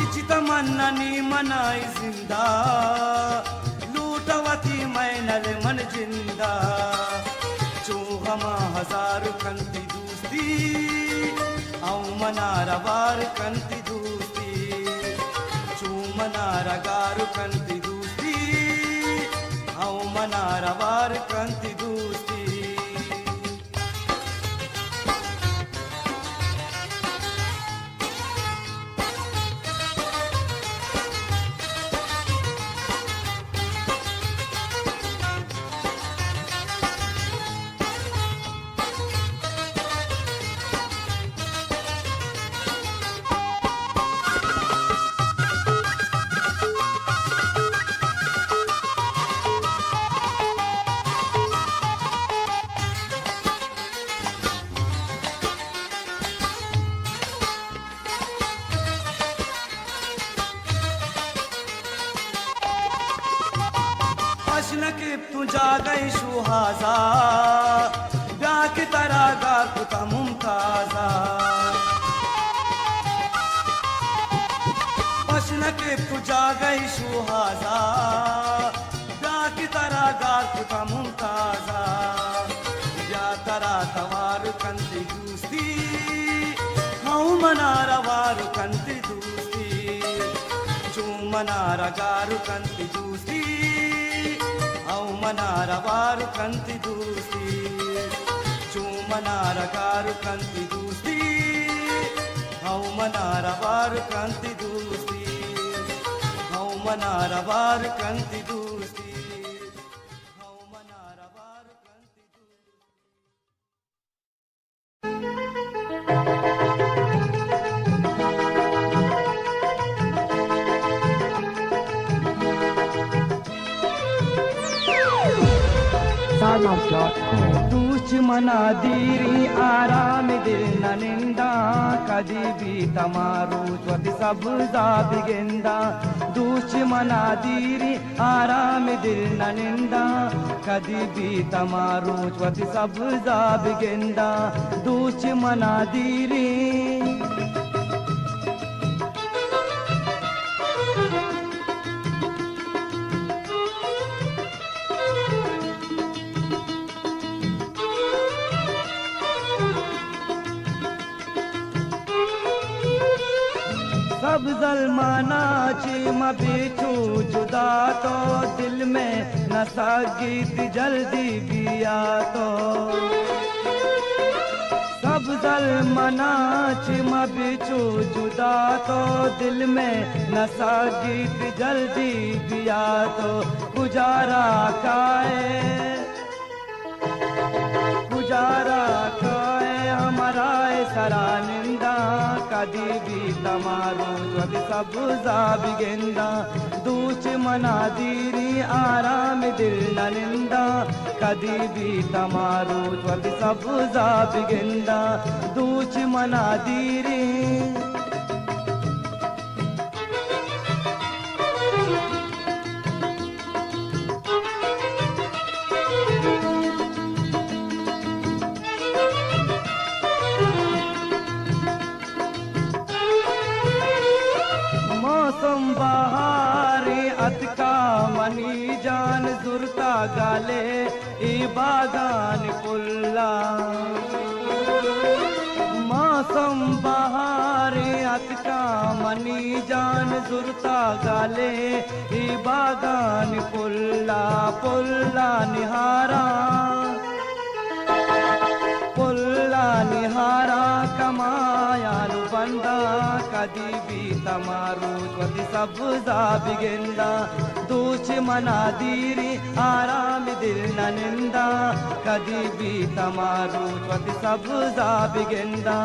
इच तमन्ननी मना जिंदा लूटवती मैनले मन जिंदा चूहमा हजार कंति दूसरी औ मनारा वार कंति दूसरी चूमनारा गार कंति मनारा वार कंति दूसरी गई सुहाजा ब्याह की तरह गा कुता मुमताजा पश्न के तुझा गई सुहाजा ब्याह की तरह गा कुता मुमताजा या तरा तवार कंती दूस्ती हाउ मनारा वार कंती दूस्ती चूमनारा गारू कंती दूस्ती हाउ मनारा वार कंती दूस्ती चूमनारा गारू कंती दूस्ती हाउ मनारा वार कंती दूस्ती हाउ मनारा वार कंती दूस्ती हाउ मनारा वार कंती दूस्ती Startup.com. तूच मना दीरी आराम दिल निंदा कदी भी तमारू स्वति सब बिगेंदा दूच मना दीरी आराम दिल निंदा कदी भी तमारू स्वति सब बिगेंदा दूच मना दीरी सब जलमाना चीम बिछू जुदा तो दिल में नशा गीत जल्दी बिया तो सब जलमाना चीम बिछू जुदा तो दिल में नशा गीत जल्दी बिया तो गुजारा काए हमारा सरा निंदा कदी भी तमारू स्वति सब बिगेंदा दूच मना दीरी आराम दिल निंदा कदी भी तमारू स्वति सब बिगेंदा दूच मना दीरी मौसम बहारी अतका मनी जान जुरता गाले ई बागान पुल्ला मौसम बहारी अतका मनी जान जुरता गाले ई बागान पुल्ला पुल्ला निहारा कमायालु बंदा कदी भी तमारू स्वति सब बिगेंदा दूच मना दीरी आराम दिल निंदा कदी भी तमारू स्वति सब बिगेंदा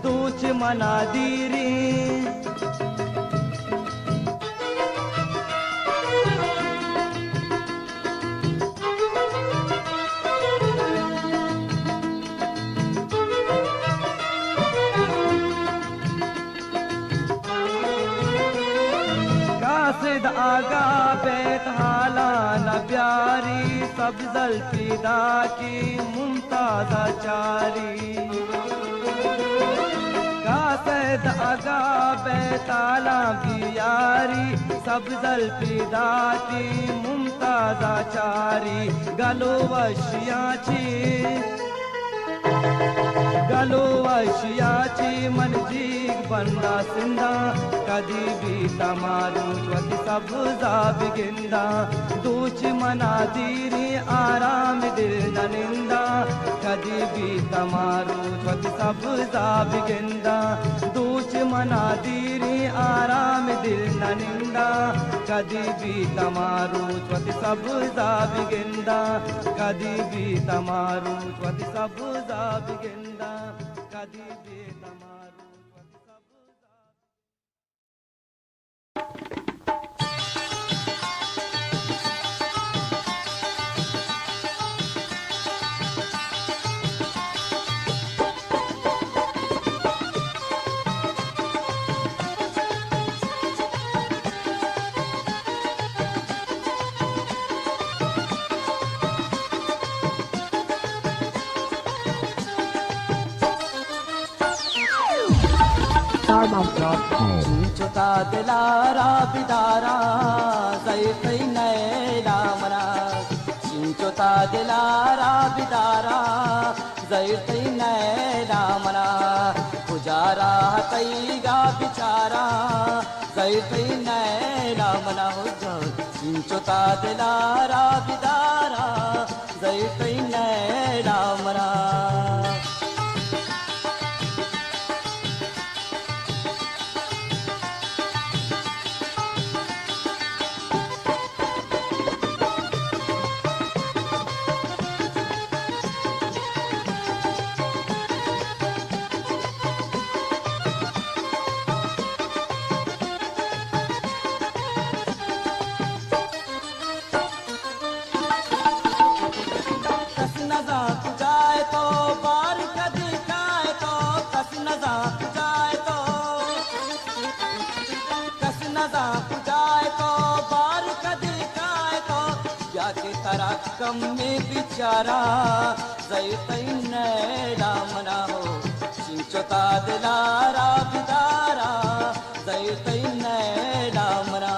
दूच मना दीरी कासिद आगा बेतहाला न प्यारी सब जल्फिदा की मुमताज़ा चारी कासिद आगा बेताला बियारी सब जल्फिदा की मुमताज़ा चारी गलो वशियाची मन जीग बंदा सिंदा कदी भी तमारू स्वति सब बिगेंदा दूच मना दीरी आराम दिल निंदा कदी भी तमारू स्वति सब बिगेंदा दूच मना दीरी आराम दिल निंदा कदी भी तमारू स्वति सब बिगेंदा कदी भी तमारू स्वति सब बिगेंदा कदी भी तमारू स्वति सब StarMouth.com. चुता दिलारा बिदारा जैतै नैला मना चुता दिलारा बिदारा जैतै नैला मना गुजारा कैगा बिचारा जैतै नैला मना हो चुता दिलारा बिदारा जैतै नैला मना कम में बिचारा जैतै नैला मना हो चिंचोता दिलारा बिदारा जैतै नैला मना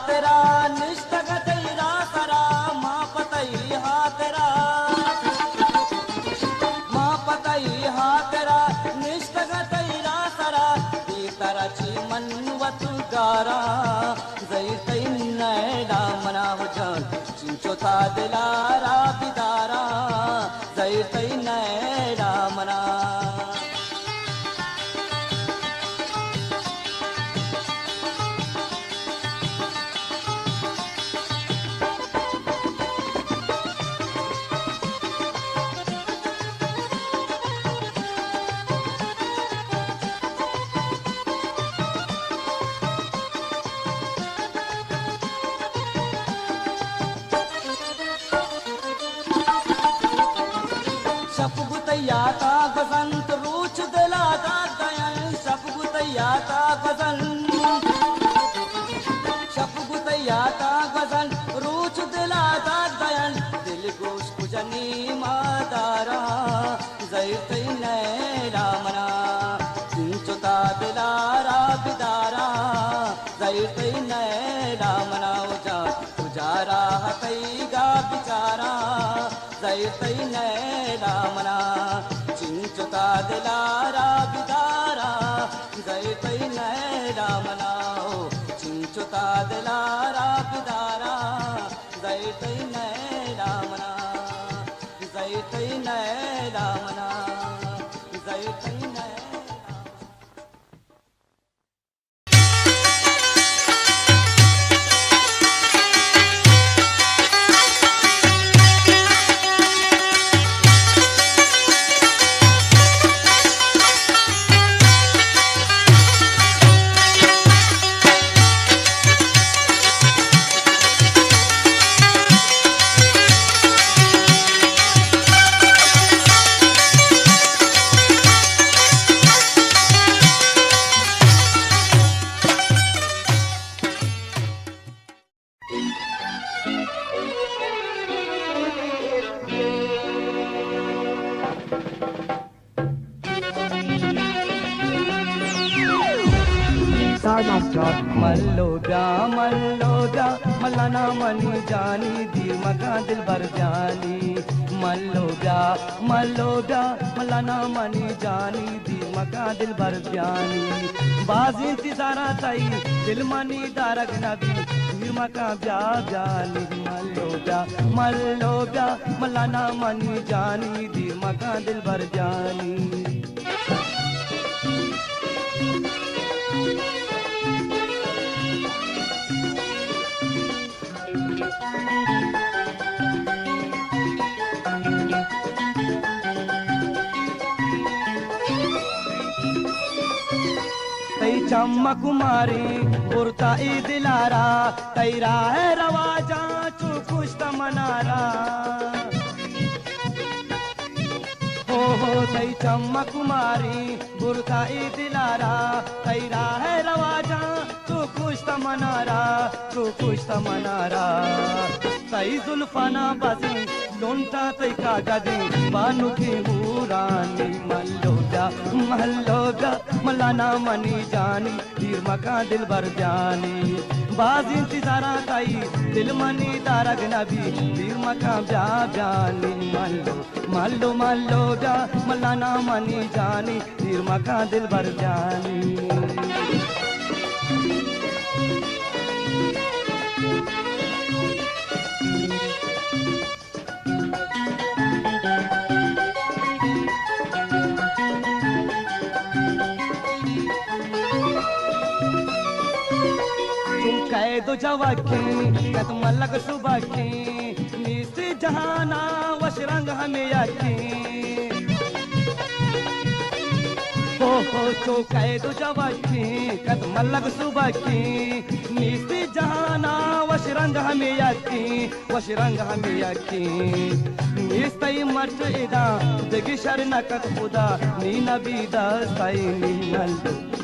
तेरा निष्ठग तेरा सरा माँ पतई हा तेरा माँ पतई हा तेरा निष्ठग तेरा सरा तेरा ची मनवत गारा जैतै नैला मना हो जान चिंचोता दिलारा बिदारा जैतै नैला मना शपगुतैयाता बसंत रूच दिलाता दयन शपगुतैयाता बसंत शपगुतैयाता बसंत रूच दिलाता दयन दिल गोश कुजनी मादारा जैतै नैला मना चिंचोता दिलारा बिदारा जैतै नैला मना गुजारा कैगा बिचारा जैतै नैला मना चिंचोता दिलारा बिदारा जैतै नैला मना चिंचोता दिलारा बिदारा जैतै नैला मना जैतै नैला मना जैतै नैला StarMouth.com. मल्लो ब्या मल्लाना मनी जानी दी मका दिल भर जानी मल्लो ब्या मल्लाना मनी जानी दी मका दिल भर जानी बाज इंतजारा ताई दिल मनी दारग नबी दी मका ब्या जानी मल्लो ब्या मल्लाना मनी जानी दी मका दिल भर जानी चम्मा कुमारी बुरताई दिलारा तैरा है रवाजा चू कुछ मनारा हो तई चम्मा कुमारी बुरताई दिलारा तैरा है रवाजा तू कुछ मनारा तू कुछ मनारा तई जुल्फाना बाजी लोंटा तई का गदी बानु की हुरानी मल्लोगा मलाना मनी जानी तीर मका दिल भर जानी बाज इंतजारा ताई दिल मनी दारग नबी तीर मका ब्या जानी मल्लो मल्लोगा मलाना मनी जानी तीर मका दिल भर जानी दो जवाकी कद मलक सुबह की नीसी जहाना वश रंग हमें याकी हो चो कह दो जवाकी कद मलक सुबह की नीसी जहाना वश रंग हमें याकी वश रंग हमें याकी नीस्तई मर्च इदा जगी शरण कत खुदा नी नबी दा साई नी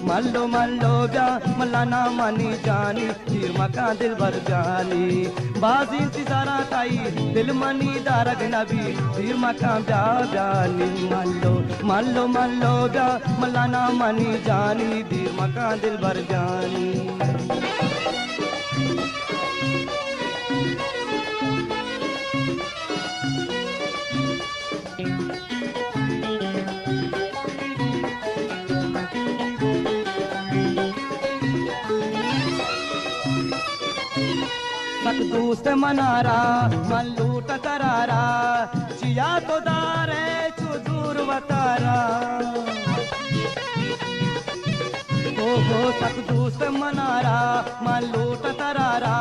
मल्लो मल्लो ब्या मलाना मानी जानी तीर मका दिल भर जानी बाजी इंतजारा ताई दिल मनी दारग नबी तीर मका ब्या जानी मल्लो मल्लो ब्या मलाना मानी जानी तीर मका दिल भर जानी दोस्त मनारा मन लूट करारा जिया तो दारे चू दूर वतारा हो सक दोस्त मनारा मन लूट करारा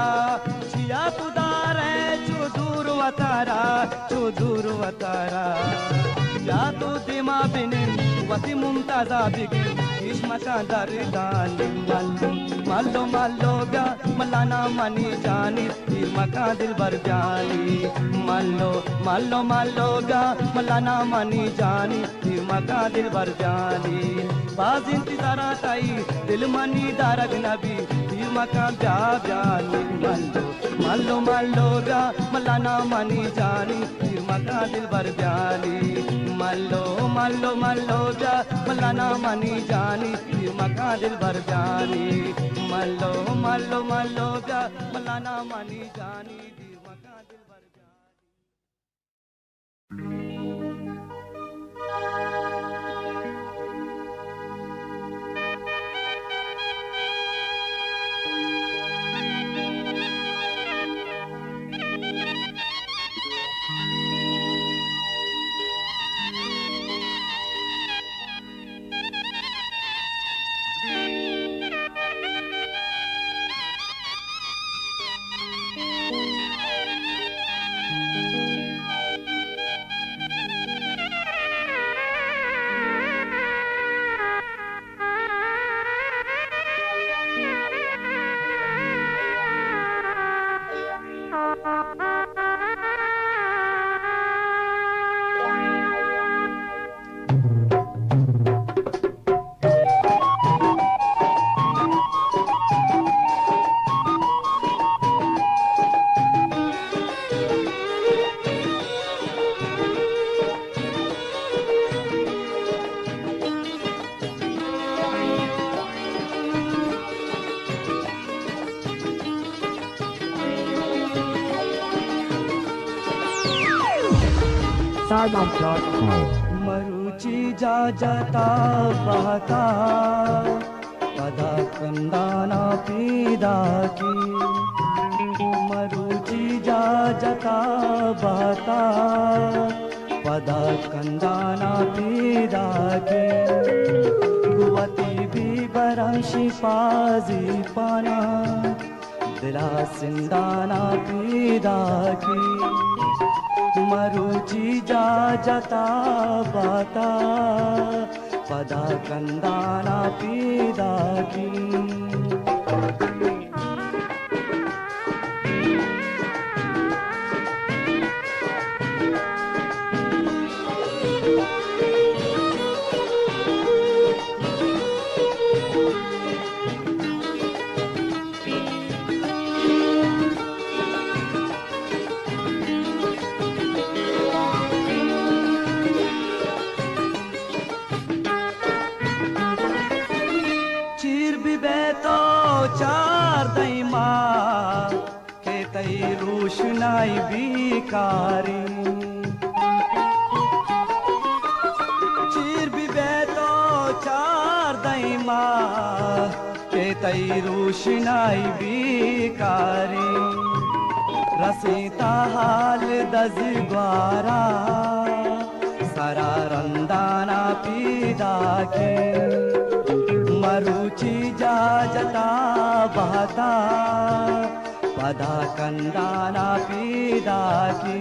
जिया तो दारे चू दूर वतारा या तो दिमा बिनिन वसी मुमताजा बिगिन इश्मा का दरदान मल्लो मल्लो ब्या मलाना मनी जानी तीर मका दिल भर जानी मल्लो मल्लो ब्या मलाना मनी जानी तीर मका दिल भर जानी बाज इंतजारा ताई दिल मनी दारग नबी तीर मका ब्या जानी मल्लो मल्लो ब्या मलाना मनी जानी तीर मका दिल भर जानी मल्लो ब्या मलाना मनी जानी तीर मका दिल भर जानी मल्लो ब्या मलाना मनी जानी तीर मका दिल भर Stardom.com. मरुची जा जाता बहता पदा कंदाना पीदा की मरुची जा जाता बहता पदा कंदाना पीदा की गुवती भी बरंशी पाजी पाना दिला सिंदाना पीदा की मरुची जा जाता बाता पदा कंदाना पीदाकी चार दैमा के तई रोशनाई बिकारी चीर भी बेतो चार दैमा के तई रोशनाई बिकारी रसीता हाल दजग्वारा सारा रंदाना पीदा के मरुची जा जता बहता पदा कंदाना पीदा की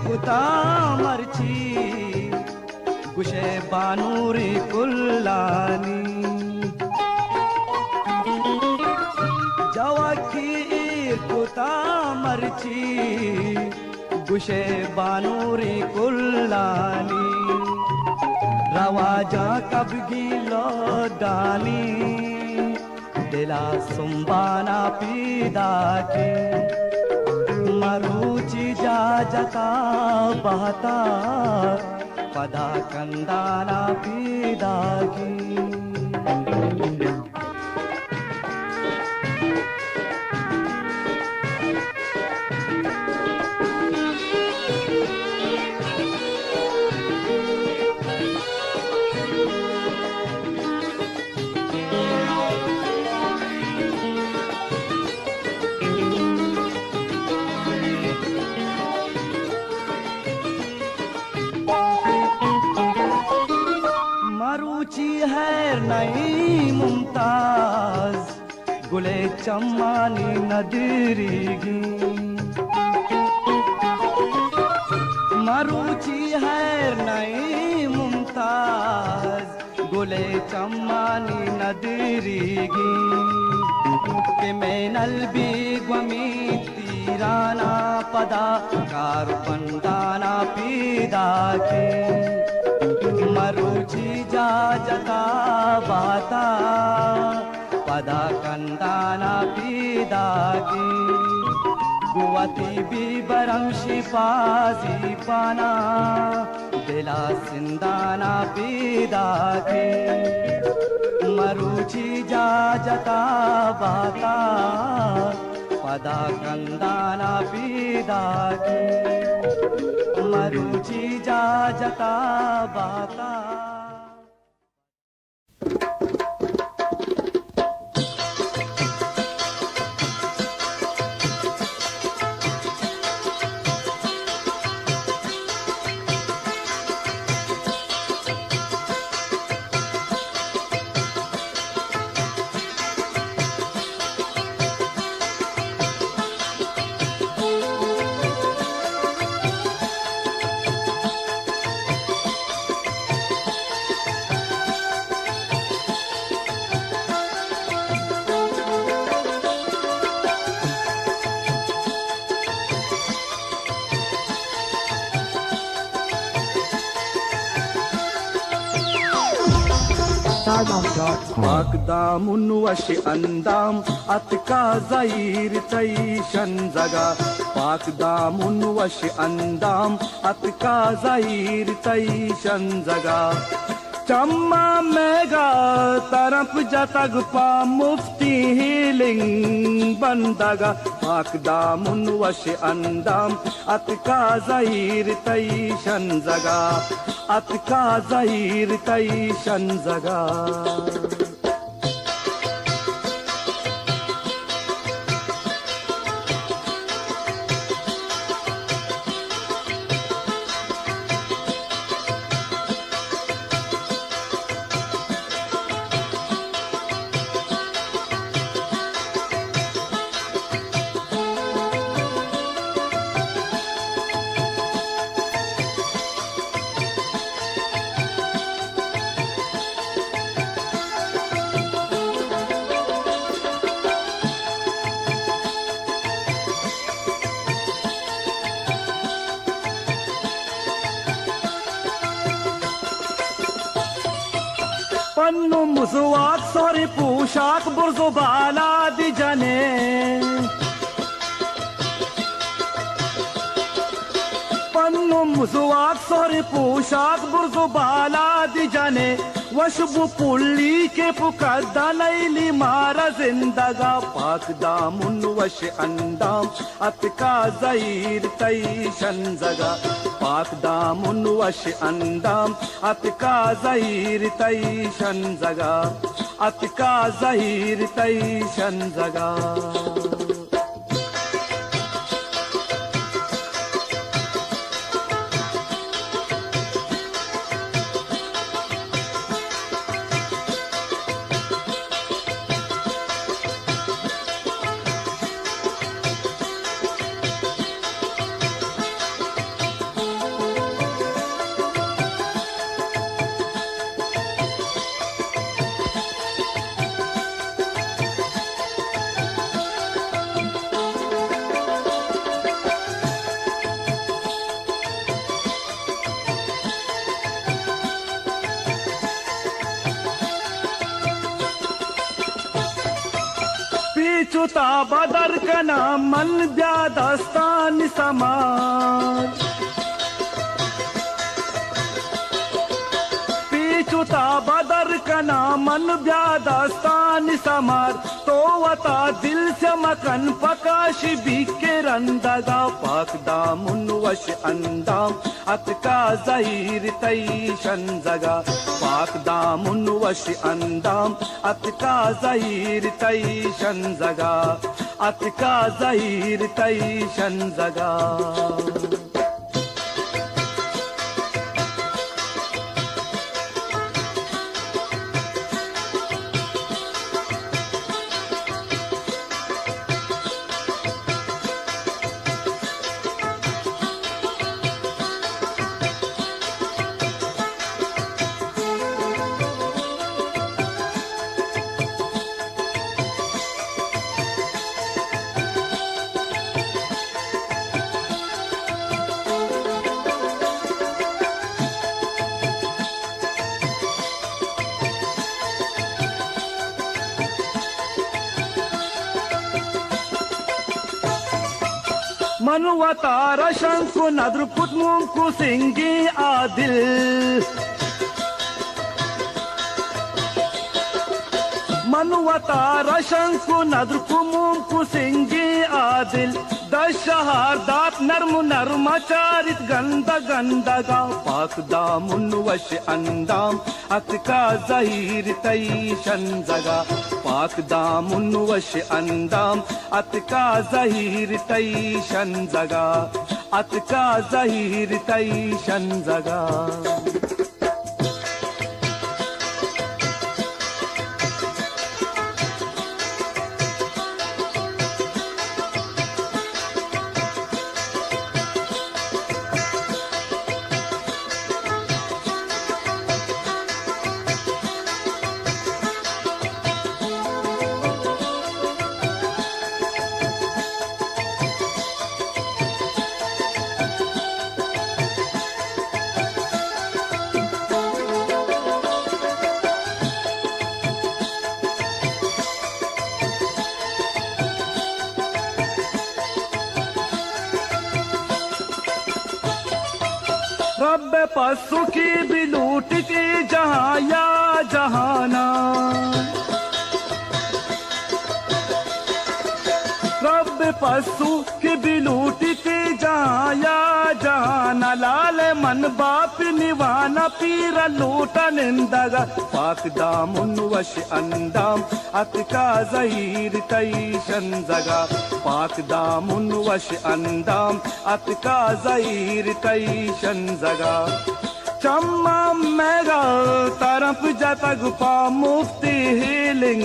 कुता मरची गुशे बानूरी कुल्लानी जवाकी कुता मरची गुशे बानूरी कुल्लानी रवाजा कबगी लोडानी दिला सुम्बाना पीदा के मरुची जा जता बहता पदा कंदाना पीदा की नहीं मुमताज गुले चम्मानी नदीरीगी मरुची है नहीं मुमताज गुले चम्मानी नदीरीगी के मैनल भी ग्वमी तीराना पदा कार पंदाना पीदा के मरुची जा जता बाता पदा कंदाना पीदा की गुवती भी बरम शिफाजी पाना दिला सिंदाना पीदा की मरुची जा जता बाता पदा कंदाना पीदा की मरुची जा जता बाता Akdamun washi andam atka zair taishan zaga Akdamun washi andam atka zair taishan zaga Chamma mega tarap jatag pa mufti healing bandaga Akdamun washi andam atka zair taishan zaga अतका ज़हीर तईशन जगा पन्नु मुसवाक सोरी पोशाक बुर्जो बाला दिजने पन्नु मुसवाक सोरी पोशाक बुर्जो बाला दिजने वशबु pulley के पुकद्दा लैली मारा जिंदगा पाक दामुन वश अंदाम अतका ज़हीर तईशन जगा पाक दामुन वश अंदाम अतका ज़हीर तईशन जगा अतका ज़हीर तईशन जगा पीछुता बदर का नाम मन ब्यादस्तान समाज पीछुता बदर का नाम मन ब्यादस्तान समाज तो वता दिल से मकन पकाश बिके रंदगा पाक दामुन वश अंदाम अतका ज़हीर तईशन जगा पाक दामुन वश अंदाम अतका ज़हीर तईशन जगा अतका ज़हीर तईशन जगा मनुवतार शंकु नद्र पुतमुंकु सिंगी आदिल मनुवतार शंकु नद्र पुमुंकु सिंगी आदिल दशहार दात नर्म नर्मचारित गंदा गंदगा पाक दामुन वश अंदाम अतका ज़हीर तईशन जगा पाक दामुन वश अंदाम अतका ज़हीर तईशन जगा अतका ज़हीर तईशन जगा रब पसु की भी लूटती जहाँ या जहाना रब पस्सू की बिलूटी ते जाया जाना लाल मन बाप निवाना पीर लूटा निंदगा पाक दामुन वश अंदाम अतका जहीर तईशन जगा पाक दामुन वश अंदाम अतका जहीर तईशन जगा चम्मा मेगा तरफ जतग पा मुफ्ती हीलिंग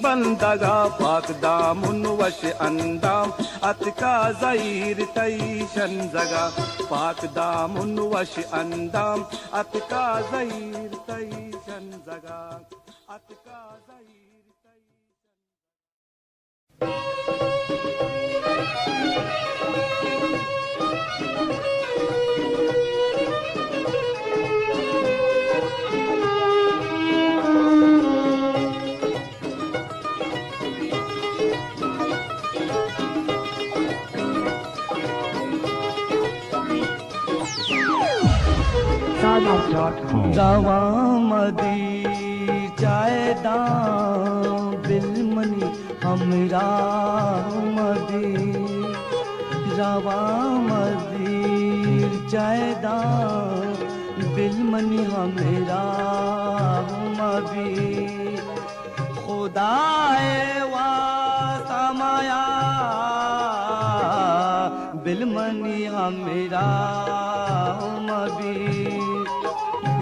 बंदगा पाक दामुन वश अंदाम अतका जहीर तईशन जगा पाक दामुन वश अंदाम अतका जहीर तईशन जगा अतका जहीर StarDance.com. रवा मदी जायदा बिलमनी हमरा मदी रवा मदी जायदा बिलमनी हमरा मदी खुदाए वा समाया बिलमनी हमरा मदी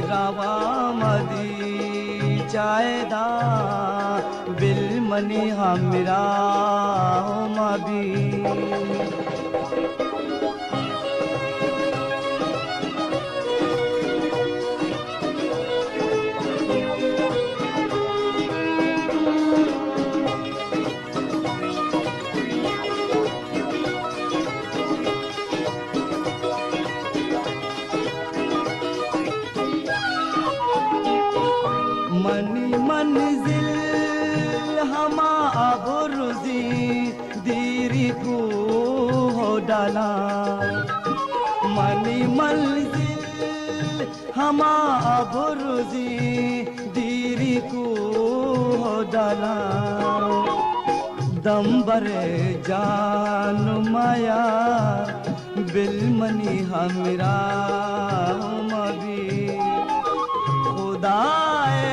रवा मदी जायदा बिलमनी हमरा मदी मंजिल हमा अबरुजी दीरी को हो डाला मनी मंजिल हमा अबरुजी दीरी को हो डाला दम्बरे जान माया बिलमनी हमरा मबी खुदाए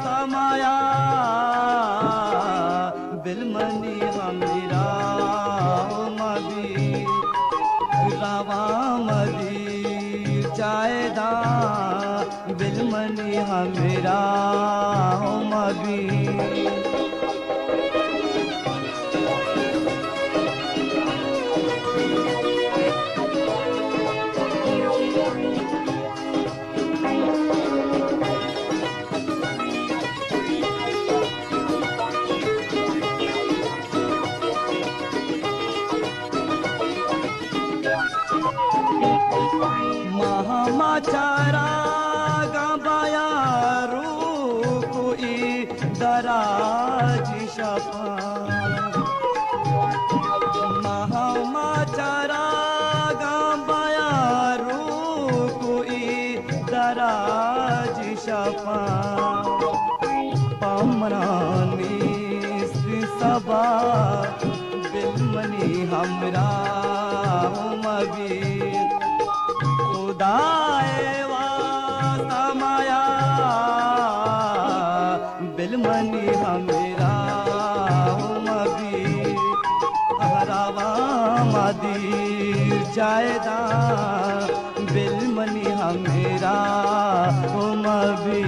समाया बिलमनी हमरा मदी रवा मदी जायदा बिलमनी हमरा मदी महामाचारा गबाया रू कोई दराज शफा महामाचारा गबाया रू कोई दराज शफा पमरानी सबा बिलमनी हमरा मबी खुदाए वा समाया बिलमनी हमरा मबी हरावा मदी जायदा बिलमनी हमरा मबी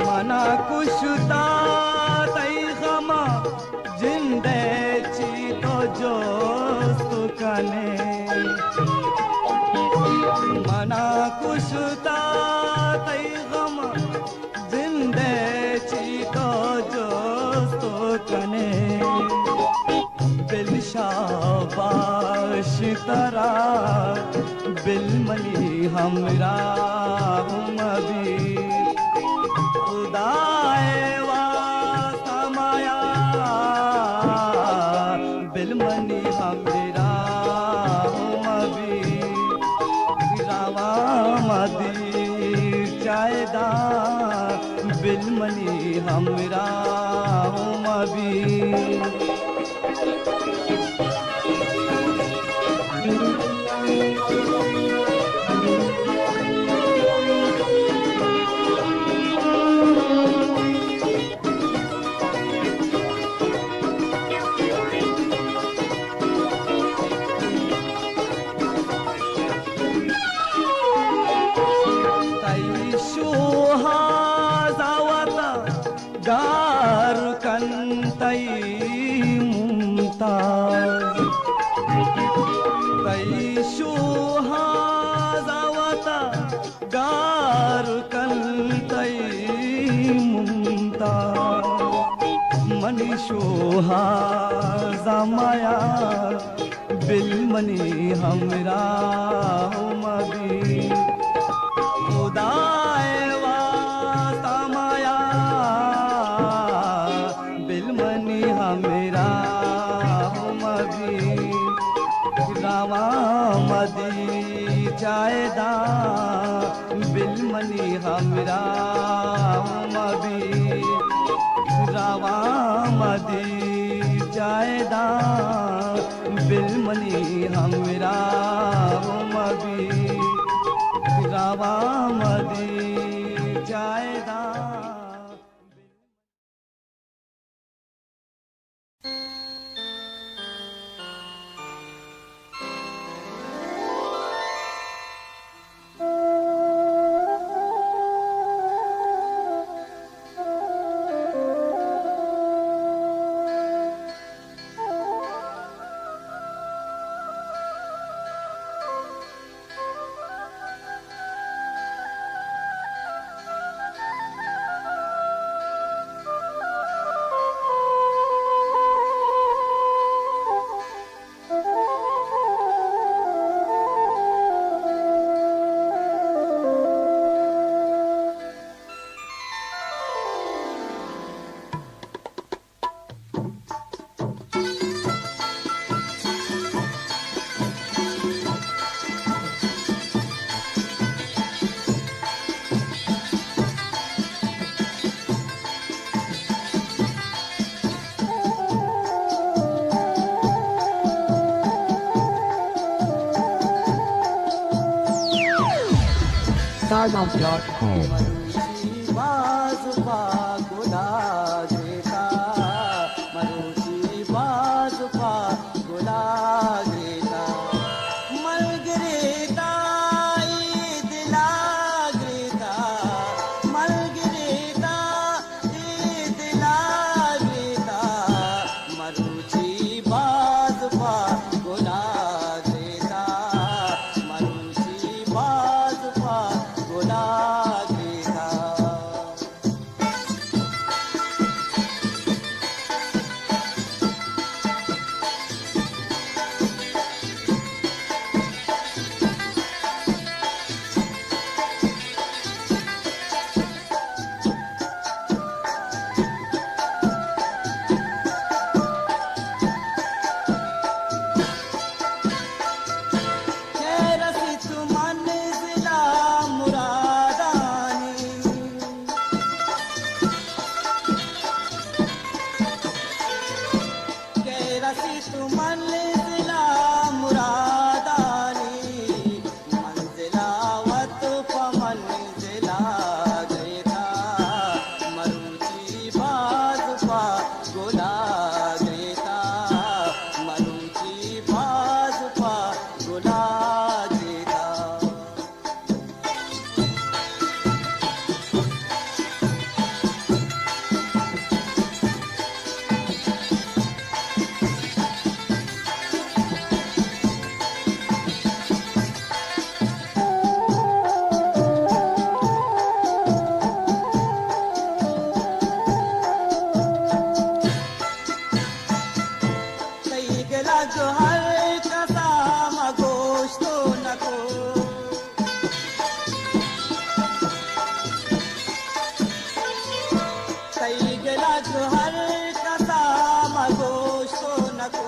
मना कुशता तई गमा जिंदे ची तो जोस्त कने मना कुशता तई गमा जिंदे ची तो जोस्त कने बिल शाबाश तरा बिलमनी हमरा मबी खुदाए वास्ता माया बिलमनी हमरा मबी रावा मदी चायदा बिलमनी हमरा मबी मनीषोहा जमाया बिलमनी हमरा मबी खुदाए वास्ता माया बिलमनी हमरा मबी रावा मदी जायदा बिलमनी हमरा मबी रावा मदी जायदा बिलमनी हमरा मबी रावा मदी जायदा Stardust.com. बाजुबा गुला देता मरुची बाजुबा गुला देता मलगरेता दिला ग्रेता मलगरेता दिला ग्रेता मरुची बाजुबा गुला देता मरुची बाजुबा गुला गोष्टोनको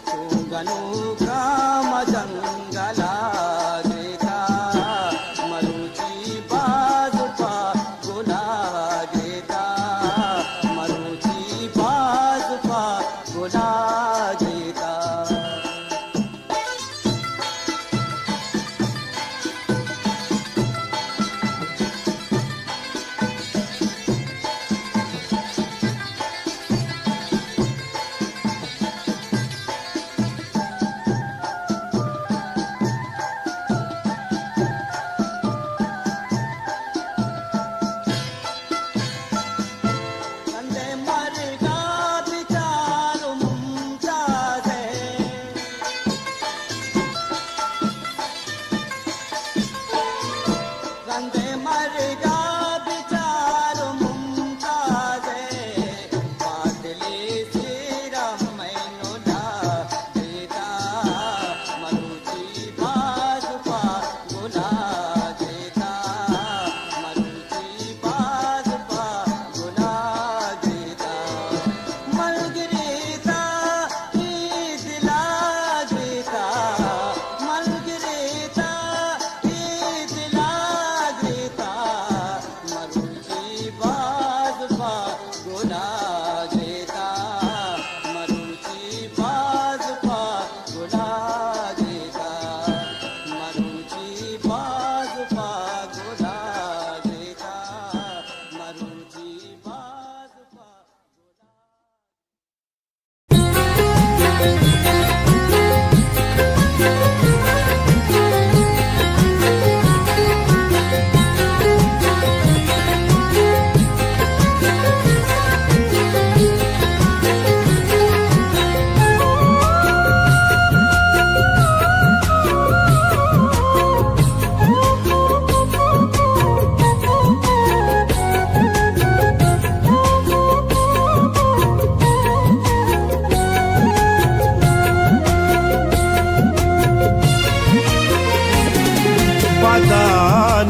चुङ्गनु काम जङ्गला गेता मरुची बाजुपा गोला गेता मरुची बाजुपा गोला गेता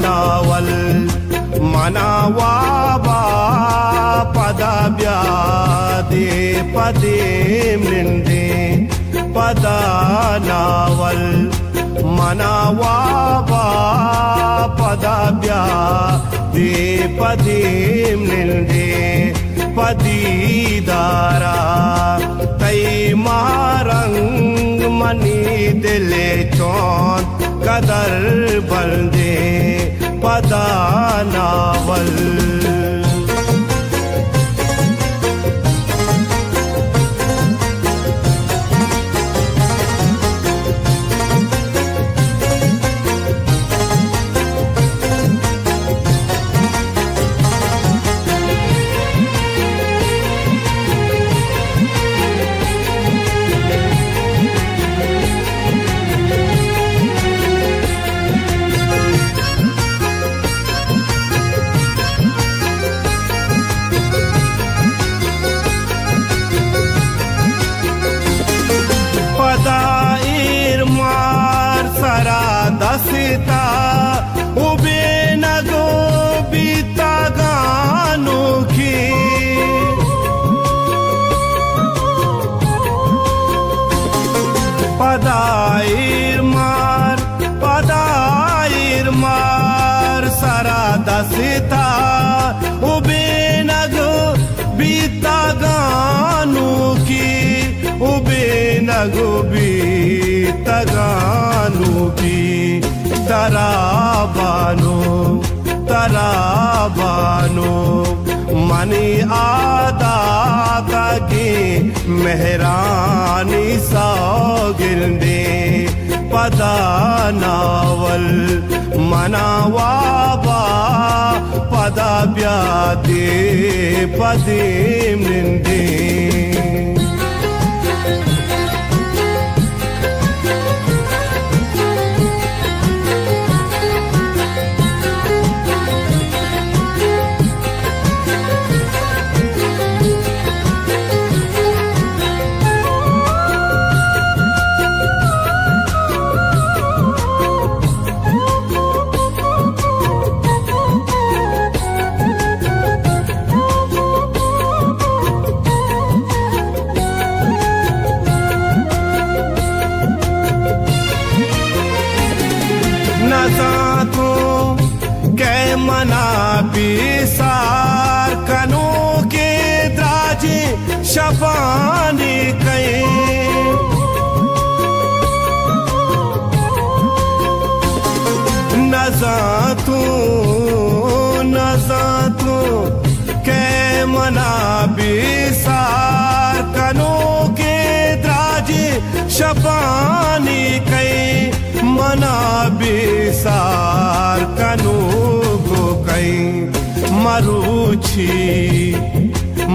naawal manawaaba padabyaade padeem ninde pada naawal manawaaba padabyaade padeem ninde padidara tay marang mani dile chon कदर बंदे पदा novel dasita ube nago bitaganu ki padair mar sara dasita ube nago bitaganu ki ube nago bitaganu ki तराबानो मनी आदाता की मेहरानी सौगिरदे पदा novel मनावाबा पदा ब्यादे पदेम निंदे मना बिसार कनो के द्राजी शपानी कई मना बिसार कनो को कई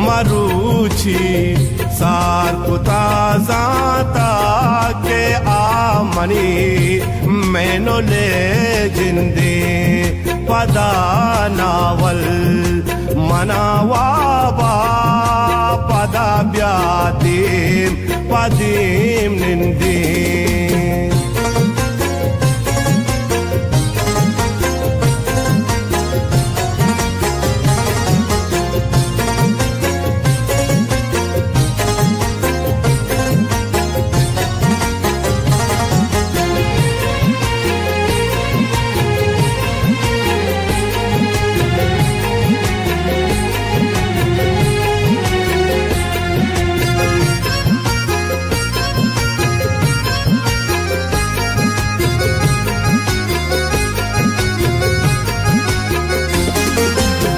मरुची सार कुता जाता के आमनी मैनो ले जिंदे पदा नावल मनावाबा पदा ब्यादीम पदीम निंदे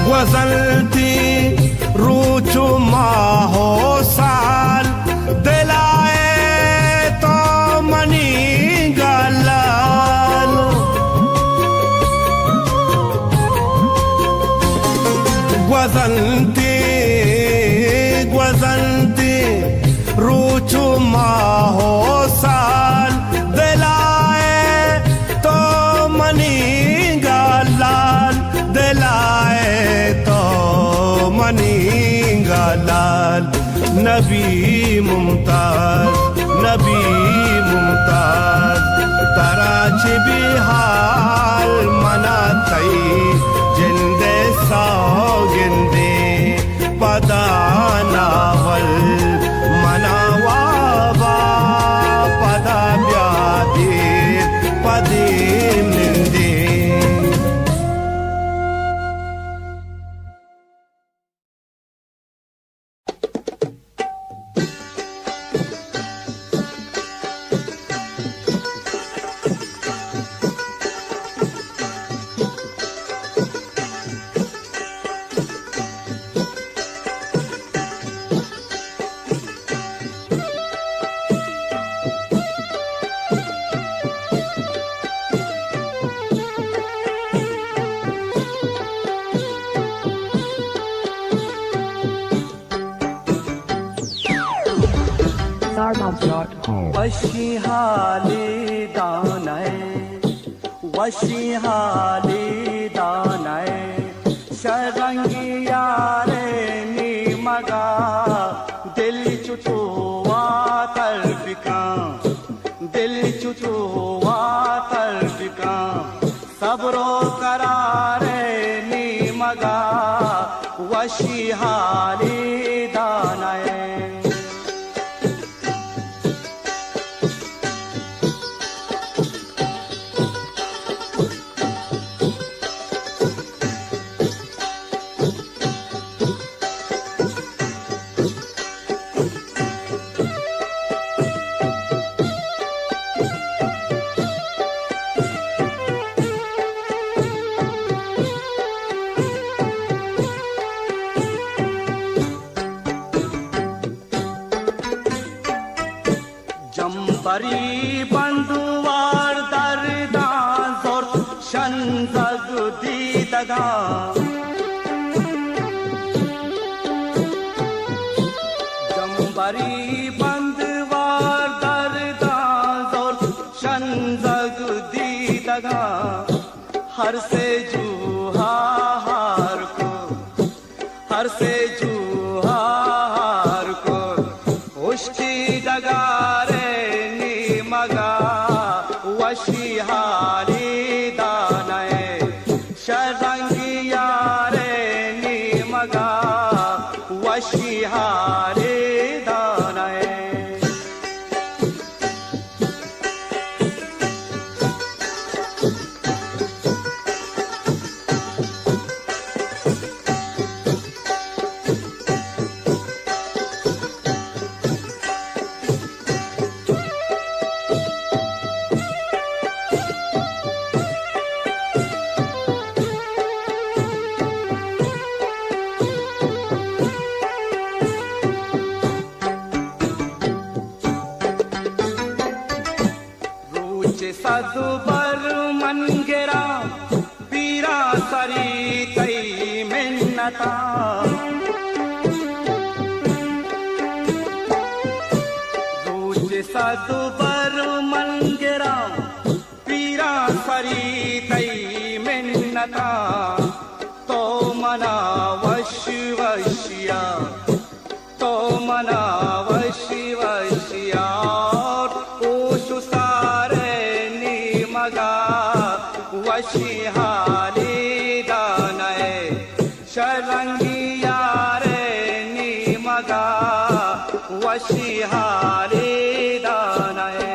गुज़रती रूचु माहो साल दिलाए तो मनी गलाल गुज़रती रूचु माहो साल दिलाए तो मनी गलाल दिलाए तो मनीगा लाल नबी मुमताज तराच बिहाल मना तई जिंदे सौगिंदे पदा नावल मनावाबा पदा ब्यादीर पदीम निंदे StarMoms.com. वशिहाली दानय शरंगिया रे नी मगा दिल चुचुवा तलबिका सबरो करारे नी मगा वशिहाली दानय जंबरी बंधुवार दरदान जोर शंजग दीदगा जंबरी बंधुवार दरदान जोर शंजग दीदगा हर से जुहार को उष्टी दगारे नी मगा वशिहाली दानय शरंगिया रे नी मगा वशिहाली दानय सदुबर मनगेरा पीरा सरी तई मिन्नता दूजे सदुबर मनगेरा पीरा सरी तई मिन्नता तो मना वशी वशिया तो मना वशी वशिया वशी हाली दानय शरंगिया रे नी मगा वशी हाली दानय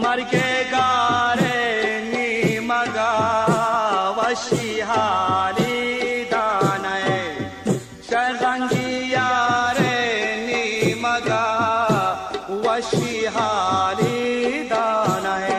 मरके गारे नी मगा वशी हाली दानय शरंगिया रे नी मगा वशी हाली दानय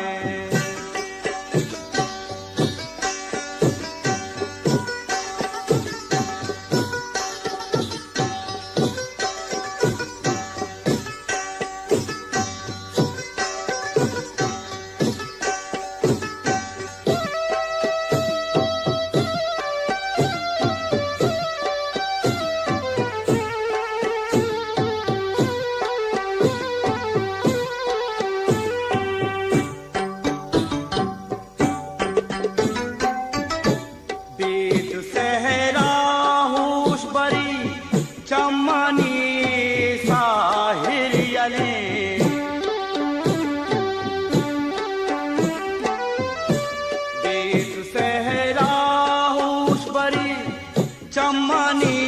चम्मनी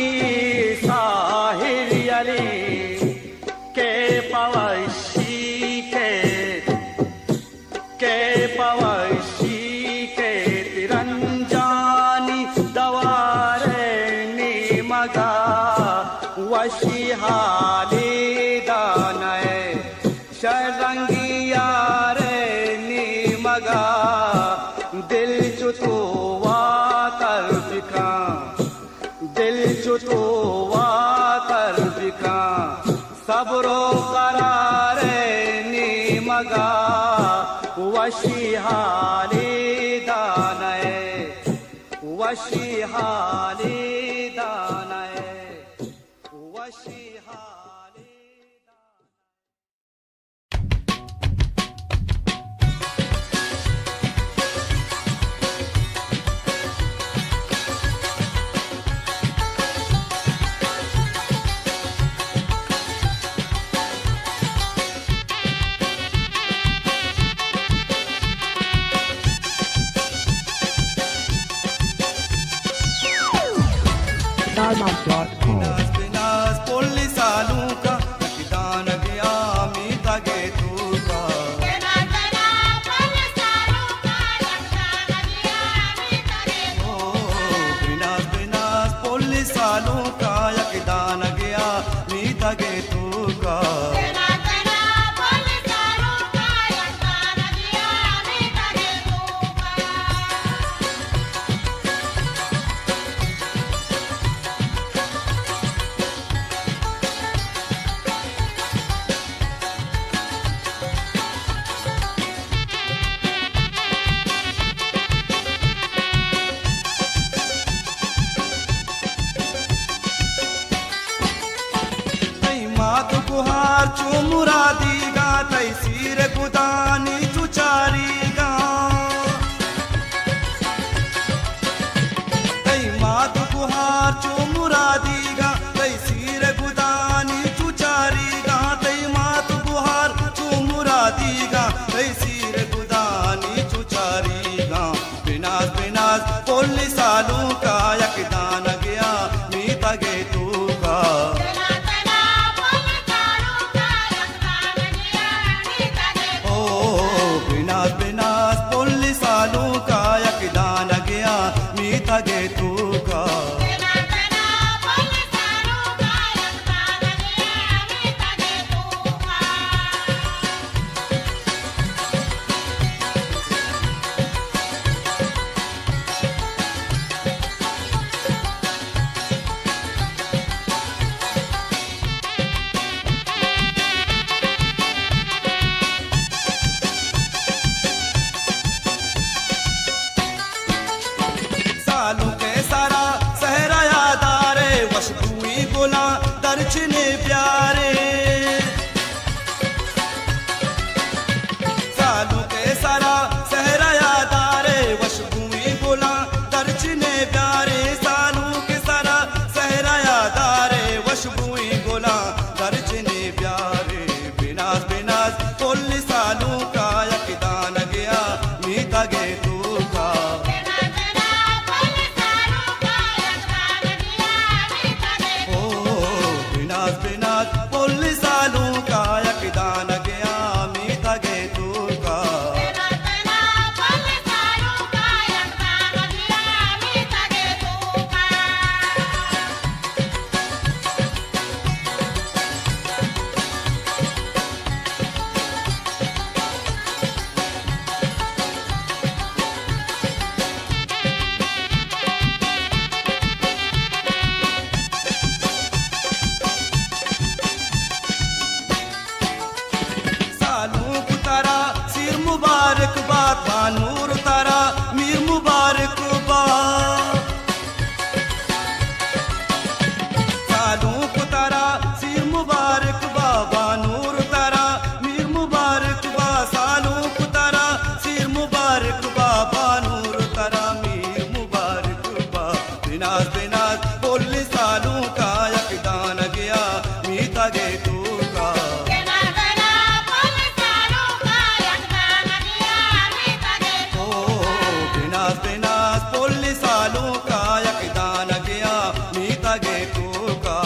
साहिरियले के पवशी के तिरंजानी दवारे नी मगा वशी हाली दानय शरंगिया रे नी मगा दिल चुतुवा कर बिका दिल चुतुवा कर बिका सबरो करारे नी मगा वशी हाली दानय वशी हाली दानय वशी हाली Starbucks.com. बिनास पुलिस आलू का दान गया मी तगे तू का बिनास पुलिस आलू का दान गया मी तगे तू का मात गुहार चो मुरादी गा तई सिर गुदानी चुचारी गा तई मात गुहार चो मुरादी गा तई सिर गुदानी चुचारी गा तई मात गुहार चो मुरादी गा तई सिर गुदानी चुचारी गा बिनास बिनास पोली सालू का यकदान गया मीता गे तू का बिनास बिनास पोली सालू का यकदान गया मीता गे तू का सालू के सारा सहरा यादारे वशबुई गोला दर्शने प्यारे सालू के सारा सहरा यादारे वशबुई गोला दर्शने प्यारे सालू के सारा सहरा यादारे वशबुई गोला दर्शने प्यारे बिनास बिनास कोल्ली सालू का यकदान गया मीता गे तू का बिनास बिनास पोली सालू का यकदान गया मीता गे तू का सालू को तारा सिर मुबारक बात बानूर तारा मीर मुबारक बात सालू को तारा सिर मुबारक बा बानूर तारा मीर मुबारक बा सालू को तारा सिर मुबारक बा बानूर तारा मीर मुबारक बा बिनास बिनास बोली सालू का यकदान गया मीता गे तू का बिनास बिनास पोली सालू का यकदान गया मीता गे तू का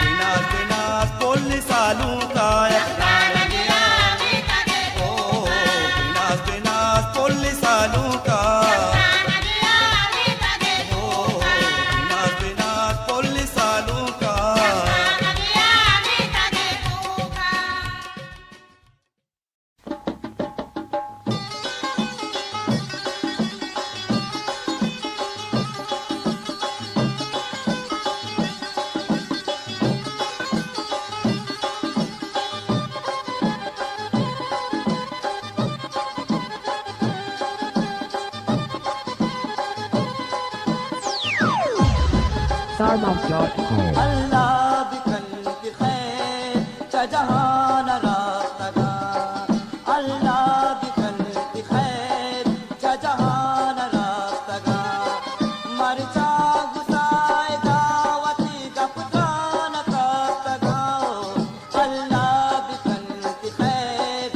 बिनास बिनास पोली सालू का यकदान गया बिनास बिनास पोली सालू का बिनास बिनास पोली सालू का StarMouth.com. अल्लाह बिकल की खैर जहान रास्तगा अल्लाह बिकल की खैर जहान रास्तगा मरचा गुसाए गावती गपतान कास्तगा अल्लाह बिकल की खैर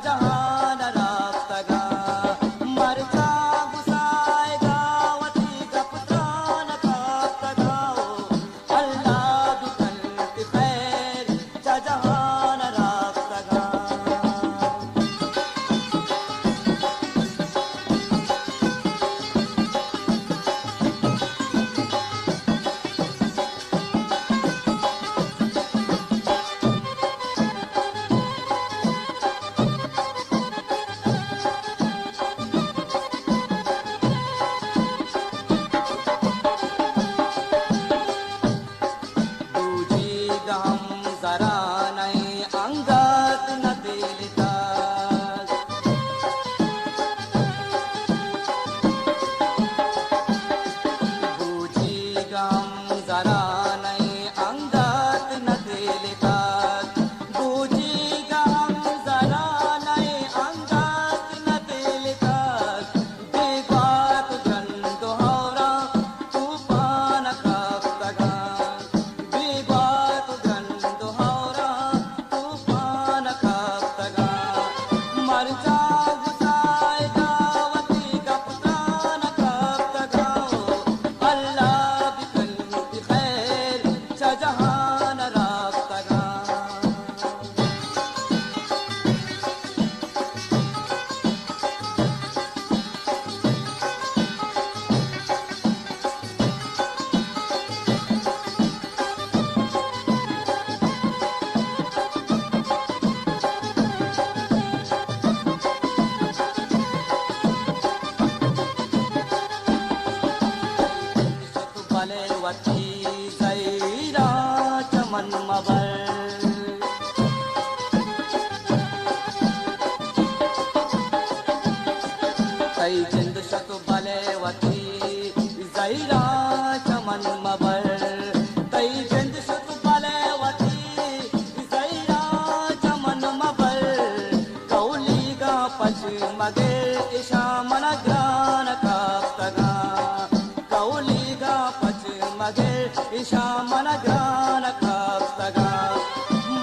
जहान रास्तगा मरचा गुसाए गावती गपतान कास्तगा अल्लाह बिकल की खैर जहान रास्तगा वती ज़ैरा चमन मबर तई जिंद शक भले वती ज़ैरा चमन मबर तई जिंद शक भले वती ज़ैरा चमन मबर कौली गा पच मगे इशा मन ग्रान काप्तगा कौली गा पच मगे इशा मन ग्रान काप्तगा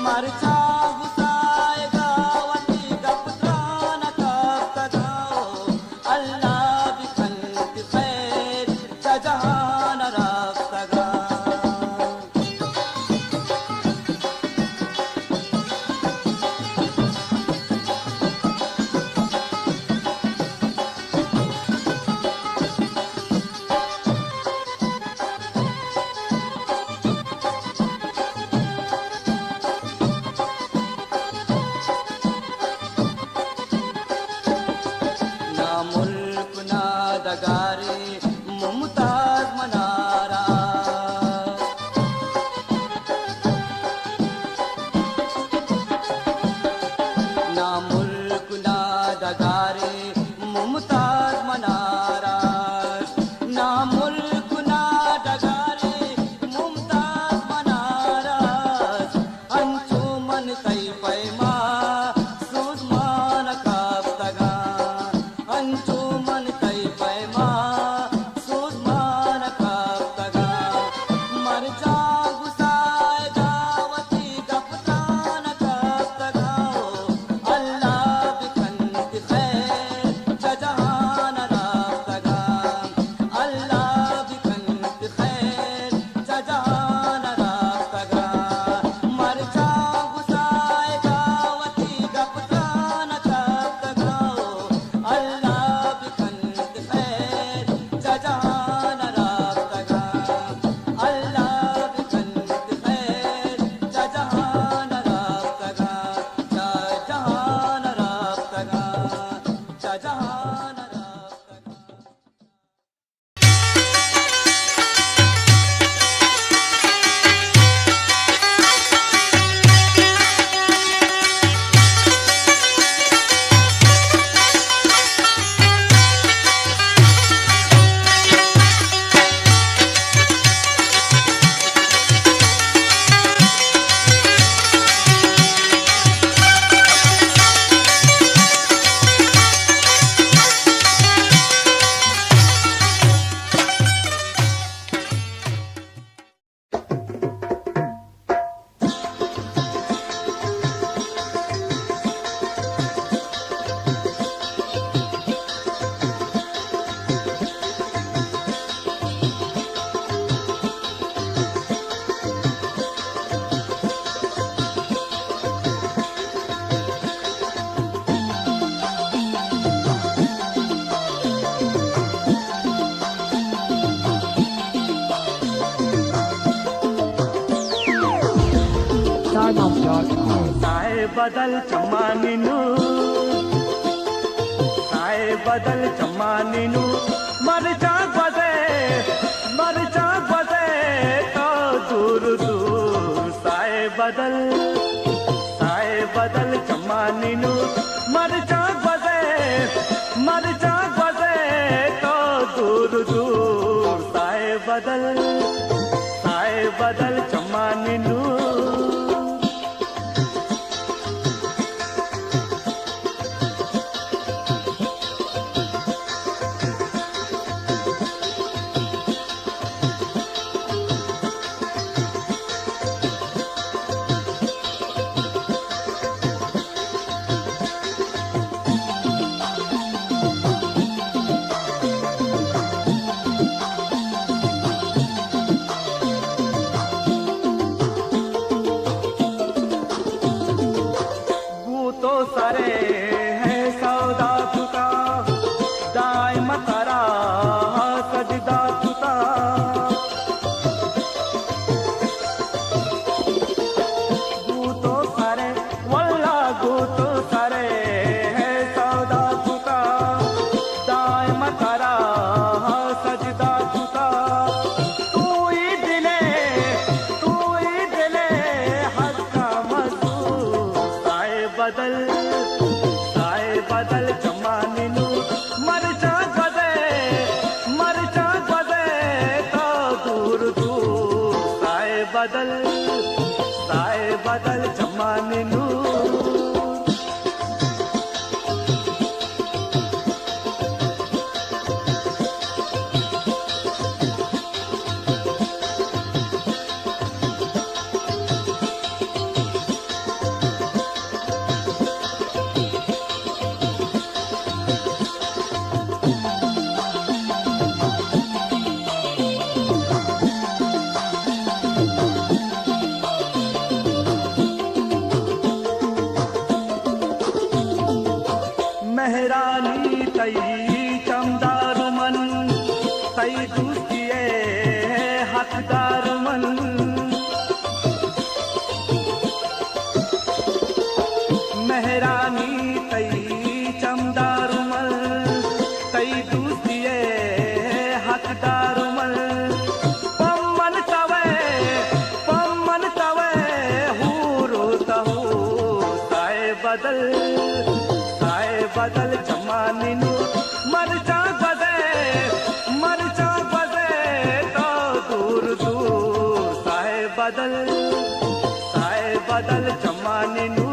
मरचा गुसाए गावती गपत्रान काप्तगा अल्लाह बिखन खैर जहान राफ्तगा ना मुल्क ना दगारे मुमताज मनारा ना मुल्क ना दगारे मुमताज मनारा ना मुल्क ना दगारे मुमताज मनारा अंजुमन तई पैमा सुजमान काप्तगा अंजुमन तई पैमा सुजमान काप्तगा मरचा गुसाए गावती गपतान काप्तगा अल्लाह बिखन खैर जहान राफ्तगा अल्लाह बिखन खैर जहान राफ्तगा मरचा गुसाए गावती गपतान काप्तगा अल्लाह बिखन खैर जहान राफ्तगा अल्लाह बिखन खैर जहान राफ्तगा जहान राफ्तगा जहान राफ्तगा StarDance.com. साए बदल चम्मानिनु साए बदल चम्मानिनु मरचा बजे तो दूर दूर साए बदल चम्मानिनु मरचा बजे तो दूर दूर साए बदल चम्मानिनु बदल साए बदल जमाने नू मेहरानी तई चमदार मन तई दूसरिए हकदार मन मेहरानी तई चमदार मन तई दूसरिए हकदार मन पम्मन तवे हूरो तहू साए बदल जमाने नू मरचा बदे तो दूर दूर साए बदल जमाने नू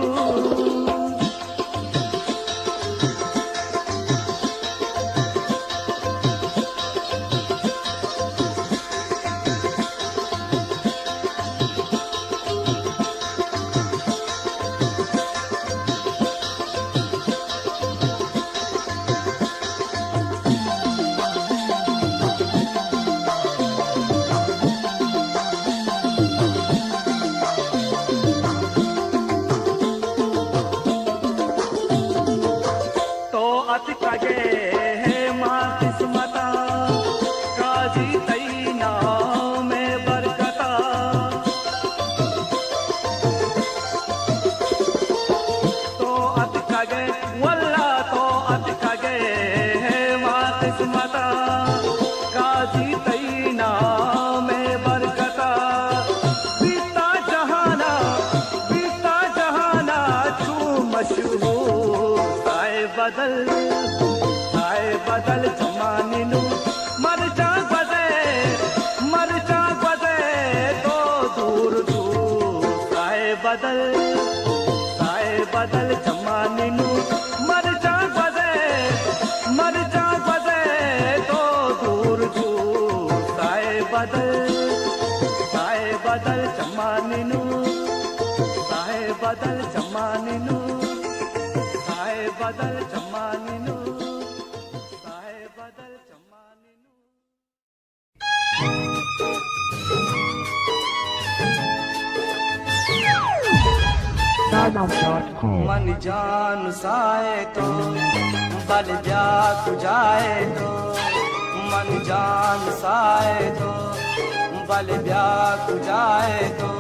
बदल जमाने नू मरचा बदे तो दूर दूर साए बदल जमाने नू मरचा बदे तो दूर दूर साए बदल जमाने नू साए बदल जमाने नू साए बदल जमाने नू साए बदल जमाने नू मन जान साए तो बल ब्याह जाए तो मन जान साए तो बल ब्याह जाए तो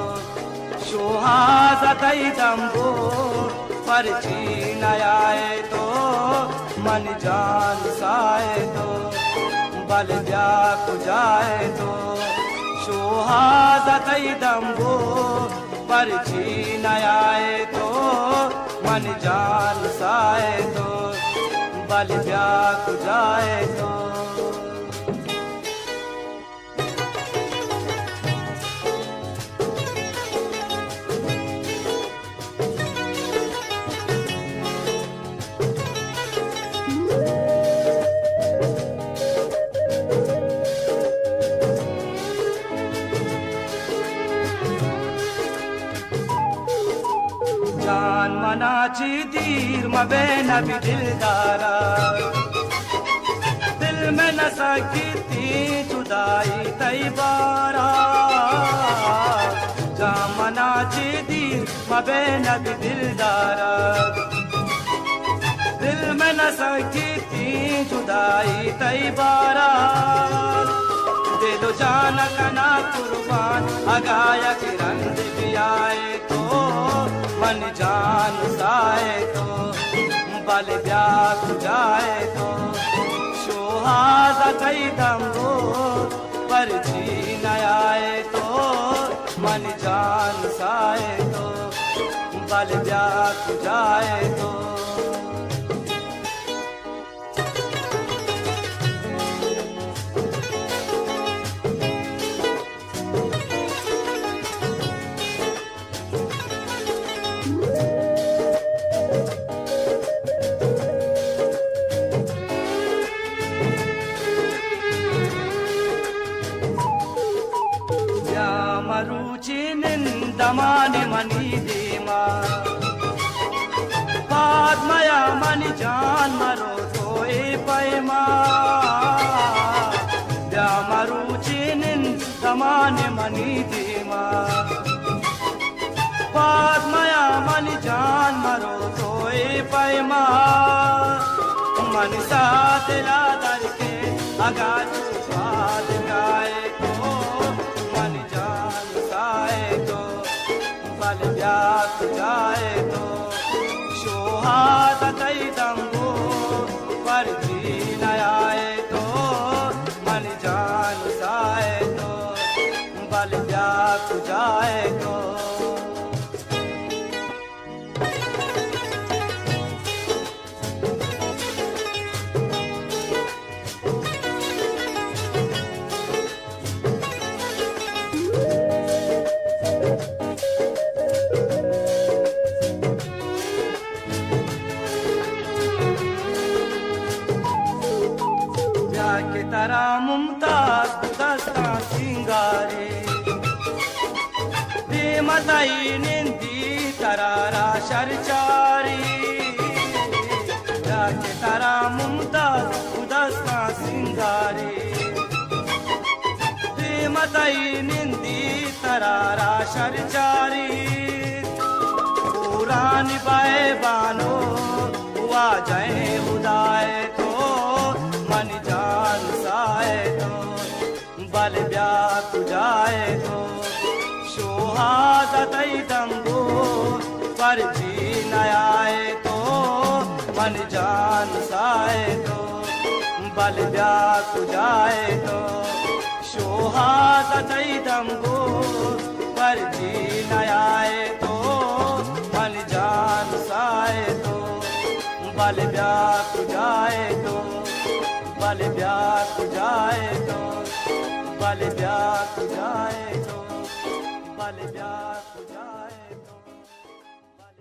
सुहासतई दम्बो परची न आए तो मन जान साए तो बल ब्याह जाए तो सुहासतई दम्बो परची न आए तो मन जान साए तो बल ब्याह जाए तो जान मनाची दीर मबे नबी दिलदारा दिल में न सकी थी जुदाई तई बारा जान मनाची दीर मबे नबी दिलदारा दिल में न सकी थी जुदाई तई बारा दे दो जान कना कुर्बान अगाया की रंग भी आए तो मन जान साए तो बल ब्याह जाए तो सुहासा कई दम्बो पर जी न आए तो मन जान साए तो बल ब्याह जाए तो Maruchinin damani mani dema Padmaya mani jan maro toe paima Ya maruchinin damani mani dema Padmaya mani jan maro toe paima Mani saatela darke agatu swad gaye ko mani jan sae to bal vyat jaye to shohada tai dambo par jeen aaye to mani jan sae to bal vyat jaye to तारा मुमताज गुदस्ता सिंगारे प्रेमताई निंदी तरारा शरचारी जाके तारा मुमताज गुदस्ता सिंगारे प्रेमताई निंदी तरारा शरचारी पुरानी बाए बानो हुआ जाए उदाए तो मन जान साए तो बल ब्यात जाए तो शोहादत दंगो पर जी न आए तो मन जान साए तो बल ब्यात जाए तो शोहादत दंगो पर जी न आए तो मन जान साए तो बल ब्यात जाए तो बल ब्यात जाए तो बल ब्यात जाए तो बल ब्यात जाए तो बल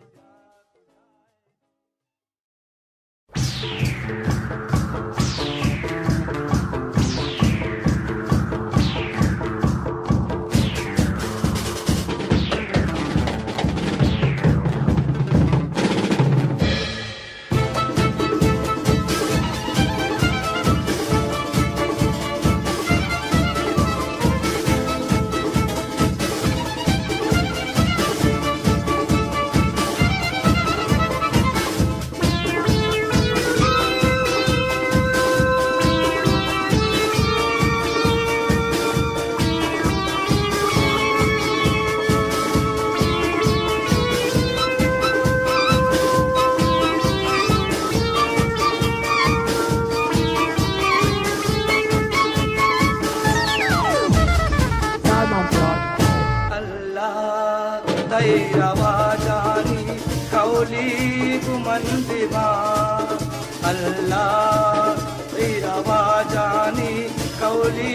अल्लाह तेरा वाजानी कौली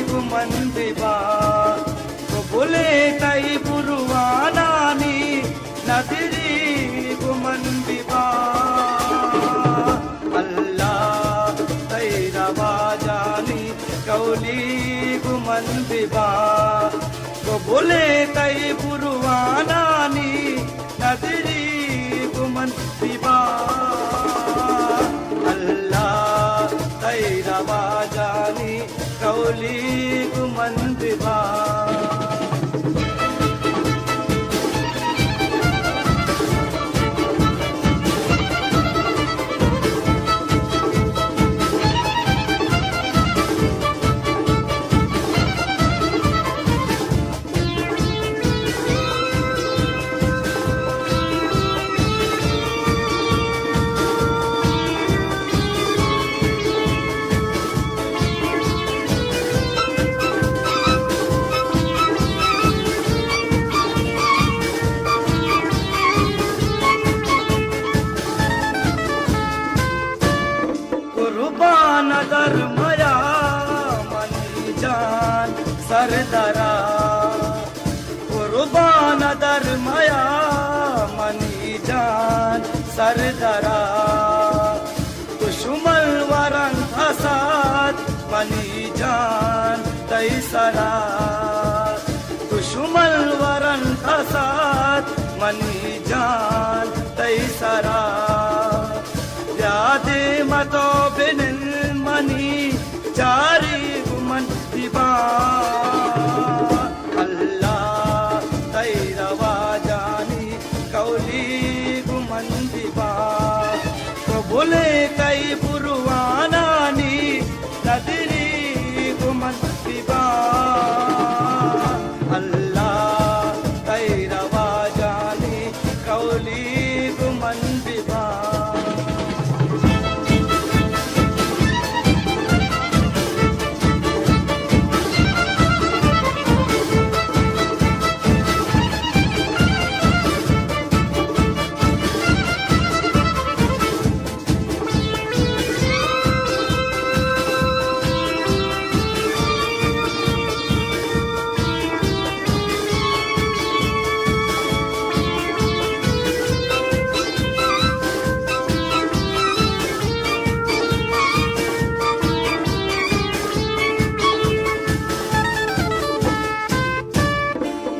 गुमंदिबा को बोले तई बुरवानानी नदरी गुमंदिबा अल्लाह तेरा वाजानी कौली गुमंदिबा को बोले तई बुरवानानी नदरी गुमंदिबा अल्लाह तेरा वाजानी कौली गुमंदिबा धर्मया मनी जान सरदरा कुर्बान धर्मया मनी जान सरदरा दुश्मन वरन फसाद मनी जान तैसरा दुश्मन मनी जान तई सरा यादे मतो बिनिन मनी जारी गुमन दिबा अल्लाह तई रवा जानी कौली गुमन दिबा तो बोले कई पुरवाना नी नदरी गुमन दिबा अल्लाह तई रवा जानी कौली गुमन दिबा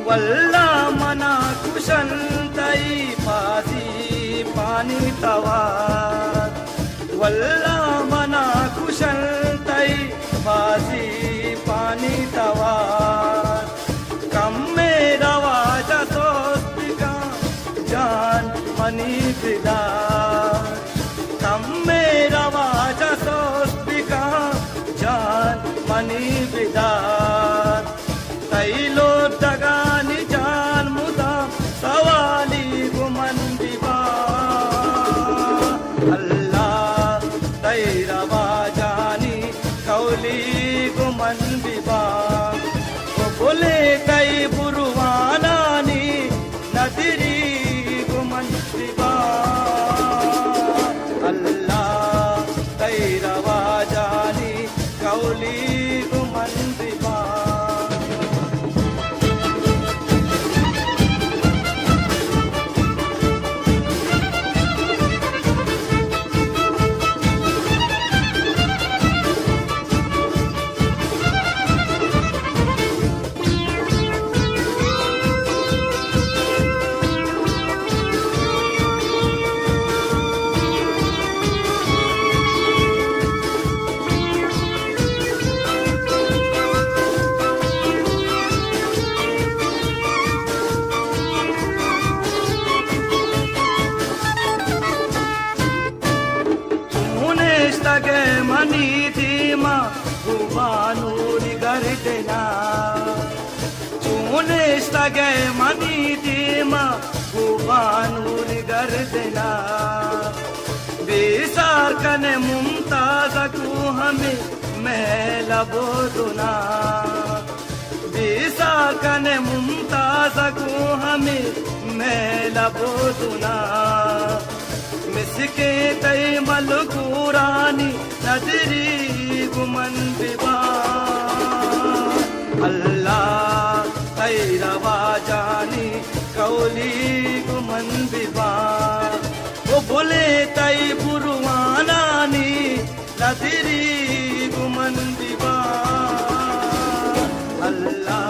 वल्ला मना कुशंतई पासी पानी तवा वल्ला मना कुशंतई पासी पानी तवा कम में रवा जसोस्तिका जान मनी फिदा कम में रवा जसोस्तिका जान मनी फिदा तैलो दगानी जान मुदा सवाली गुमन दिबा अल्लाह तैरवा जानी कौली गुमन दिबा वो बोले कई बुरवाना नी नदरी गुमन दिबा अल्लाह तैरवा जानी कौली गुमन दिबा तगे मनी धीमा गुबानूरी गर्दना चूने तगे मनी धीमा गुबानूरी गर्दना बेसार कने मुमताज को हमें महला बोलना बेसार कने मुमताज को हमें महला बोलना मिसके तई मलकूरानी नजरी गुमन दिबा अल्लाह तई रवा जानी कौली गुमन दिबा वो बोले तई बुरवाना नी नजरी गुमन दिबा अल्लाह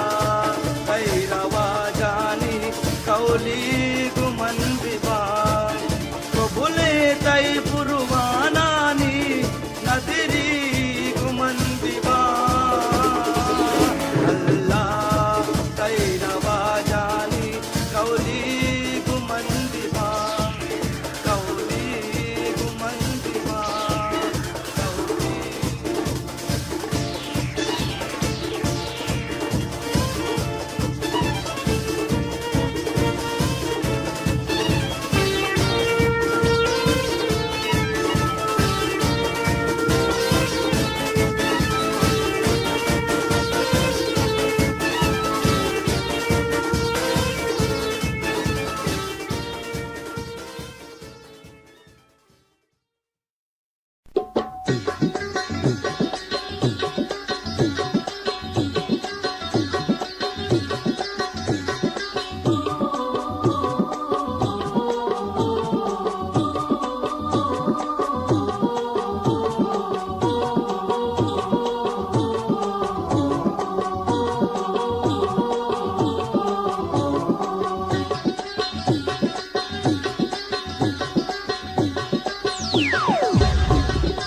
तई रवा जानी कौली गुमन दिबा बोले तई पुरवाना नी नदरी गुमन दिबा अल्लाह तई रवा जानी कौली गुमन दिबा कौली गुमन दिबा कौली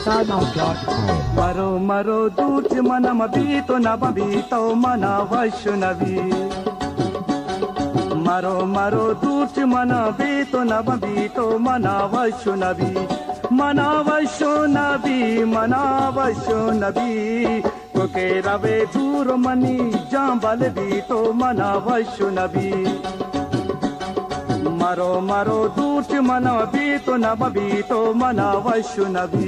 SoundOut.com. मरो मरो दूच मनम बीतो नब बीतो मना वैष्णवी मरो मरो दूच मन बीतो नब बीतो मना वैष्णवी मना वैष्णवी मना वैष्णवी तो के रवे दूर मनी जांबल बीतो मना वैष्णवी मरो मरो दूच मन बीतो नब बीतो मना वैष्णवी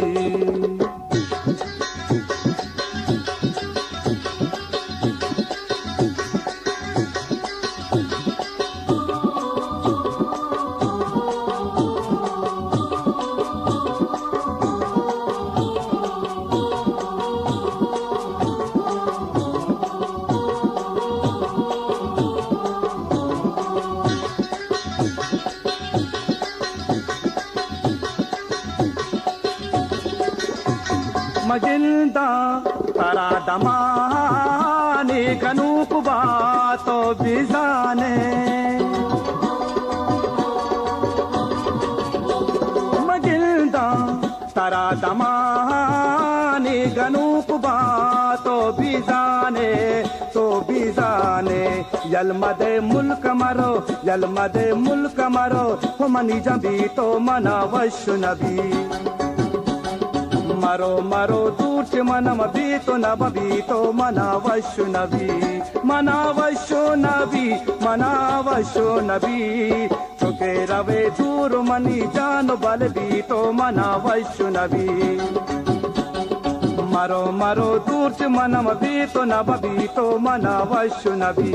मगिंदा तारा दमाने कनूक बातो बिजाने मगिंदा तारा दमाने कनूक बातो बिजाने तो बिजाने यलमदे मुल्क मरो हो मनी जबी तो मना वैष्णवी मरो मरो दूच मनम बीतो नब बीतो मना वैष्णवी मना वैष्णवी मना वैष्णवी चुके रवे दूर मनी जान बल बीतो मना वैष्णवी मरो मरो दूच मनम बीतो नब बीतो मना वैष्णवी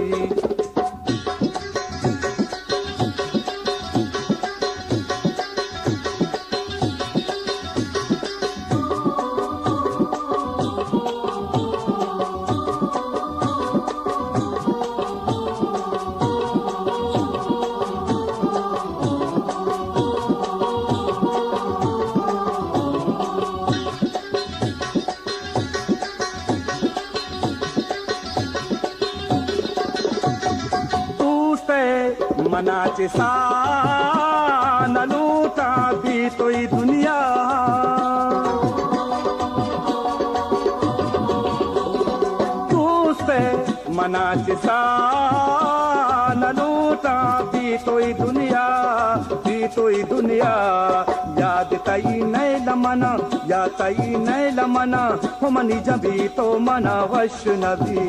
मनाचे सा नलूटा भी तो ही दुनिया तूसे मनाचे सा नलूटा भी तो ही दुनिया याद तई नए लमना हो मनी जबी तो मना वैष्णवी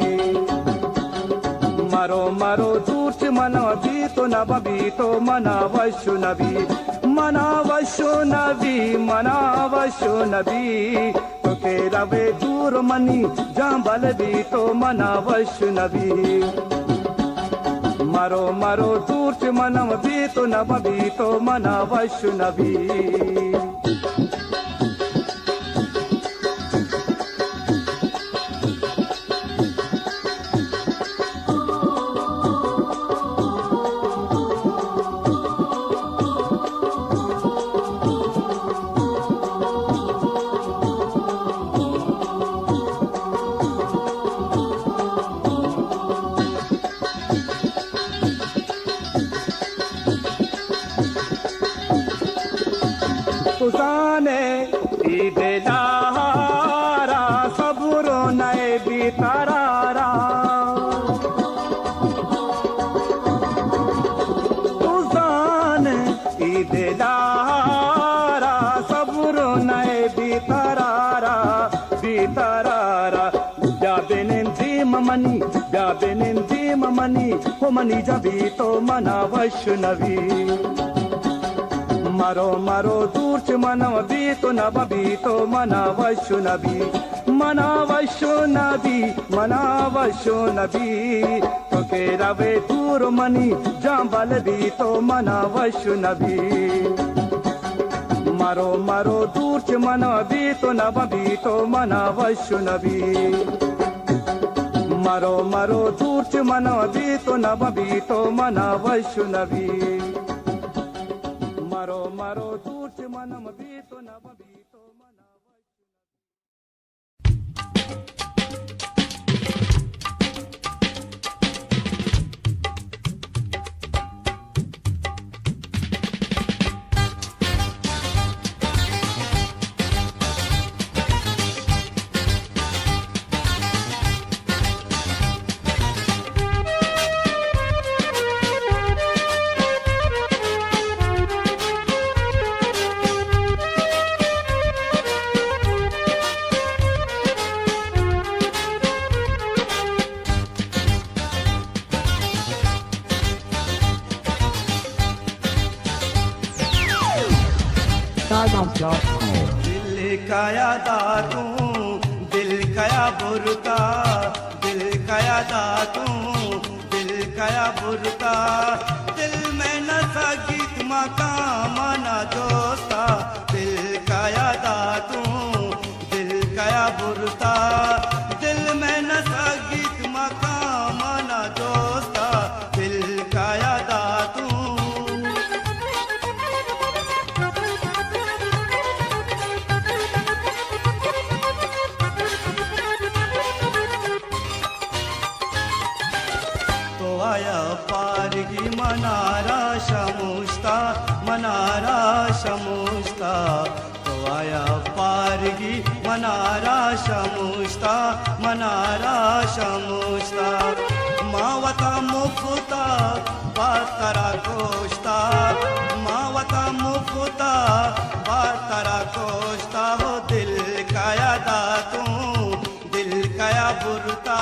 मरो मरो दूच मना बीतो नब बीतो मना वैष्णवी तो के रवे दूर मनी जांबल बीतो मना वैष्णवी मरो मरो दूच मना बीतो नब बीतो मना वैष्णवी तुसाने ईदेलारा सबरो नए बीतारा तुसाने ईदेलारा सबरो नए बीतारा जाबेनिंदी ममनी हो मनी जबी तो मना वैष्णवी मरो मरो दूच मनम बीतो नब बीतो मना वैष्णवी तो के रवे दूर मनी जांबल बीतो मना वैष्णवी मरो मरो दूच मनम बीतो नब बीतो मना वैष्णवी मरो मरो दूच मनम बीतो नब बीतो मना वैष्णवी मरो मरो दूच मनम बीतो नब बीतो मना SkyBounce.com. दिल काया दातू दिल काया बुरता दिल काया दातू दिल काया बुरता दिल में नशा गीत मका मना दोस्ता दिल काया दातू दिल काया बुरता दिल में नशा गीत मका मना दोस्ता दिल काया दातू तो आया पारगी मनारा शमुस्ता मनारा शमुस्ता तो आया पारगी मनारा शमुस्ता मनारा शमुस्ता मावता मुफता बातरा कोस्ता मावता मुफता बातरा कोस्ता हो दिल काया दातू दिल काया बुरता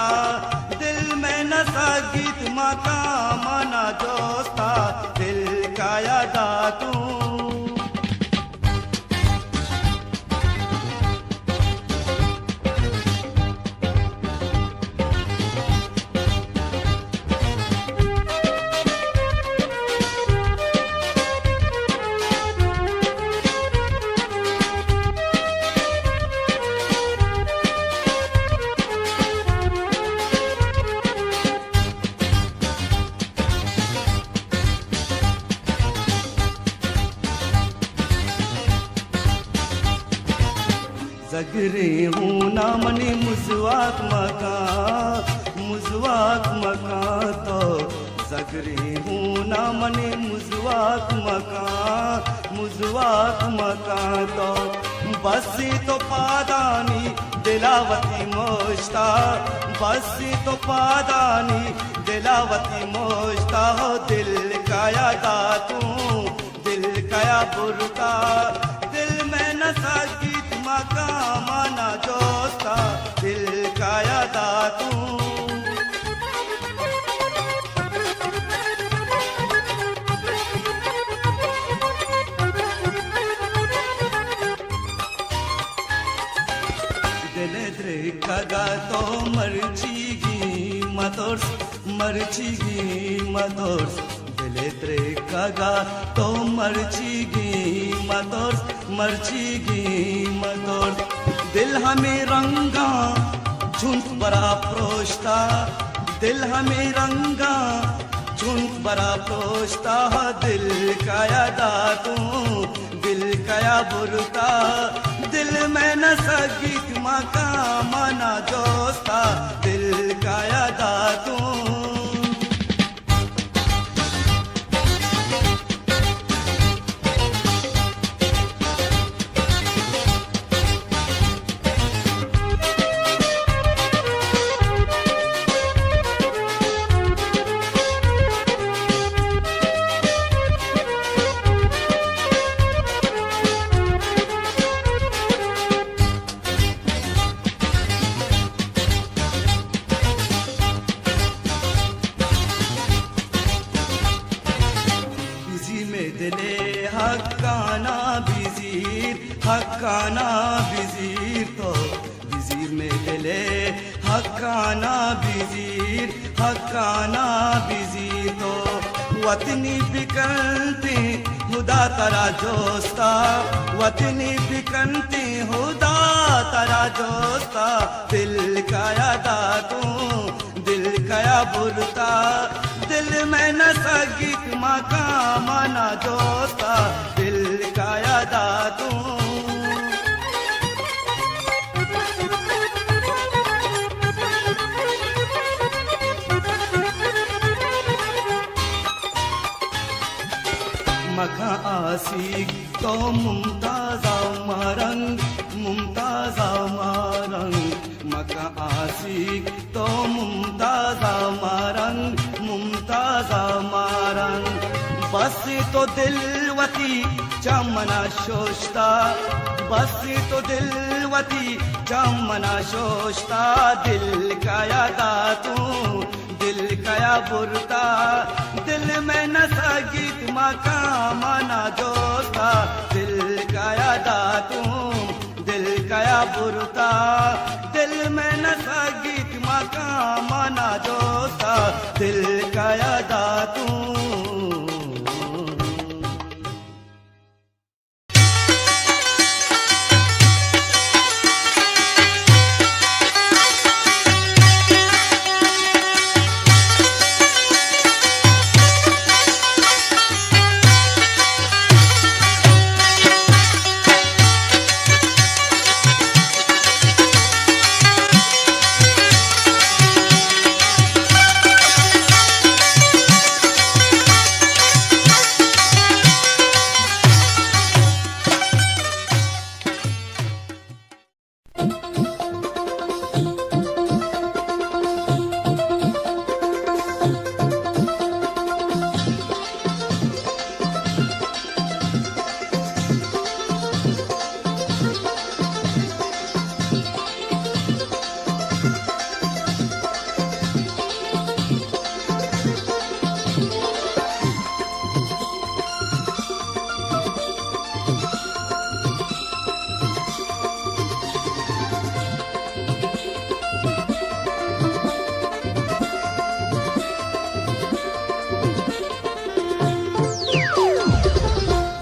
दिल में नशा गीत मका मना दोस्ता दिल काया दातू जगरे हूँ ना मनी मुजवाक मका तो जगरे हूँ ना मनी मुजवाक मका तो बसी तो पादानी दिलावती मोश्ता बसी तो पादानी दिलावती मोश्ता हो दिल काया दातू दिल काया बुरता दिल में नशा गीत मका मना दोस्ता दिल काया दातू दिल द्रिकगा तो मर्चिगी मदोर्स दिल द्रिकगा तो मर्चिगी मदोर्स दिल हमें रंगा झुंड बड़ा प्रोस्ता दिल हमें रंगा झुंड बड़ा प्रोस्ता दिल काया दातू दिल काया बुरता दिल में नशा गीत मका मना दोस्ता दिल काया दातू हक्काना बिजीर तो बिजीर में दिले हक्काना बिजीर तो वतनी बिकनती हुदा तरा जोस्ता वतनी बिकनती हुदा तरा जोस्ता दिल काया दातू दिल काया बुरता दिल में नशा गीत मका मना दोस्ता दिल काया दातू मका आसिक तो मुमताजा मारंग मका आसिक तो मुमताजा मारंग बस तो दिलवती चमना शोष्ता बस तो दिलवती चमना शोष्ता दिल काया दातू दिल काया बुरता दिल में नशा गीत मका मना जोता दिल काया तू दिल कया बुरता दिल में न गीत मका मना जोता दिल कया दा तू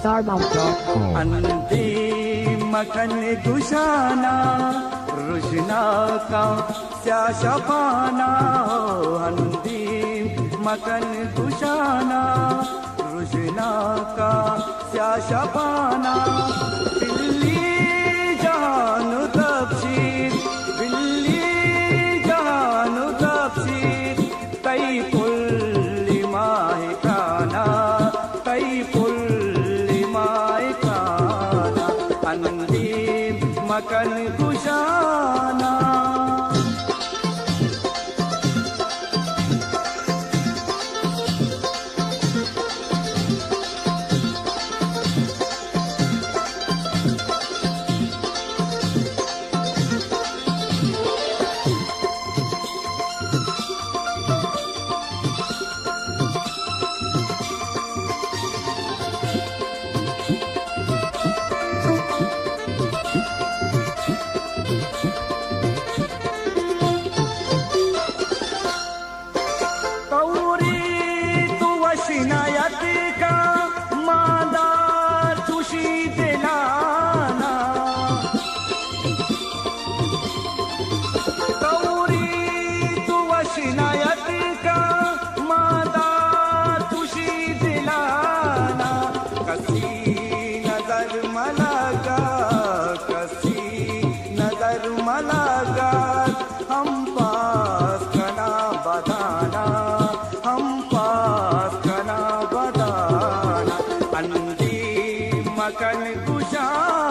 Starbound.com. अंधी मखन गुशाना रुशना का स्याशपाना अंधी मखन गुशाना रुशना का स्याशपाना दिल्ली जानु तफसीर दिल्ली जानु तफसीर तई कुल्ली माहिकाना तई मकन गुशाना मकन गुशाना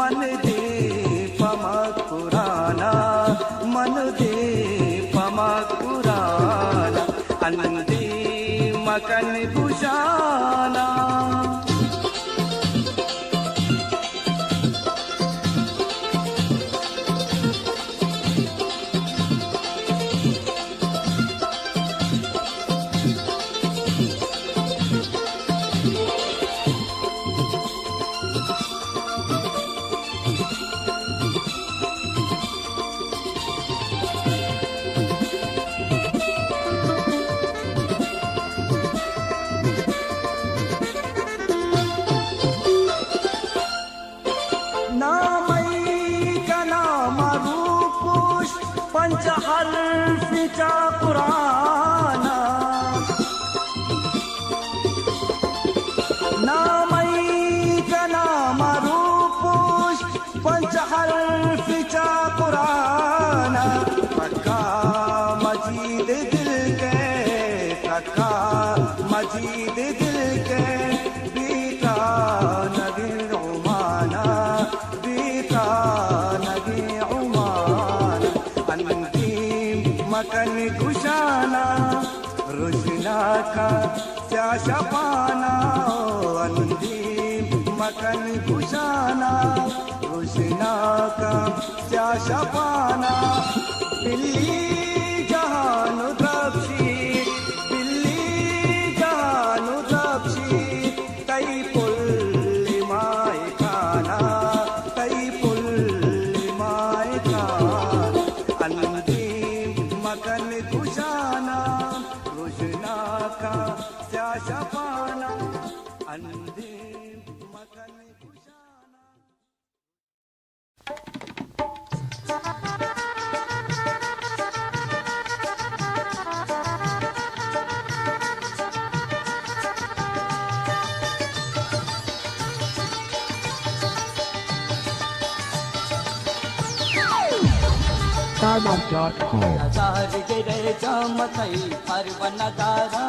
मन दे पमकुराना मन दे पमकुराना अंधी मकन गुशाना फिचा पुराना नामई का नाम रूपुष पंचहर फिचा पुराना पक्का मजीद दिल के पक्का मजीद दिल के बीता नगी उमाना बीता नगी उमाना अंतिम मकन कुशाना रुशना का प्यासा पाना अंतिम मकन कुशाना रुशना का प्यासा पाना बिल्ली जहानु द्रक्षी बिल्ली जहानु द्रक्षी तई पुल्ली माय खाना तई पुल्ली माय खाना अंतिम मकन कुशाना रुशना का प्यासा पाना अंतिम मकन कुशाना Starbucks.com. हजार गिरे जामतई परवन दारा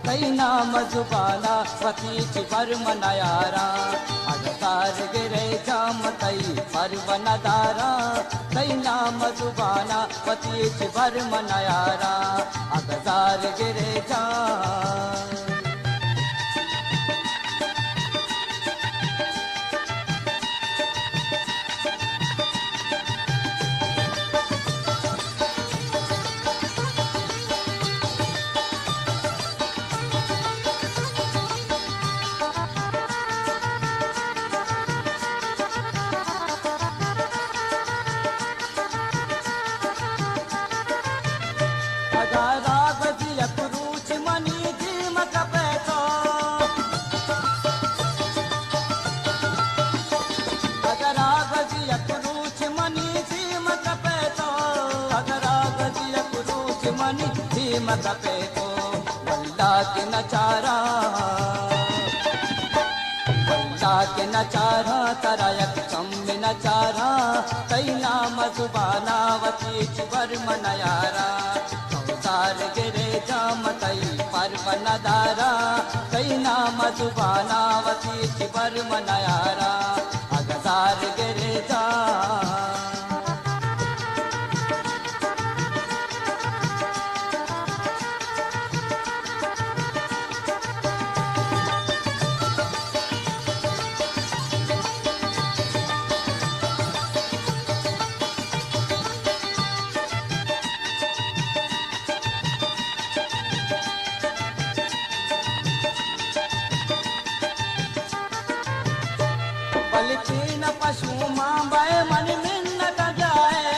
कई नाम जुबाना वतीच परम नयारा हजार गिरे जामतई परवन दारा कई नाम जुबाना वतीच परम नयारा हजार गिरे जा मत पे तो बल्ला के नचारा बल्ला के नचारा तरायक चम्मे नचारा कई नाम जुबाना वती चिवर मनयारा संसार गिरे जामतई परवन दारा कई नाम जुबाना वती चिवर मनयारा अगजार गिरे जा बलितीन पशु मां बय मन मिन्नत जाए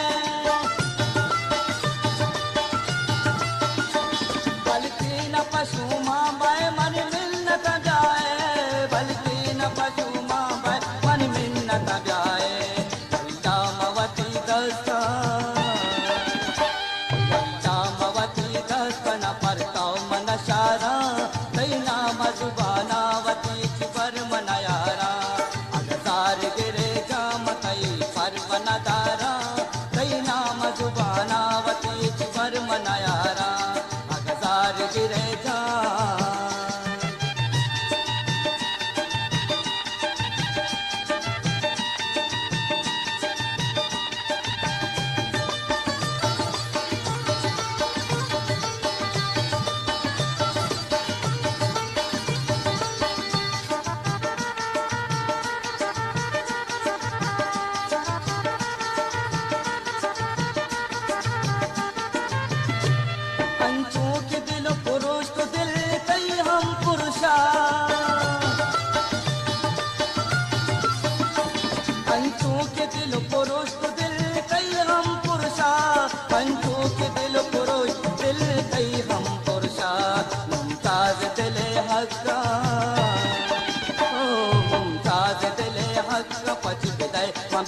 बलितीन पशु मां बय मन मिन्नत जाए बलितीन पशु मां बय मन मिन्नत जाए दामवती दस्ता दामवती दस्तन परताओ मन शारा कई नाम जुबानावती चिवर मनयारा गिरे जामतई परवन दारा कई नाम जुबानावती चिवर मनयारा अगजार गिरे जा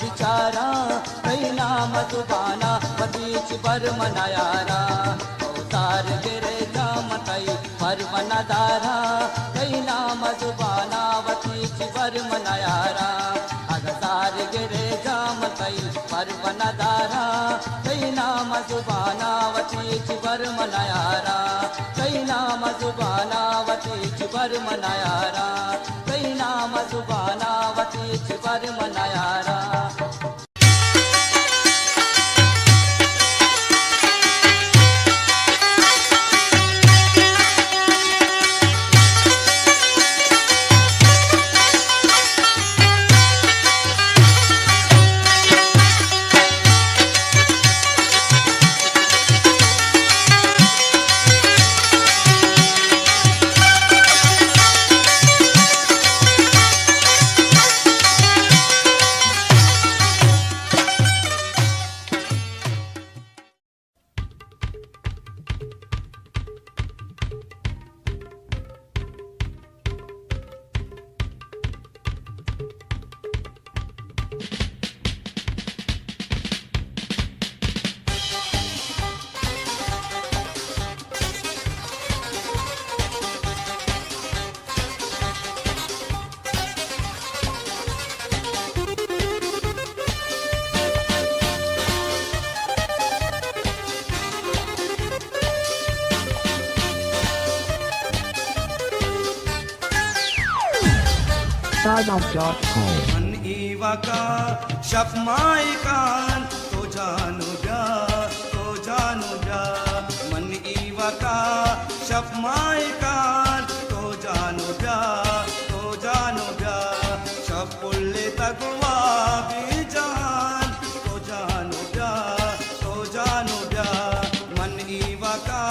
बिचारा कई नाम जुबाना बदीच बर मनायारा बनदारा कई नाम जुबानावती चिवर मनायारा अगजार गिरे जाम कई पर बनदारा कई नाम जुबानावती चिवर मनायारा कई नाम जुबानावती चिवर मनायारा कई नाम जुबानावती चिवर मनायारा StarDump.com. मन ईवा का शफमाई कान तो जानो जा मन ईवा का शफमाई कान तो जानो जा शफ पुल्ले तकवा भी जान तो जानो जा मन ईवा का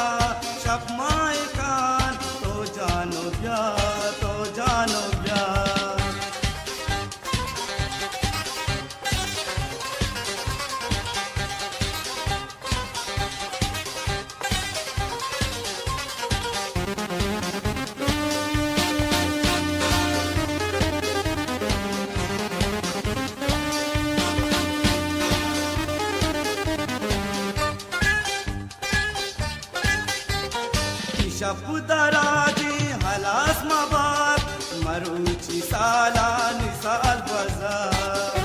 शफमाई कान तो जानो जा शफ दराजी हलास मबाद मरुची साला निसाल बाजार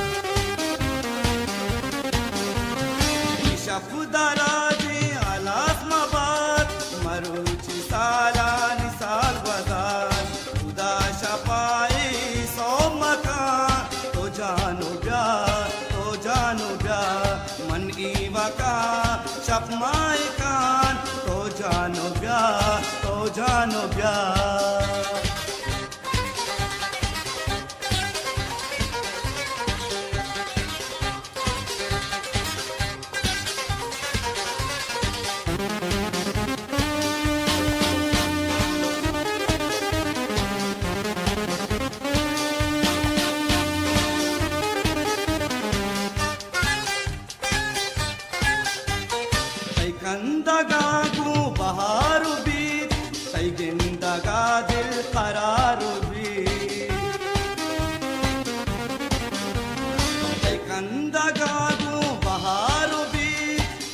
शफ दराजी हलास मबाद मरुची साला निसाल बाजार खुदा शफाई सो मकान तो जानो जा मन ईवा का शफमाई कान तो जानो जा कंदगागू बहारू भी तई गिंदगा दिल करारू भी तई कंदगागू बहारू भी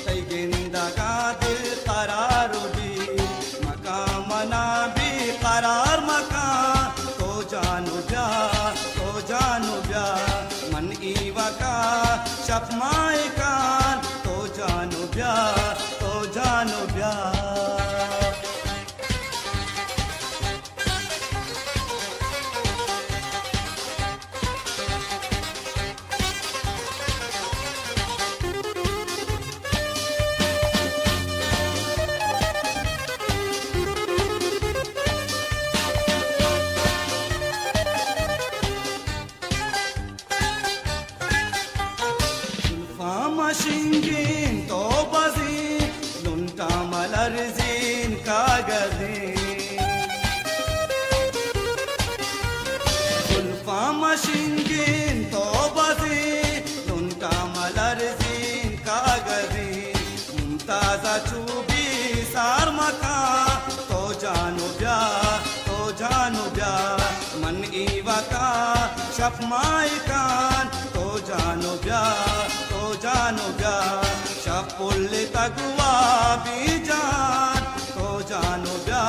तई गिंदगा दिल करारू भी मका मना भी करार मका तो जानो जा मन ईवा का शफमाई कान तो जानो जा मशिंगीन तो बजीन लुंटा मलरजीन कागजीन जुल्फा मशिंगीन तो बजीन लुंटा मलरजीन कागजीन मुमताजा चूबी सार मका तो जानो जा मन ईवा का शफमाई कान तो जानो जा शफ पुल्ले तकवा भी जान तो जानो जा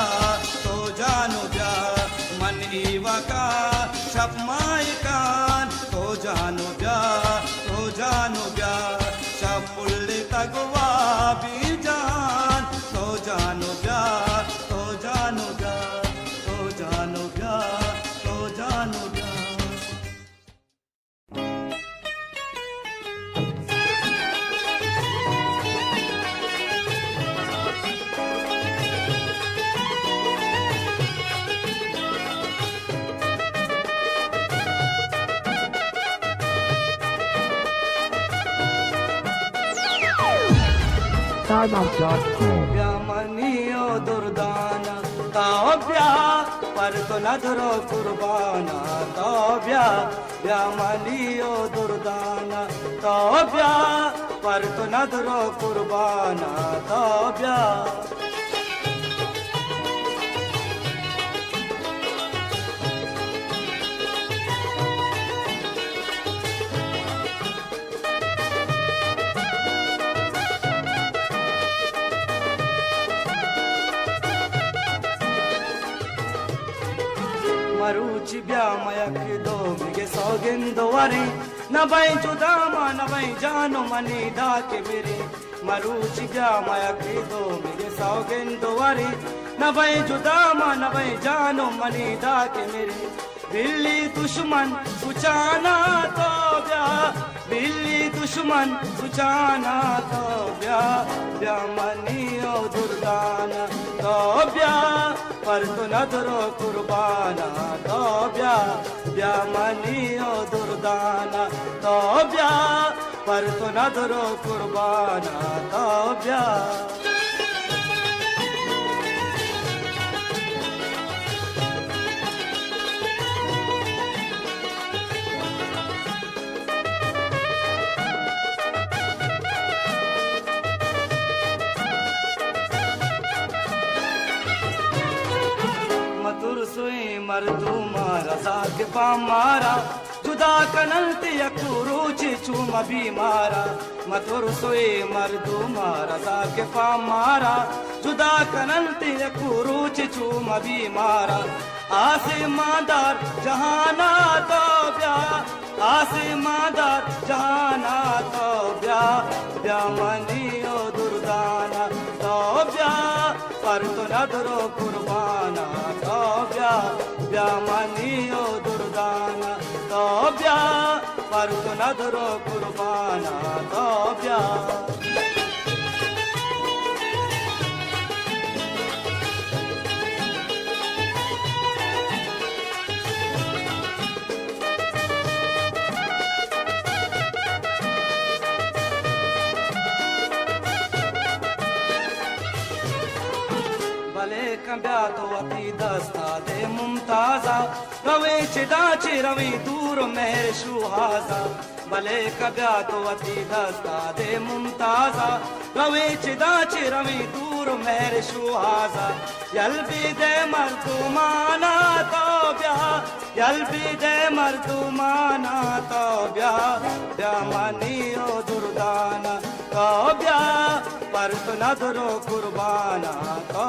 StarMount.com. ब्यामनियो दुर्दाना ताओ ब्या पर तो नदरो कुर्बाना ताओ ब्यामनियो दुर्दाना ताओ ब्या पर तो नदरो कुर्बाना ताओ ब्या मरुचि ब्यामयक दो मिगे सौगिंदवरी न भई जुदामा न भई जानो मनी डाके मेरे मरुचि ब्यामयक दो मिगे सौगिंदवरी न भई जुदामा न भई जानो मनी डाके मेरे बिल्ली दुश्मन सुचाना तो ब्या बिल्ली दुश्मन सुचाना तो ब्यामनियो दुर्दाना तो ब्या पर तो नदरो कुर्बाना तो ब्यामनियो दुर्दाना तो ब्या पर तो नदरो कुर्बाना तो ब्या मर्दूमा रजा के पामारा जुदा कनलते यकुरुचि चूम बीमारा मथुर सोए मर्दूमा रजा के पामारा जुदा कनलते यकुरुचि चूम बीमारा आसमादार जहाना तो ब्या आसमादार जहाना तो ब्यामनियो दुर्दाना तो ब्या पर तो नदरो कुर्बाना तो ब्यामनियो दुर्दाना तो ब्या पर तो नदरो कुर्बाना तो ब्या कंब्या तो अति दस्ता दे मुमताजा रवे चिदाचे रवे दूर मेहर सुहाजा भले कब्या तो अति दस्ता दे मुमताजा रवे चिदाचे रवे दूर मेहर सुहाजा यल्बी दे मर्दुमाना तो ब्या यल्बी दे मर्दुमाना तो ब्यामनियो दुर्दाना तो ब्या पर तो नदरो कुर्बाना तो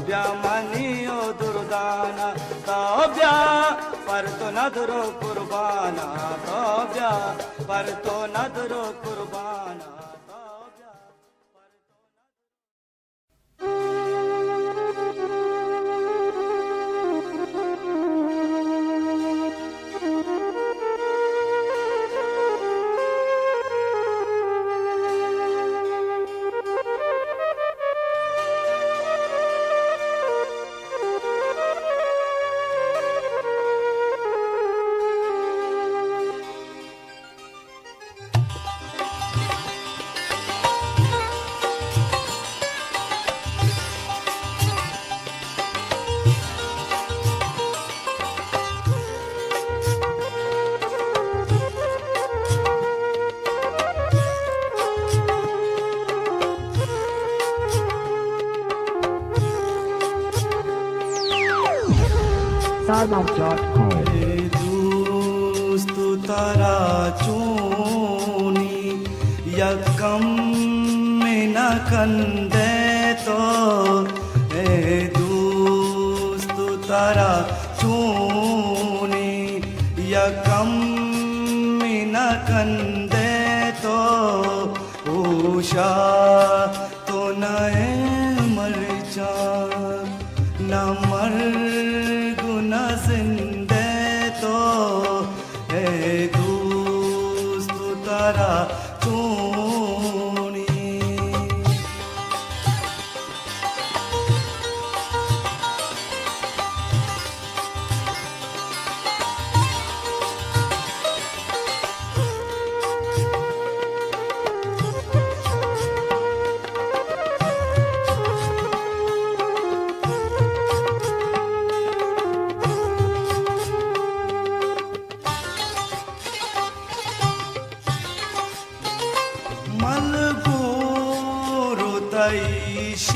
ब्यामनियो दुर्दाना तो ब्या पर तो नदरो कुर्बाना तो ब्या पर तो नदरो कुर्बाना तो ब्या पर तो StarMount.com. दोस्त तारा चूनी यकम में न कंदे तो दोस्त तारा चूनी यकम में न कंदे तो उषा तो नए मर जा न मर गुना जिंदे तो दोस्त तारा चूनी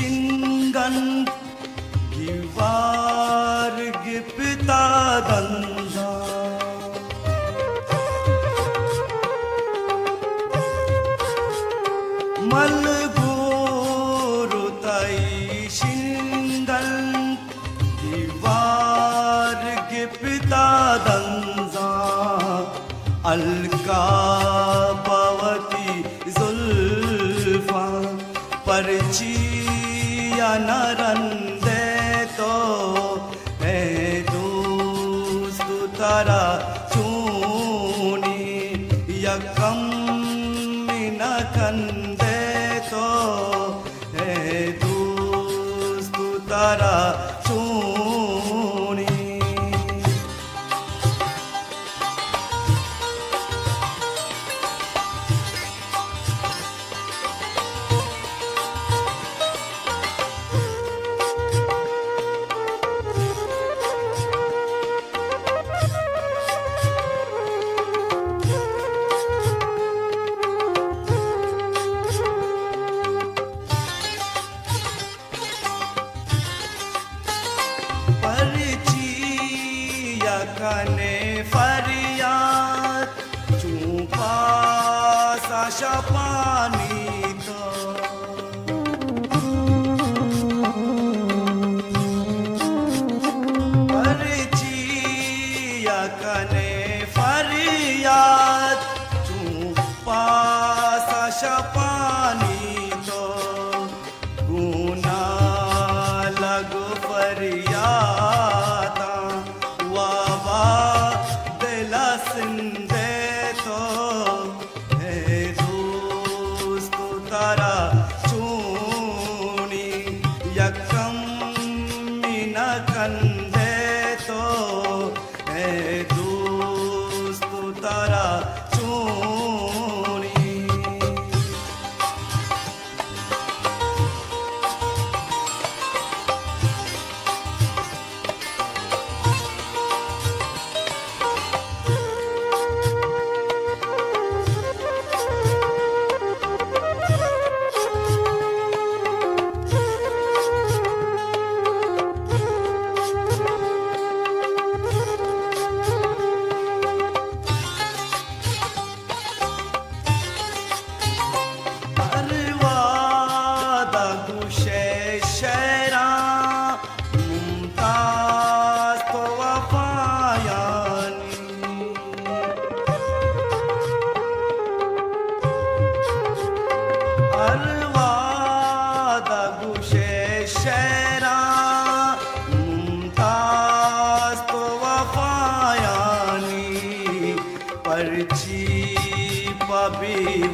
Shingan Givar Gipta Danza Malguru Tai Shingan Givar Gipta Danza Alka Pavati Zulfa Parchiya Narande to hai dostu tara chuni yakam minakande to hai dostu tara chuni Kane Faryat Chupa Sasha Panito Parichiya Kane Faryat Chupa Sasha Panito Guna Lagu Faryata Sinde to hai dostu tara chuni yakam minakande to hai dostu tara chuni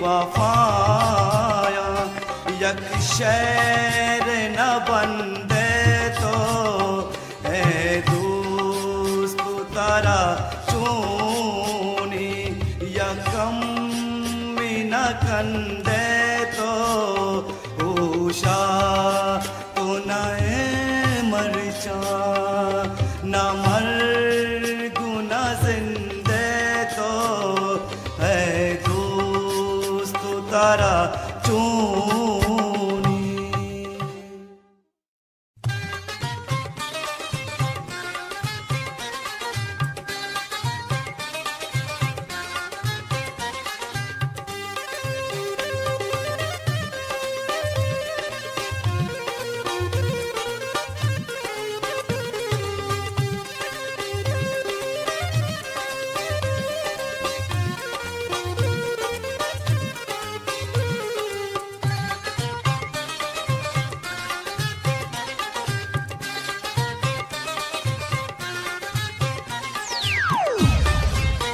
वफाया यक शहर न बंदे तो है दोस्तु तारा चूनी यकम न कंदे तो उषा तो न मरचा न मर गुना जिंदे तो है तारा चूनी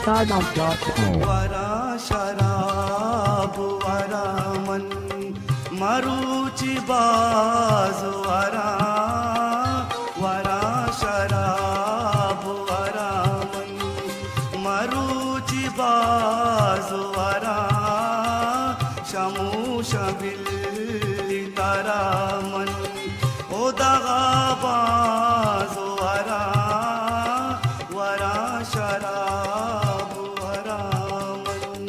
Stardust.com. वरा शराब वरा मन मरुचि बाज वरा वरा शराब वरा मन मरुचि बाज वरा शमूश बिल तारा मन ओ दगा बाज वरा वरा शराब वरा मन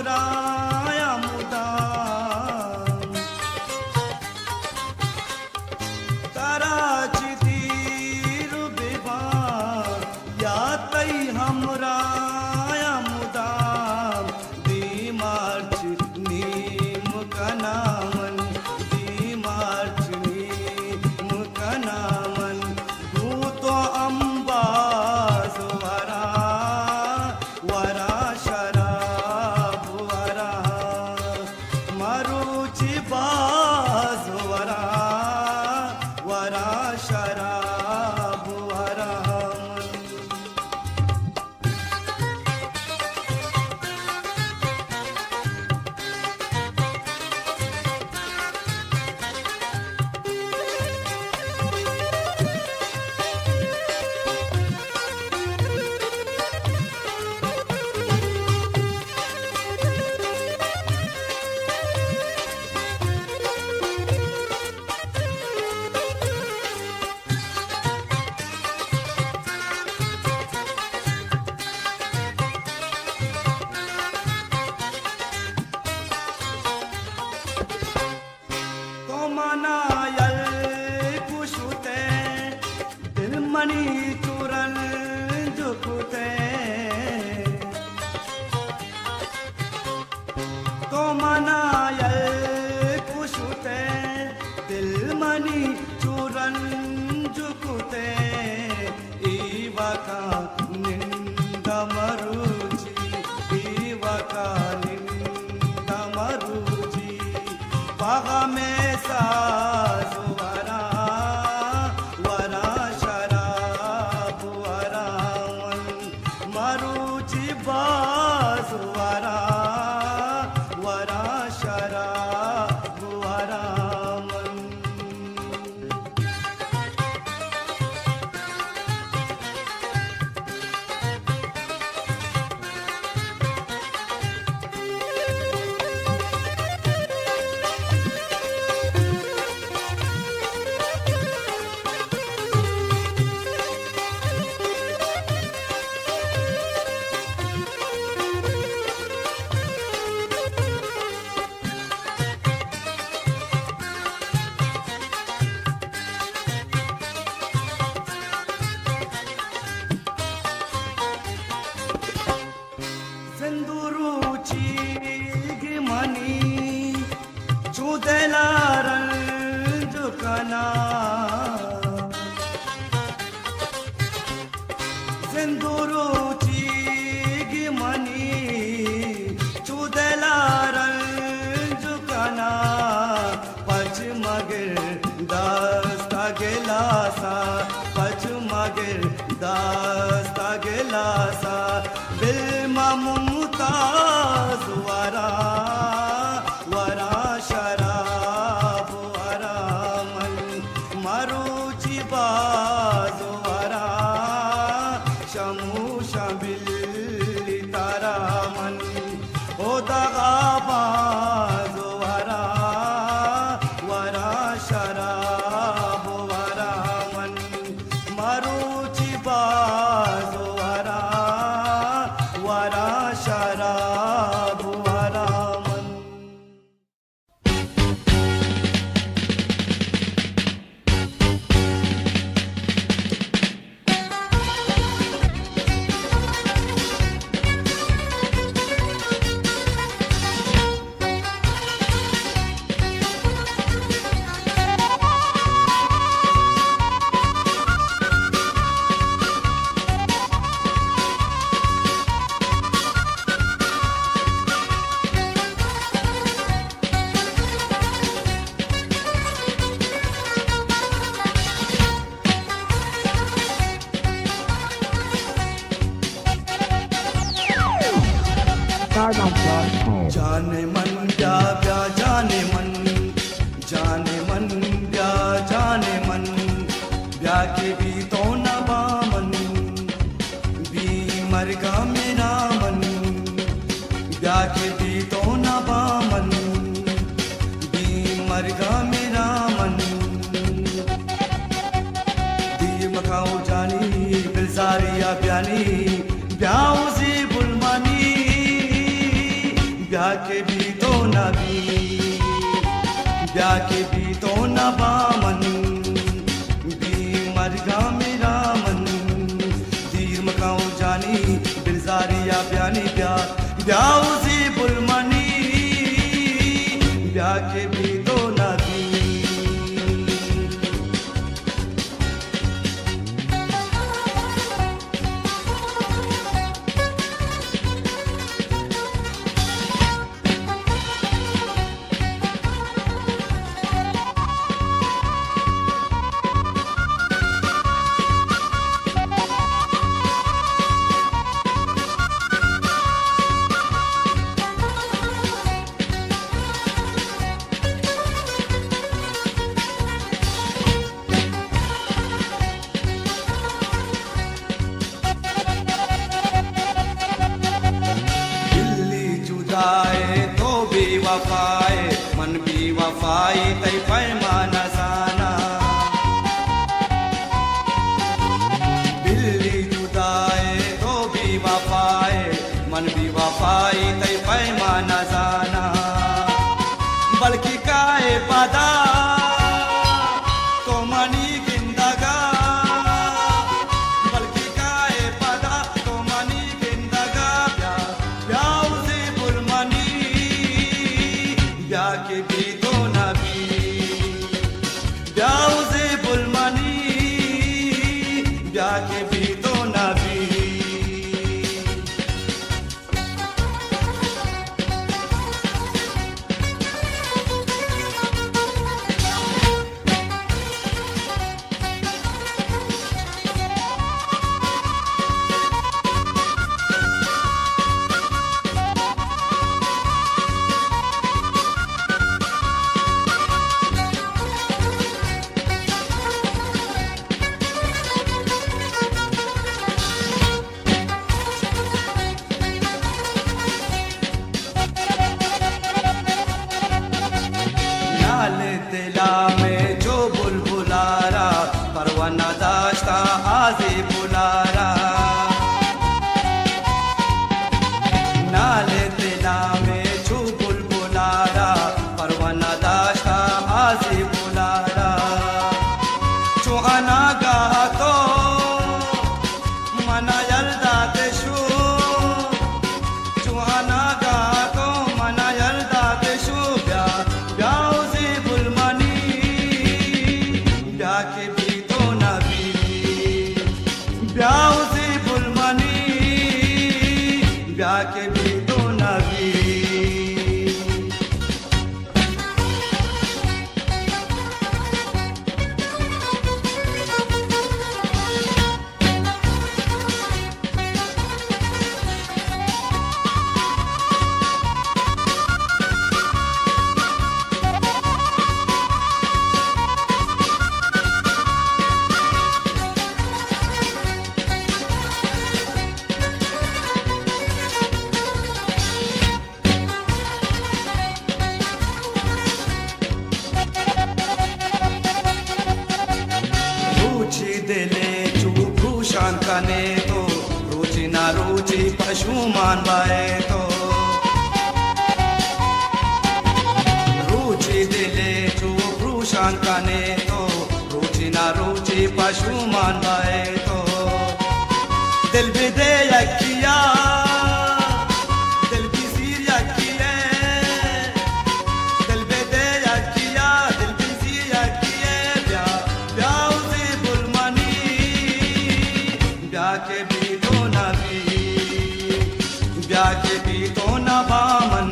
मुराया मुदाम कराची तीर बिबा या तई हमराया मुदाम दी मार्च नीम कनामन दी मार्च नीम कनामन तू तो अंबाज वरा वरा शराब वरा मरुचि बाज वरा वरा शराब वरा तो मनायल कुशुते दिल मनी चुरन झुकते तो मनायल कुशुते दिल मनी चुरन झुकते ईवका निंद मरुची ईवका निंद मरुची बागा में साज वरा वरा शराब वरा मरुचि बाज वरा वरा शराब वरा सिंदूरुची गिमनी चुदेलारन जुकना सिंदूरुची गिमनी चुदेलारन जुकना पच मगर दास्ता गिलासा पच मगर दास्ता गिलासा बिल्मा मुमताज वरा वरा शराब वरा मन मरुचि बाज वरा शमू शबिल तारा मन ओ दगा बाज वरा वरा शराब वरा मन मरुचि बाज वरा वरा शराब वरा मन Stardom.com. जाने मन क्या क्या जाने मन क्या जाने मन ब्या के भी तो न बामन भी मरगा मेरा मन ब्या के भी तो न बामन भी मरगा मेरा मन दी मखाओ जानी बिलसारिया प्यानी ब्याओ से बुलमानी भी ब्याह के भी तो न बामन भी मरगा मेरा मन दीर मकाऊ जानी बिरजारिया ब्यानी ब्याह उसी बुलमनी ब्याह के भी तो न भी तो भी वफाए मन भी वफाई तय पैमाना जाना दिल्ली जुदाए तो भी वफाए मन भी वफाई तय पैमाना जाना बल्कि काए पदा तो मनी गिंदगा बल्कि काए पदा तो मनी गिंदगा ब्याह से ब्याह के भी तो न भी ब्याह से बुलमनी ब्याह के भी तो न भी दिला में जो बुलबुलारा परवाना दाश्ता आजे बुलारा नाले दिला में जो बुलबुलारा परवाना दाश्ता आजे बुलारा जो अनागा तो मना यल्दा देशु जो अनागा तो मना यल्दा देशु ब्याह से बुलमनी ब्याह के भी तो न भी ब्याह से बुलमनी ब्याह के भी तो न भी दिले चूपू शांताने तो रुचि ना रुचि पशु मान बाए तो रुचि दिले चूपू शांताने तो रुचि ना रुचि पशु मान बाए तो दिल भी दे यकिया दिल भी सीर यकिया दिल भी दे यकिया दिल भी सीर यकिया ब्याह से बुलमनी ब्याह के भी तो न भी ब्याह के भी तो न बामन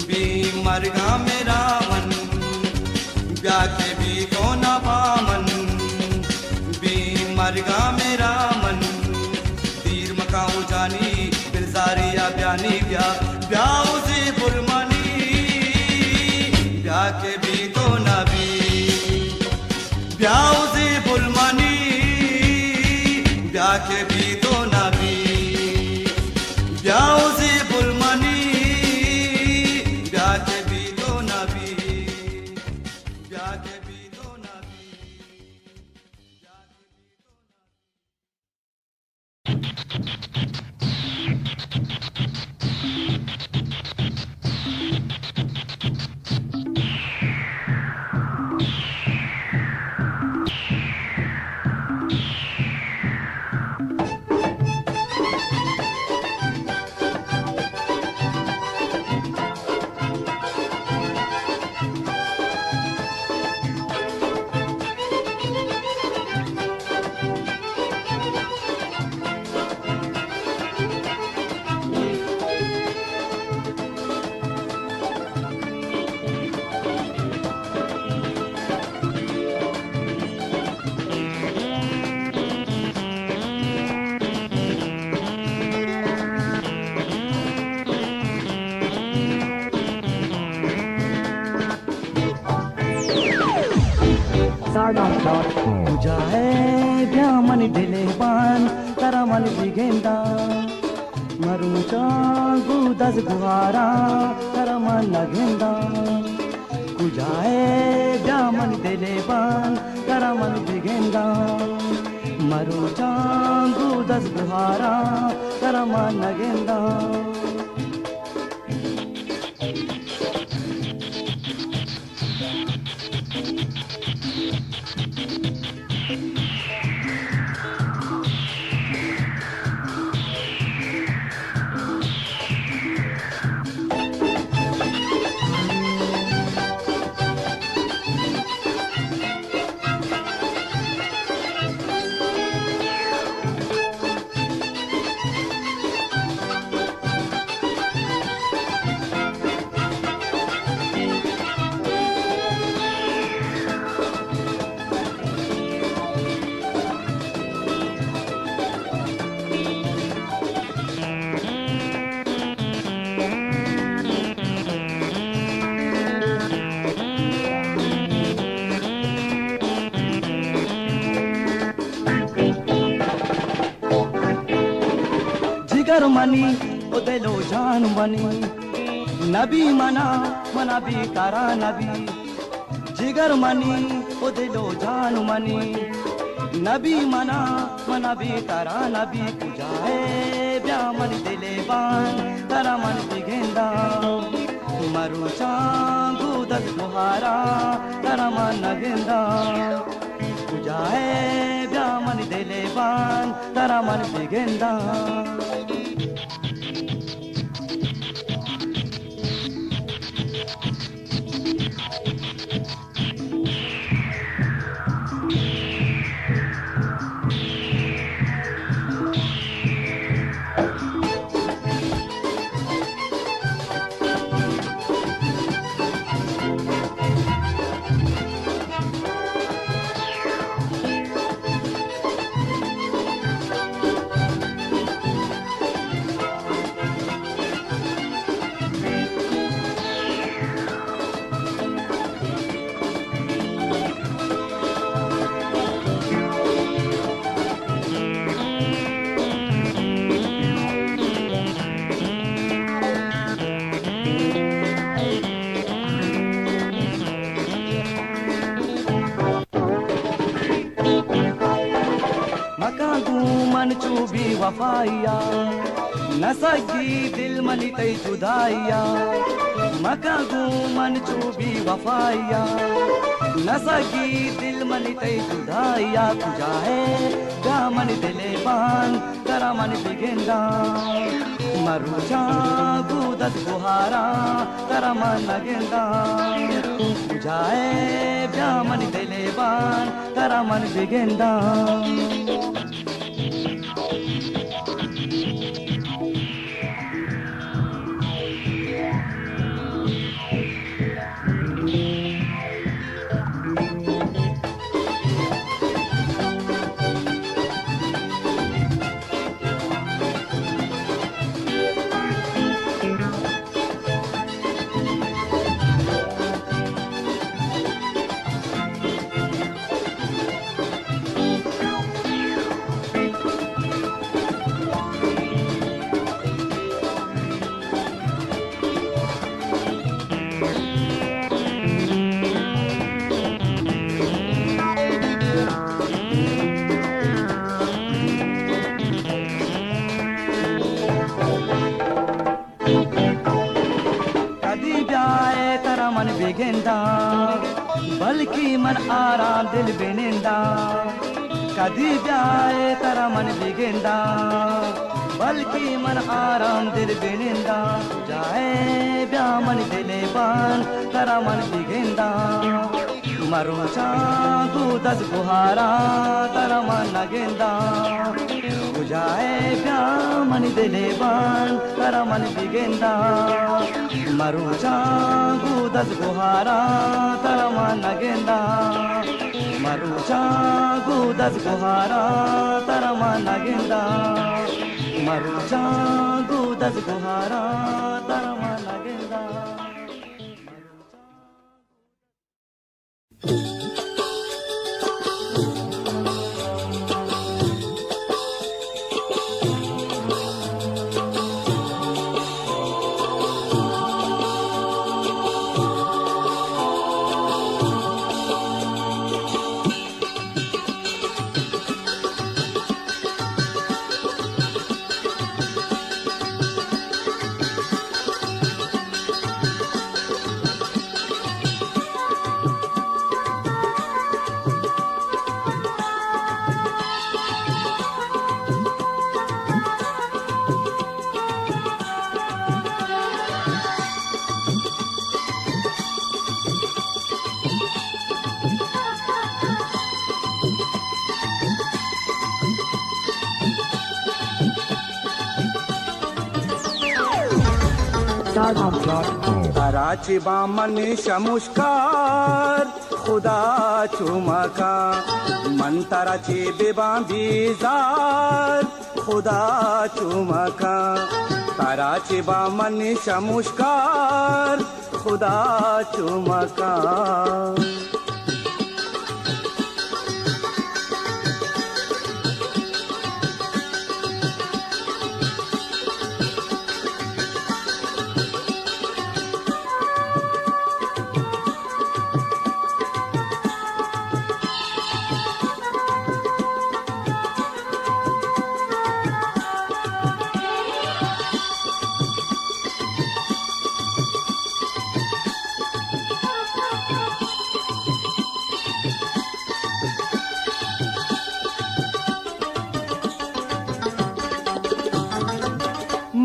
भी मरगा मेरा मन ब्याह के भी तो न बामन भी मरगा मेरा मन तीर मकाऊ जानी बिरजारिया ब्यानी ब्याह से बुलमनी ब्याह के भी तो न भी ब्याह से बुलमनी ब्याह के भी तो न भी ब्याह से बुलमनी ब्याह के भी तो न भी ब्याह के भी तो न भी SugarLove.com. Kujahe Vyamani Dileban Taramani Bigenda Marucha Gudas Guhara Taraman Nagenda Kujahe Vyamani Dileban Taramani Bigenda Marucha Gudas Guhara Taraman Nagenda जिगर मनी ओ दिलो जान बनी नबी मना मना भी तारा नबी जिगर मनी ओ दिलो जान मनी नबी मना मना भी तारा नबी कुजाए ब्या मन दिले बान तारा मन बिगेंदा मरु चांगू दस गुहारा तारा मन नगेंदा कुजाए ब्या मन दिले बान तारा मन बिगेंदा मन चूबी वफाइया नसगी दिल मनी तई जुदाइया मकागू मन चूबी वफाइया नसगी दिल मनी तई जुदाइया तुझाए क्या मन दिले बान तेरा मन बिगेंदा मरुचा गुदत गुहारा तेरा मन नगेंदा तुझाए क्या मन दिले बान तेरा मन बिगेंदा बल्कि मन आराम दिल बिनेंदा कदी जाए तेरा मन बिगेंदा बल्कि मन आराम दिल बिनेंदा जाए ब्या मन दिले बान तेरा मन बिगेंदा मरो चांगू दस गुहारा तेरा मन नगेंदा जाए ब्या मन दिले बान तेरा मन बिगेंदा मरो चांगू दस गुहारा तेरा मन नगेंदा मरो चांगू दस गुहारा तेरा मन नगेंदा मरो चांगू दस गुहारा तेरा मन नगेंदा www.dargam.com. कराची बामन शमुष्कार खुदा चुमका मंतराची बेबा बीजार खुदा चुमका कराची बामन शमुष्कार खुदा चुमका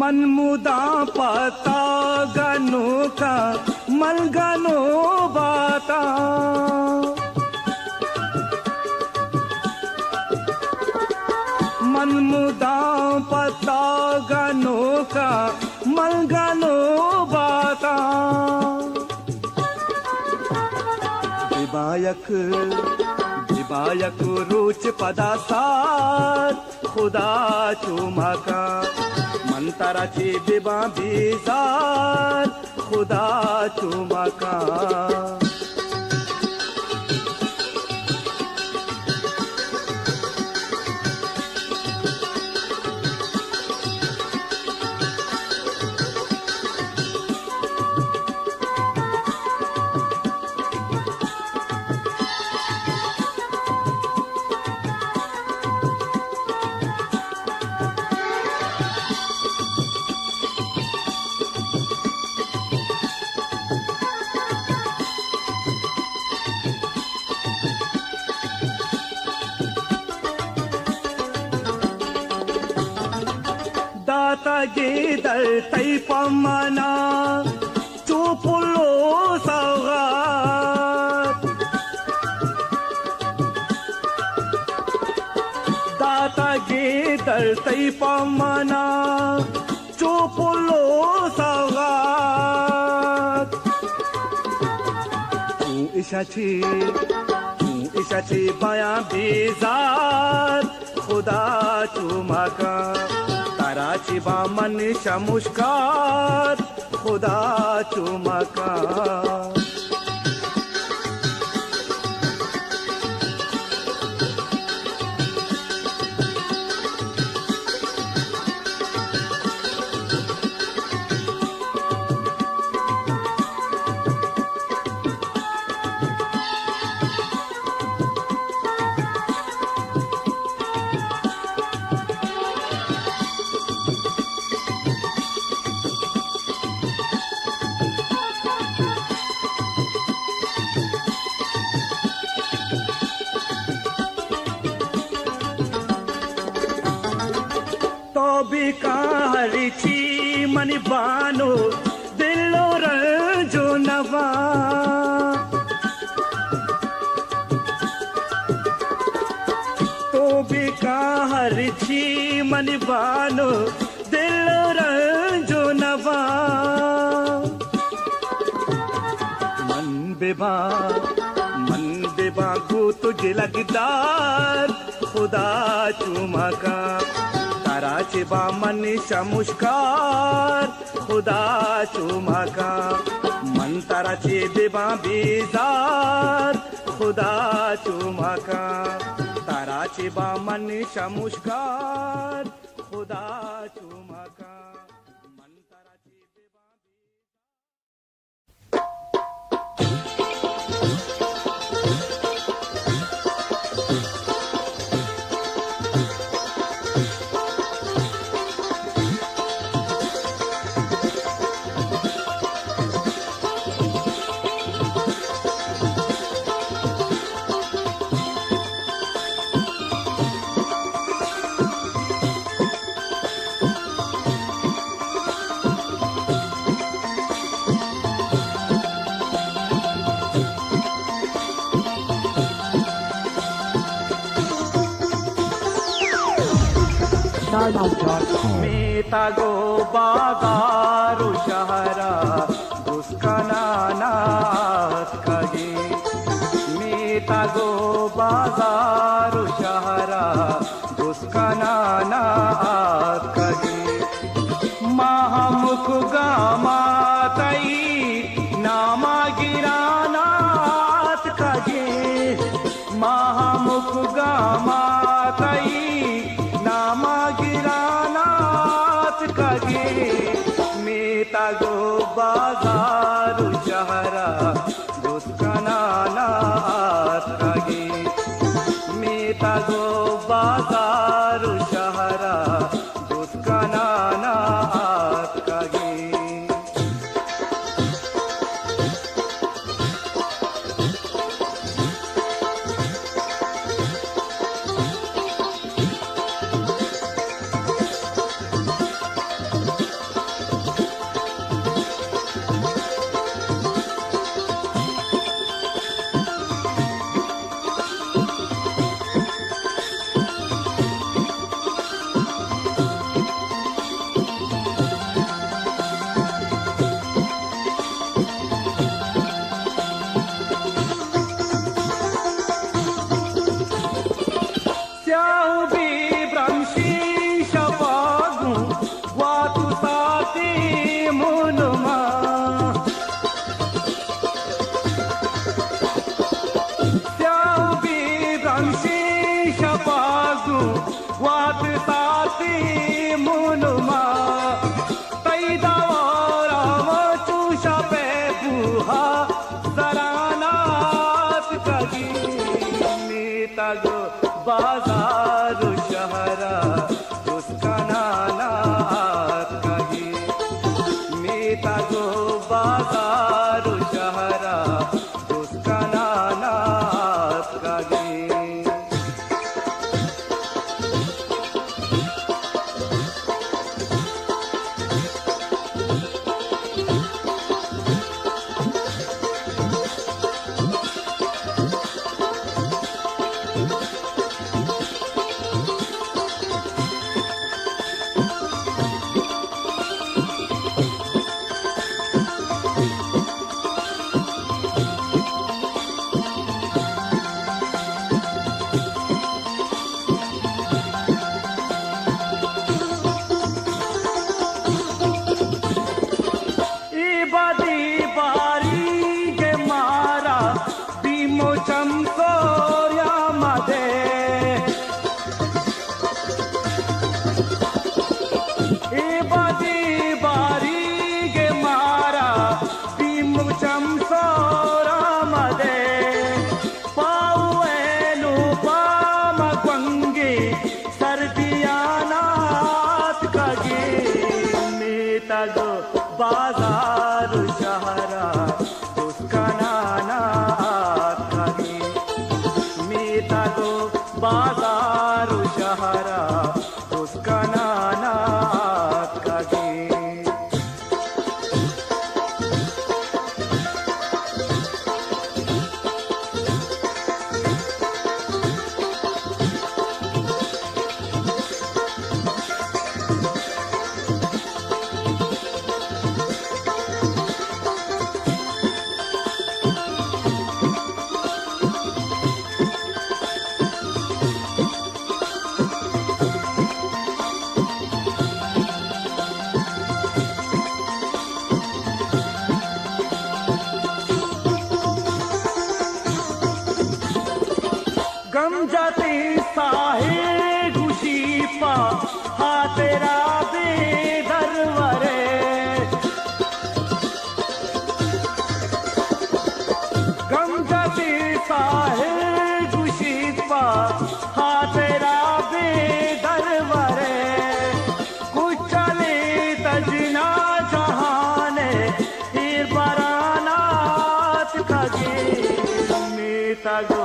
मनमुदा पता गनो का मलगनो बाता मनमुदा पता गनो का मलगनो बाता दिबायक रुच पदा साथ खुदा चुमका मंतराची बिबा बीजार खुदा चुमका गे तै पमना चुपुलो सौगात दाता गे तै पमना चुपुलो सौगात इशाची बाया बेजार खुदा चुमका कराची बामन शमुष्कार खुदा चुमका हरिची मनी बानो दिलो रंजो नवा तो बिका हरिची मनी बानो दिलो रंजो नवा मन बेबा को तुझे लगदार खुदा चुमका कराची बामन शमुष्कार खुदा चुमका मंतराची बिबा बीजार खुदा चुमका कराची बामन शमुष्कार खुदा चुमका मंतराची बिबा SuperLive.com. मी तागो बाजारू शहरा दुष्काना नाथ खगी मी तागो बाजारू शहरा दुष्काना नाथ खगी महामुख गामातई नामा गिरानाथ खगी महामुख गामातई नामा गिरानाथ कगे मी तागो बाजारू शहरा दुष्काना नाथ कगे मी तागो बाजारू शहरा दुष्काना नाथ कगे Siamo vibranci shapagu watu sati munuma Siamo vibranci shapagu watu sati munuma Taida ora tu shape buha zaranat kagi mitago बाजारू शहरा दुष्काना नाथ कगी मी तागो बाजारू शहरा दुष्काना नाथ कगी बाजारू शहरा दुष्काना नाथ कगी मी तागो बाजारू शहरा दुष्काना नाथ कगी गम जाती साहे खुशी पा हा तेरा बेदरवरे गम जाती साहे खुशी पा हा तेरा बेदरवरे कुछ चले तजना जहाने फिर बरानात खगे मी तागो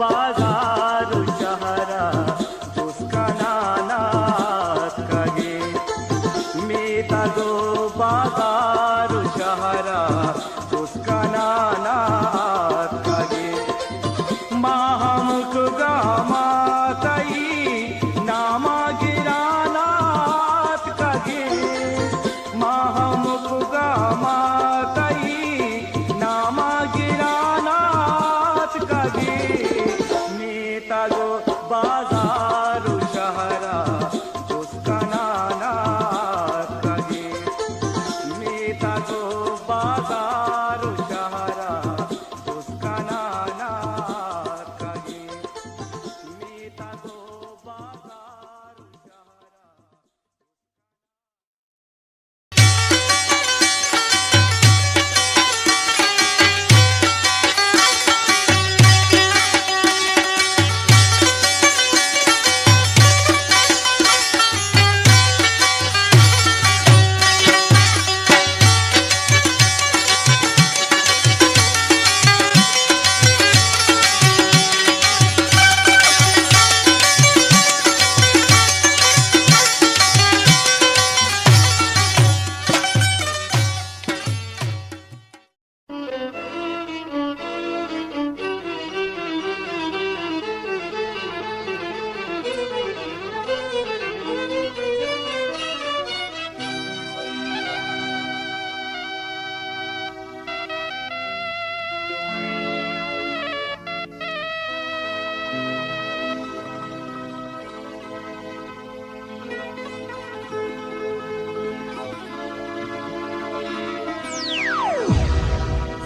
बाजारू शहरा दुष्काना नाथ कगे मी तागो बाजारू शहरा दुष्काना नाथ कगे महामुख गामातई नामा गिराना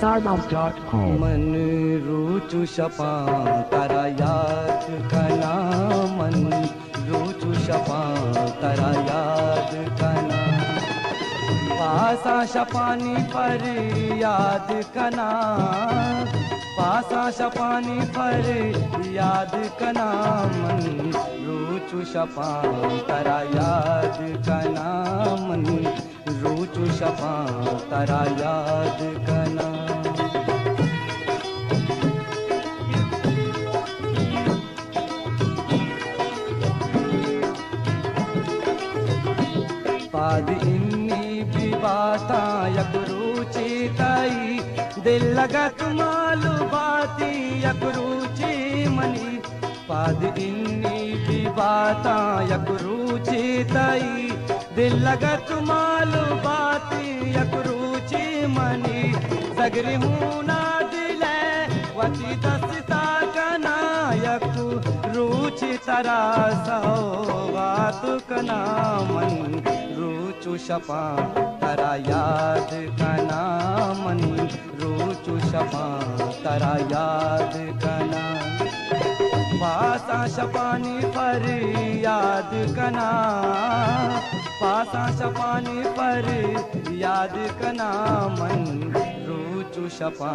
Sargam.com. मन रूचु शपा तारा याद कना मन रूचु शपा तारा याद कना पासा शपानी पर याद कना पासा शपानी पर याद कना मन रूचु शपा तारा याद कना मन रूचु शपा तारा याद कना पाद इन्नी भी बाता यक रुचि ताई दिल लगत मालू बाती यक रुचि मनी पाद इन्नी भी बाता यक रुचि ताई दिल लगत मालू बाती यक रुचि मनी सगरी हूँ ना दिले वती दस्ता कना यक रुचि तरा सौगात कना मन रूचु शपा तारा याद कना मन रूचु शपा तारा याद कना पासा शपानी पर याद कना पासा शपानी पर याद कना मन रूचु शपा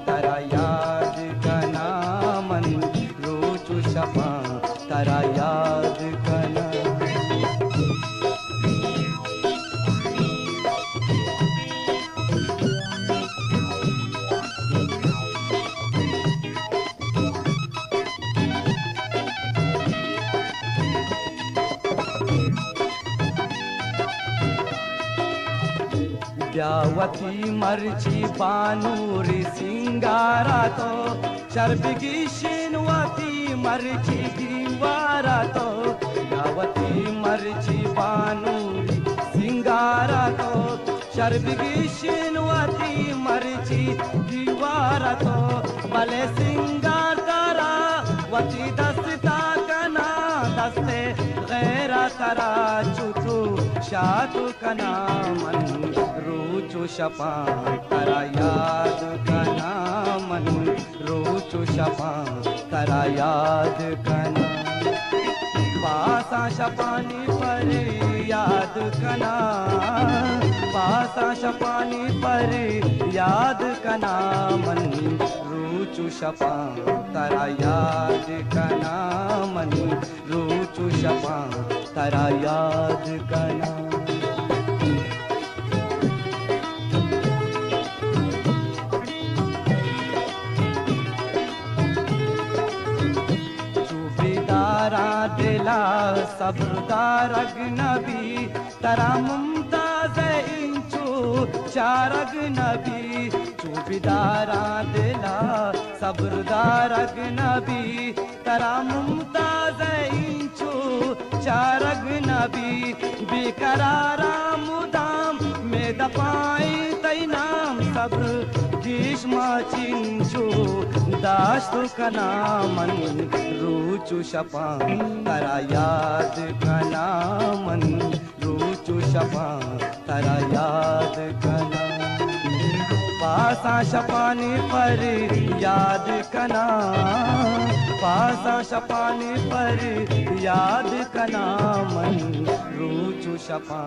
तारा याद कना मन रूचु शपा तारा याद कना द्यावती मर्ची पानूरी सिंगारा तो शर्बिगी शिनवती मर्ची दीवारा तो द्यावती मर्ची पानूरी सिंगारा तो शर्बिगी शिनवती मर्ची दीवारा तो भले सिंगार तारा वती दस्ता कना दस्ते गैरा तारा चुतू शातु कना मन रूचु शपा तारा याद कना मन रूचु शपा तारा याद कना पासा शपानी पर याद कना पासा शपानी पर याद कना मन रूचु शपा तारा याद कना मन रूचु शपा तारा याद कना दिला सब्रदार अगनबी तरा मुमताज इंचू चार अगनबी चूबीदारा दिला सब्रदार अगनबी तरा मुमताज इंचू चार अगनबी बेकरारा मुदाम में दपाई तई नाम सब्र ग्रीष्मा चिंचू दाश्तु कना मन रूचु शपा तारा याद कना मन रूचु शपा तारा याद कना पासा शपानी पर याद कना पासा शपानी पर याद कना मन रूचु शपा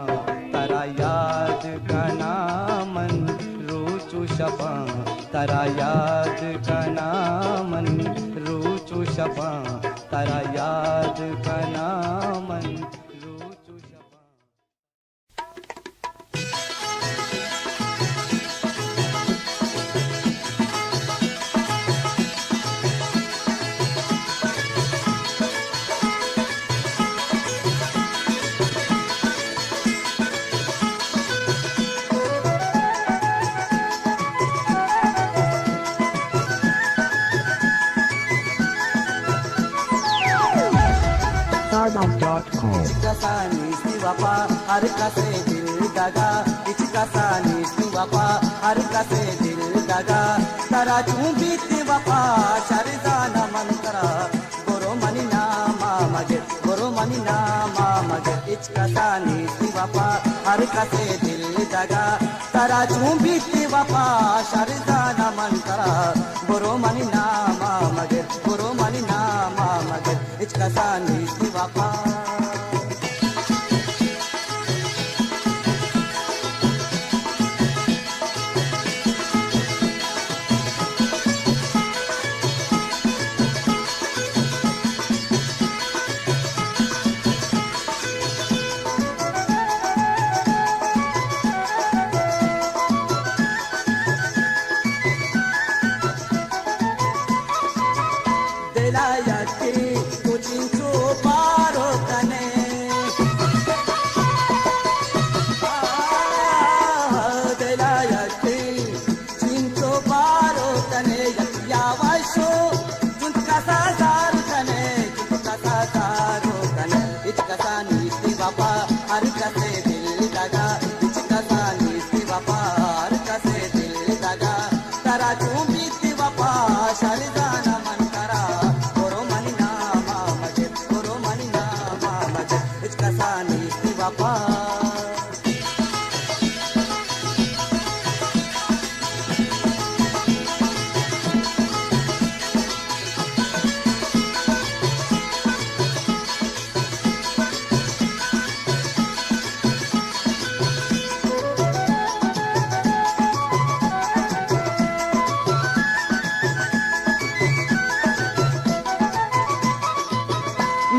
तारा याद कना मन रूचु शपा तारा याद कना मन रूचु शपा तारा याद कना मन रूचु शपा Sargam.com. Kasani siwapa har kase dil daga ich kasani siwapa har kase dil daga tara chumbit wapa sharizana mantra goro mani nama mage ich kasani siwapa har kase dil daga तारा चुंबिती वफा शरदाना मंतरा बोरो मनी नामा मगे borrow money नामा मगे इचकसानी ती वफा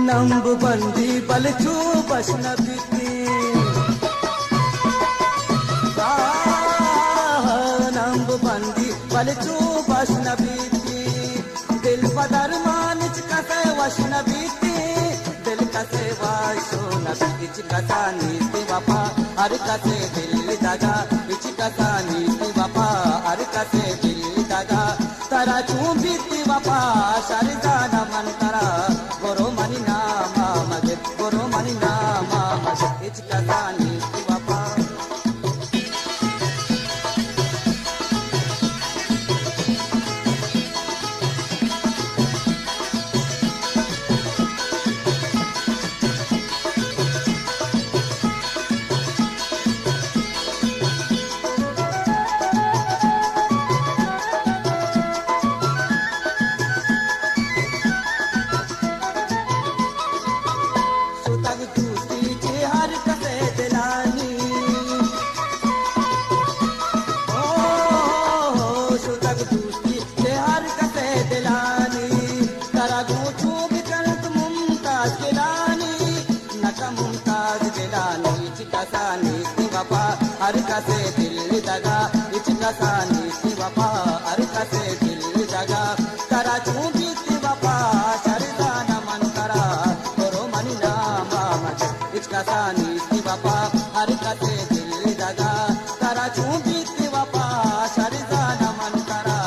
नंब बंदी बलचू बशनबीती नंब बंदी बलचू बशनबीती दिल पदर मानिच कसे वशनबीती दिल कसे वाशो नबीच कसा नीति वफा हर कसे दिल दगा बिच कसा नीति वफा हर कसे दिल दगा तारा चुंबिती वफा शरदाना मन करा गोरो मनी नामा मगे गोरो मनी नामा मगे इचकसा नीति वफा हर कसे दिल दगा इचकसा नीति वफा हर कसे दिल दगा तारा चुंबिती वफा शरदाना मन करा गोरो मनी नामा मगे इचकसा नीति वफा हर कसे दिल दगा तारा चुंबिती वफा शरदाना मन करा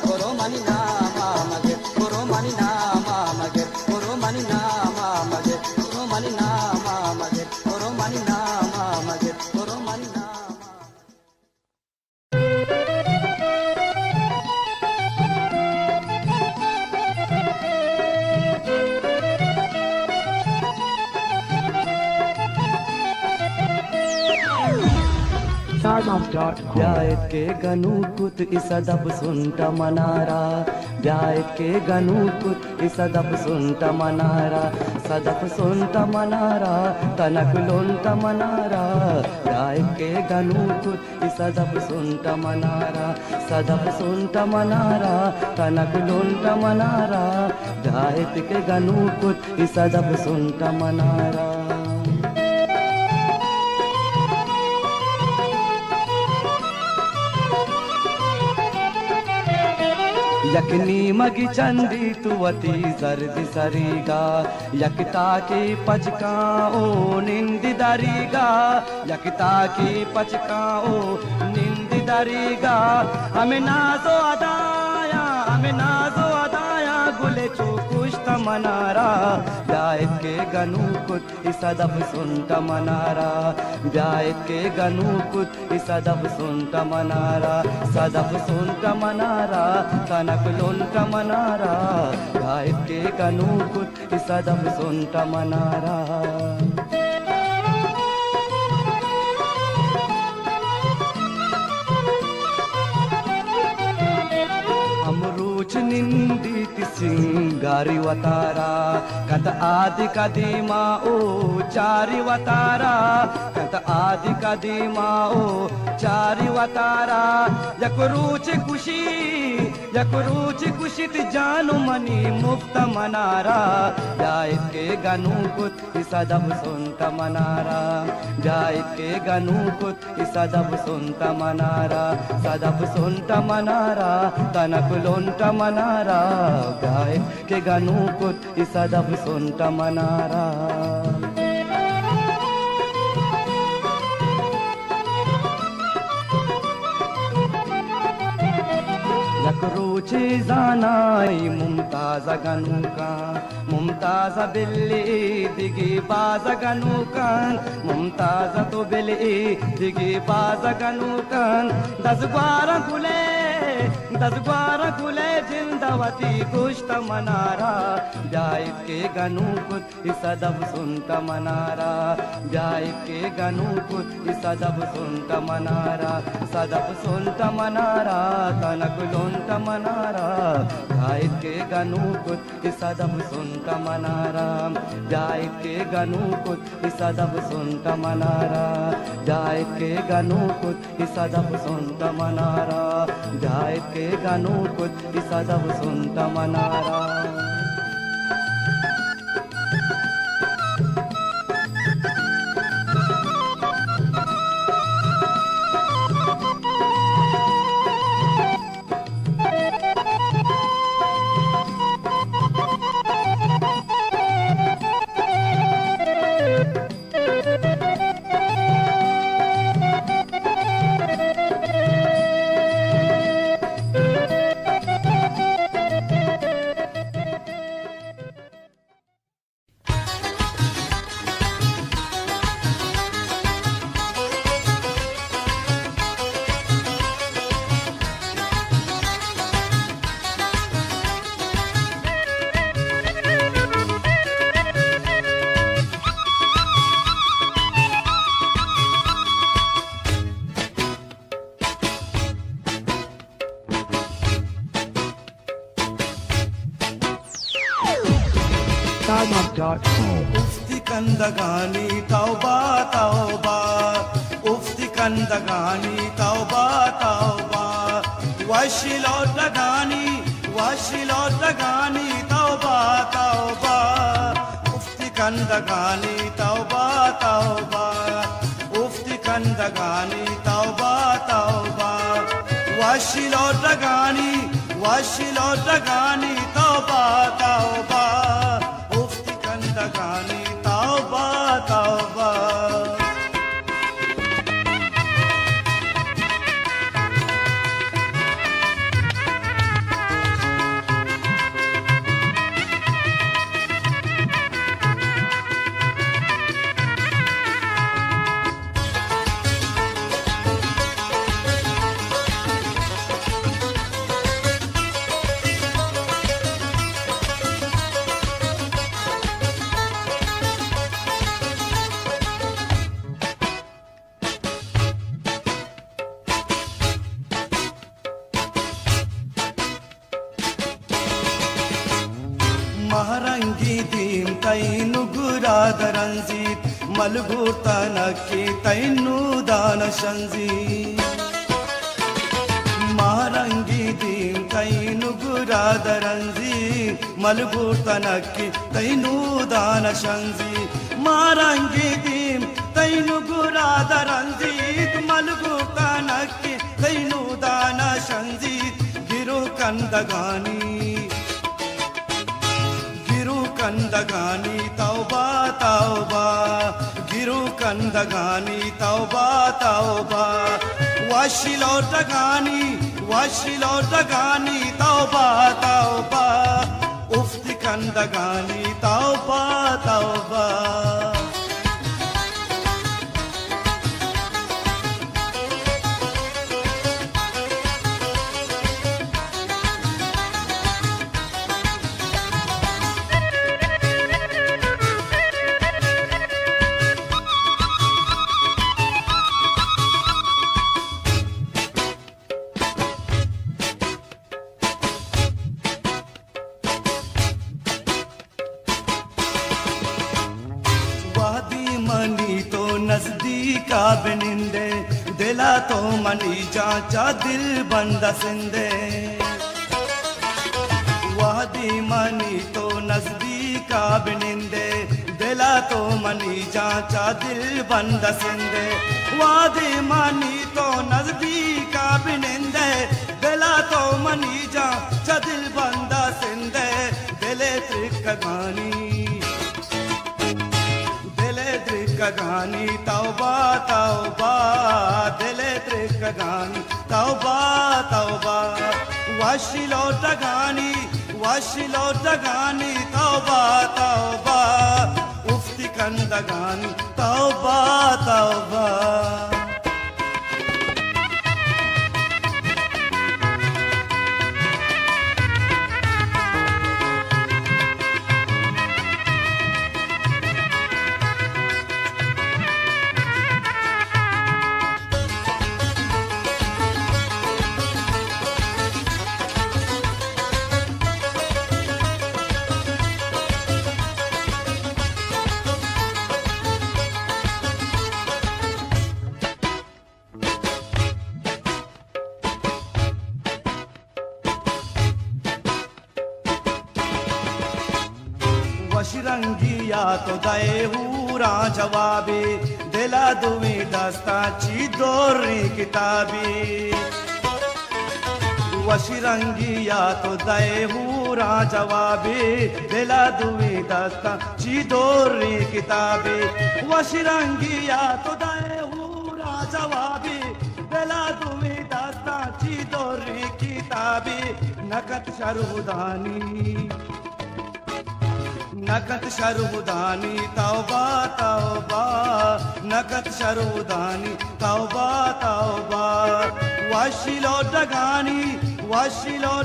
गोरो मनी नामा मगे गोरो मनी नामा मगे गोरो मनी नामा मगे गोरो मनी नामा मगे गोरो मनी नामा मगे गोरो मनी नामा ब्यायत के गनुकुत इसदब सुंट मनारा ब्यायत के गनुकुत इसदब सुंट मनारा सदब सुंट मनारा तनक लोंट मनारा ब्यायत के गनुकुत इसदब सुंट मनारा सदब सुंट मनारा तनक लोंट मनारा ब्यायत के गनुकुत इसदब सुंट मनारा यकनी मगी चंदी तुवती जर्द सरीगा यकता की पचका ओ निंदी दरीगा यकता की पचका ओ निंदी दरीगा हमें नाजो अदाया हमें नाजो अदाया गुले चुकुश्त मनारा ब्यायत के गनुकुत इसदब सुंट मनारा ब्यायत के गनुकुत इसदब सुंट मनारा सदब सुंट मनारा तनक लोंट मनारा ब्यायत के गनुकुत इसदब सुंट मनारा चारिवतारा कत आदि कदीमा ओ चारिवतारा कत आदि कदीमा ओ चारिवतारा यक रुचि कुशित जानु मनी मुफ्त मनारा जायत के गनुकुत सदब सुनत मनारा जायत के गनुकुत सदब सुनत मनारा सदब सुनत मनारा तनक लोंट मनारा जायत के गनुकुत सदब सुनत मनारा रुचि जानाई मुमताज गनुका मुमताज बिल्ली दिगी बाज गनुकान मुमताज तो बिल्ली दिगी बाज गनुकान 10 ग्वार खुले जिंदवती कुश्त मनारा जायत के गनुकुत सदब सुनत मनारा जायत के गनुकुत सदब सुनत मनारा सदब सुनत मनारा तनक लोंट मनारा जायत के गनुकुत सदब सुनत मनारा जायत के गनुकुत सदब सुनत मनारा जायत के गनुकुत सदब सुनत मनारा जायत के गनुकुत सदब सुनत Mannara ufti kandagani tauba tauba ufti kandagani tauba tauba washilotagani tauba tauba ufti kandagani tauba tauba ufti kandagani tauba tauba washilotagani tauba tauba Gani tauba tauba maharangi dim tainu guradaranzit malgurtanaki tainu dana shanzit maharangi dim tainu guradaranzit malgurtanaki tainu dana shanzit maharangi dim tainu guradaranzit malgurtanaki tainu dana shanzit giru kandagani Kandagani tauba tauba giru kandagani tauba tauba washilotagani tauba tauba ufti kandagani tauba tauba तो money जाचा दिल बंद सिंधे वादी money तो नजदीक बिनिंदे दिला तो money जाचा दिल बंद सिंधे वादी मनी तो नजदीक बिनिंदे दिला तो मनी जाचा दिल बंद सिंधे दिले त्रिकगानी Kagani tauba tauba dile trikagani tauba tauba washilo tagani tauba tauba ufti kandagani tauba tauba वशिरंगिया तो दए हूरा जवाबी दिला दुवी दस्ताची दोरी किताबी वशिरंगिया तो दए हूरा जवाबी दिला दुवी दस्ताची दोरी किताबी वशिरंगिया तो दए हूरा जवाबी दिला दुवी दस्ताची दोरी किताबी नकत शरुदानी नकत शरुदानी तौबा तौबा नकत शरुदानी तौबा तौबा वशिलो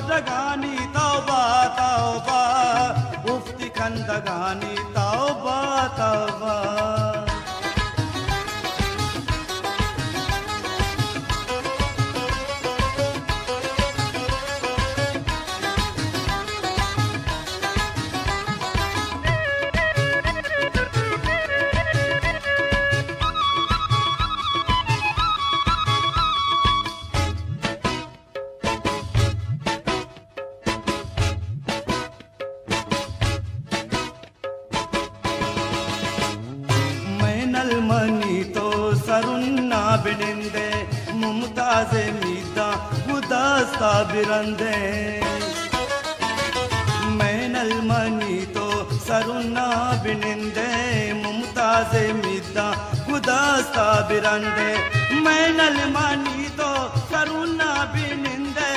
डगानी तौबा तौबा उफ्ती खंदगानी तौबा तौबा मनी तो सरुन्ना बिनिंदे मुमताज़े मीदा गुदास्ता बिरंदे मैनल मनी तो सरुन्ना बिनिंदे मुमताज़े मीदा गुदास्ता बिरंदे मैनल मनी तो सरुन्ना बिनिंदे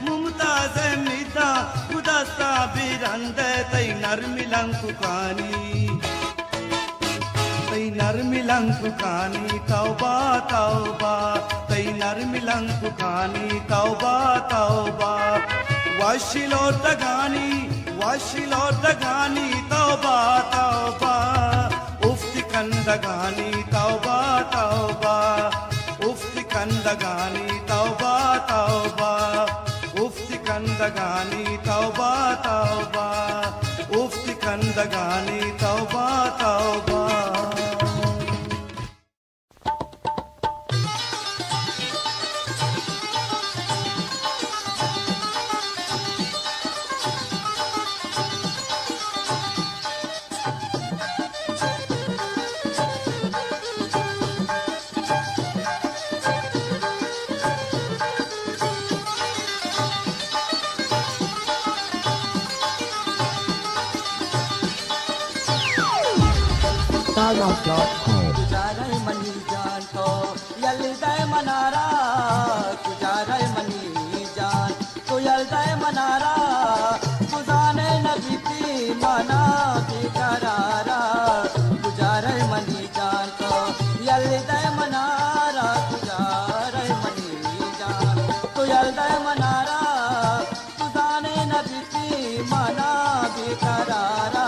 मुमताज़े मीदा गुदास्ता बिरंदे तई नरमिलंकुकानी तई नरमिलंकुकानी तौबा तौबा तई नरमिलंकुकानी तौबा तौबा वशिलो डगानी तौबा तौबा उफ्ती कंदगानी तौबा तौबा उफ्ती कंदगानी तौबा तौबा उफ्ती कंदगानी तौबा तौबा उफ्ती कंदगानी तौबा तौबा StarLove.com. तुझारे मनी जान तो यलदे मनारा तुझारे मनी जान तो यलदे मनारा तुझाने नबी की मना की करारा तुझारे मनी जान तो यलदे मनारा तुझारे मनी जान तो यलदे मनारा तुझाने नबी की मना की करारा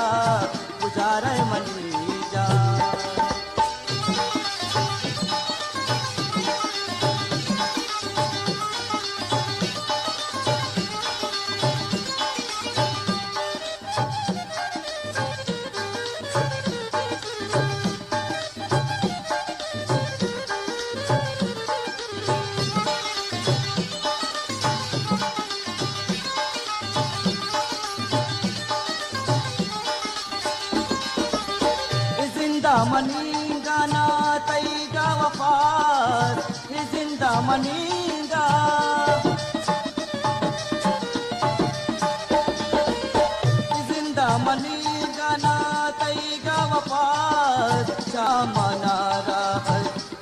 तुझारे मनी जान मनीगा ना तईगा वफार ही जिंदा मनीगा जिंदा मनीगा ना तईगा वफार मनारा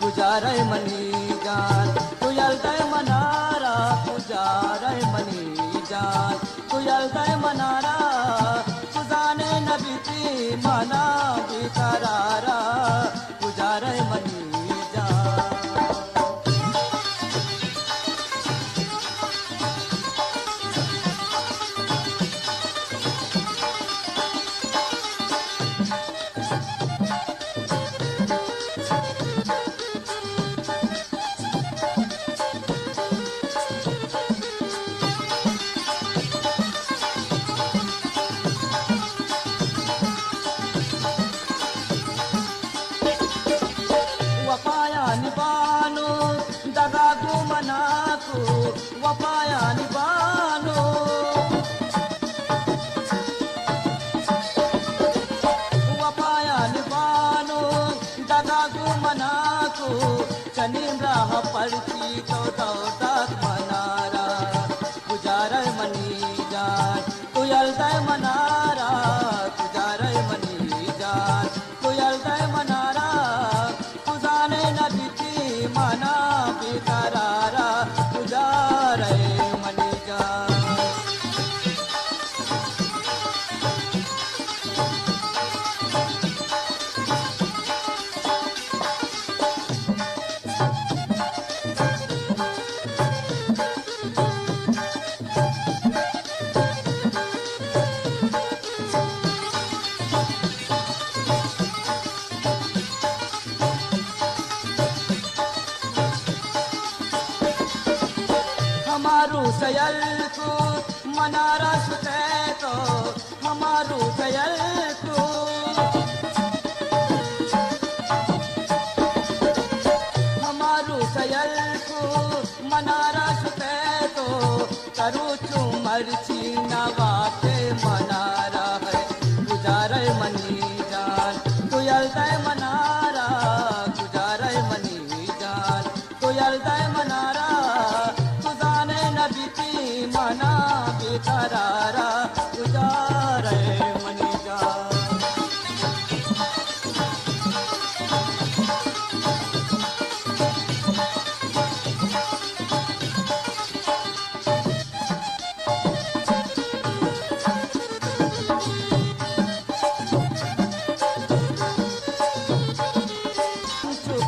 गुजारे मनी जान तुयल दय मनारा गुजारे मनी जान तुयल दय मनारा तुजाने नबीती मना बिकरारा गुजारे मनी जान वफाया निबानो दगागो मनाको वफाया निबानो वफाया निबानो दगागो मनाको चनीम राह परची तो दौदक मनारा गुजारे मनी जान तुयल दय मनारा गुजारे मनी जान तुयल दय मनारा मना बेकरारा गुजारे मनी जान हमारू सयल को मनारा सुते तो हमारू सयल को हमारू सयल को मनारा सुते तो करू चुमर छीना वाके मनारा है गुजारे मनी जान तुयल दय मनारा गुजारे मनी जान तुयल दय मनारा नबीती मना बेकरारा गुजारे मनी जान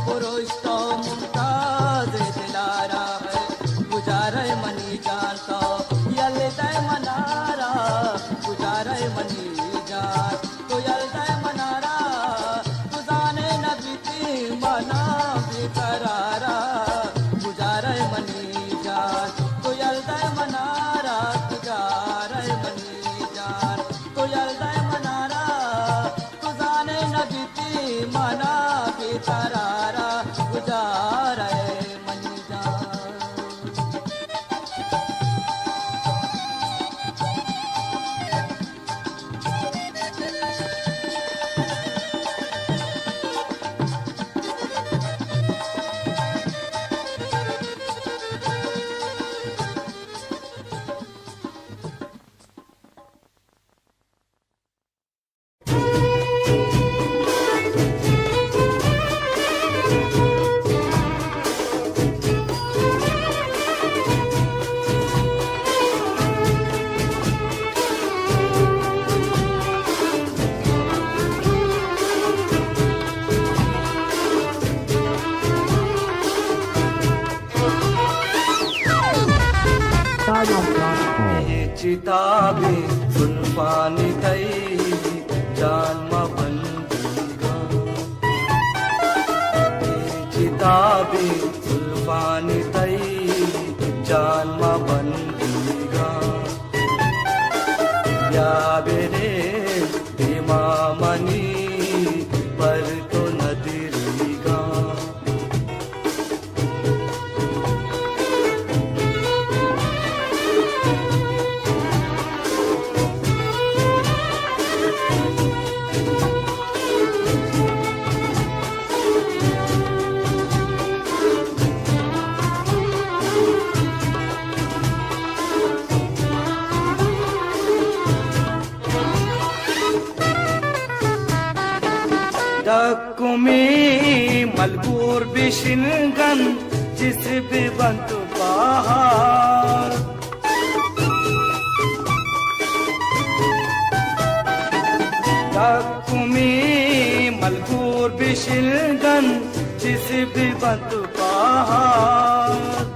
पुरुष तो मुमताज दिलारा है गुजारे मनी जान तो यल दय मनारा गुजारे मनी जान तो यल दय मनारा तुजाने नबीती मना बेकरारा गुजारे मनी जान तो यल दय मनारा गुजारे मनी जान तो यल दय मनारा तुजाने नबीती मना बेकरारा गुजारे मनी जान चिताबे सुल्फानी तई जान बंदीगा चिताबे सुल्फानी तई जान बंदीगा या बेरे इमामनी पर तो नदीगा Takumi malbur bishingan जिस भी बंत पहाड़ Takumi malbur bishingan जिस भी बंत पहाड़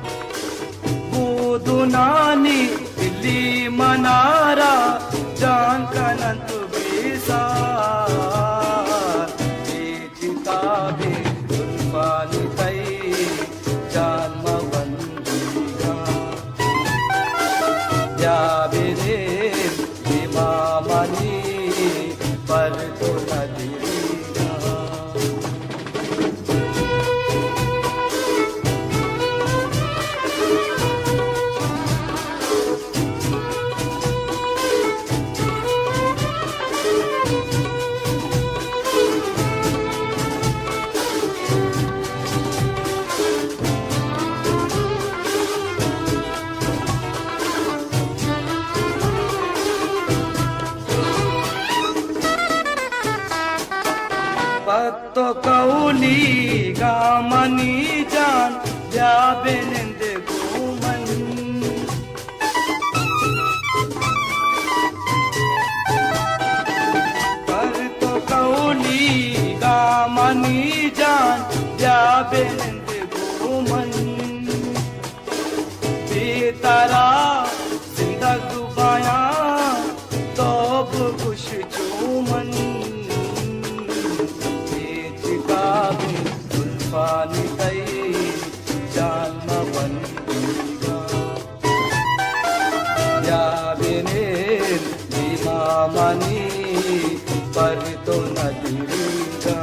बुदुनानी दिल्ली मनारा जान कनंत बेसार किताबे जुल्फानी तई जान मबंदिगा या बेरे इमामनी पर तो नदीगा पत्तो कौली गामनी जान या बेनिंद घूमन पत्तो कौली गामनी जान या बेनिंद घूमन बेतारा जिंदगी बाया तो खुश चूमन जुल्फानी तई जान मबंदिगा या बेने इमामनी पर तो नदीगा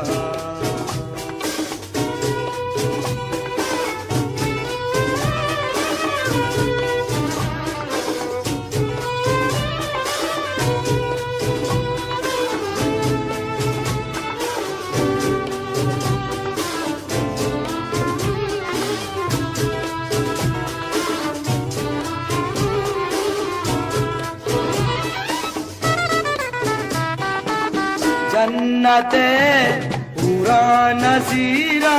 जन्नते पूरा नजीरा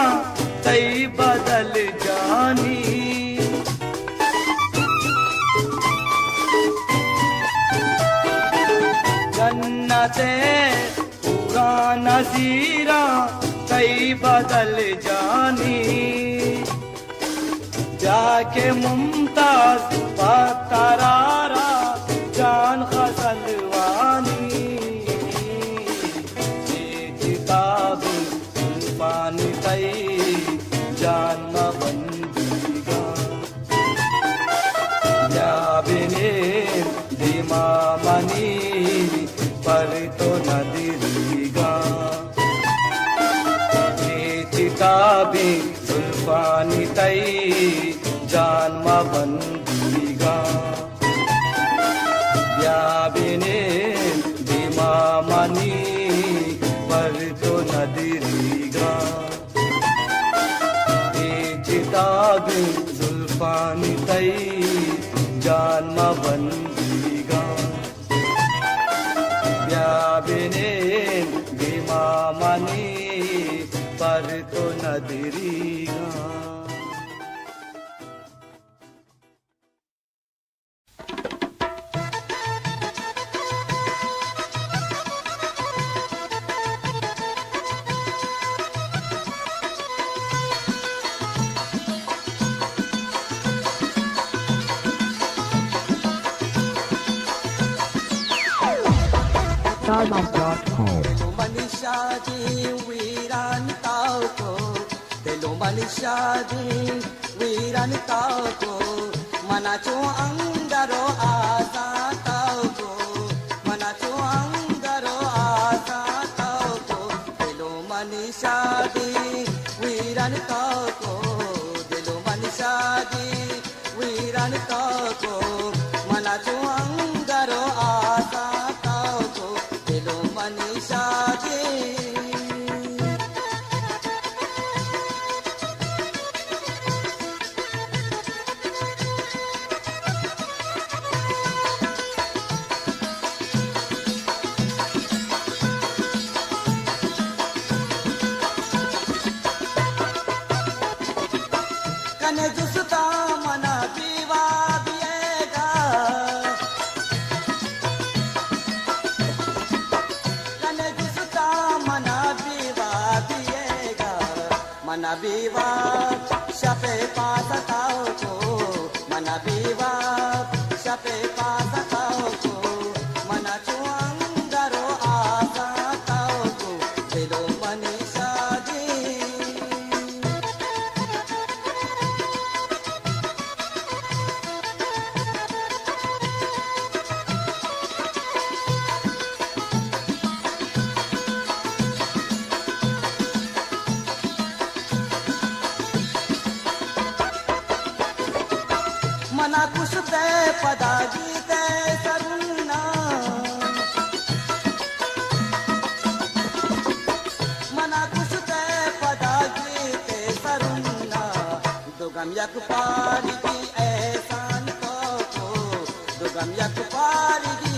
तई बदल जानी जन्नते पूरा नजीरा तई बदल जानी जाके मुमताज पतरारा जान खसलवानी पानी तई जान मबंदिगा या बिने दिमामनी पर तो नदीगा किताबी जुल्फानी तई जान मबंदिगा या बिने दिमामनी पर तो नदीगा किताबे जुल्फानी तई जान मबंदिगा या बेने इमामनी पर तो नदीगा Starbucks.com. मनीषाजी वीरान ताको तेलो मनीषाजी वीरान ताको मनाचो अंगरो आसा ताको मनाचो अंगरो आसा ताको तेलो मनीषाजी वीरान ताको तेलो मनीषाजी वीरान ताको मनाचो अंगरो आसा ताको तेलो मनीषाजी घुसता मना बीवा दिएगा कने घुसता मना बीवा दिएगा मना बीवा शपे पासताओ को मना बीवा शपे पासताओ को मना चुअंगरो आसाताओ को दिलो मनीषा दी मना कुशते पदा गीते सरुन्ना मना कुशते पदा गीते सरुन्ना दुगम यक पारी की एहसान को दुगम यक पारी की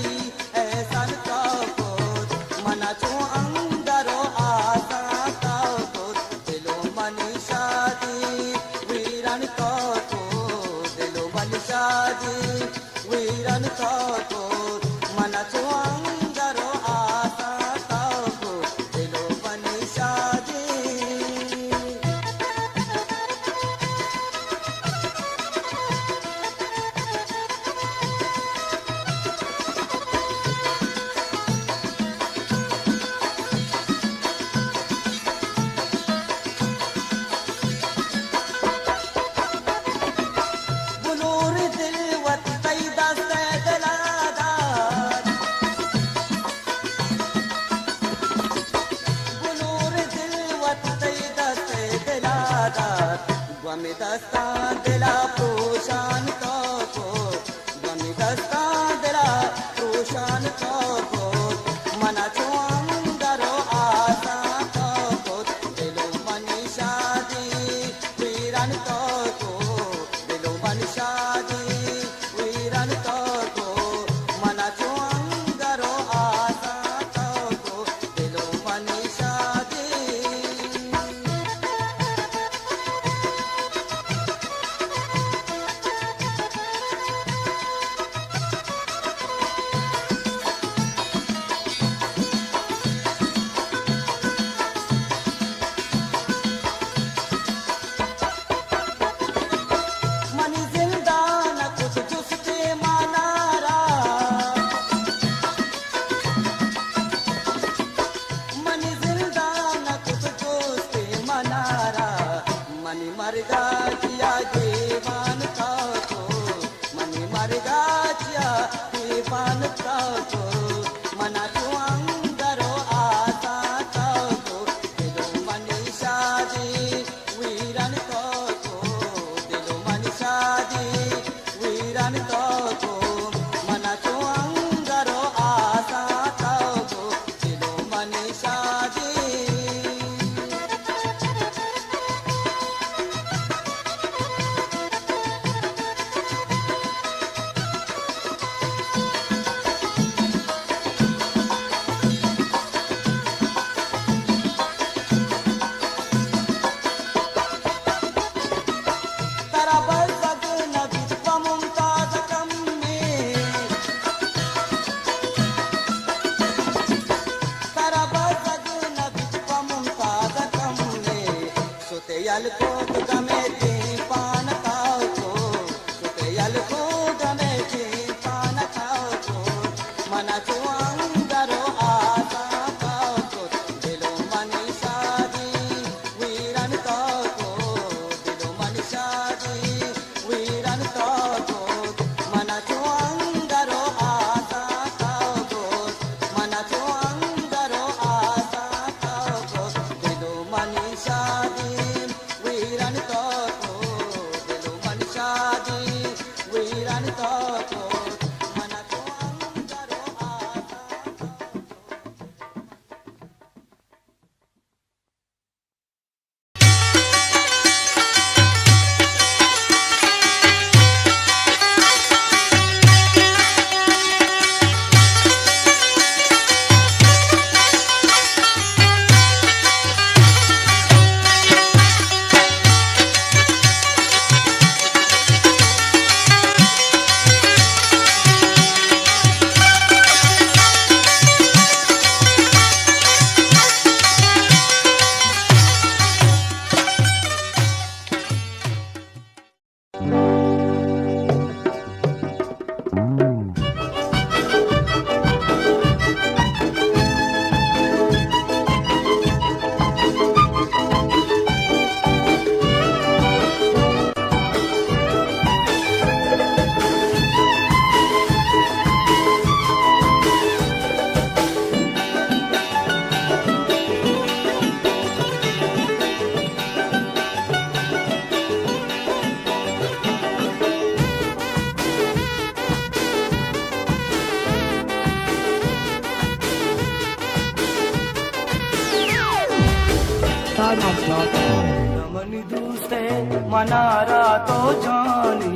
एहसान को मना चो अंदरो आसा को दिलो मनीषा दी वीरन को शादी वीरन को मना चुअंगरो आसा को दिलो बनी शादी Gwami dasta dela pushan ko Gwami dasta dela pushan ko Mana chuandaro asa ko Dilo mani shadi viran ko Dilo mani shadi viran ko Mana chuandaro asa ko Dilo mani shadi money जिंदा न कुछ जुस्ते Mannara money जिंदा न कुछ जुस्ते Mannara money मरगा जिया दीवान का को money मरगा जिया दीवान का को मना चुअंगरो आसा का को दिलो मनी शादी वीरन को दिलो मनी शादी वीरन को मना चुअंगरो आसा को दिलो मनी शादी तरा बज़ग नबी व मुमताज़ का SugarLove.com. रमनी दूसरे मनारा तो जानी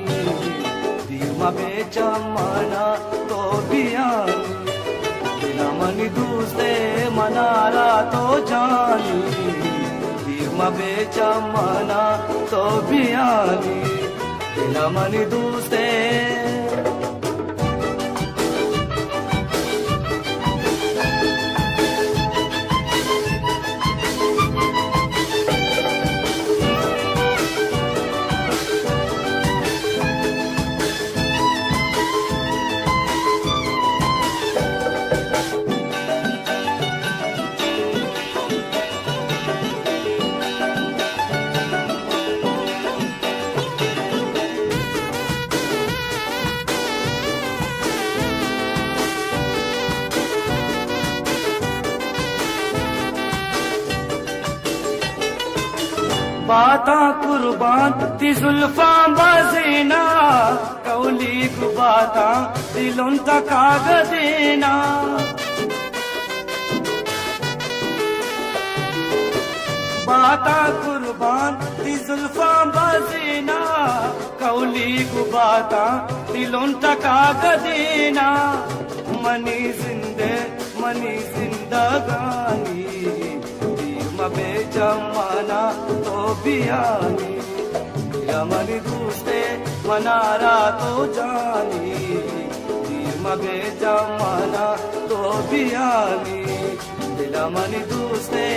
धीमा बेचमना तो बियानी रमनी दूसरे मनारा तो जानी धीमा बेचमना तो बियानी रमनी दूसरे बाता कुर्बान ती जुल्फा बजीना कौली को बाता दिलों तक आग देना बाता कुर्बान ती जुल्फा बजीना कौली को बाता दिलों तक आग देना मनी जिंदगानी बेचमना तो बियानी रमनी दूसरे मनारा तो जानी बेचमना तो बियानी रमनी दूसरे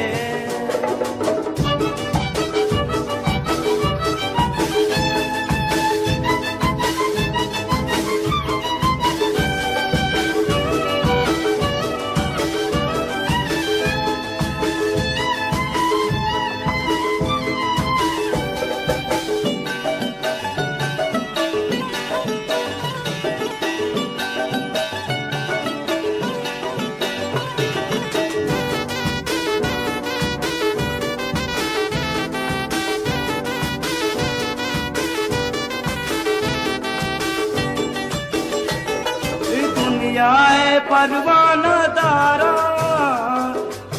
दुनियाए परवाना दारा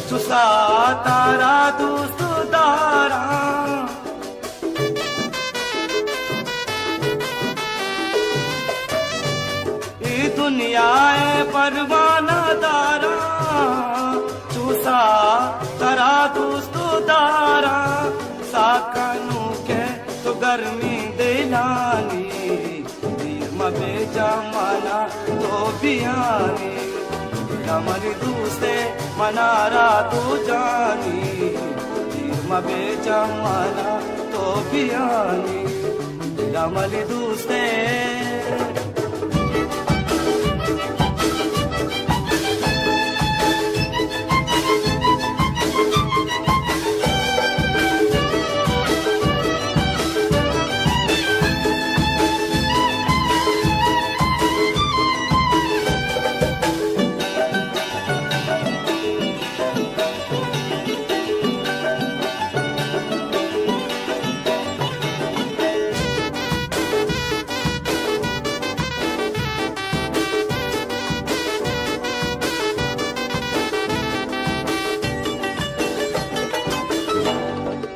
सुसा तारा दोस्त दारा ये दुनियाए परवाना दारा सुसा तारा दोस्त दारा साकनू के तो गर्मी दिलानी बेचमना तो बियानी रमनी दूसरे मनारा तो जानी बेचमना तो बियानी रमनी दूसरे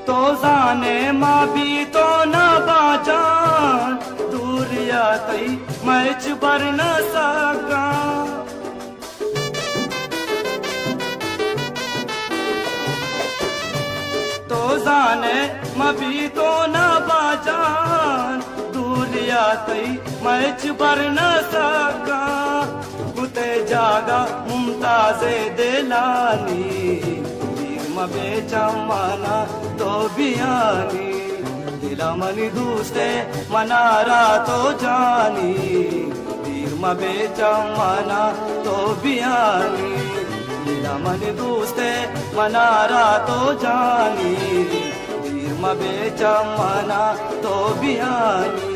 तो जाने माँ भी तो न बाजान दूर या तई मैच बर न सका तो जाने माँ भी तो न बाजान दूर या तई मैच बर न सका कुते जागा मुमताज़े दिलानी बेचमना तो बियानी रमनी दूसरे मनारा तो जानी बेचमना तो बियानी रमनी दूसरे मनारा तो जानी बेचमना तो बियानी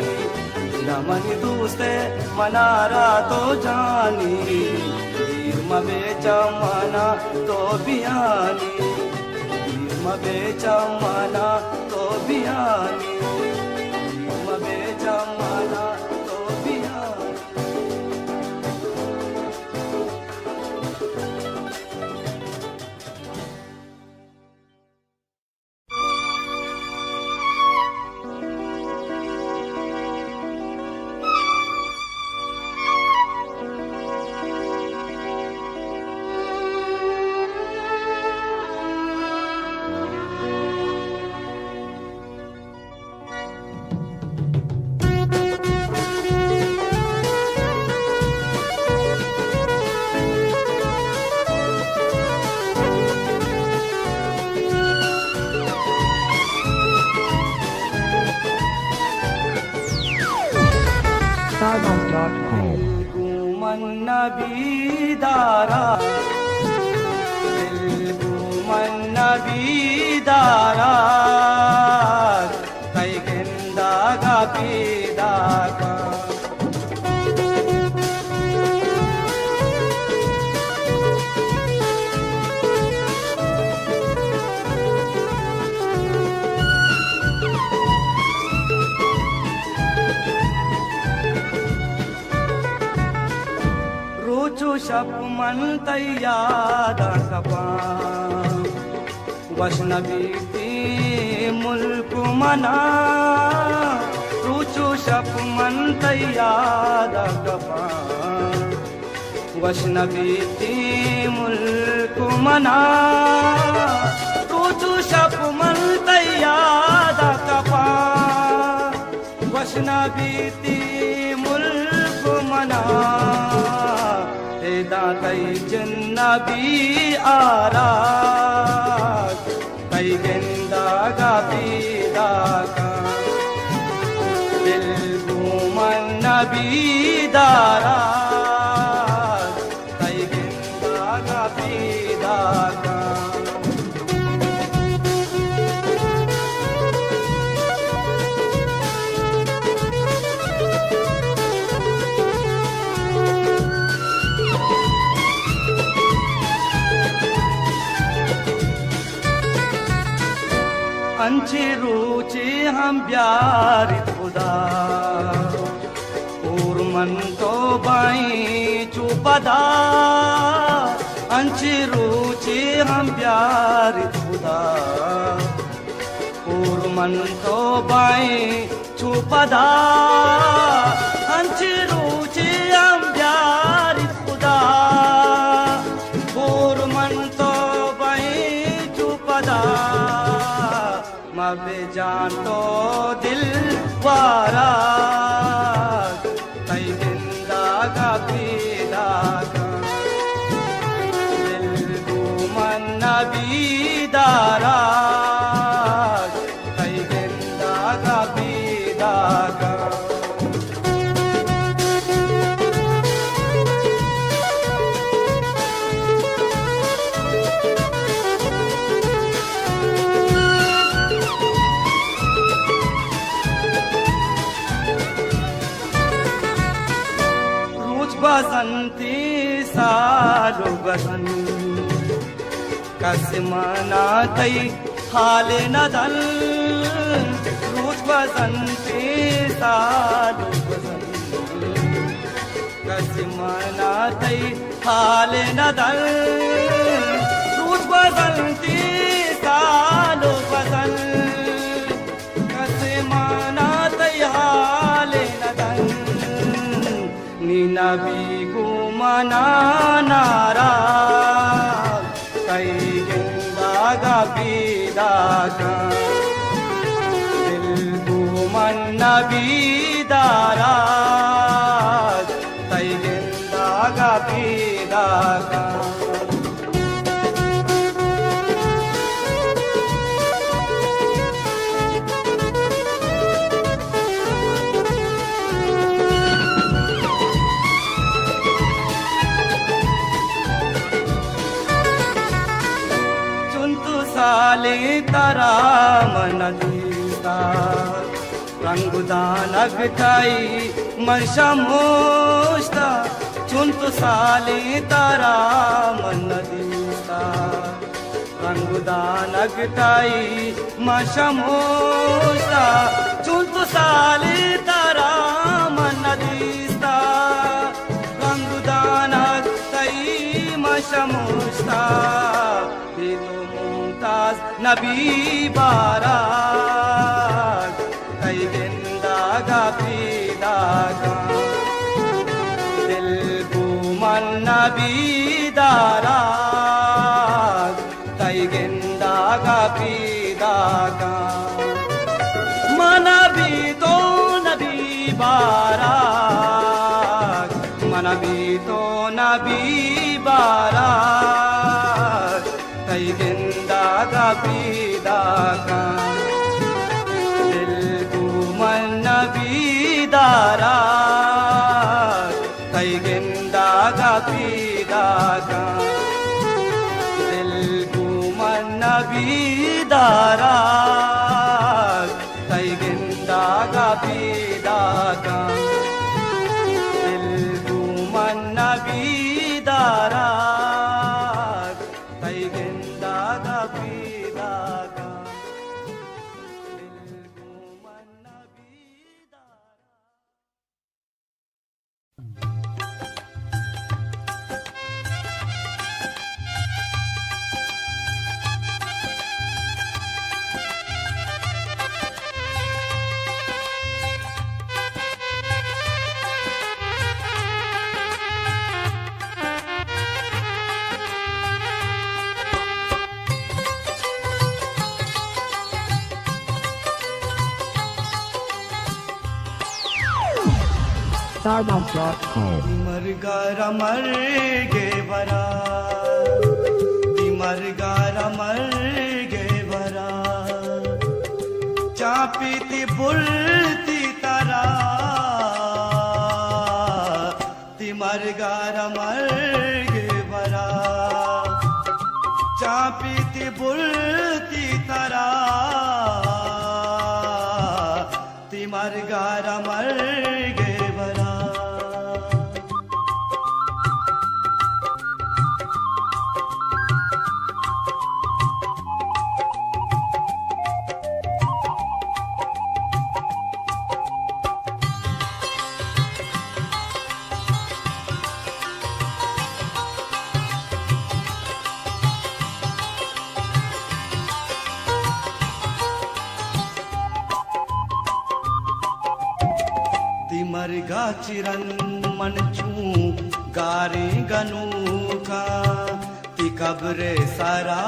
रमनी दूसरे मनारा तो जानी बेचमना तो बियानी बेचमना तो बियानी बेचमना SugarSongs.com. गुमन नबी दारा गुमन नबी दारा कई गिंदा गा पीदा का शप मन तैयार कपा वैष्णवी मुल्क मना रुचु शप मन तैयार कपा वैष्णवी मुल्क मना रुचु शप मन तैयार कपा वैष्णवी मुल्क मना दातई जन्नबी आरा कई गेंदा गा पीदा का दिल गुमन नबी दारा कई गेंदा गा पीदा का अंचे रोचे हम प्यार खुदा और मन तो बाई चुपदा अंचे रोचे हम प्यार खुदा और मन तो बाई चुपदा अंचे रोचे हम प्यार खुदा और मन तो बाई चुपदा मबे जान तो दिल वारा कई गिंदा गा पीदा का दिल गुमन नबी दारा कई गिंदा गा पीदा का बसंती सालो बसंत कसमाना तई हाल नदल रोज बसंती सालो बसंत कसमाना तई हाल नदल रोज बसंती सालो बसंत कसमाना तई हाल नदल नबी गुमना नारा कई गिंदा गा पीदा का दिल गुमन नबी दारा कई गिंदा गा पीदा का साले तारा मन दीता रंगुदानगताई मशमोस्ता चुंतु साले तारा मन दीता रंगुदानगताई मशमोस्ता चुंतु साले तारा मन दीता रंगुदानगताई मशमोस्ता नबी बारा कई गिंदा गा पीदा का दिल गुमन नबी दारा कई गिंदा गा पीदा का मना भी तो नबी बारा मना भी तो नबी बारा कई गिंदा गा पीदा का दिल गुमन नबी Dara daara tay ginda ga bidaga dilgu manna bidara tay ginda ga bidaga dilgu manna bidara. Stardust.com. मरगारा मर गे बरा मरगारा मर गे बरा चापीती बुलती तारा मरगारा मर गे बरा चापीती बुलती तारा मरगारा मर गे बरा. मरगा चिरन मन चू गारे गनू का ती कब्रे सारा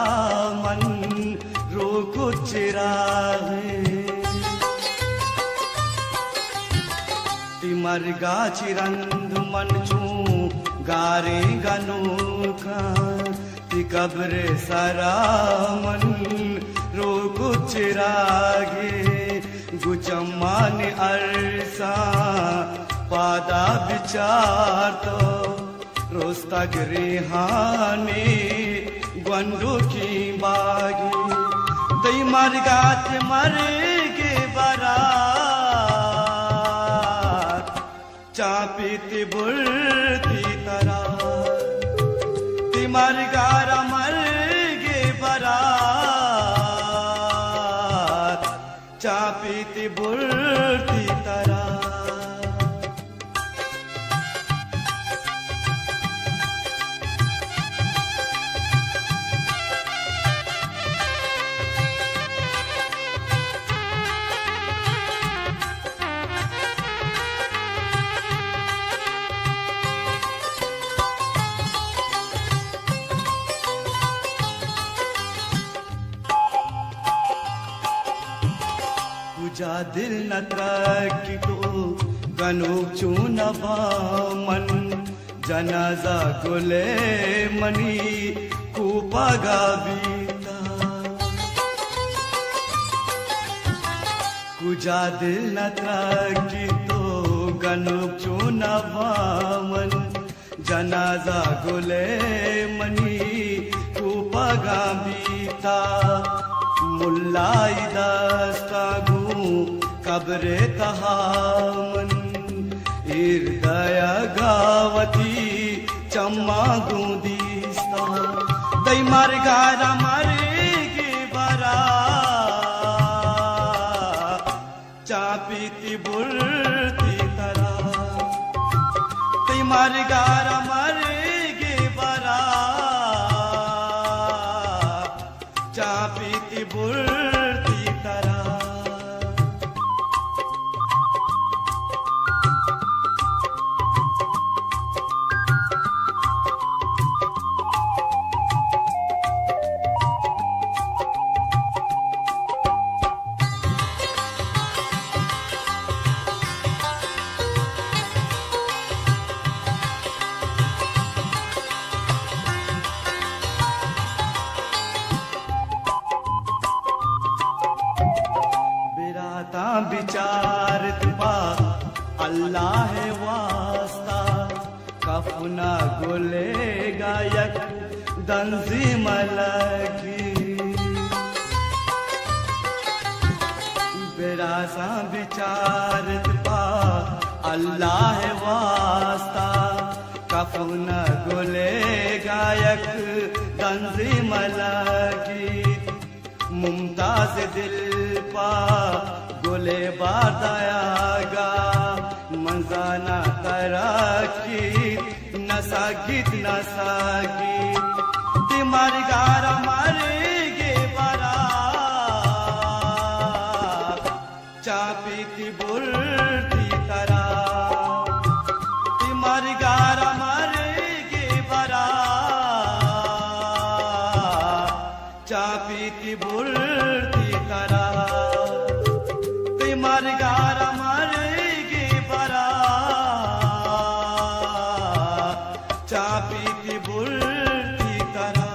मन रोको चिराहे ती मरगा चिरन मन चू गारे गनू का ती कब्रे सारा मन रोको चिरागे गुचम्मान अरसा पादा विचार तो रोस्ता गृहाने ग्वंडू की बागी दई मरगात मर गे बारात चापीती बुलती तरा ती मरगारा मर गे बारात चापीती बुलती तरा. जा दिल न त्रकी तो गनो चूनवा मन जनाजा गुले मनी कुपगा बीता कुजा दिल न त्रकी तो गनो चूनवा मन जनाजा गुले मनी कुपगा बीता मुल्लाई दस्तागू कब्रे तहामन हृदय गावती चम्मा गुदीस्ता दई मरगारा मर गे बरा चापीती बुलती तरा दई मरगारा मर गे बरा चापीती बुलती तरा. विचार तुपा अल्लाह है वास्ता कफना गुले गायक दंजी मलकी जरा सा विचारत पा अल्लाह वास्ता कफू न गुले गायक तंजीम गीत मुमताज दिल पा गुले बादायागा मंजाना तराकी नसा गीत तिमार गारा मारेगे बरा चापी की बुर्ती तरा तिमार गारा मारेगे बरा चापी की बुर्ती तरा तिमार गारा मारेगे बरा चापी की बुर्ती तरा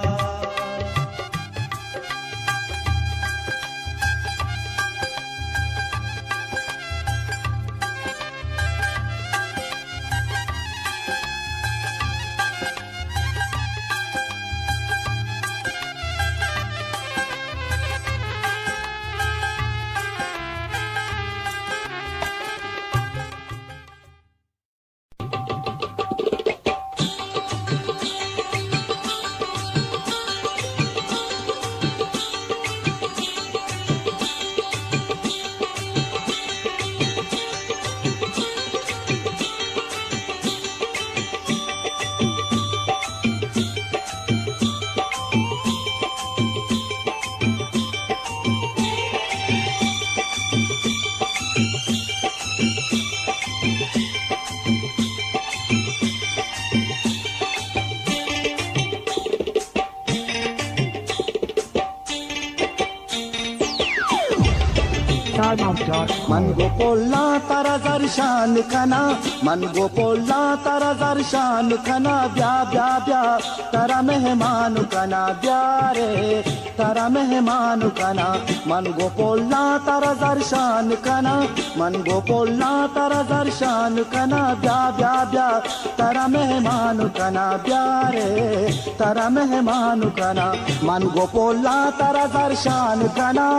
मन गोपोला तारा जरशान खना मन गोपोला तारा जरशान खना ब्या ब्या ब्या तारा मेहमान कना ब्या रे तारा मेहमान कना मन गोपोला तारा जरशान खना मन गोपोला तारा जरशान खना ब्या ब्या ब्या तारा मेहमान कना ब्या रे तारा मेहमान कना मन गोपोला तारा जरशान खना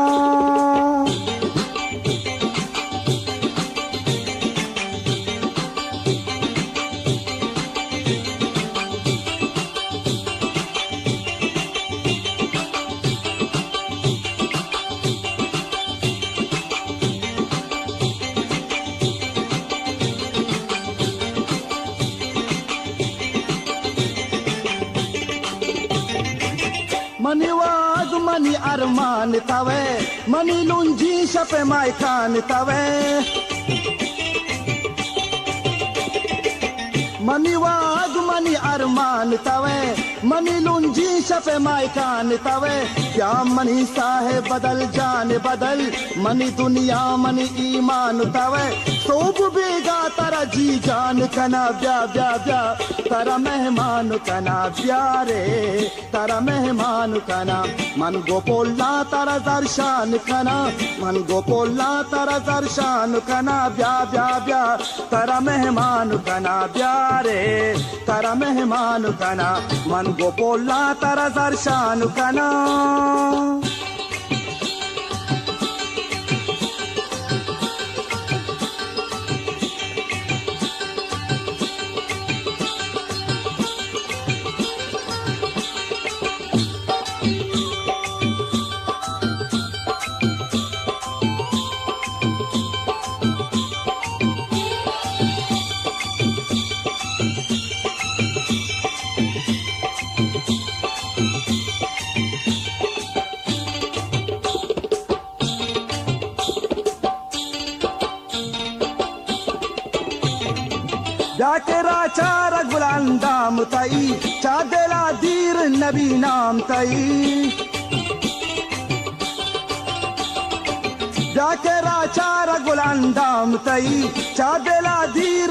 मनी वाज मनी अरमान तवे मनी लुंजी शपे मायकान तवे मनी वाज मनी अरमान तवे मनी लुंजी शपे मायकान तवे क्या मनी साहे बदल जान बदल मनी दुनिया मनी ईमान तवे सोब बेगा तारा जी जान कना ब्या ब्या ब्या तारा मेहमान कना ब्या रे तारा मेहमान कना मन गोपोला तारा दर्शान कना मन गोपोला तारा दर्शान कना ब्या ब्या ब्या तारा मेहमान कना ब्या रे तारा मेहमान कना मन गोपोला तारा दर्शान कना जाकेरा चार गुलांदाम तई चादेला दीर नबी नाम तई जाकेरा चार गुलांदाम तई चादेला दीर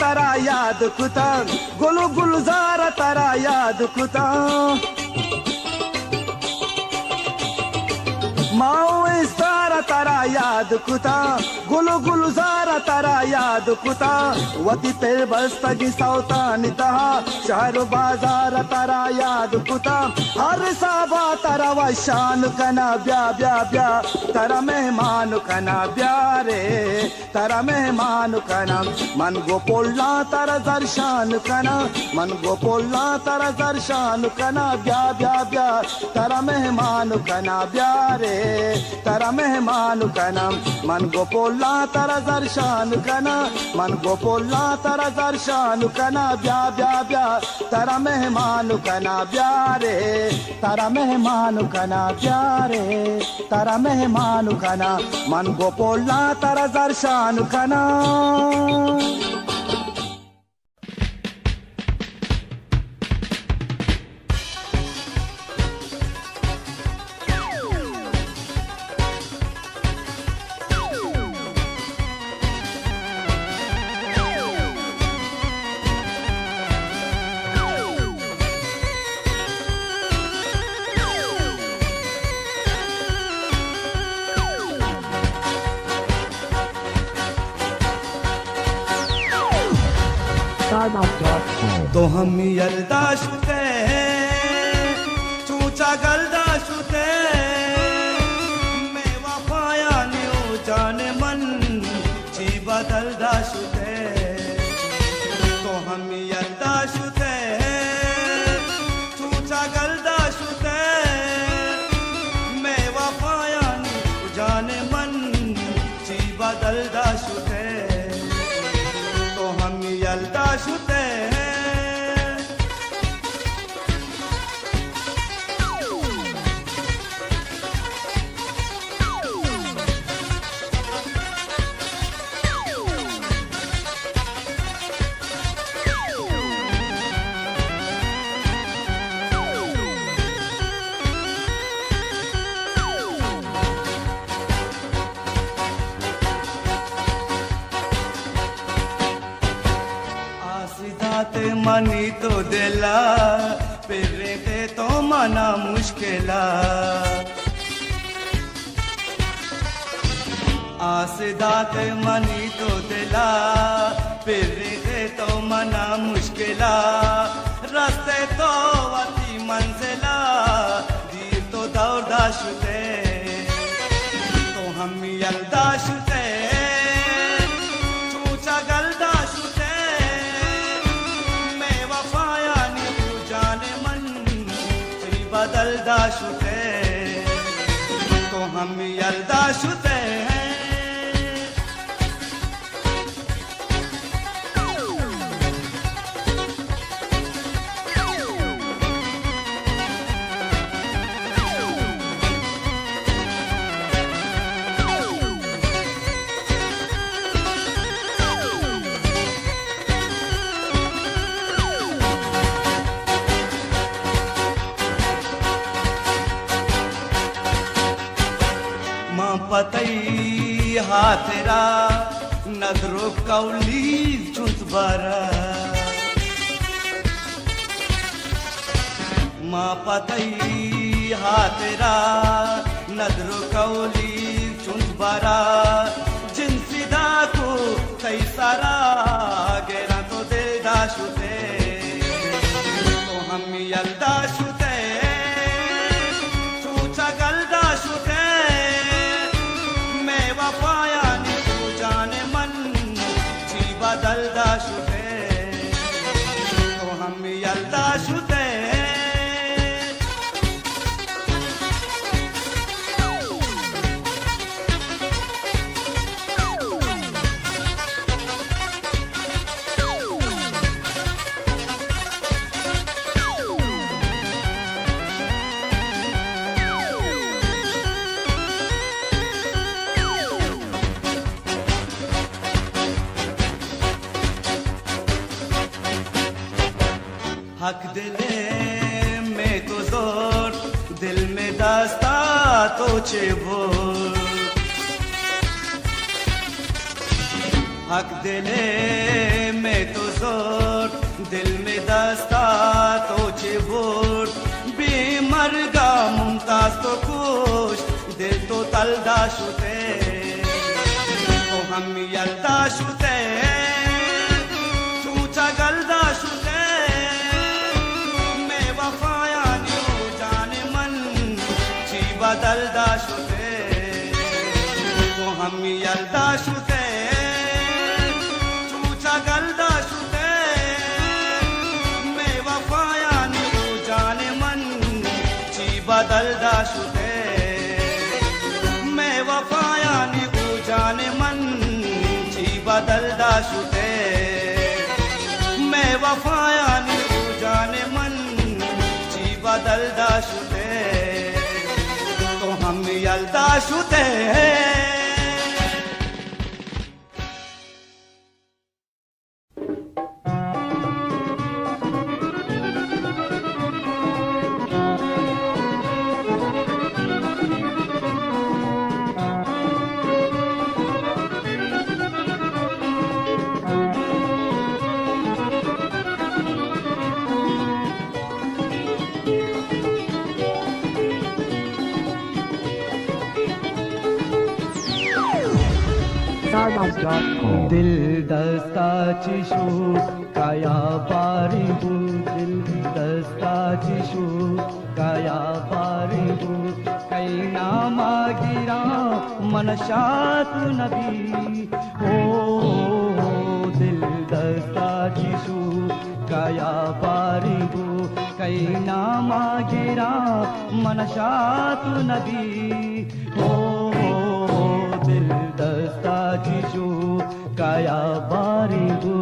तारा याद कुता गुलु गुलजार तारा याद कुता माओ इस्तारा तारा याद कुता गुलु गुलजार तारा याद कुता वती पेर बस्तगी सौतानी तहा शहर बाजार तारा याद कुता हर साबा तारा वशान कना ब्या ब्या ब्या तारा मेहमान कना ब्या रे तारा मेहमान कना मन गोपोला तारा दर्शान कना मन गोपोला तारा दर्शान कना ब्या ब्या ब्या तारा मेहमान कना ब्या रे तारा मेहमान कना मन गोपोला तारा दर्शान कना मन गोपोला तारा दर्शान कना ब्या ब्या ब्या तारा मेहमान कना ब्या रे तारा मेहमान कना ब्या रे तारा मेहमान कना मन गोपोला तारा दर्शान कना StarMouth.com. तो हम यल्दाशुते चूचा गल्दाशुते मैं वफाया न्यू जाने मन जी बदलदाशुते तो हम यल्दाशुते चूचा गल्दाशुते मैं वफाया न्यू जाने मन जी बदलदाशुते तो हम यल्दाशुते मनी तो दिला फिर तो मना मुश्किला आसदात मनी तो दिला फिर तो मना मुश्किला रास्ते तो वती मंजिला दीर तो दौड़दाशुते तो हम यल्दाशुते चूचा गल्दाशुते बदलदाशुते तो हम यल्दाशुते हैं पतई हाथरा नजरो कौली चुतबरा माँ पतई हाथरा नजरो कौली चुतबरा जिन सिदा को कई सारा गेरा तो दे दाशुते हम यल्दा शुते सूचा गल्दा शुते मैं वफाया नी तू जाने मन ची बदलदा शुते तो हम यल्दा शुते हक दिले में तो जोर दिल में दास्ता तो चेबोर हक दिले में तो जोर दिल में दास्ता तो चेबोर बेमरगा मुमताज तो खुश दिल तो तलदा शुते तो हम यल्दा शुते सूचा गल्दा शुते बदलदा शुते वो हम यल्दा शुते चूचा गल्दा शुते मैं वफाया नी जाने मन ची बदलदा शुते मैं वफाया नी जाने मन ची बदलदा शुते मैं वफाया नी जाने मन ची बदलदा शुते हम यल्दा शुते दिल दस्ता चिशु काया बारिबु दिल दस्ता चिशु काया बारिबु कई नामा गिरा मनशात नबी ओ दिल दस्ता चिशु काया बारिबु कई नामा गिरा मनशात नबी ओ दिल दस्ता चिशु काया बारिबु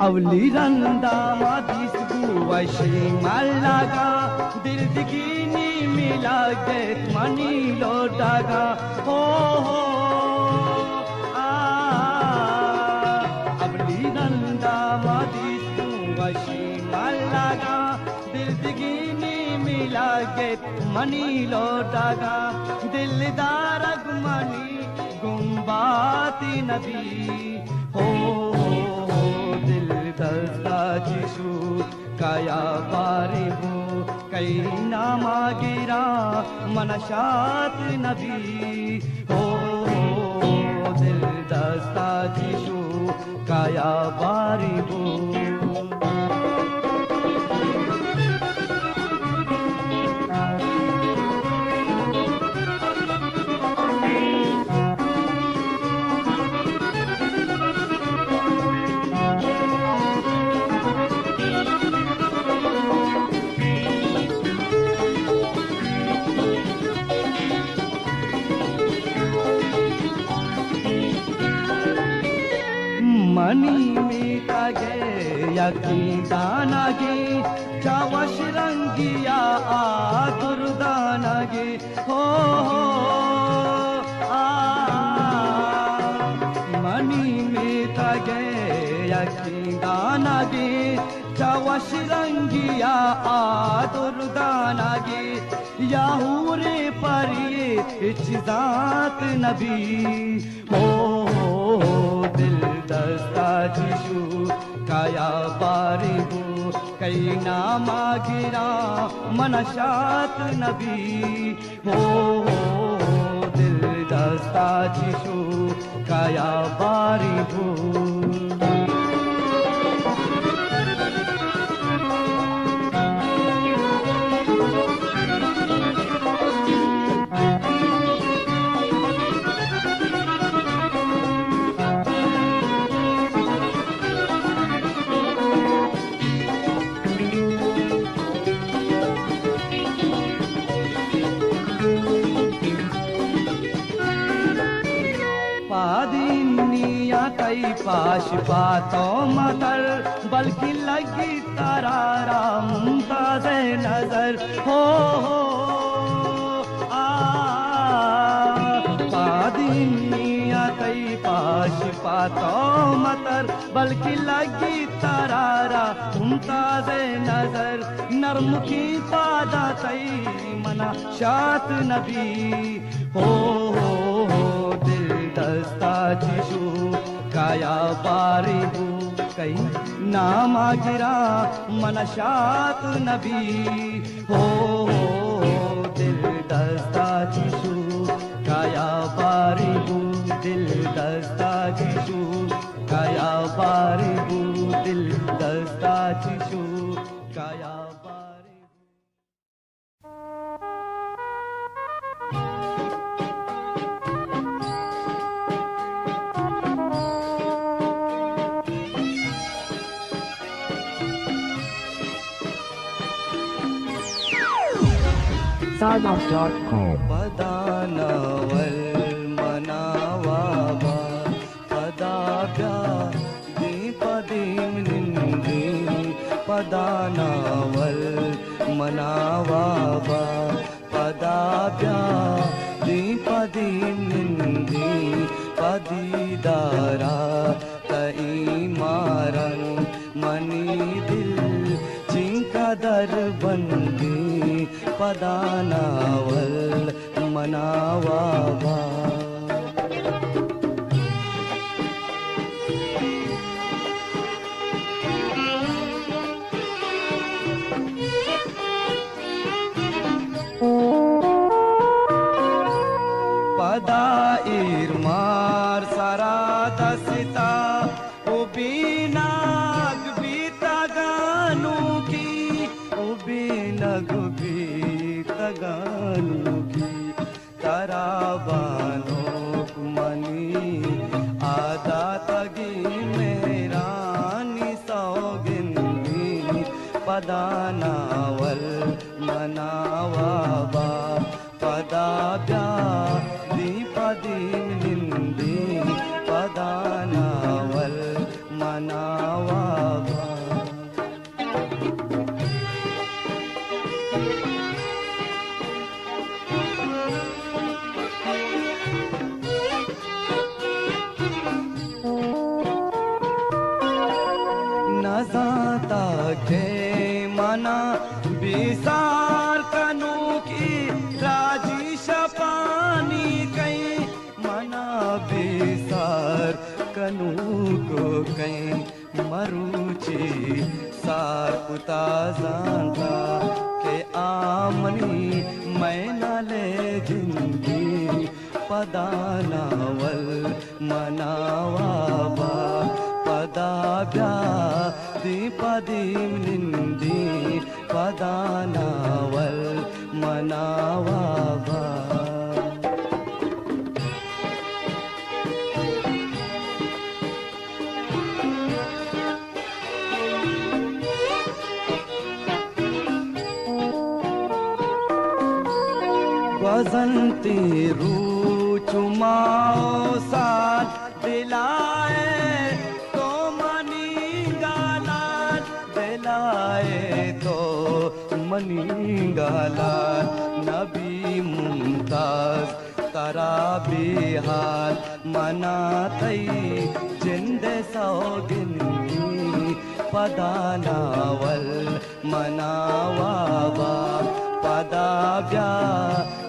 अवली रंदा मादिस गुवशी मल्लागा दिल दिगिनी मिला के मनी लोटागा हो अवली रंदा मादिस गुवशी मल्लागा दिल दिगिनी मिला के मनी लोटागा दिलदार मनी गुम्बाती नबी हो दस्ता चिशु काया बारिबु कई नामा गिरा मनशात नबी हो दिल दस्ता चिशु काया बारिबु मनी मीता गे यकीन दाना गे चावश रंगिया दुर्दाना गे हो मनी मीता गे यकीन दाना गे चावश रंगिया दुर्दाना गे याहूरे पर ये चिजात नबी हो दिल दस्ता जिशु काया बारी हो कई नामा गिरा मनशात नबी हो दिल दस्ता जिशु काया बारी हो पाश पातो मतर बल्कि लगी तरारा मुमताज नजर हो पादिनिया कई पाश पातो मतर बल्कि लगी तरारा मुमताज नजर नर्म की पादा तई मना शात नबी हो दिल दस्ता जिशु काया बारी हो कई नामा गिरा मनशात नबी हो दिल दस्ता जिशु काया बारी हो दिल दस्ता जिशु काया बारी हो दिल दस्ता जिशु काया बारी Sargam.com. पदानावल मनावाबा पदाब्या दीपदीम निंदी पदानावल मनावाबा पदाब्या दीपदीम निंदी पदीदारा तई मारन मनी दिल जिनका दर बंदी पदानावल मनावाबा पदा इरमार सारा दसिता उबीनाग बीता गानू की उबीनग गानू की तराबानो मनी आदा तगी मेरा सौगिंदी पदानावल मनावाबा पदाब्या दीपदीम निंदी पदानावल मनावाबा नजाता के मना बिसार कनू की राजी शपानी कई मना बिसार कनू को कई मरुची सार पुता जानता के आमनी मैं न ले जिंदगी पदानावल मनावाबा पदाब्या दीपदीम निंदी पदानावल मनावाबा बसंती रू चुमाओ साथ दिलाए तो मनी गालाल दिलाए तो मनी गालाल नबी मुमताज तरा बिहार मनातई जिंद सौगिंदी पदानावल मनावाबा पदाव्या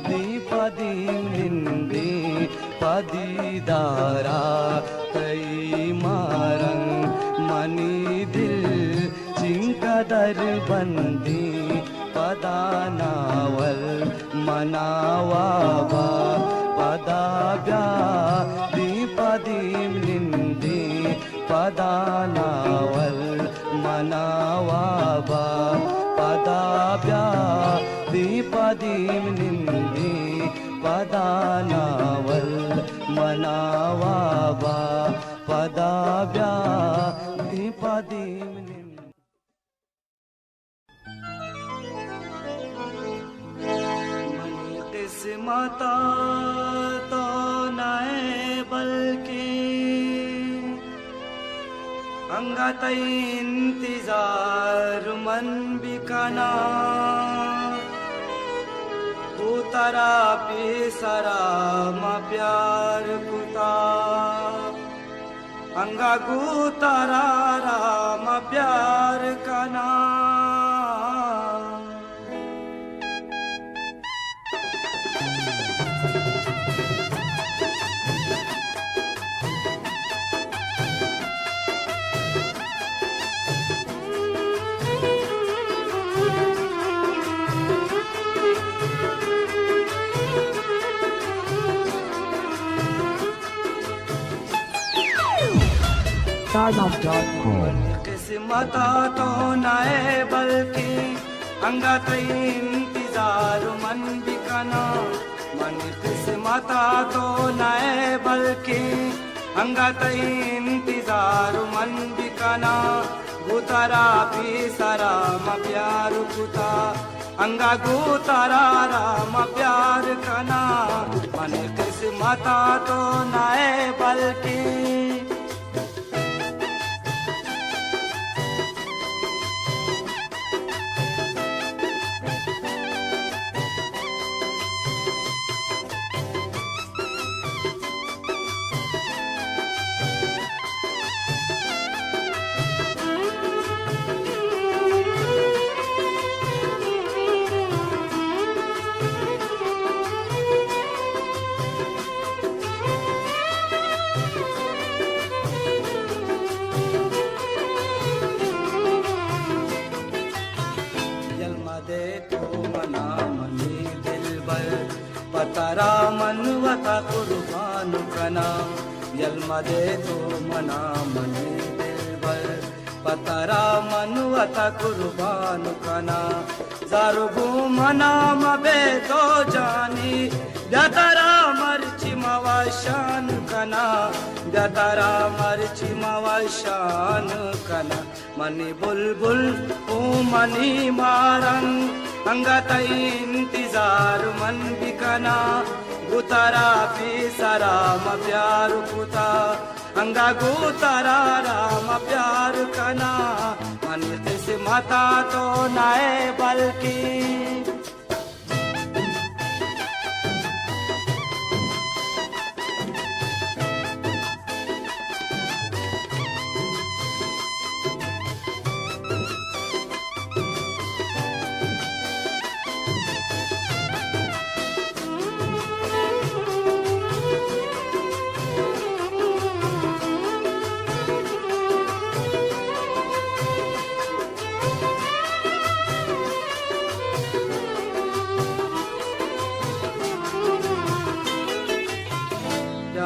दीपदीम निंदी पदीदारा कई मारंग मनी दिल चिंकदर बंदी पदानावल मनावाबा पदाव्या दीपदीम निंदी पदानावल मनावाबा पदाव्या दीपदीम निंदी पदानावल मनावाबा पदाव्या दीपदीम निंदी मनी किस्मता तो नए बल्कि अंगत इंतजार मन बिकना उतरा पिसरा म प्यार कुता अंगा गुतरा राम प्यार कना StarLove.com. किस्मता तो नए बल्कि अंगत इंतजार मन बिकना मन किस्मता तो नए बल्कि अंगत इंतजार मन बिकना गुतरा पिसरा म प्यार कुता अंगा गुतरा राम प्यार कना मन किस्मता तो नए बल्कि पतरा मनवता कुर्बान कना यलमदे तो मना मनी दिलबर पतरा मनवता कुर्बान कना जारुगु मना मबे तो जानी दतरा मर्ची मवाशान कना दतरा मर्ची मवाशान कना मनी बुलबुल ओ मनी मारंग अंगत इंतजार मन बिकना गुतरा पिसरा म प्यार कुता अंगा गुतरा राम प्यार कना मन किस्मता तो नए बल्कि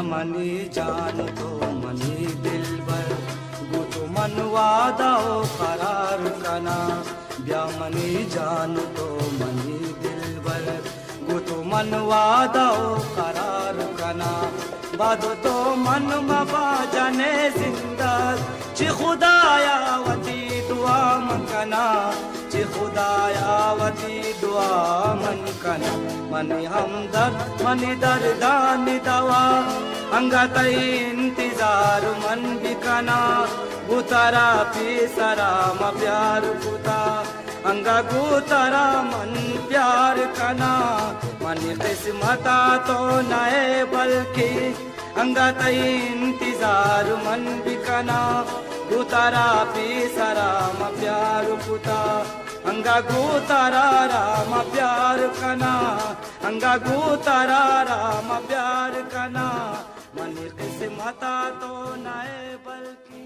मनी जान तो मनी दिलबर गुतु मनवादा ओ करार कना ब्या मनी जान तो मनी दिलबर गुतु मनवादा ओ करार कना बादो तो मन मबा जाने जिंदा ची खुदाया वती दुआ मकना ची खुदाया वती दुआ मन कना मनी हमदर्द मनी दर्दानी दवा अंगत इंतजार मन बिकना गुतरा पिसरा म प्यार कुता अंगा गुतरा मन प्यार कना मन किस्मता तो नए बल्कि अंगत इंतजार मन बिकना गुतरा पिसरा म प्यार कुता अंगा गुतरा राम प्यार कना अंगा गू तरारा मा प्यार कना मन किस्मता तो नए बल्कि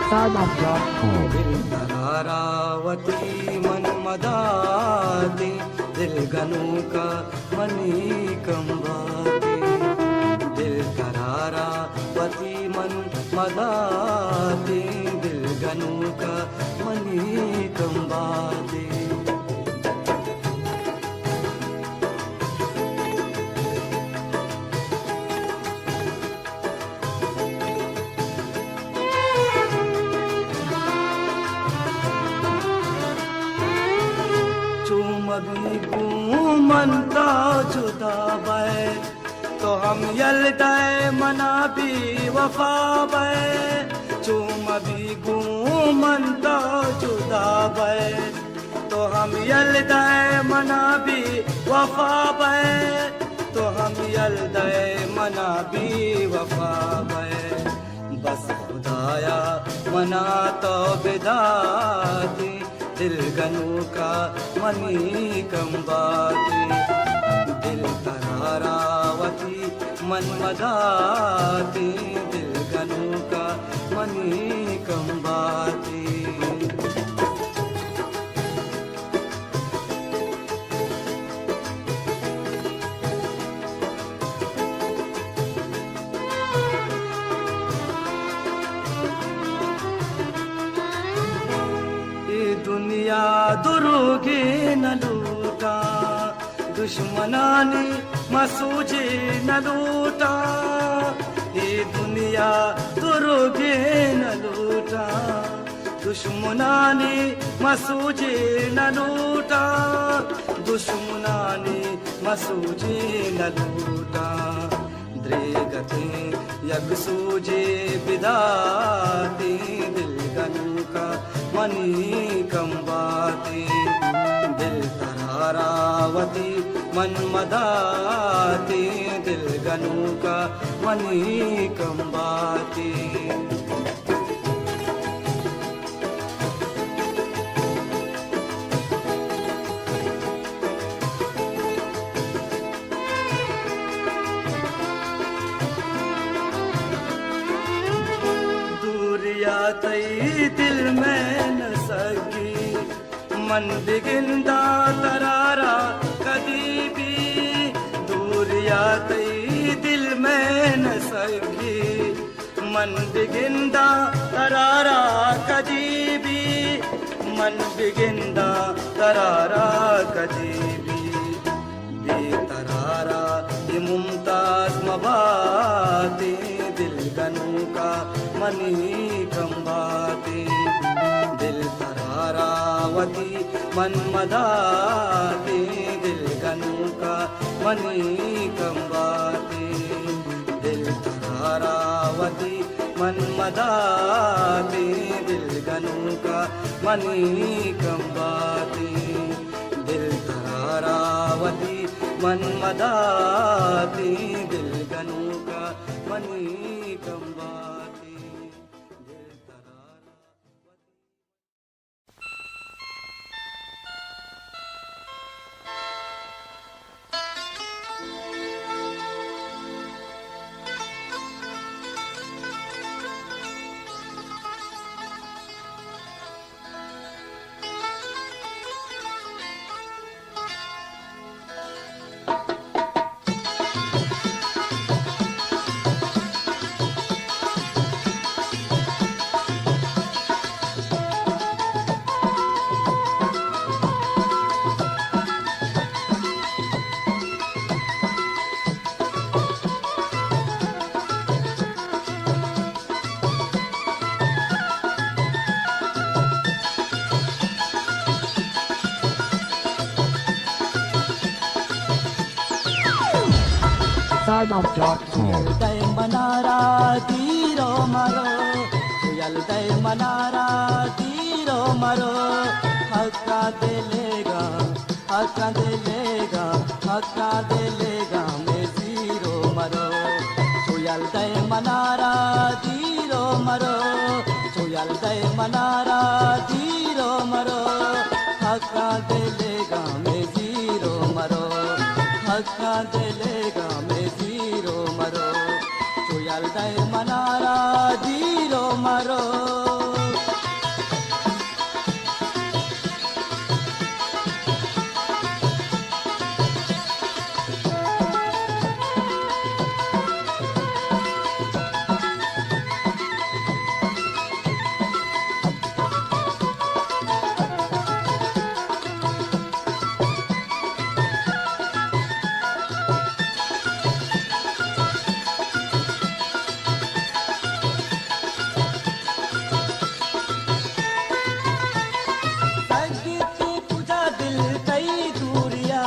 Starbucks.com. तरारावती मन मदाती दिल गनु का मनी कंबाती दिल तरारावती मन मदाती दिल गनु का मनी कंबाती अभी घूमनता जुदा बे तो हम यलदाए मना भी वफा बे चूम अभी घूमनता जुदा बे तो हम यलदाए मना भी वफा बे तो हम यलदाए मना भी वफा बे बस खुदाया मना तो बिदाती दिल गनु का मनी कंबाती दिल तरारावती मन मदाती दिल गनु का मनी कंबाती दुनिया दुरुगी न लूटा दुश्मनानी मसूजी न लूटा ये दुनिया दुरुगी न लूटा दुश्मनानी मसूजी न लूटा दुश्मनानी मसूजी न लूटा द्रेगते यग सूजे बिदाती दिल गनु का मनी कंबाती दिल तरारावती मन मदाती दिल गनु का मनी कंबाती दूरिया तई दिल में न सकी मन बिगिंदा तरारा कदी भी दूरिया तई दिल में न सकी मन बिगिंदा तरारा कदी भी मन बिगिंदा तरारा कदी भी बेतरारा ये मुमताज मबाती दिल गनु का मनी कंबाती दिल तरारावती मन मदाती दिल गनु का मनी कंबाती दिल तरारावती मन मदाती दिल गनु का मनी कंबाती दिल तरारावती मन मदाती दिल गनु का मनी कंबाती दिल तरारावती StarLove.com. दय मनारा दीरो मरो सुयल दय मनारा दीरो मरो हक्का दिलेगा हक्का दिलेगा हक्का दिलेगा में जीरो मरो सुयल दय मनारा दीरो मरो सुयल दय मनारा दीरो मरो हक्का दिलेगा में जीरो मरो हक्का दिलेगा में जीरो मरो सुयल दय मनारा दीरो मरो संगीती तुझा दिल कई दूरिया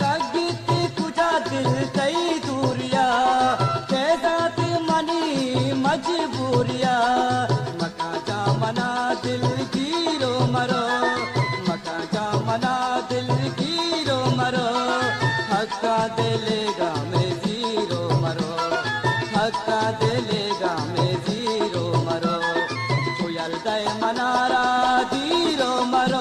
संगीती तुझा दिल कई दूरिया कैदात मनी मजबूरिया मका जा मना दिल गिरो मरो मका जा मना दिल गिरो मरो हक्का दिलेगा में जीरो मरो हक्का दिलेगा में जीरो मरो सुयल दय मनारा दीरो मरो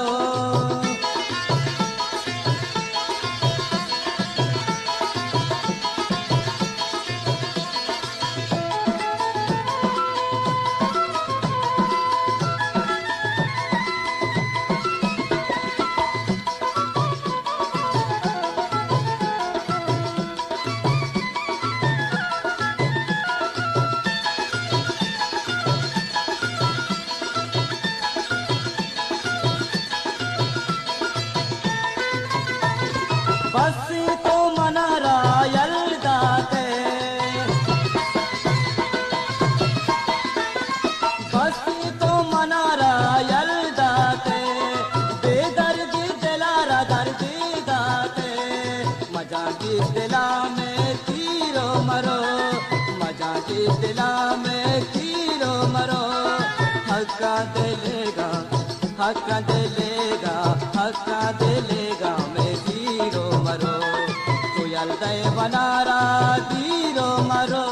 बस तो मनारा यल्दाते बस तो मनारा यल्दाते बेदर्दी दिलारा दर्दी दाते मजा की दिला में तीरो मरो मजा की दिला में तीरो मरो हक्का दिलेगा हक्का दिलेगा हक्का दिलेगा में जीरो मरो सुयल दय मनारा दीरो मरो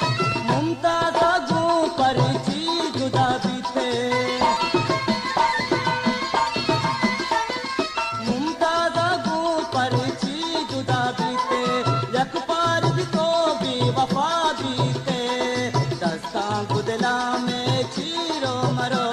मुमताज़ा गो पर जी जुदा भी थे मुमताज़ा गो पर जी जुदा भी थे यक पार भी तो भी वफा भी थे दस्ता गुदला में चीरो मरो